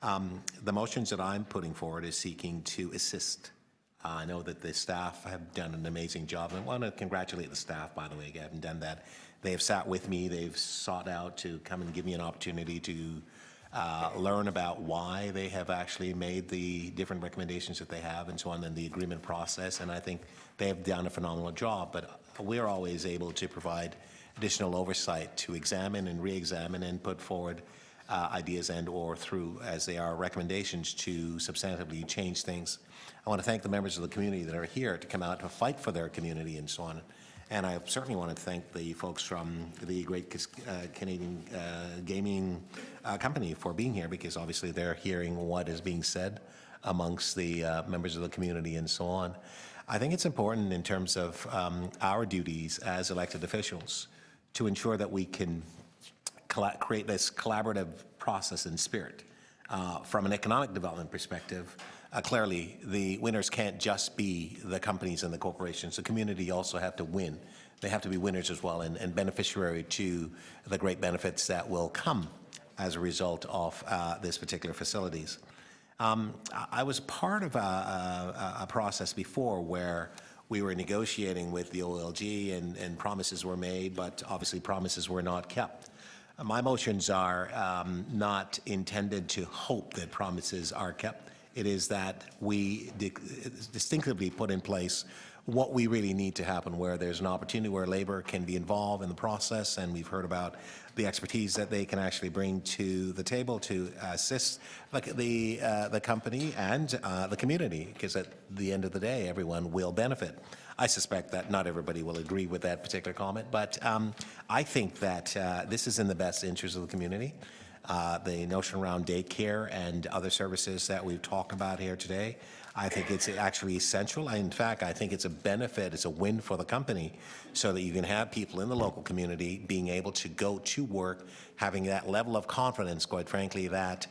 The motions that I'm putting forward is seeking to assist. I know that the staff have done an amazing job, and I want to congratulate the staff, by the way, who haven't done that. They've sat with me, they've sought out to come and give me an opportunity to learn about why they have actually made the different recommendations that they have and so on in the agreement process, and I think they have done a phenomenal job, but we're always able to provide additional oversight to examine and re-examine and put forward ideas and or through, as they are, recommendations to substantively change things. I want to thank the members of the community that are here to come out to fight for their community and so on. And I certainly want to thank the folks from the Great Canadian Gaming Company for being here, because obviously they're hearing what is being said amongst the members of the community and so on. I think it's important in terms of our duties as elected officials to ensure that we can create this collaborative process and spirit from an economic development perspective, clearly the winners can't just be the companies and the corporations. The community also have to win. They have to be winners as well and beneficiary to the great benefits that will come as a result of this particular facilities. I was part of a process before where we were negotiating with the OLG and promises were made, but obviously promises were not kept. My motions are not intended to hope that promises are kept. It is that we distinctively put in place what we really need to happen, where there's an opportunity where labor can be involved in the process, and we've heard about the expertise that they can actually bring to the table to assist the company and the community, because at the end of the day, everyone will benefit. I suspect that not everybody will agree with that particular comment, but I think that this is in the best interest of the community. The notion around daycare and other services that we've talked about here today, I think it's actually essential. In fact, I think it's a benefit, it's a win for the company, so that you can have people in the local community being able to go to work, having that level of confidence, quite frankly, that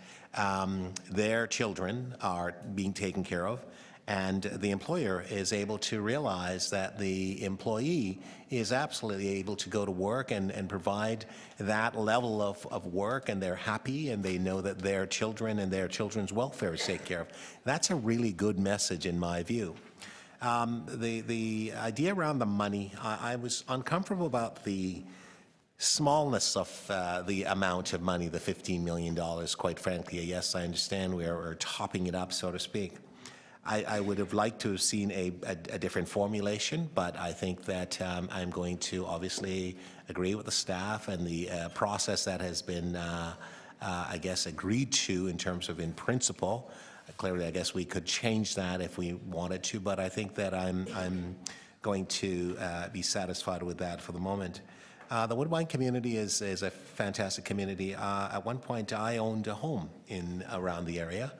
their children are being taken care of, and the employer is able to realize that the employee is absolutely able to go to work and provide that level of work, and they're happy and they know that their children and their children's welfare is taken care of. That's a really good message in my view. The idea around the money, I was uncomfortable about the smallness of the amount of money, the $15 million, quite frankly. Yes, I understand we're topping it up, so to speak. I would have liked to have seen a different formulation, but I think that I'm going to obviously agree with the staff and the process that has been, I guess, agreed to in terms of in principle. Clearly, I guess we could change that if we wanted to, but I think that I'm going to be satisfied with that for the moment. The Woodbine community is a fantastic community. At one point, I owned a home around the area,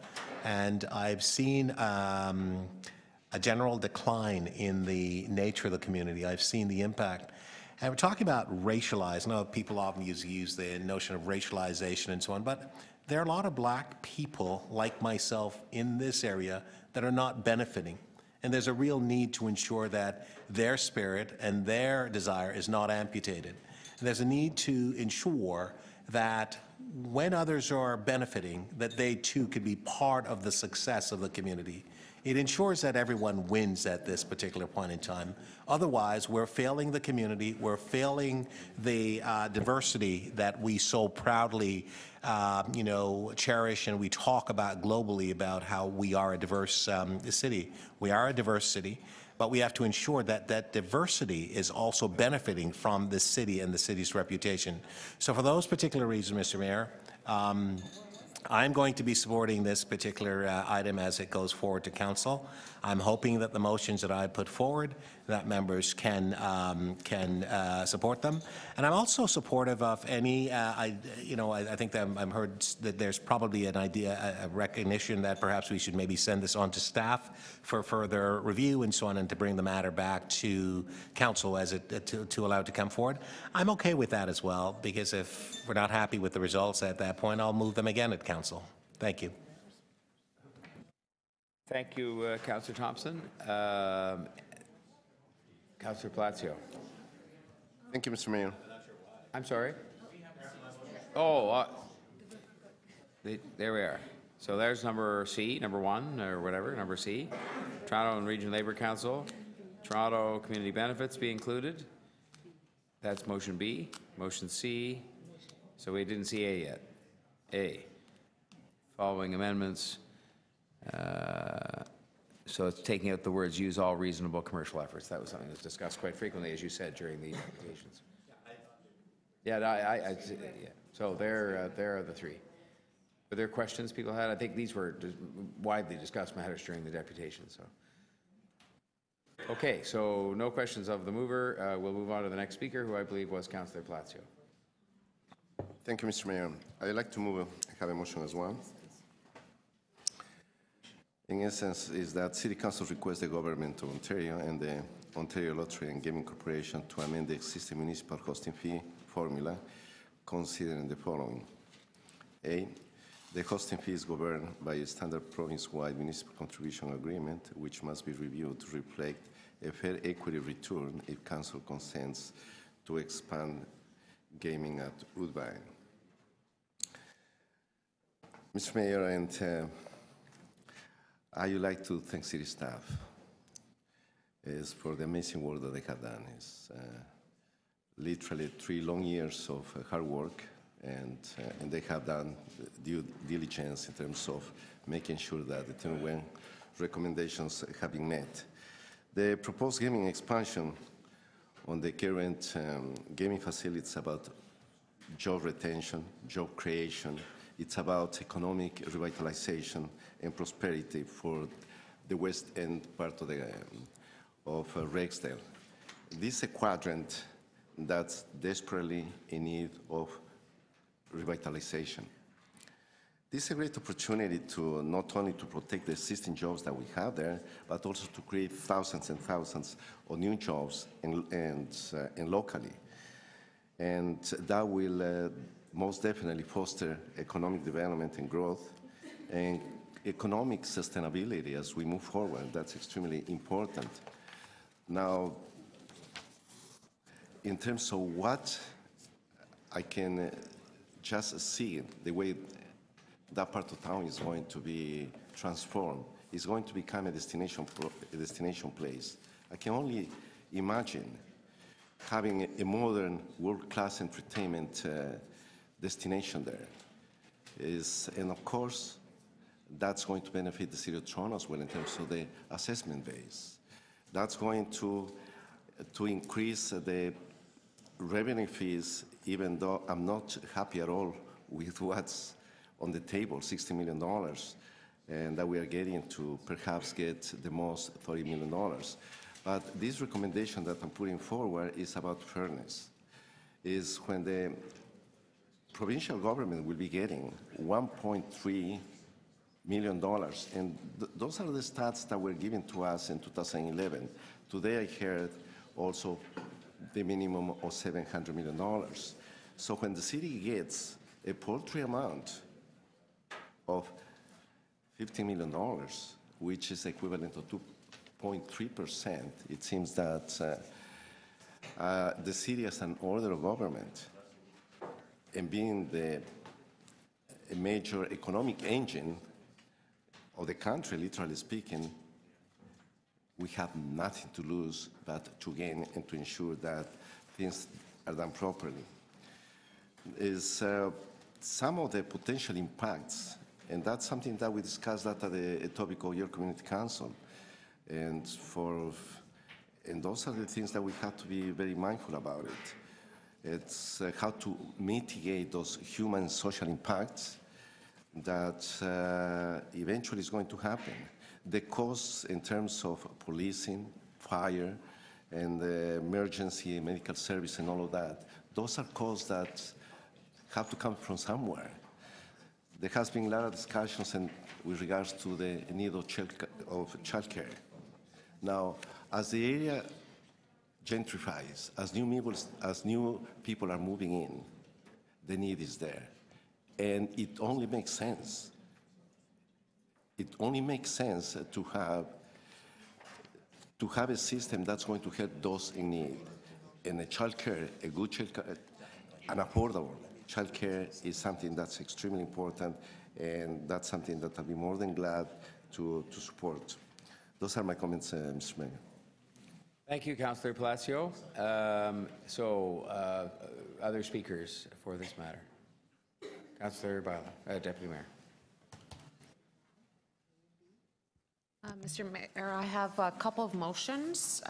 and I've seen a general decline in the nature of the community. I've seen the impact. And we're talking about racialized. I know people often use the notion of racialization and so on, but there are a lot of black people like myself in this area that are not benefiting. And there's a real need to ensure that their spirit and their desire is not amputated. And there's a need to ensure that when others are benefiting, that they too could be part of the success of the community. It ensures that everyone wins at this particular point in time. Otherwise, we're failing the community, we're failing the diversity that we so proudly cherish, and we talk about globally about how we are a diverse city. We are a diverse city, but we have to ensure that that diversity is also benefiting from the city and the city's reputation. So for those particular reasons, Mr. Mayor, I'm going to be supporting this particular item as it goes forward to council. I'm hoping that the motions that I put forward, that members can support them. And I'm also supportive of any, I think that I've heard that there's probably an idea, a recognition that perhaps we should maybe send this on to staff for further review and so on, and to bring the matter back to council as it to allow it to come forward. I'm okay with that as well, because if we're not happy with the results at that point, I'll move them again at council. Thank you. Thank you, Councillor Thompson. Councillor Palacio. Thank you, Mr. Mayor. I'm sorry? Oh, there we are. So there's number C, number 1, or whatever, number C. Toronto and Regional Labour Council. Toronto Community Benefits be included. That's motion B. Motion C. So we didn't see A yet. A. Following amendments. So it's taking out the words "use all reasonable commercial efforts." That was something that was discussed quite frequently, as you said, during the presentations. Yeah, so there are the three. Were there questions people had? I think these were widely discussed matters during the deputation. So, okay, so no questions of the mover. We'll move on to the next speaker, who I believe was Councillor Palacio. Thank you, Mr. Mayor. I'd like to move. I have a motion as well. In essence, is that City Council requests the Government of Ontario and the Ontario Lottery and Gaming Corporation to amend the existing municipal hosting fee formula, considering the following. A, The hosting fee is governed by a standard province-wide municipal contribution agreement, which must be reviewed to reflect a fair equity return if council consents to expand gaming at Woodbine. Mr. Mayor, and I would like to thank city staff for the amazing work that they have done. It's literally 3 long years of hard work, and they have done due diligence in terms of making sure that the 21 recommendations have been met. The proposed gaming expansion on the current gaming facilities about job retention, job creation. It's about economic revitalization and prosperity for the west end part of Rexdale. This is a quadrant that's desperately in need of revitalization. This is a great opportunity to not only to protect the existing jobs that we have there, but also to create thousands and thousands of new jobs and locally. And that will most definitely foster economic development and growth and economic sustainability as we move forward. That's extremely important. Now, in terms of what I can just see, the way that part of town is going to be transformed, is going to become a destination place. I can only imagine having a modern world-class entertainment destination there. And of course, that's going to benefit the city of Toronto as well in terms of the assessment base. That's going to increase the revenue fees, even though I'm not happy at all with what's on the table, $60 million, and that we are getting to perhaps get the most $30 million. But this recommendation that I'm putting forward is about fairness. Is when the provincial government will be getting $1.3 million, and those are the stats that were given to us in 2011. Today I heard also the minimum of $700 million. So when the city gets a paltry amount of $50 million, which is equivalent to 2.3%, it seems that the city as an order of government and being a major economic engine of the country, literally speaking, we have nothing to lose but to gain and to ensure that things are done properly. Is some of the potential impacts, and that's something that we discussed at the topic of your community council, and those are the things that we have to be very mindful about it. It's how to mitigate those human social impacts that eventually is going to happen. The costs in terms of policing, fire, and emergency medical service and all of that, those are costs that have to come from somewhere. There has been a lot of discussions with regards to the need of childcare. Now, as the area gentrifies, as new people are moving in, the need is there. And it only makes sense. It only makes sense to have a system that's going to help those in need. And a childcare, a good childcare, and affordable childcare is something that's extremely important, and that's something that I'll be more than glad to support. Those are my comments, Mr. Mayor. Thank you, Councillor Palacio. Other speakers for this matter? Councillor Byler, Deputy Mayor. Mr. Mayor, I have a couple of motions.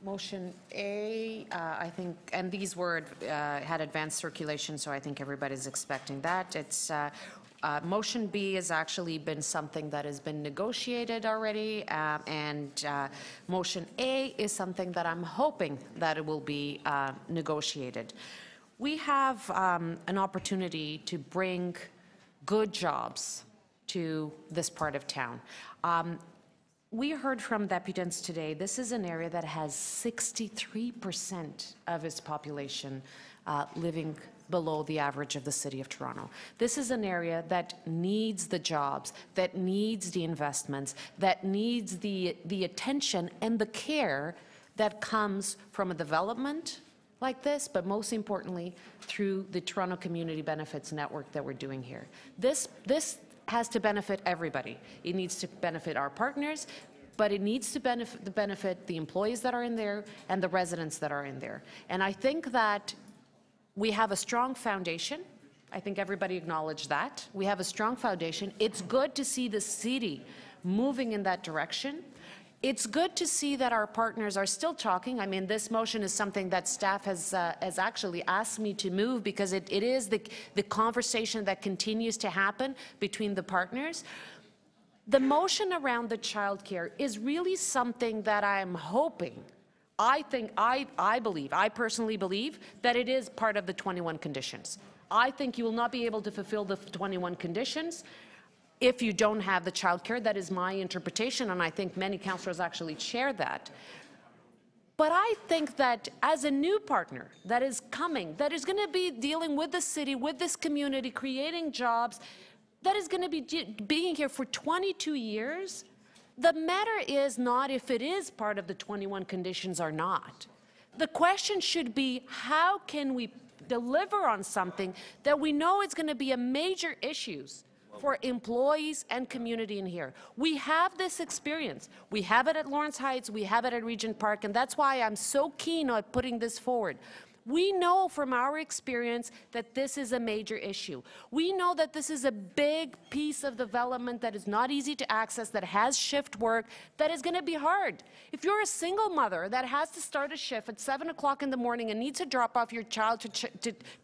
Motion A, I think, and these were had advanced circulation, so I think everybody's expecting that. It's motion B has actually been something that has been negotiated already, and motion A is something that I'm hoping that it will be negotiated. We have an opportunity to bring good jobs to this part of town. We heard from deputants today, this is an area that has 63% of its population living below the average of the City of Toronto. This is an area that needs the jobs, that needs the investments, that needs the attention and the care that comes from a development like this, but most importantly, through the Toronto Community Benefits Network that we're doing here. This has to benefit everybody. It needs to benefit our partners, but it needs to benefit the employees that are in there and the residents that are in there. And I think that we have a strong foundation. I think everybody acknowledged that. We have a strong foundation. It's good to see the city moving in that direction. It's good to see that our partners are still talking. I mean, this motion is something that staff has actually asked me to move because it is the conversation that continues to happen between the partners. The motion around the childcare is really something that I am hoping, I personally believe that it is part of the 21 conditions. I think you will not be able to fulfill the 21 conditions if you don't have the childcare. That is my interpretation, and I think many councillors actually share that. But I think that as a new partner that is coming, that is going to be dealing with the city, with this community, creating jobs, that is going to be being here for 22 years, the matter is not if it is part of the 21 conditions or not. The question should be, how can we deliver on something that we know is going to be a major issue for employees and community in here? We have this experience. We have it at Lawrence Heights, we have it at Regent Park, and that's why I'm so keen on putting this forward. We know from our experience that this is a major issue. We know that this is a big piece of development that is not easy to access, that has shift work, that is going to be hard. If you're a single mother that has to start a shift at 7 o'clock in the morning and needs to drop off your child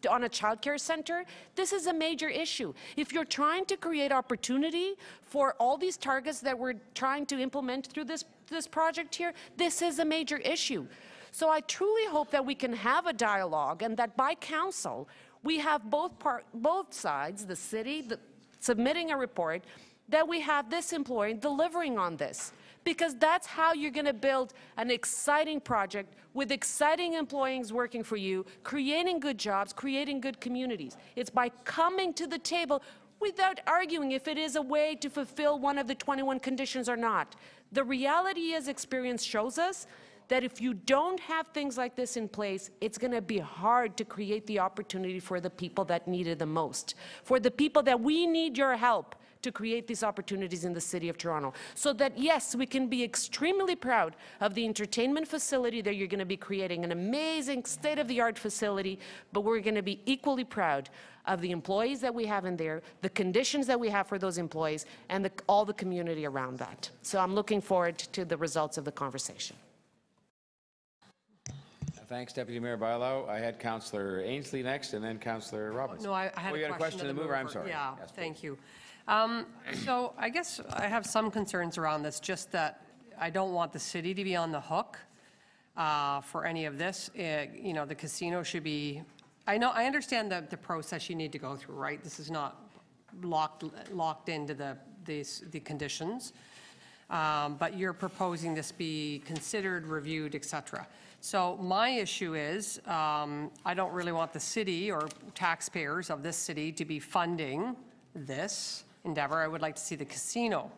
on a child care center, this is a major issue. If you're trying to create opportunity for all these targets that we're trying to implement through this project here, this is a major issue. So I truly hope that we can have a dialogue and that by council we have both sides, the city submitting a report, that we have this employee delivering on this. Because that's how you're going to build an exciting project with exciting employees working for you, creating good jobs, creating good communities. It's by coming to the table without arguing if it is a way to fulfill one of the 21 conditions or not. The reality is, experience shows us that if you don't have things like this in place, it's going to be hard to create the opportunity for the people that need it the most, for the people that we need your help to create these opportunities in the City of Toronto. So that, yes, we can be extremely proud of the entertainment facility that you're going to be creating, an amazing state-of-the-art facility, but we're going to be equally proud of the employees that we have in there, the conditions that we have for those employees, and all the community around that. So I'm looking forward to the results of the conversation. Thanks, Deputy Mayor Bailão. I had Councillor Ainsley next, and then Councillor Robbins. No, I had a question to the mover. I'm sorry. Yeah, yes, thank you. So I guess I have some concerns around this, just that I don't want the city to be on the hook for any of this. You know, the casino should be, I understand the process you need to go through, right? This is not locked into the conditions, but you're proposing this be considered, reviewed, etc. So my issue is, I don't really want the city or taxpayers of this city to be funding this endeavor. I would like to see the casino,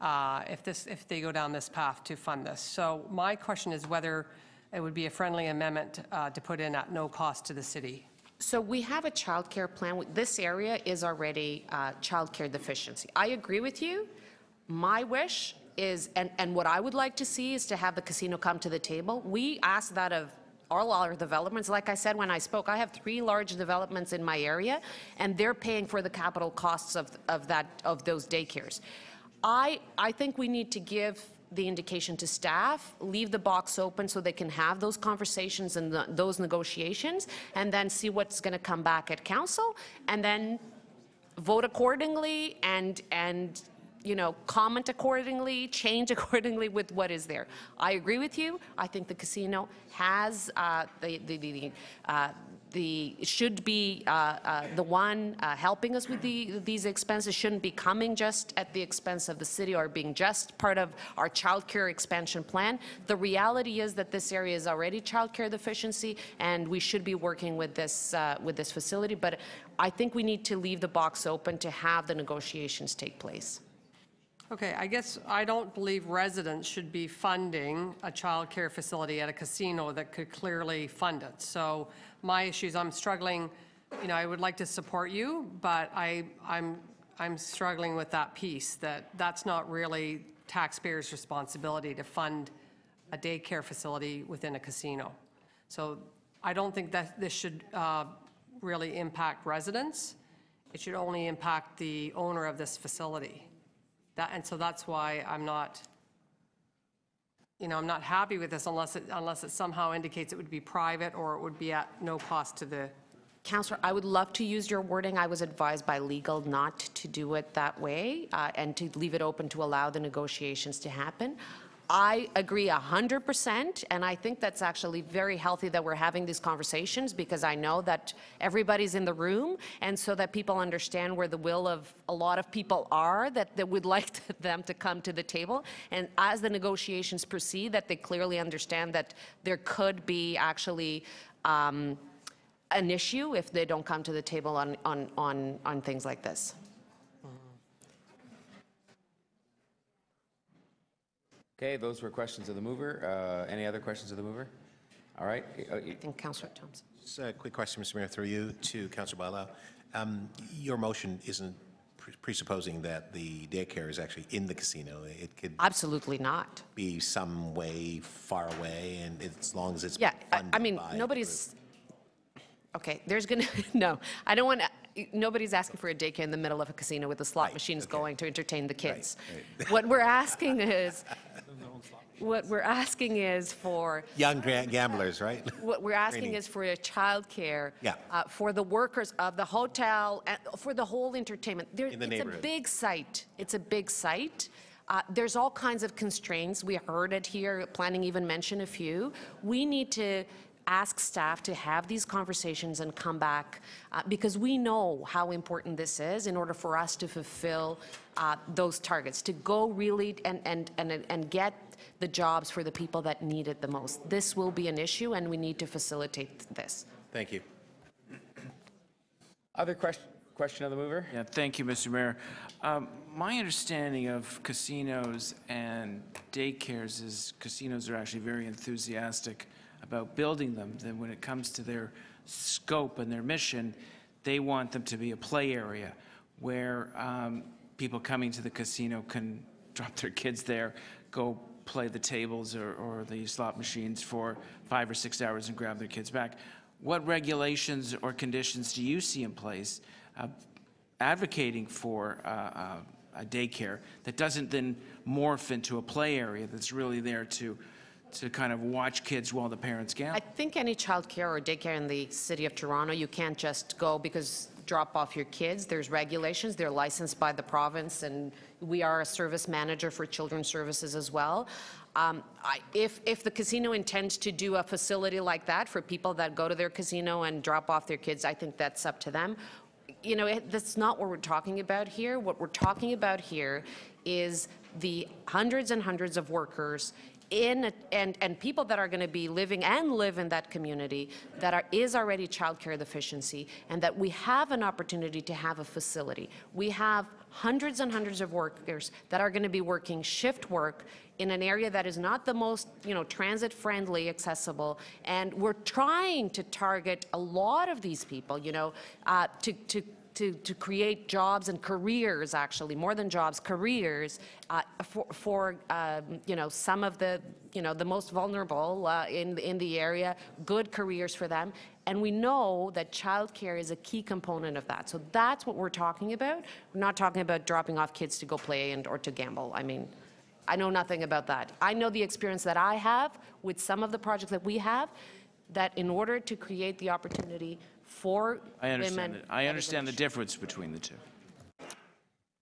if they go down this path, to fund this. So my question is whether it would be a friendly amendment to put in at no cost to the city. So we have a childcare plan. This area is already childcare deficiency. I agree with you. My wish is, and what I would like to see is to have the casino come to the table. We ask that of all our developments. Like I said when I spoke, I have 3 large developments in my area, and they're paying for the capital costs of those daycares. I think we need to give the indication to staff, leave the box open so they can have those conversations and those negotiations, and then see what's going to come back at council, and then vote accordingly and you know, comment accordingly, change accordingly with what is there. I agree with you. I think the casino has the should be the one helping us with these expenses, shouldn't be coming just at the expense of the city or being just part of our childcare expansion plan. The reality is that this area is already childcare deficiency, and we should be working with this facility. But I think we need to leave the box open to have the negotiations take place. Okay, I guess I don't believe residents should be funding a child care facility at a casino that could clearly fund it. So my issue is I'm struggling, you know, I would like to support you, but I'm struggling with that piece, that's not really taxpayers' responsibility to fund a daycare facility within a casino. So I don't think that this should really impact residents. It should only impact the owner of this facility. And so that's why I'm not, you know, I'm not happy with this unless it somehow indicates it would be private or it would be at no cost to the. Councillor, I would love to use your wording. I was advised by legal not to do it that way and to leave it open to allow the negotiations to happen. I agree 100%, and I think that's actually very healthy that we're having these conversations, because I know that everybody's in the room, and so that people understand where the will of a lot of people are, that would like them to come to the table. And as the negotiations proceed, that they clearly understand that there could be actually an issue if they don't come to the table on things like this. Okay, those were questions of the mover. Any other questions of the mover? All right. I think Councillor Thompson. Just a quick question, Mr. Mayor, through you to Councillor Bailão. Your motion isn't presupposing that the daycare is actually in the casino. It could absolutely not be some way far away, and as long as it's I mean, nobody's. Okay, there's gonna no. I don't want to. Nobody's asking for a daycare in the middle of a casino with the slot machines going to entertain the kids. Right. What we're asking is for young gamblers, right? What we're asking is for a child care for the workers of the hotel, and for the whole entertainment. It's a big site. It's a big site. There's all kinds of constraints. We heard it here. Planning even mentioned a few. We need to ask staff to have these conversations and come back because we know how important this is in order for us to fulfill those targets, to go really and get the jobs for the people that need it the most. This will be an issue, and we need to facilitate this. Thank you. Other question of the mover? Yeah, thank you, Mr. Mayor. My understanding of casinos and daycares is casinos are actually very enthusiastic about building them. Then when it comes to their scope and their mission, they want them to be a play area where people coming to the casino can drop their kids there, go play the tables or the slot machines for 5 or 6 hours and grab their kids back. What regulations or conditions do you see in place advocating for a daycare that doesn't then morph into a play area that's really there to kind of watch kids while the parents gamble? I think any child care or daycare in the City of Toronto, you can't just go because drop off your kids. There's regulations. They're licensed by the province, and we are a service manager for children's services as well. If the casino intends to do a facility like that for people that go to their casino and drop off their kids, I think that's up to them. You know, that's not what we're talking about here. What we're talking about here is the hundreds and hundreds of workers and people that are going to be living and live in that community that is already childcare deficiency, and that we have an opportunity to have a facility. We have hundreds and hundreds of workers that are going to be working shift work in an area that is not the most, transit friendly, accessible, and we're trying to target a lot of these people, to create jobs and careers, actually, more than jobs, careers for some of the, the most vulnerable in the area, good careers for them. And we know that childcare is a key component of that. So that's what we're talking about. We're not talking about dropping off kids to go play or to gamble. I mean, I know nothing about that. I know the experience that I have with some of the projects that we have, that in order to create the opportunity for women. I understand the difference between the two.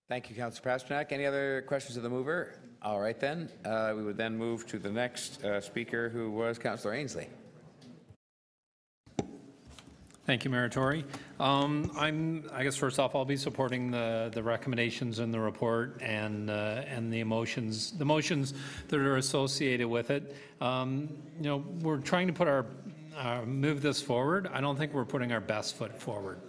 Thank you, Councillor Pasternak. Any other questions of the mover? All right, then. We would then move to the next speaker, who was Councillor Ainslie. Thank you, Mayor Tory. I guess first off, I'll be supporting the recommendations in the report and the motions that are associated with it. You know, we're trying to put move this forward. I don't think we're putting our best foot forward.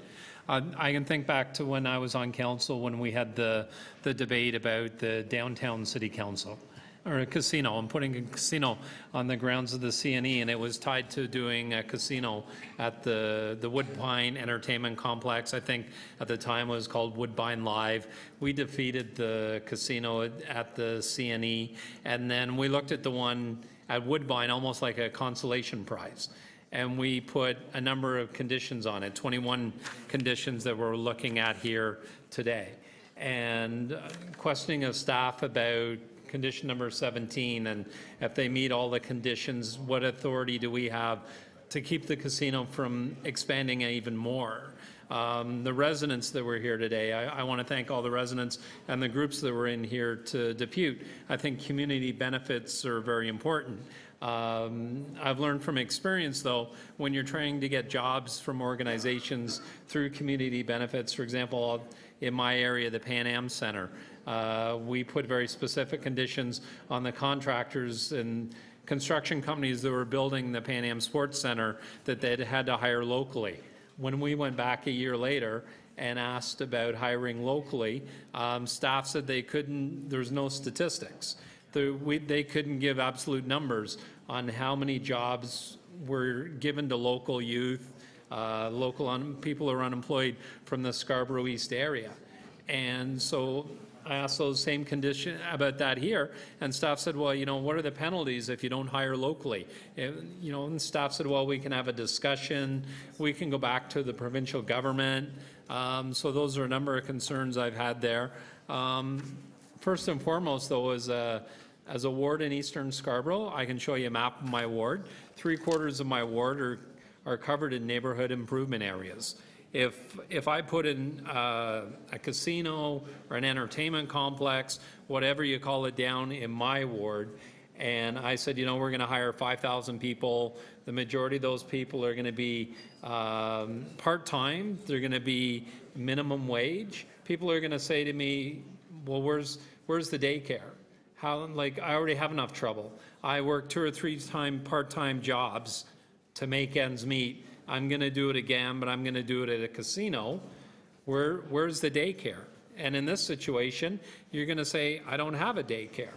I can think back to when I was on council when we had the debate about the downtown city council. Or a casino. I'm putting a casino on the grounds of the CNE, and it was tied to doing a casino at the Woodbine Entertainment Complex. I think at the time it was called Woodbine Live. We defeated the casino at the CNE, and then we looked at the one at Woodbine almost like a consolation prize. And we put a number of conditions on it, 21 conditions that we're looking at here today. And questioning of staff about condition number 17, and if they meet all the conditions, what authority do we have to keep the casino from expanding even more? The residents that were here today, I want to thank all the residents and the groups that were in here to depute. I think community benefits are very important. I've learned from experience, though, when you're trying to get jobs from organizations through community benefits, for example, in my area, the Pan Am Center, we put very specific conditions on the contractors and construction companies that were building the Pan Am Sports Center that they had to hire locally. When we went back a year later and asked about hiring locally, staff said they couldn't, there's no statistics. They couldn't give absolute numbers on how many jobs were given to local youth, people who are unemployed from the Scarborough East area. And so I asked those same condition about that here, and staff said, well, you know, what are the penalties if you don't hire locally? You know, and staff said, well, we can have a discussion, we can go back to the provincial government. So those are a number of concerns I've had there. First and foremost, though, as a ward in Eastern Scarborough, I can show you a map of my ward. 3/4 of my ward are covered in neighborhood improvement areas. If I put in a casino or an entertainment complex, whatever you call it, down in my ward, and I said, you know, we're going to hire 5,000 people, the majority of those people are going to be part-time, they're going to be minimum wage, people are going to say to me, well, where's the daycare? How, like, I already have enough trouble. I work 2 or 3 part-time jobs to make ends meet. I'm going to do it again, but I'm going to do it at a casino. Where's the daycare? And in this situation, you're going to say, I don't have a daycare.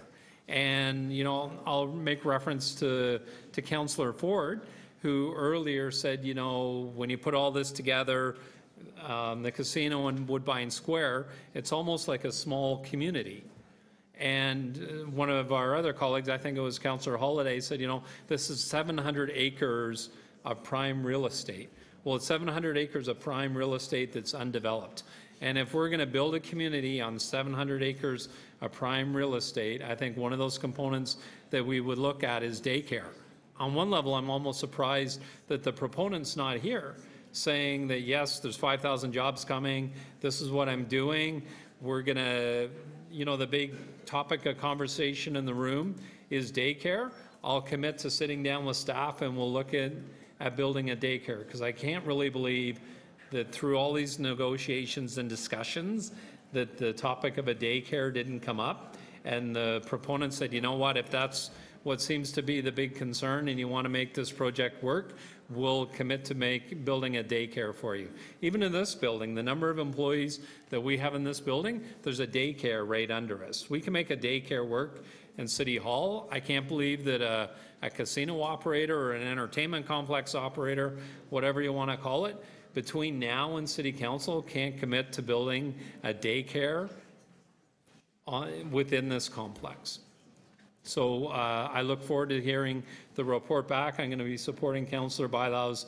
And, you know, I'll make reference to Councillor Ford, who earlier said, you know, when you put all this together, the casino in Woodbine Square, it's almost like a small community. And one of our other colleagues, I think it was Councillor Holiday, said, you know, this is 700 acres of prime real estate. Well, it's 700 acres of prime real estate that's undeveloped. And if we're going to build a community on 700 acres of prime real estate, I think one of those components that we would look at is daycare. On one level, I'm almost surprised that the proponent's not here, saying that, yes, there's 5,000 jobs coming, this is what I'm doing, we're going to, you know, the big topic of conversation in the room is daycare. I'll commit to sitting down with staff and we'll look at building a daycare, because I can't really believe that through all these negotiations and discussions that the topic of a daycare didn't come up. And the proponent said, you know what, if that's what seems to be the big concern and you want to make this project work, we'll commit to building a daycare for you. Even in this building, the number of employees that we have in this building, there's a daycare right under us. We can make a daycare work in City Hall. I can't believe that a casino operator or an entertainment complex operator, whatever you want to call it, between now and City Council can't commit to building a daycare within this complex. So I look forward to hearing the report back. I'm going to be supporting Councillor Bailão's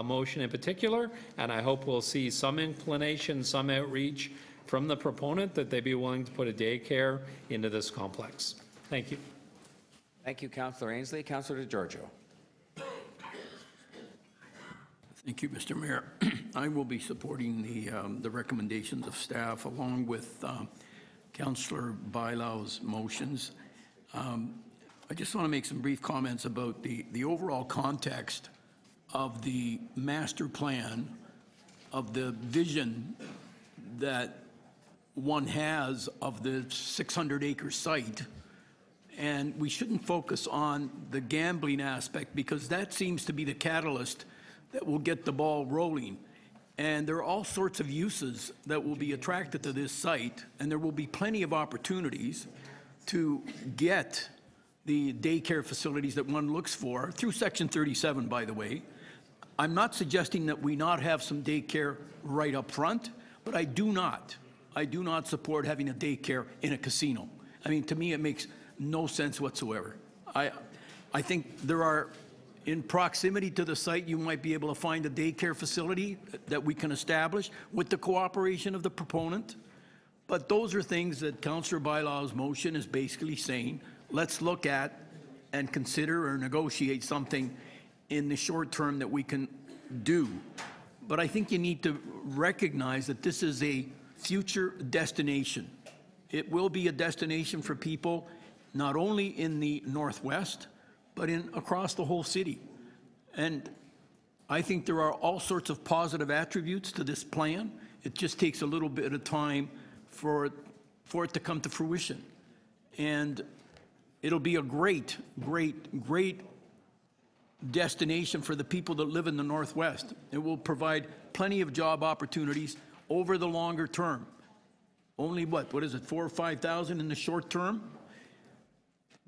motion in particular, and I hope we'll see some inclination, some outreach from the proponent that they'd be willing to put a daycare into this complex. Thank you. Thank you, Councillor Ainsley. Councillor DeGiorgio. Thank you, Mr. Mayor. I will be supporting the recommendations of staff along with Councillor Bailão's motions. I just want to make some brief comments about the overall context of the master plan, of the vision that one has of the 600-acre site, and we shouldn't focus on the gambling aspect, because that seems to be the catalyst that will get the ball rolling. And there are all sorts of uses that will be attracted to this site, and there will be plenty of opportunities to get the daycare facilities that one looks for through Section 37, by the way. I'm not suggesting that we not have some daycare right up front, but I do not support having a daycare in a casino. I mean, to me, it makes no sense whatsoever. I think there are, in proximity to the site, you might be able to find a daycare facility that we can establish with the cooperation of the proponent. But those are things that Councillor Bailão's motion is basically saying, let's look at and consider or negotiate something in the short term that we can do. But I think you need to recognize that this is a future destination. It will be a destination for people not only in the Northwest, but across the whole city. And I think there are all sorts of positive attributes to this plan. It just takes a little bit of time for it to come to fruition. And it'll be a great, great, great destination for the people that live in the Northwest. It will provide plenty of job opportunities over the longer term. Only what is it, 4,000 or 5,000 in the short term?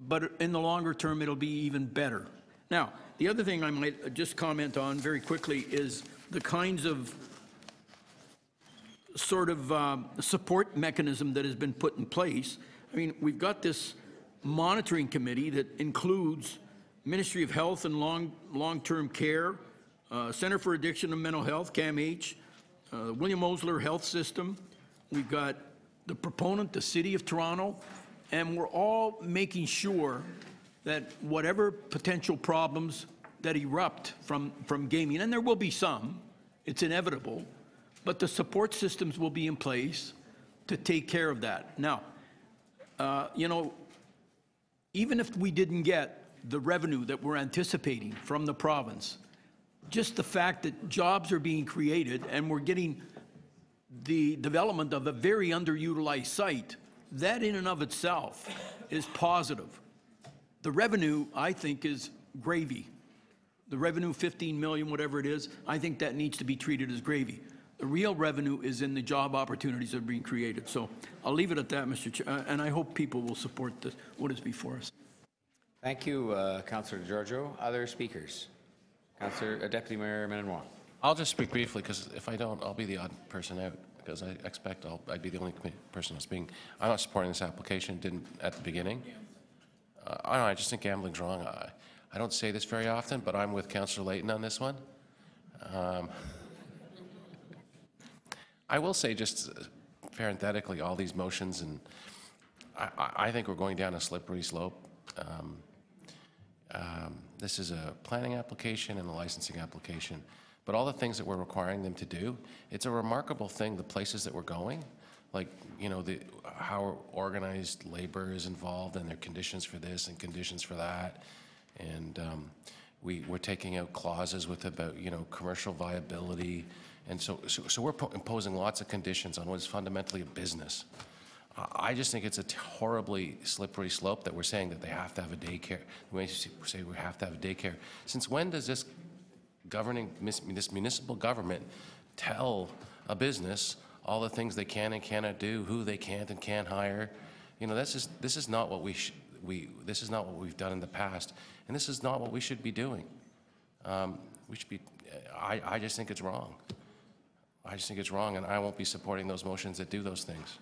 But in the longer term, it'll be even better. Now, the other thing I might just comment on very quickly is the kinds of sort of support mechanism that has been put in place. I mean, we've got this monitoring committee that includes Ministry of Health and Long-Term Care, Center for Addiction and Mental Health, CAMH, William Osler Health System. We've got the proponent, the City of Toronto, and we're all making sure that whatever potential problems that erupt from gaming, and there will be some, it's inevitable, but the support systems will be in place to take care of that. Now, you know, even if we didn't get the revenue that we're anticipating from the province, just the fact that jobs are being created and we're getting the development of a very underutilized site, that in and of itself is positive. The revenue, I think, is gravy. The revenue, 15 million, whatever it is, I think that needs to be treated as gravy. The real revenue is in the job opportunities that are being created. So I'll leave it at that, Mr. Chair, and I hope people will support what is before us. Thank you, Councillor Giorgio. Other speakers? Councillor Deputy Mayor Minnan-Wong. I'll just speak briefly, because if I don't, I'll be the odd person out, because I expect I'd be the only person that's speaking. I'm not supporting this application, didn't at the beginning. I don't know, I just think gambling's wrong. I don't say this very often, but I'm with Councillor Layton on this one. I will say, just parenthetically, all these motions, and I think we're going down a slippery slope. This is a planning application and a licensing application, but all the things that we're requiring them to do, it's a remarkable thing, the places that we're going, like, you know, how organized labor is involved and their conditions for this and conditions for that. And we're taking out clauses with about, you know, commercial viability. And so we're imposing lots of conditions on what is fundamentally a business. I just think it's a horribly slippery slope that we're saying that they have to have a daycare. We say we have to have a daycare. Since when does this this municipal government tell a business all the things they can and cannot do, who they can't and can't hire? You know, this is not what this is not what we've done in the past, and this is not what we should be doing. We should be. I just think it's wrong. I just think it's wrong, and I won't be supporting those motions that do those things.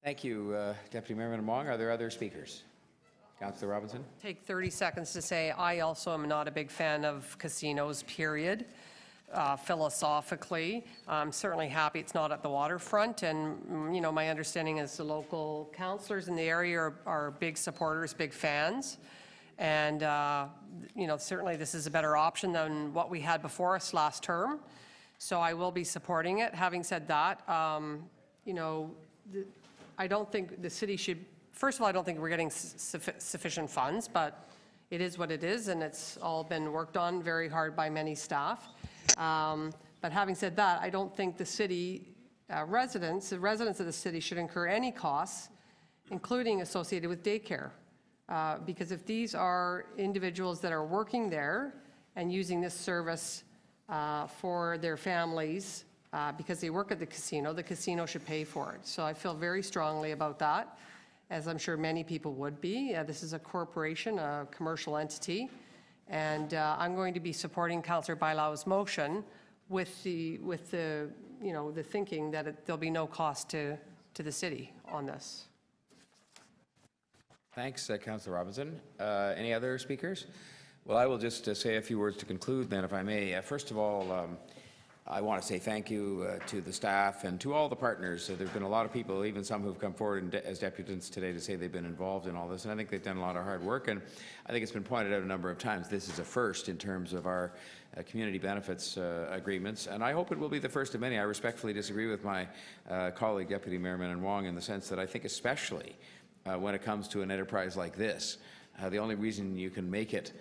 Thank you, Deputy Mayor Minnan-Wong. Are there other speakers? Councillor Robinson. Take 30 seconds to say I also am not a big fan of casinos, period. Philosophically, I'm certainly happy it's not at the waterfront, and you know, my understanding is the local councillors in the area are big supporters, big fans, and you know, certainly this is a better option than what we had before us last term, so I will be supporting it. Having said that, you know, I don't think the city should, first of all, I don't think we're getting sufficient funds, but it is what it is, and it's all been worked on very hard by many staff. But having said that, I don't think the city the residents of the city should incur any costs, including associated with daycare. Because if these are individuals that are working there and using this service for their families because they work at the casino should pay for it. So I feel very strongly about that, as I'm sure many people would be. This is a corporation, a commercial entity, and I'm going to be supporting Councillor Bailão's motion with the thinking that there'll be no cost to the city on this. Thanks, Councillor Robinson. Any other speakers? Well, I will just say a few words to conclude then, if I may. First of all, I want to say thank you to the staff and to all the partners. There have been a lot of people, even some who have come forward as deputants today, to say they've been involved in all this, and I think they've done a lot of hard work. And I think it's been pointed out a number of times, this is a first in terms of our community benefits agreements, and I hope it will be the first of many. I respectfully disagree with my colleague, Deputy Mayor Min Wong, in the sense that I think especially when it comes to an enterprise like this, the only reason you can make it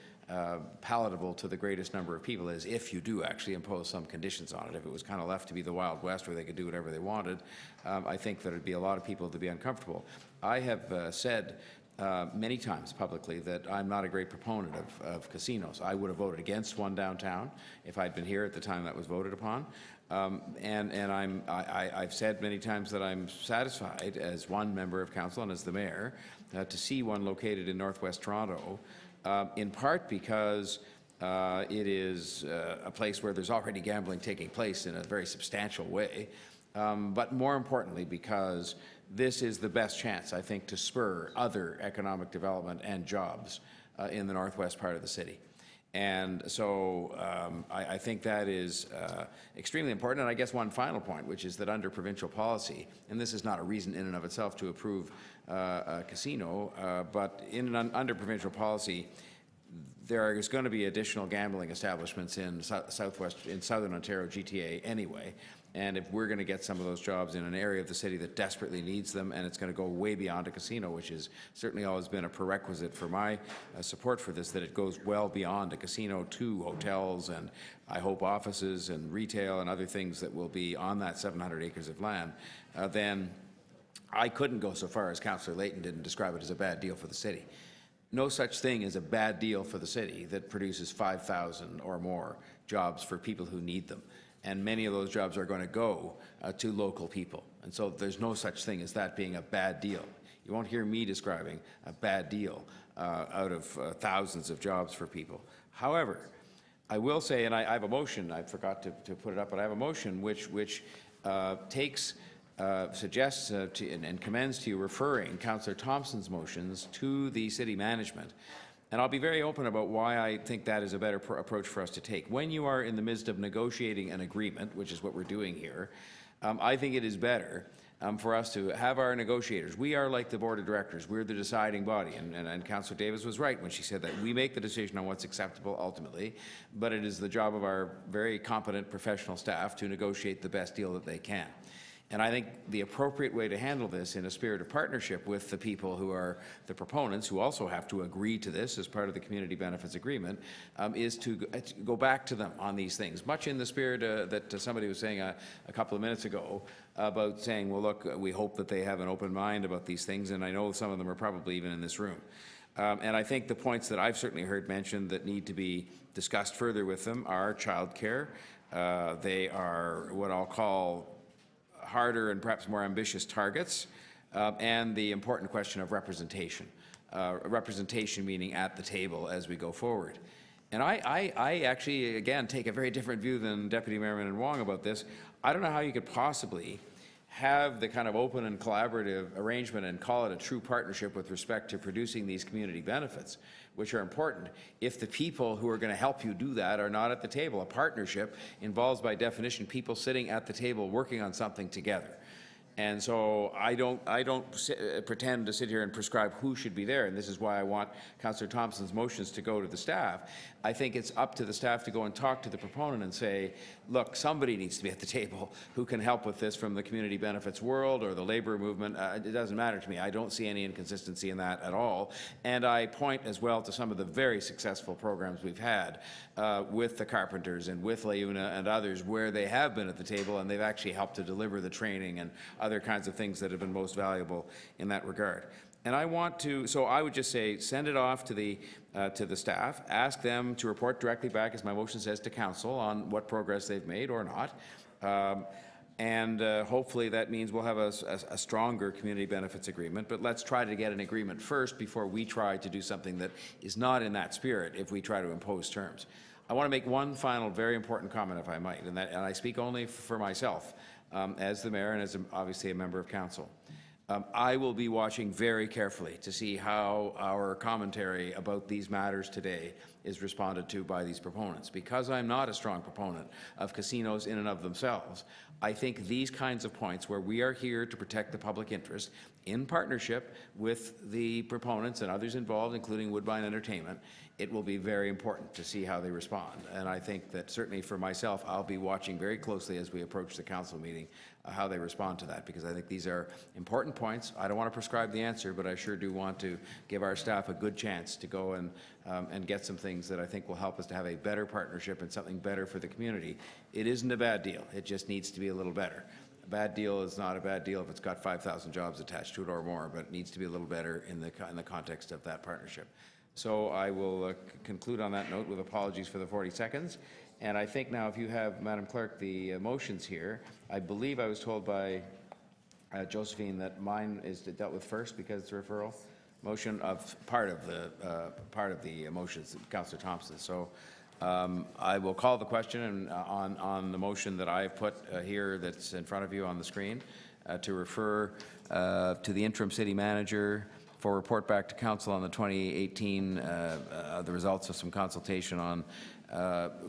palatable to the greatest number of people is if you do actually impose some conditions on it. If it was kind of left to be the Wild West where they could do whatever they wanted, I think that it'd be a lot of people to be uncomfortable. I have said many times publicly that I'm not a great proponent of casinos. I would have voted against one downtown if I'd been here at the time that was voted upon. I've said many times that I'm satisfied as one member of council and as the mayor to see one located in Northwest Toronto, in part because it is a place where there's already gambling taking place in a very substantial way, but more importantly because this is the best chance, I think, to spur other economic development and jobs in the northwest part of the city. And so I think that is extremely important. And I guess one final point, which is that under provincial policy, and this is not a reason in and of itself to approve a casino, but under provincial policy, there is going to be additional gambling establishments in Southern Ontario GTA anyway. And if we're going to get some of those jobs in an area of the city that desperately needs them, and it's going to go way beyond a casino, which has certainly always been a prerequisite for my support for this, that it goes well beyond a casino to hotels and I hope offices and retail and other things that will be on that 700 acres of land, then I couldn't go so far as Councillor Layton did and describe it as a bad deal for the city. No such thing as a bad deal for the city that produces 5,000 or more jobs for people who need them. And many of those jobs are going to go to local people. And so there's no such thing as that being a bad deal. You won't hear me describing a bad deal out of thousands of jobs for people. However, I will say, and I have a motion, I forgot to put it up, but I have a motion which suggests and commends to you referring Councillor Thompson's motions to the city management. And I'll be very open about why I think that is a better approach for us to take. When you are in the midst of negotiating an agreement, which is what we're doing here, I think it is better for us to have our negotiators. We are like the board of directors. We're the deciding body. And Councillor Davis was right when she said that we make the decision on what's acceptable ultimately, but it is the job of our very competent professional staff to negotiate the best deal that they can. And I think the appropriate way to handle this in a spirit of partnership with the people who are the proponents, who also have to agree to this as part of the community benefits agreement, is to go back to them on these things, much in the spirit that somebody was saying a couple of minutes ago about saying, well, look, we hope that they have an open mind about these things, and I know some of them are probably even in this room. And I think the points that I've certainly heard mentioned that need to be discussed further with them are childcare. They are what I'll call harder and perhaps more ambitious targets, and the important question of representation. Representation meaning at the table as we go forward. And I actually, again, take a very different view than Deputy Mayor Min Wong about this. I don't know how you could possibly have the kind of open and collaborative arrangement and call it a true partnership with respect to producing these community benefits, which are important, if the people who are going to help you do that are not at the table. A partnership involves, by definition, people sitting at the table working on something together. And so I don't pretend to sit here and prescribe who should be there, and this is why I want Councillor Thompson's motions to go to the staff. I think it's up to the staff to go and talk to the proponent and say, look, somebody needs to be at the table who can help with this from the community benefits world or the labor movement. It doesn't matter to me. I don't see any inconsistency in that at all. And I point as well to some of the very successful programs we've had with the Carpenters and with LaUNA and others where they have been at the table and they've actually helped to deliver the training and other kinds of things that have been most valuable in that regard. And I want to, so I would just say, send it off to the staff, ask them to report directly back, as my motion says, to council on what progress they've made or not. And hopefully that means we'll have a stronger community benefits agreement, but let's try to get an agreement first before we try to do something that is not in that spirit if we try to impose terms. I want to make one final very important comment, if I might, and I speak only for myself as the mayor and as obviously a member of council. I will be watching very carefully to see how our commentary about these matters today is responded to by these proponents. Because I'm not a strong proponent of casinos in and of themselves, I think these kinds of points where we are here to protect the public interest in partnership with the proponents and others involved, including Woodbine Entertainment, it will be very important to see how they respond. And I think that certainly for myself, I'll be watching very closely as we approach the council meeting how they respond to that, because I think these are important points. I don't want to prescribe the answer, but I sure do want to give our staff a good chance to go and get some things that I think will help us to have a better partnership and something better for the community. It isn't a bad deal. It just needs to be a little better. A bad deal is not a bad deal if it's got 5,000 jobs attached to it or more, but it needs to be a little better in the context of that partnership. So I will conclude on that note with apologies for the 40 seconds. And I think now if you have, Madam Clerk, the motions here, I believe I was told by Josephine that mine is dealt with first because it's a referral motion of part of the motions, Councillor Thompson. So I will call the question and on the motion that I've put here that's in front of you on the screen to refer to the interim city manager for report back to council on the 2018, the results of some consultation on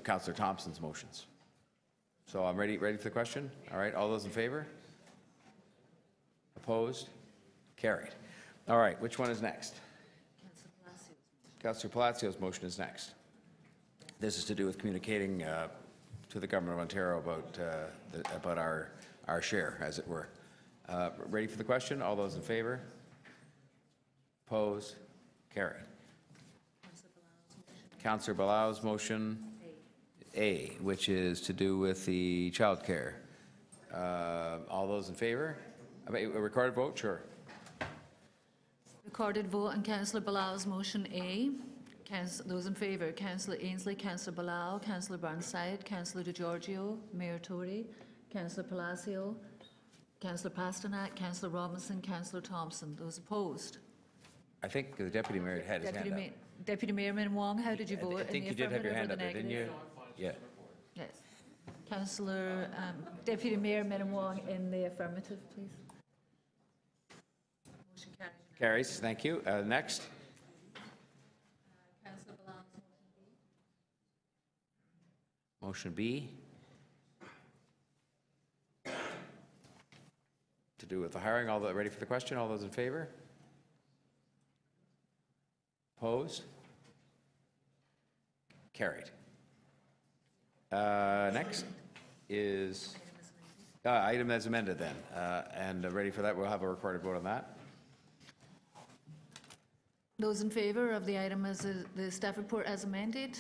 Councillor Thompson's motions. So I'm ready for the question. All right, all those in favor? Opposed? Carried. All right, which one is next? Councillor Palazzo's motion is next. This is to do with communicating to the Government of Ontario about our share, as it were. Ready for the question? All those in favor? Opposed? Carried. Councillor Balau's motion A, which is to do with the child care. All those in favor? A recorded vote? Sure. Recorded vote on Councillor Balau's motion A. Those in favour: Councillor Ainsley, Councillor Balau, Councillor Burnside, Councillor DiGiorgio, Mayor Tory, Councillor Palacio, Councillor Pasternak, Councillor Robinson, Councillor Thompson. Those opposed? I think the Deputy Mayor had his hand up. Deputy Mayor Min Wong, how did you vote? I think you did have your hand up there, didn't you? Yeah. Yes. Councillor, Deputy Mayor Min Wong in the affirmative, please. Motion carries. Carries, thank you. Next. Councillor Balau's motion B. To do with the hiring. All ready for the question? All those in favor? Opposed? Carried. Next is item as amended then. And ready for that, we'll have a recorded vote on that. Those in favour of the item as the staff report as amended: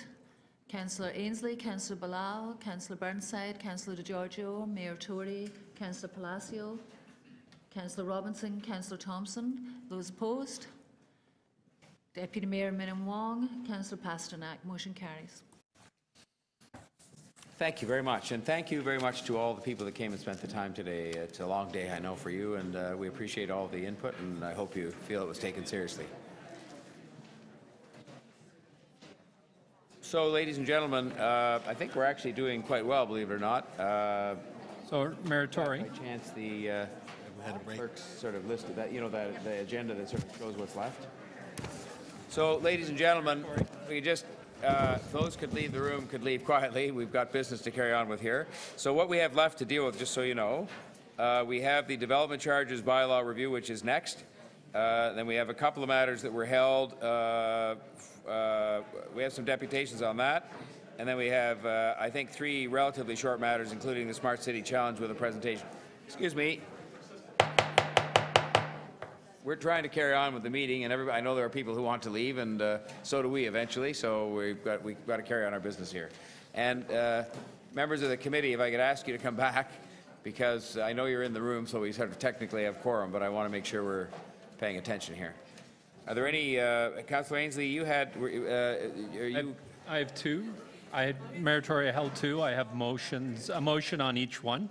Councillor Ainsley, Councillor Balau, Councillor Burnside, Councillor DiGiorgio, Mayor Tory, Councillor Palacio, Councillor Robinson, Councillor Thompson. Those opposed? Deputy Mayor Min Wong, Councillor Pasternak. Motion carries. Thank you very much, and thank you very much to all the people that came and spent the time today. It's a long day, I know, for you, and we appreciate all the input, and I hope you feel it was taken seriously. So, ladies and gentlemen, I think we're actually doing quite well, believe it or not. So, Mayor Tory. By chance, the clerks sort of listed that, the agenda that sort of shows what's left. So, ladies and gentlemen, we just, those could leave the room, could leave quietly. We've got business to carry on with here. So what we have left to deal with, just so you know, We have the development charges bylaw review, which is next. Then we have a couple of matters that were held. We have some deputations on that. And then we have, I think, 3 relatively short matters, including the Smart City Challenge with a presentation. Excuse me. We're trying to carry on with the meeting, and I know there are people who want to leave, and so do we eventually, so we've got to carry on our business here. And members of the committee, if I could ask you to come back, because I know you're in the room, so we sort of technically have quorum, but I want to make sure we're paying attention here. Are there any, Councillor Ainsley, you had, I have 2. Mayor Tory, I held 2. I have motions, a motion on each one.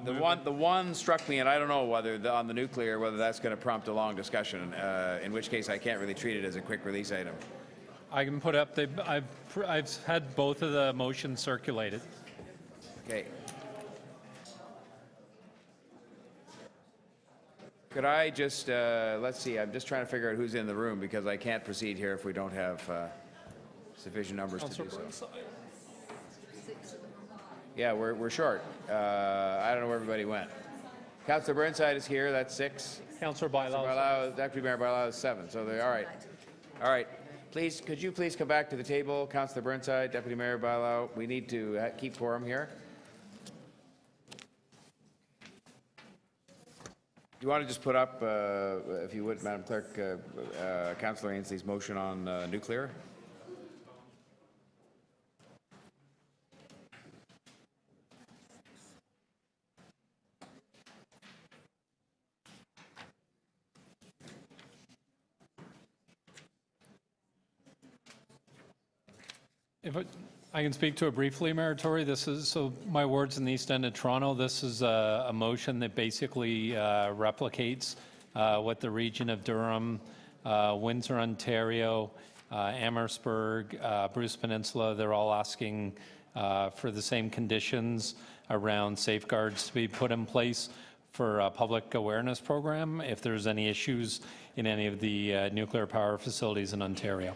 The one struck me, and I don't know whether on the nuclear, whether that's going to prompt a long discussion, in which case I can't really treat it as a quick release item. I can put up, I've had both of the motions circulated. Okay. Could I just, let's see, I'm just trying to figure out who's in the room, because I can't proceed here if we don't have sufficient numbers to do so. Yeah, we're short. I don't know where everybody went. Councillor Burnside is here, that's 6. Councillor Bailão. Deputy Mayor Bailão is 7, so they're all right. All right. Please, could you please come back to the table, Councillor Burnside, Deputy Mayor Bailão? We need to keep quorum here. Do you want to just put up, if you would, Madam Clerk, Councillor Ainsley's motion on nuclear? If I can speak to it briefly, Mayor Tory, this is, so my words in the East End of Toronto, this is a motion that basically replicates what the region of Durham, Windsor, Ontario, Amherstburg, Bruce Peninsula, they're all asking for the same conditions around safeguards to be put in place for a public awareness program if there's any issues in any of the nuclear power facilities in Ontario.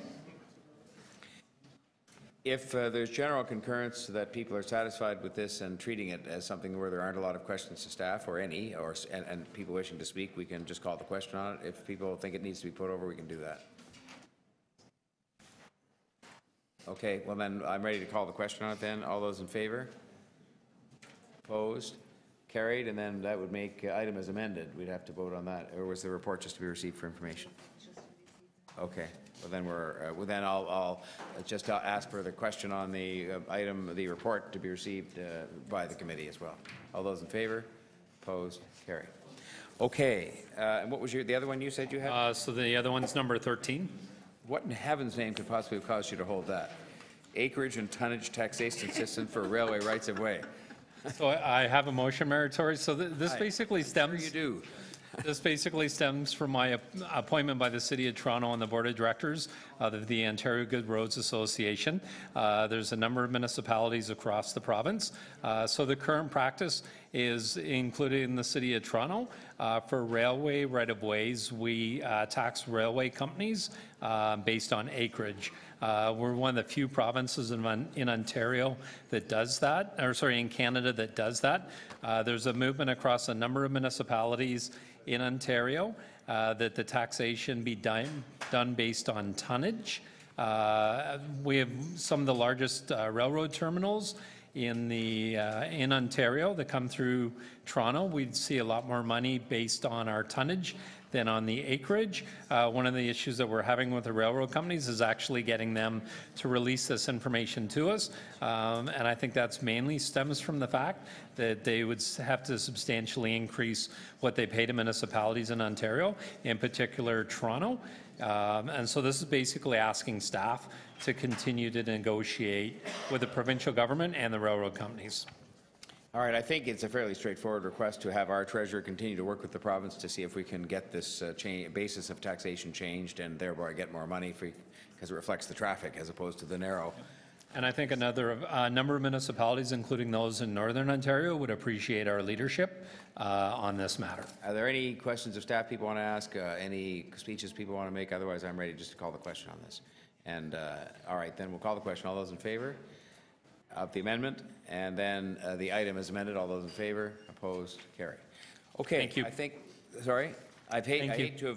If there's general concurrence that people are satisfied with this and treating it as something where there aren't a lot of questions to staff or any, and people wishing to speak, we can just call the question on it. If people think it needs to be put over, we can do that. Okay, well then I'm ready to call the question on it then. All those in favor? Opposed? Carried, and then that would make item as amended. We'd have to vote on that. Or was the report just to be received for information? Okay. Well, then then I'll just ask for the question on the item, the report to be received by the committee as well. All those in favor? Opposed? Carried. Okay. And what was the other one you said you had? So the other one's number 13. What in heaven's name could possibly have caused you to hold that? Acreage and tonnage taxation system for railway rights of way. So I have a motion, Mayor Tory. So this basically stems. Sure you do. This basically stems from my appointment by the City of Toronto on the Board of Directors of the Ontario Good Roads Association. There's a number of municipalities across the province. So the current practice is included in the City of Toronto. For railway right-of-ways, we tax railway companies based on acreage. We're one of the few provinces in Ontario that does that, or sorry, in Canada that does that. There's a movement across a number of municipalities in Ontario that the taxation be done based on tonnage. We have some of the largest railroad terminals in Ontario that come through Toronto. We'd see a lot more money based on our tonnage than on the acreage. One of the issues that we're having with the railroad companies is actually getting them to release this information to us. And I think that's mainly stems from the fact that they would have to substantially increase what they pay to municipalities in Ontario, in particular Toronto. And so this is basically asking staff to continue to negotiate with the provincial government and the railroad companies. All right, I think it's a fairly straightforward request to have our treasurer continue to work with the province to see if we can get this basis of taxation changed and thereby get more money because it reflects the traffic as opposed to the narrow. And I think another number of municipalities, including those in Northern Ontario, would appreciate our leadership on this matter. Are there any questions of staff people want to ask, any speeches people want to make? Otherwise, I'm ready just to call the question on this. And all right, then we'll call the question. All those in favor? of the amendment, and then the item is amended. All those in favor? Opposed? Carried. Okay. Thank you. I think, sorry? I hate to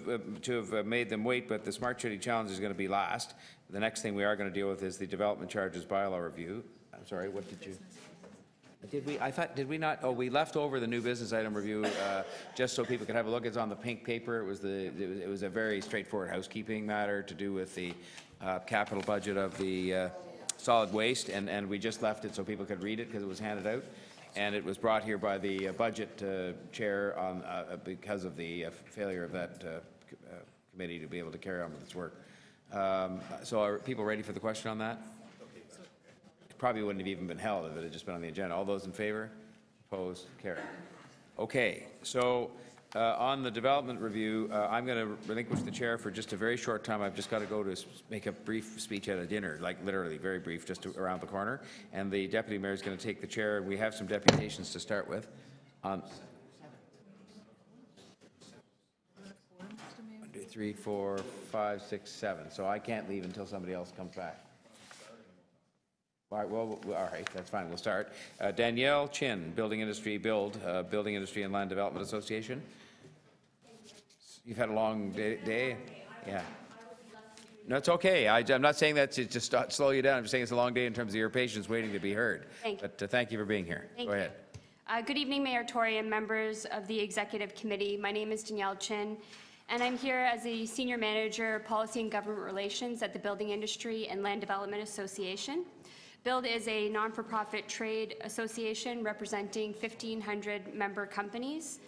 have made them wait, but the Smart City Challenge is going to be last. The next thing we are going to deal with is the development charges bylaw review. I'm sorry, what did you? Did we, I thought, did we not, oh, we left over the new business item review just so people could have a look. It's on the pink paper. It was a very straightforward housekeeping matter to do with the capital budget of the solid waste, and we just left it so people could read it because it was handed out. And it was brought here by the budget chair on, because of the failure of that committee to be able to carry on with its work. So are people ready for the question on that? It probably wouldn't have even been held if it had just been on the agenda. All those in favor? Opposed? Carried. Okay, so on the development review, I'm going to relinquish the chair for just a very short time. I've just got to go to make a brief speech at a dinner, like literally very brief, just around the corner. And the deputy mayor is going to take the chair. We have some deputations to start with. 1, 2, 3, 4, 5, 6, 7. So I can't leave until somebody else comes back. All right, well, all right, that's fine. We'll start. Danielle Chin, Building Industry and Land Development Association. You've had a long day? Yeah. No, it's okay. I'm not saying that to just slow you down. I'm just saying it's a long day in terms of your patients waiting to be heard. Thank you. But thank you for being here. Thank Go ahead. Good evening, Mayor Tory and members of the Executive Committee. My name is Danielle Chin, and I'm here as a Senior Manager, Policy and Government Relations at the Building Industry and Land Development Association. BUILD is a non-for-profit trade association representing 1,500 member companies.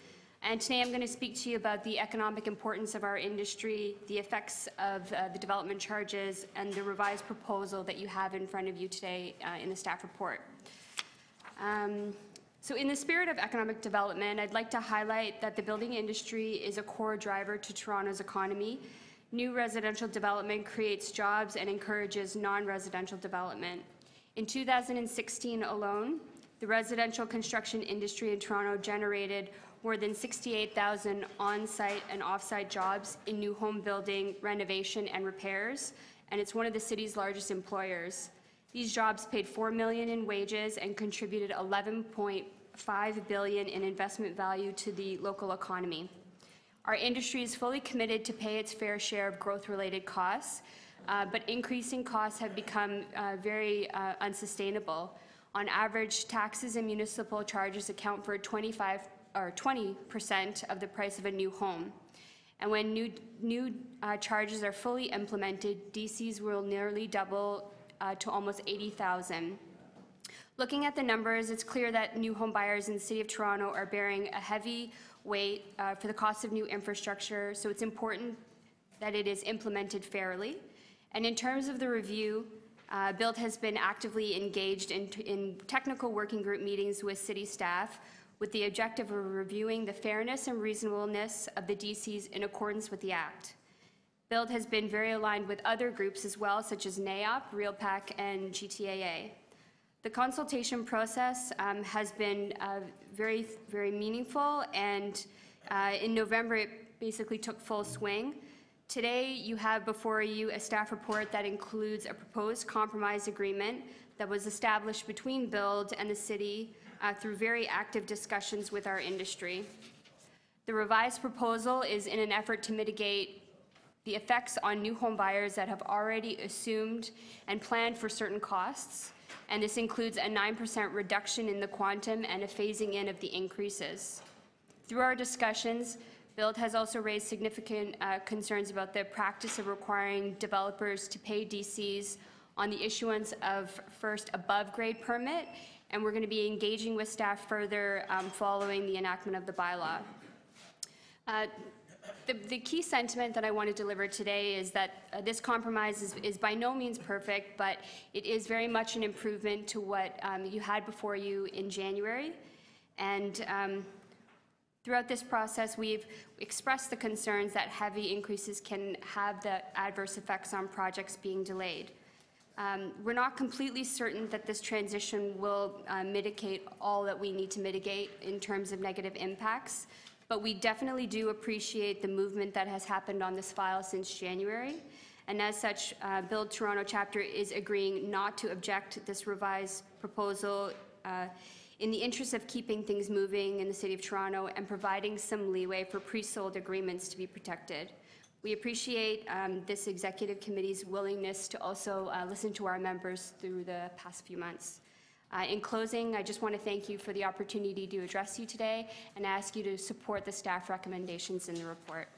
And today I'm going to speak to you about the economic importance of our industry, the effects of the development charges, and the revised proposal that you have in front of you today in the staff report. So in the spirit of economic development, I'd like to highlight that the building industry is a core driver to Toronto's economy. New residential development creates jobs and encourages non-residential development. In 2016 alone, the residential construction industry in Toronto generated more than 68,000 on-site and off-site jobs in new home building, renovation, and repairs, and it's one of the city's largest employers. These jobs paid $4 million in wages and contributed $11.5 billion in investment value to the local economy. Our industry is fully committed to pay its fair share of growth-related costs, but increasing costs have become very unsustainable. On average, taxes and municipal charges account for 20% of the price of a new home. And when new charges are fully implemented, DCs will nearly double to almost 80,000. Looking at the numbers, it's clear that new home buyers in the City of Toronto are bearing a heavy weight for the cost of new infrastructure, so it's important that it is implemented fairly. And in terms of the review, BUILD has been actively engaged in technical working group meetings with city staff with the objective of reviewing the fairness and reasonableness of the DCs in accordance with the Act. BUILD has been very aligned with other groups as well, such as NAIOP, REALPAC, and GTAA. The consultation process has been very, very meaningful, and in November it basically took full swing. Today, you have before you a staff report that includes a proposed compromise agreement that was established between BUILD and the city through very active discussions with our industry. The revised proposal is in an effort to mitigate the effects on new home buyers that have already assumed and planned for certain costs, and this includes a 9% reduction in the quantum and a phasing in of the increases. Through our discussions, BUILD has also raised significant concerns about the practice of requiring developers to pay DCs on the issuance of first above-grade permit, and we're going to be engaging with staff further following the enactment of the bylaw. The key sentiment that I want to deliver today is that this compromise is by no means perfect, but it is very much an improvement to what you had before you in January. And throughout this process, we've expressed the concerns that heavy increases can have the adverse effects on projects being delayed. We're not completely certain that this transition will mitigate all that we need to mitigate in terms of negative impacts, but we definitely do appreciate the movement that has happened on this file since January. And as such, Build Toronto chapter is agreeing not to object to this revised proposal in the interest of keeping things moving in the City of Toronto and providing some leeway for pre-sold agreements to be protected. We appreciate this Executive Committee's willingness to also listen to our members through the past few months. In closing, I just want to thank you for the opportunity to address you today and ask you to support the staff recommendations in the report.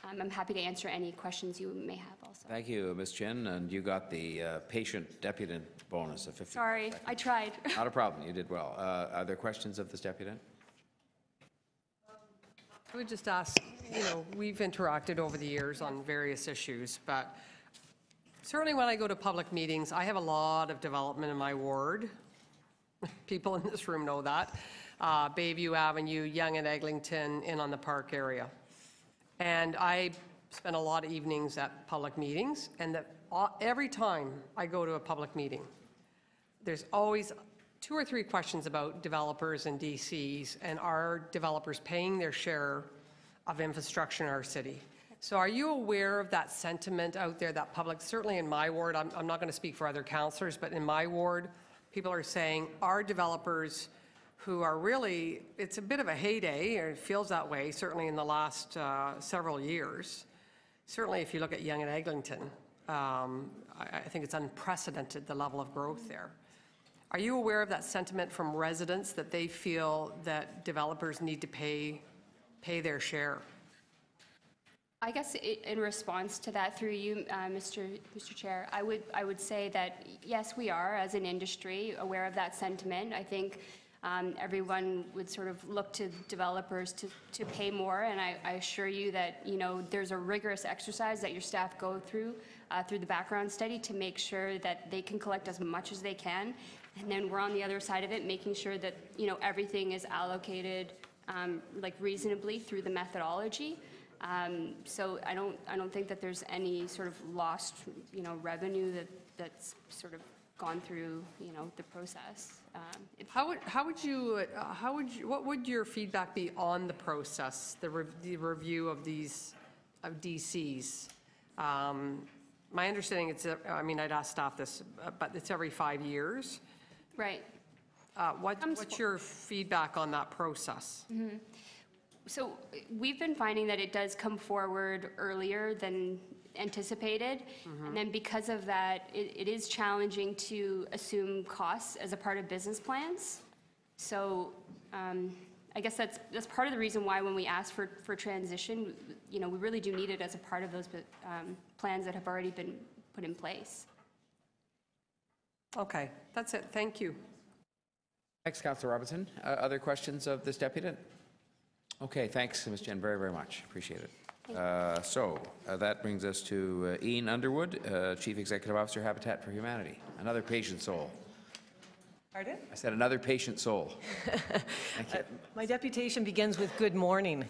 I'm happy to answer any questions you may have also. Thank you, Ms. Chin, and you got the patient deputant bonus of 50. Sorry, I tried. Not a problem, you did well. Are there questions of this deputant? I would just ask, we've interacted over the years on various issues, but certainly when I go to public meetings, I have a lot of development in my ward. People in this room know that. Bayview Avenue, Yonge and Eglinton, in on the park area. And I spend a lot of evenings at public meetings, and every time I go to a public meeting, there's always 2 or 3 questions about developers and DCs, and are developers paying their share of infrastructure in our city? So are you aware of that sentiment out there, that public, certainly in my ward, I'm not going to speak for other councillors, but in my ward, people are saying, our developers who are really, it's a bit of a heyday, or it feels that way, certainly in the last several years. Certainly if you look at Yonge and Eglinton, I think it's unprecedented, the level of growth there. Are you aware of that sentiment from residents that they feel that developers need to pay their share? I guess in response to that, through you, Mr. Chair, I would say that yes, we are as an industry aware of that sentiment. I think everyone would sort of look to developers to pay more, and I assure you that there's a rigorous exercise that your staff go through the background study to make sure that they can collect as much as they can, and then we're on the other side of it, making sure that everything is allocated like reasonably through the methodology. So I don't think that there's any sort of lost, revenue that's sort of gone through, the process. What would your feedback be on the process, the review of these DCs? My understanding, I'd ask staff this, but it's every 5 years. Right. What's your feedback on that process? Mm-hmm. So we've been finding that it does come forward earlier than anticipated. Mm-hmm. And then because of that, it is challenging to assume costs as a part of business plans. So I guess that's part of the reason why when we ask for transition, we really do need it as a part of those plans that have already been put in place. Okay, that's it. Thank you. Thanks, Councillor Robinson. Other questions of this deputant? Okay, thanks, Ms. Jen, very, very much. Appreciate it. That brings us to Ian Underwood, Chief Executive Officer, Habitat for Humanity. Another patient soul. Pardon? I said another patient soul. Thank you. My deputation begins with good morning.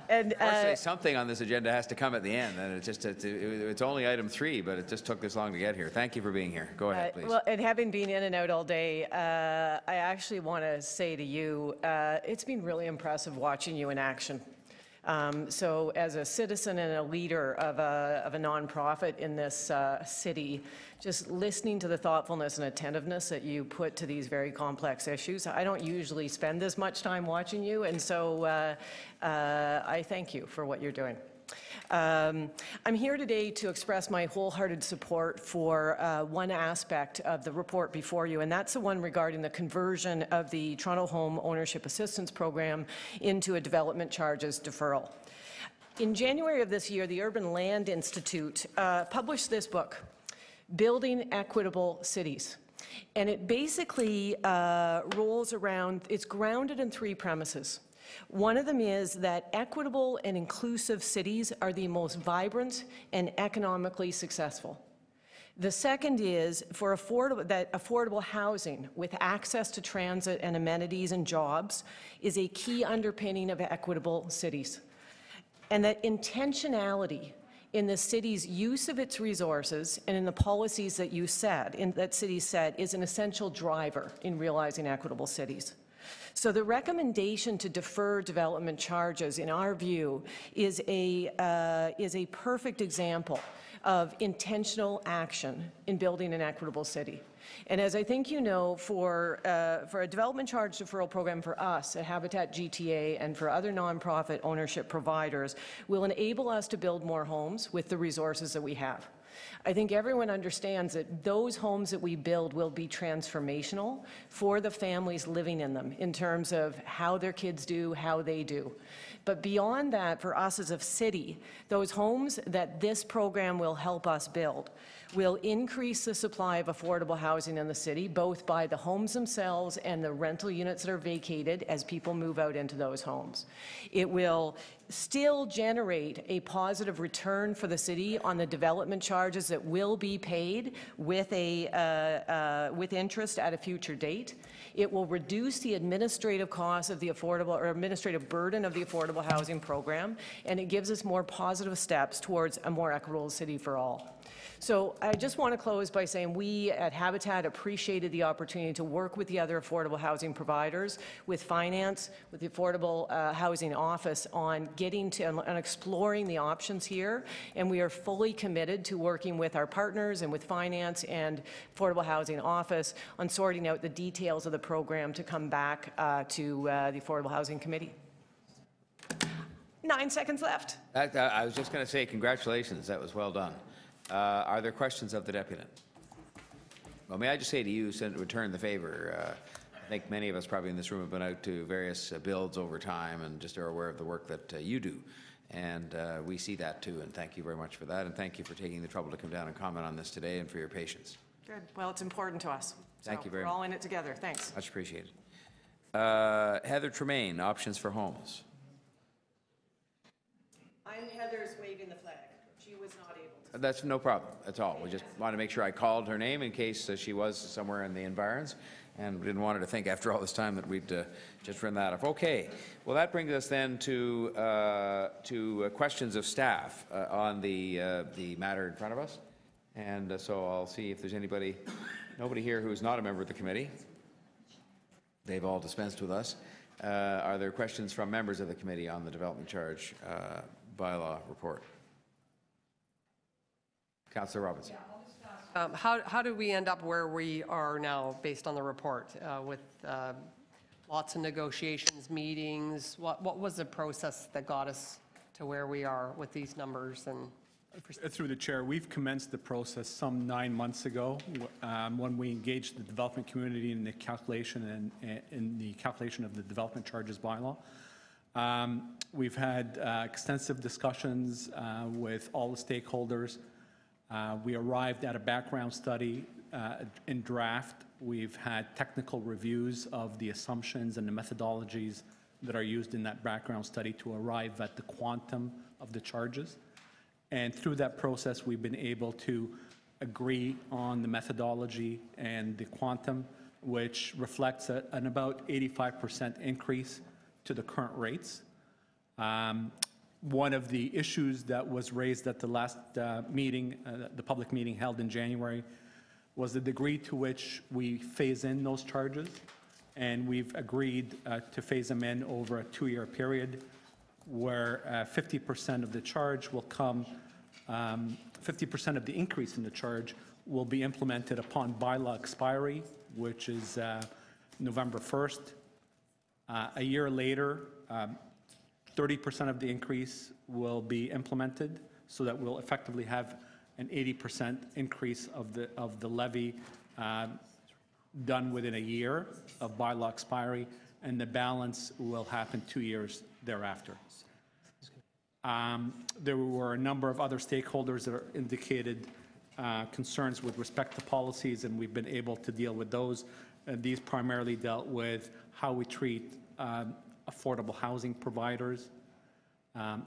Unfortunately, something on this agenda has to come at the end, and it's only item 3, but it just took this long to get here. Thank you for being here. Go ahead, please. Well, and having been in and out all day, I actually want to say to you, it's been really impressive watching you in action. So as a citizen and a leader of a nonprofit in this city, just listening to the thoughtfulness and attentiveness that you put to these very complex issues. I don't usually spend this much time watching you, and so I thank you for what you're doing. I'm here today to express my wholehearted support for one aspect of the report before you, and that's the one regarding the conversion of the Toronto Home Ownership Assistance Program into a development charges deferral. In January of this year, the Urban Land Institute published this book, Building Equitable Cities. And it basically rolls around, it's grounded in 3 premises. One of them is that equitable and inclusive cities are the most vibrant and economically successful. The second is that affordable housing with access to transit and amenities and jobs is a key underpinning of equitable cities. And that intentionality in the city's use of its resources and in the policies that cities set is an essential driver in realizing equitable cities. So the recommendation to defer development charges, in our view, is a perfect example of intentional action in building an equitable city. And as I think you know, for a development charge deferral program for us at Habitat GTA and for other nonprofit ownership providers will enable us to build more homes with the resources that we have. I think everyone understands that those homes that we build will be transformational for the families living in them in terms of how their kids do, how they do. But beyond that, for us as a city, those homes that this program will help us build will increase the supply of affordable housing in the city, both by the homes themselves and the rental units that are vacated as people move out into those homes. It will still generate a positive return for the city on the development charges that will be paid with interest at a future date. It will reduce the administrative costs of the affordable or administrative burden of the affordable housing program, and it gives us more positive steps towards a more equitable city for all. So I just want to close by saying we at Habitat appreciated the opportunity to work with the other affordable housing providers, with finance, with the Affordable Housing Office on getting to and exploring the options here. And we are fully committed to working with our partners and with finance and Affordable Housing Office on sorting out the details of the program to come back to the Affordable Housing Committee. 9 seconds left. I was just going to say congratulations. That was well done. Are there questions of the deputant? Well, may I just say to you, return the favor. I think many of us probably in this room have been out to various builds over time and just are aware of the work that you do. And we see that too, and thank you very much for that. And thank you for taking the trouble to come down and comment on this today and for your patience. Good. Well, it's important to us. Thank you very much. We're all in it together. Thanks. Much appreciated. Heather Tremaine, Options for Homes. I'm Heather's waving the flag. She was not able to. That's no problem. That's all. We just want to make sure I called her name in case she was somewhere in the environs, and we didn't want her to think after all this time that we'd just run that off. Okay. Well, that brings us then to questions of staff on the matter in front of us. And so I'll see if there's nobody here who's not a member of the committee. They've all dispensed with us. Are there questions from members of the committee on the development charge bylaw report? Councillor Robinson. How do we end up where we are now based on the report with lots of negotiations, meetings? What was the process that got us to where we are with these numbers? And through the chair, we've commenced the process some 9 months ago when we engaged the development community in the calculation of the development charges bylaw. We've had extensive discussions with all the stakeholders. We arrived at a background study in draft. We've had technical reviews of the assumptions and the methodologies that are used in that background study to arrive at the quantum of the charges. And through that process, we've been able to agree on the methodology and the quantum, which reflects an about 85% increase to the current rates. One of the issues that was raised at the last meeting, the public meeting held in January, was the degree to which we phase in those charges. And we've agreed to phase them in over a 2-year period, where 50% of the charge will come, 50% of the increase in the charge will be implemented upon bylaw expiry, which is November 1st. A year later, 30% of the increase will be implemented, so that we'll effectively have an 80% increase of the levy done within a year of bylaw expiry, and the balance will happen 2 years thereafter. There were a number of other stakeholders that indicated concerns with respect to policies, and we've been able to deal with those. These primarily dealt with how we treat affordable housing providers,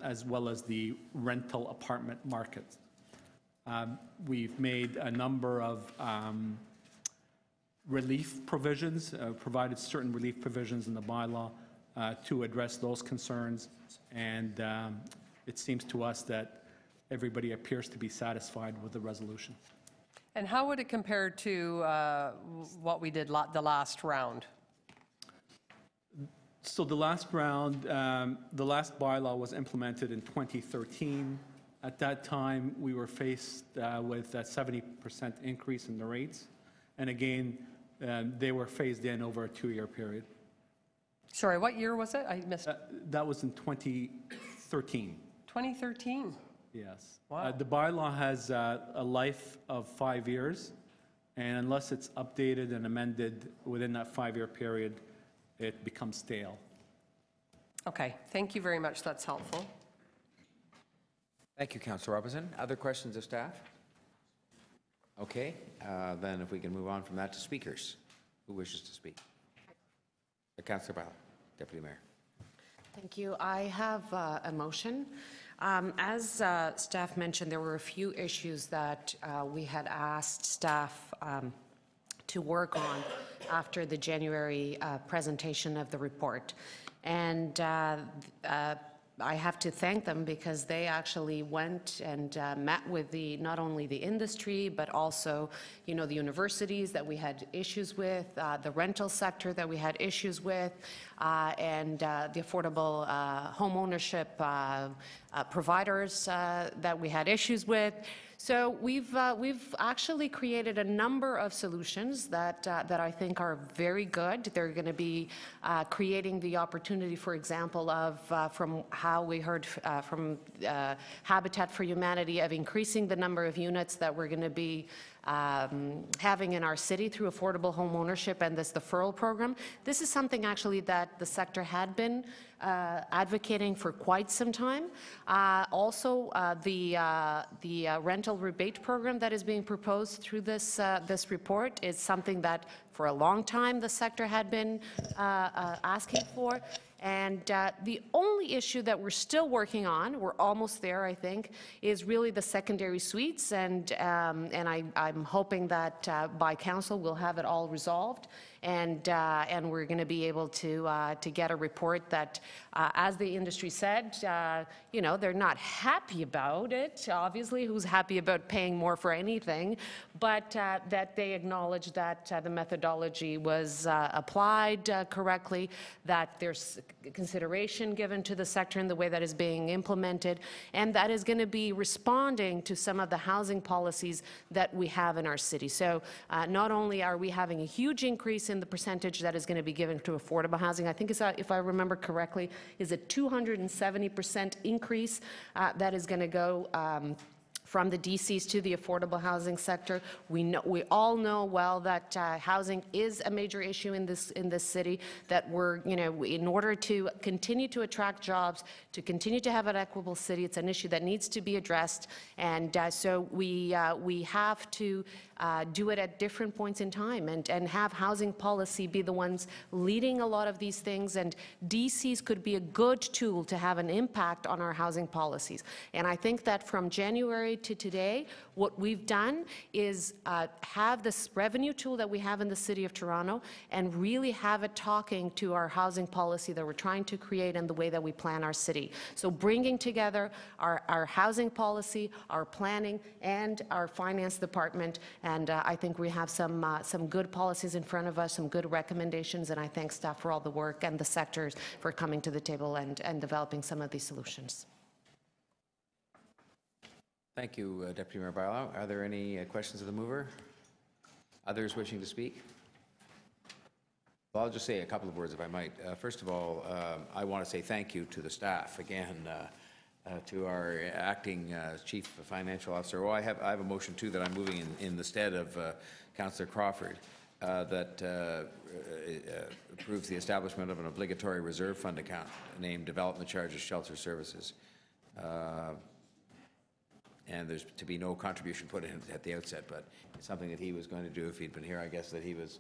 as well as the rental apartment market. We've made a number of relief provisions, provided certain relief provisions in the bylaw to address those concerns, and it seems to us that everybody appears to be satisfied with the resolution. And how would it compare to what we did the last round? So the last round, the last bylaw was implemented in 2013. At that time, we were faced with a 70% increase in the rates. And again, they were phased in over a 2-year period. Sorry, what year was it? I missed. That was in 2013. 2013? Yes. Wow. The bylaw has a life of 5 years, and unless it's updated and amended within that 5-year period, it becomes stale. Okay, thank you very much. That's helpful. Thank you, Councillor Robinson. Other questions of staff? Okay, then if we can move on from that to speakers. Who wishes to speak? Councillor Ballard, Deputy Mayor. Thank you. I have a motion. As staff mentioned, there were a few issues that we had asked staff to work on after the January presentation of the report. And I have to thank them because they actually went and met with not only the industry, but also, the universities that we had issues with, the rental sector that we had issues with, and the affordable home ownership providers that we had issues with. So we've actually created a number of solutions that I think are very good. They're going to be creating the opportunity, for example, of from how we heard from Habitat for Humanity, of increasing the number of units that we're going to be having in our city through affordable home ownership and this deferral program. This is something actually that the sector had been advocating for quite some time. Also, the rental rebate program that is being proposed through this report is something that for a long time the sector had been asking for. And the only issue that we're still working on, we're almost there, I think, is really the secondary suites. And I'm hoping that by council we'll have it all resolved. And we're going to be able to get a report that, as the industry said, they're not happy about it. Obviously, who's happy about paying more for anything? But that they acknowledge that the methodology was applied correctly, that there's consideration given to the sector in the way that is being implemented, and that is going to be responding to some of the housing policies that we have in our city. So not only are we having a huge increase in the percentage that is going to be given to affordable housing, I think it's, if I remember correctly, is a 270% increase that is going to go from the DCs to the affordable housing sector. We all know well that housing is a major issue in this city, that we're, in order to continue to attract jobs, to continue to have an equitable city, it's an issue that needs to be addressed. And so we have to do it at different points in time and have housing policy be the ones leading a lot of these things. And DCs could be a good tool to have an impact on our housing policies. And I think that from January to today, what we've done is have this revenue tool that we have in the City of Toronto and really have it talking to our housing policy that we're trying to create and the way that we plan our city. So bringing together our housing policy, our planning, and our finance department. And I think we have some good policies in front of us, some good recommendations, and I thank staff for all the work and the sectors for coming to the table and developing some of these solutions. Thank you, Deputy Mayor Barlow. Are there any questions of the mover? Others wishing to speak? Well, I'll just say a couple of words, if I might. First of all, I want to say thank you to the staff again, to our acting Chief Financial Officer. Oh, I have a motion too that I'm moving in the stead of Councillor Crawford that approves the establishment of an obligatory reserve fund account named Development Charges Shelter Services. And there's to be no contribution put in at the outset, but it's something that he was going to do if he'd been here. I guess that he was.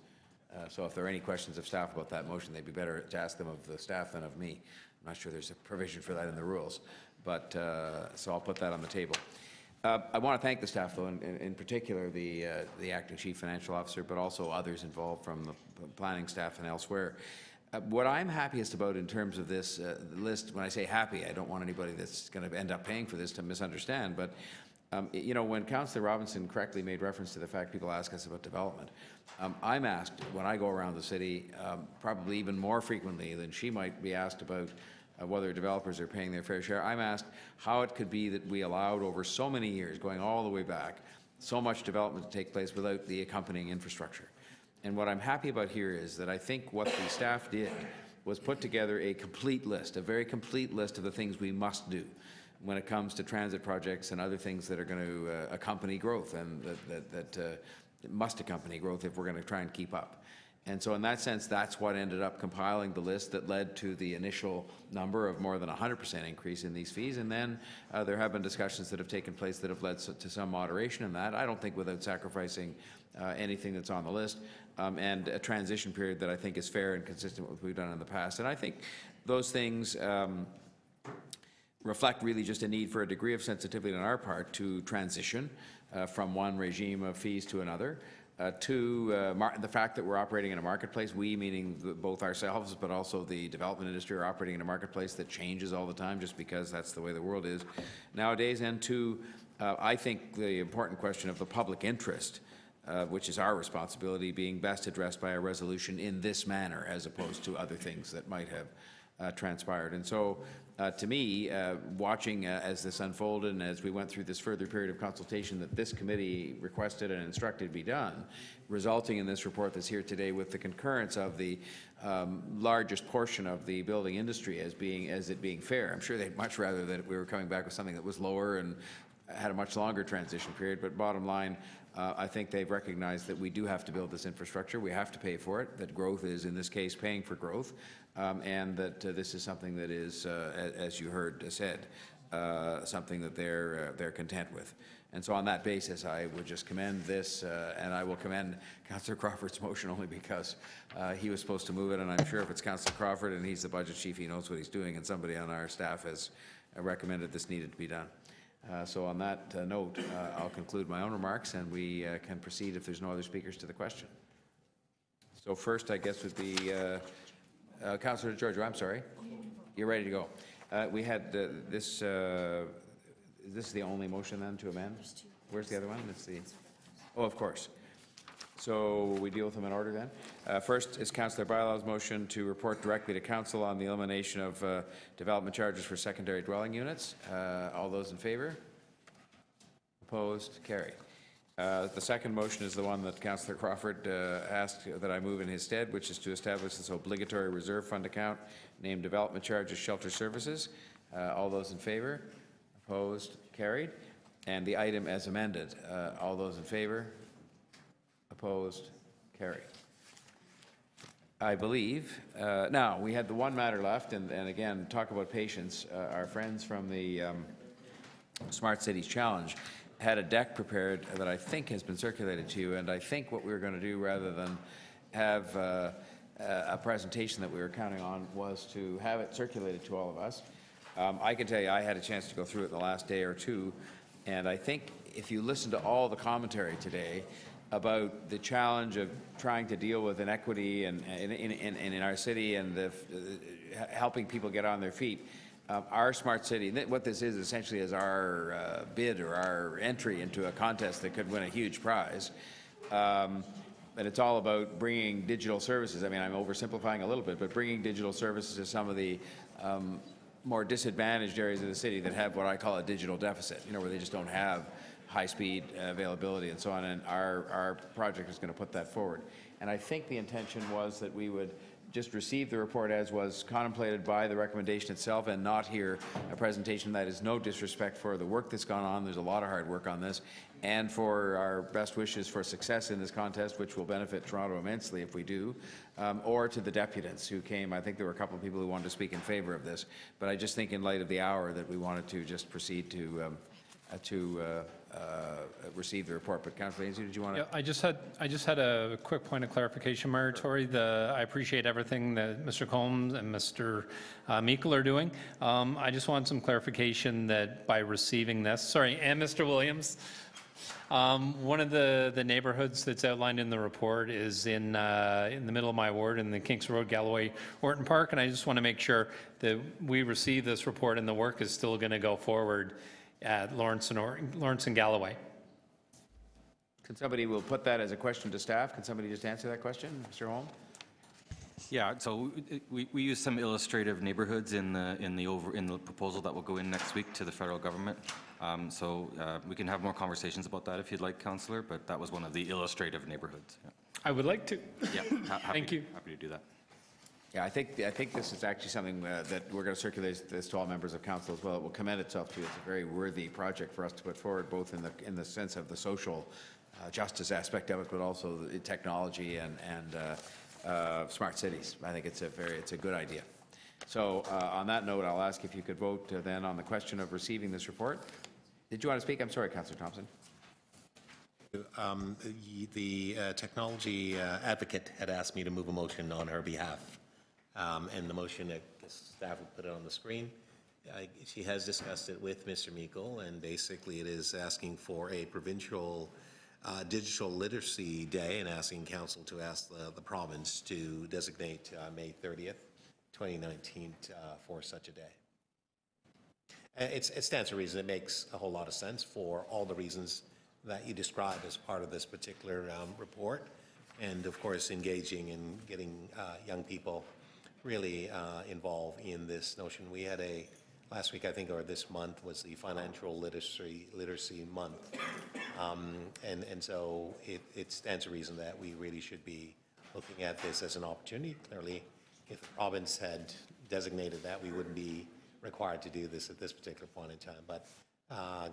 So if there are any questions of staff about that motion, they'd be better to ask them of the staff than of me. I'm not sure there's a provision for that in the rules, but so I'll put that on the table. I want to thank the staff, though, in particular the acting Chief Financial Officer, but also others involved from the planning staff and elsewhere. What I'm happiest about in terms of this list, when I say happy, I don't want anybody that's going to end up paying for this to misunderstand, but You know, when Councillor Robinson correctly made reference to the fact people ask us about development, I'm asked when I go around the city, probably even more frequently than she might be asked about whether developers are paying their fair share. I'm asked how it could be that we allowed over so many years, going all the way back, so much development to take place without the accompanying infrastructure. And what I'm happy about here is that I think what the staff did was put together a complete list, a very complete list of the things we must do when it comes to transit projects and other things that are going to accompany growth and that must accompany growth if we're going to try and keep up. And so in that sense, that's what ended up compiling the list that led to the initial number of more than 100% increase in these fees. And then there have been discussions that have taken place that have led to some moderation in that. I don't think without sacrificing anything that's on the list, and a transition period that I think is fair and consistent with what we've done in the past. And I think those things reflect really just a need for a degree of sensitivity on our part to transition from one regime of fees to another. The fact that we're operating in a marketplace, we meaning both ourselves but also the development industry, are operating in a marketplace that changes all the time just because that's the way the world is nowadays. And two, I think the important question of the public interest, which is our responsibility, being best addressed by a resolution in this manner as opposed to other things that might have transpired. And so to me, watching as this unfolded and as we went through this further period of consultation that this committee requested and instructed be done, resulting in this report that's here today with the concurrence of the largest portion of the building industry as it being fair. I'm sure they'd much rather that we were coming back with something that was lower and had a much longer transition period, but bottom line, I think they've recognized that we do have to build this infrastructure. We have to pay for it, that growth is, in this case, paying for growth, and that this is something that is, as you heard said, something that they're content with. And so on that basis, I would just commend this, and I will commend Councillor Crawford's motion only because he was supposed to move it, and I'm sure if it's Councillor Crawford and he's the budget chief, he knows what he's doing, and somebody on our staff has recommended this needed to be done. So on that note, I'll conclude my own remarks, and we can proceed if there's no other speakers to the question. So first, I guess, would be Councillor Giorgio. I'm sorry. You're ready to go. We had this. Is this the only motion then to amend? Where's the other one? It's the. Oh, of course. So we deal with them in order then. First is Councillor Bailow's motion to report directly to Council on the elimination of development charges for secondary dwelling units. All those in favour? Opposed? Carried. The second motion is the one that Councillor Crawford asked that I move in his stead, which is to establish this obligatory reserve fund account named Development Charges Shelter Services. All those in favour? Opposed? Carried. And the item as amended. All those in favour? Opposed? Carried. I believe. Now, we had the one matter left, and again, talk about patience. Our friends from the Smart Cities Challenge had a deck prepared that I think has been circulated to you, and I think what we were going to do, rather than have a presentation that we were counting on, was to have it circulated to all of us. I can tell you I had a chance to go through it the last day or two, and I think if you listen to all the commentary today about the challenge of trying to deal with inequity in our city and helping people get on their feet, our smart city, what this is essentially is our bid or our entry into a contest that could win a huge prize. And it's all about bringing digital services. I mean, I'm oversimplifying a little bit, but bringing digital services to some of the more disadvantaged areas of the city that have what I call a digital deficit, you know, where they just don't have high-speed availability and so on, and our project is going to put that forward. And I think the intention was that we would just receive the report as was contemplated by the recommendation itself and not hear a presentation that is no disrespect for the work that's gone on. There's a lot of hard work on this, and for our best wishes for success in this contest, which will benefit Toronto immensely if we do, or to the deputants who came. I think there were a couple of people who wanted to speak in favor of this, but I just think in light of the hour that we wanted to just proceed to receive the report. But Councillor Ainslie, did you want to? Yeah, I just had a quick point of clarification, Mayor Tory. I appreciate everything that Mr. Combs and Mr. Meikle are doing. I just want some clarification that by receiving this, and Mr. Williams, one of the neighborhoods that's outlined in the report is in the middle of my ward, in the Kinks Road, Galloway, Orton Park, and I just want to make sure that we receive this report and the work is still going to go forward at Lawrence and Galloway. Can somebody, will put that as a question to staff? Can somebody just answer that question? Mr. Holm? Yeah, so we use some illustrative neighborhoods in the proposal that will go in next week to the federal government. So we can have more conversations about that if you'd like, Councillor, but that was one of the illustrative neighborhoods. Yeah. I would like to. Yeah, Thank you. Happy to do that. Yeah, I think this is actually something that we're going to circulate this to all members of council as well. It will commend itself to. It's a very worthy project for us to put forward, both in the sense of the social justice aspect of it, but also the technology and smart cities. I think it's a good idea. So on that note, I'll ask if you could vote then on the question of receiving this report. Did you want to speak? I'm sorry, Councillor Thompson. The technology advocate had asked me to move a motion on her behalf. And the motion, staff will put it on the screen. She has discussed it with Mr. Meikle, and basically it is asking for a provincial digital literacy day and asking council to ask the province to designate May 30th, 2019 for such a day. It stands to reason. It makes a whole lot of sense for all the reasons that you described as part of this particular report, and of course engaging in getting young people really involved in this notion. We had last week, I think, or this month was the Financial Literacy Month. And so it stands to reason that we really should be looking at this as an opportunity. Clearly, if the province had designated that, we wouldn't be required to do this at this particular point in time. But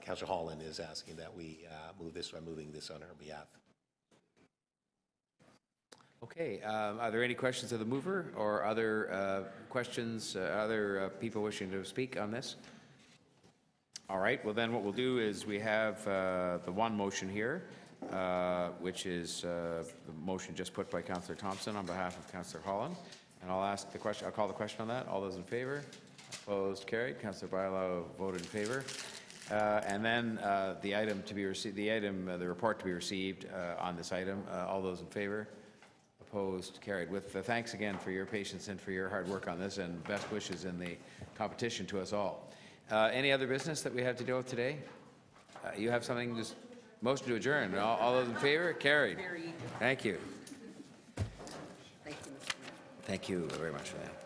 Councillor Holland is asking that we moving this on her behalf. Okay, are there any questions of the mover or other questions, other people wishing to speak on this? All right, well then what we'll do is we have the one motion here, which is the motion just put by Councillor Thompson on behalf of Councillor Holland. And I'll ask the question, I'll call the question on that. All those in favor? Opposed? Carried. Councillor Bailão voted in favor. And then the item to be received, the report to be received on this item. All those in favor? Opposed? Carried. With thanks again for your patience and for your hard work on this, and best wishes in the competition to us all. Any other business that we have to deal with today? You have something? Just motion to adjourn. All those in favor? Carried. Thank you. Thank you very much for that.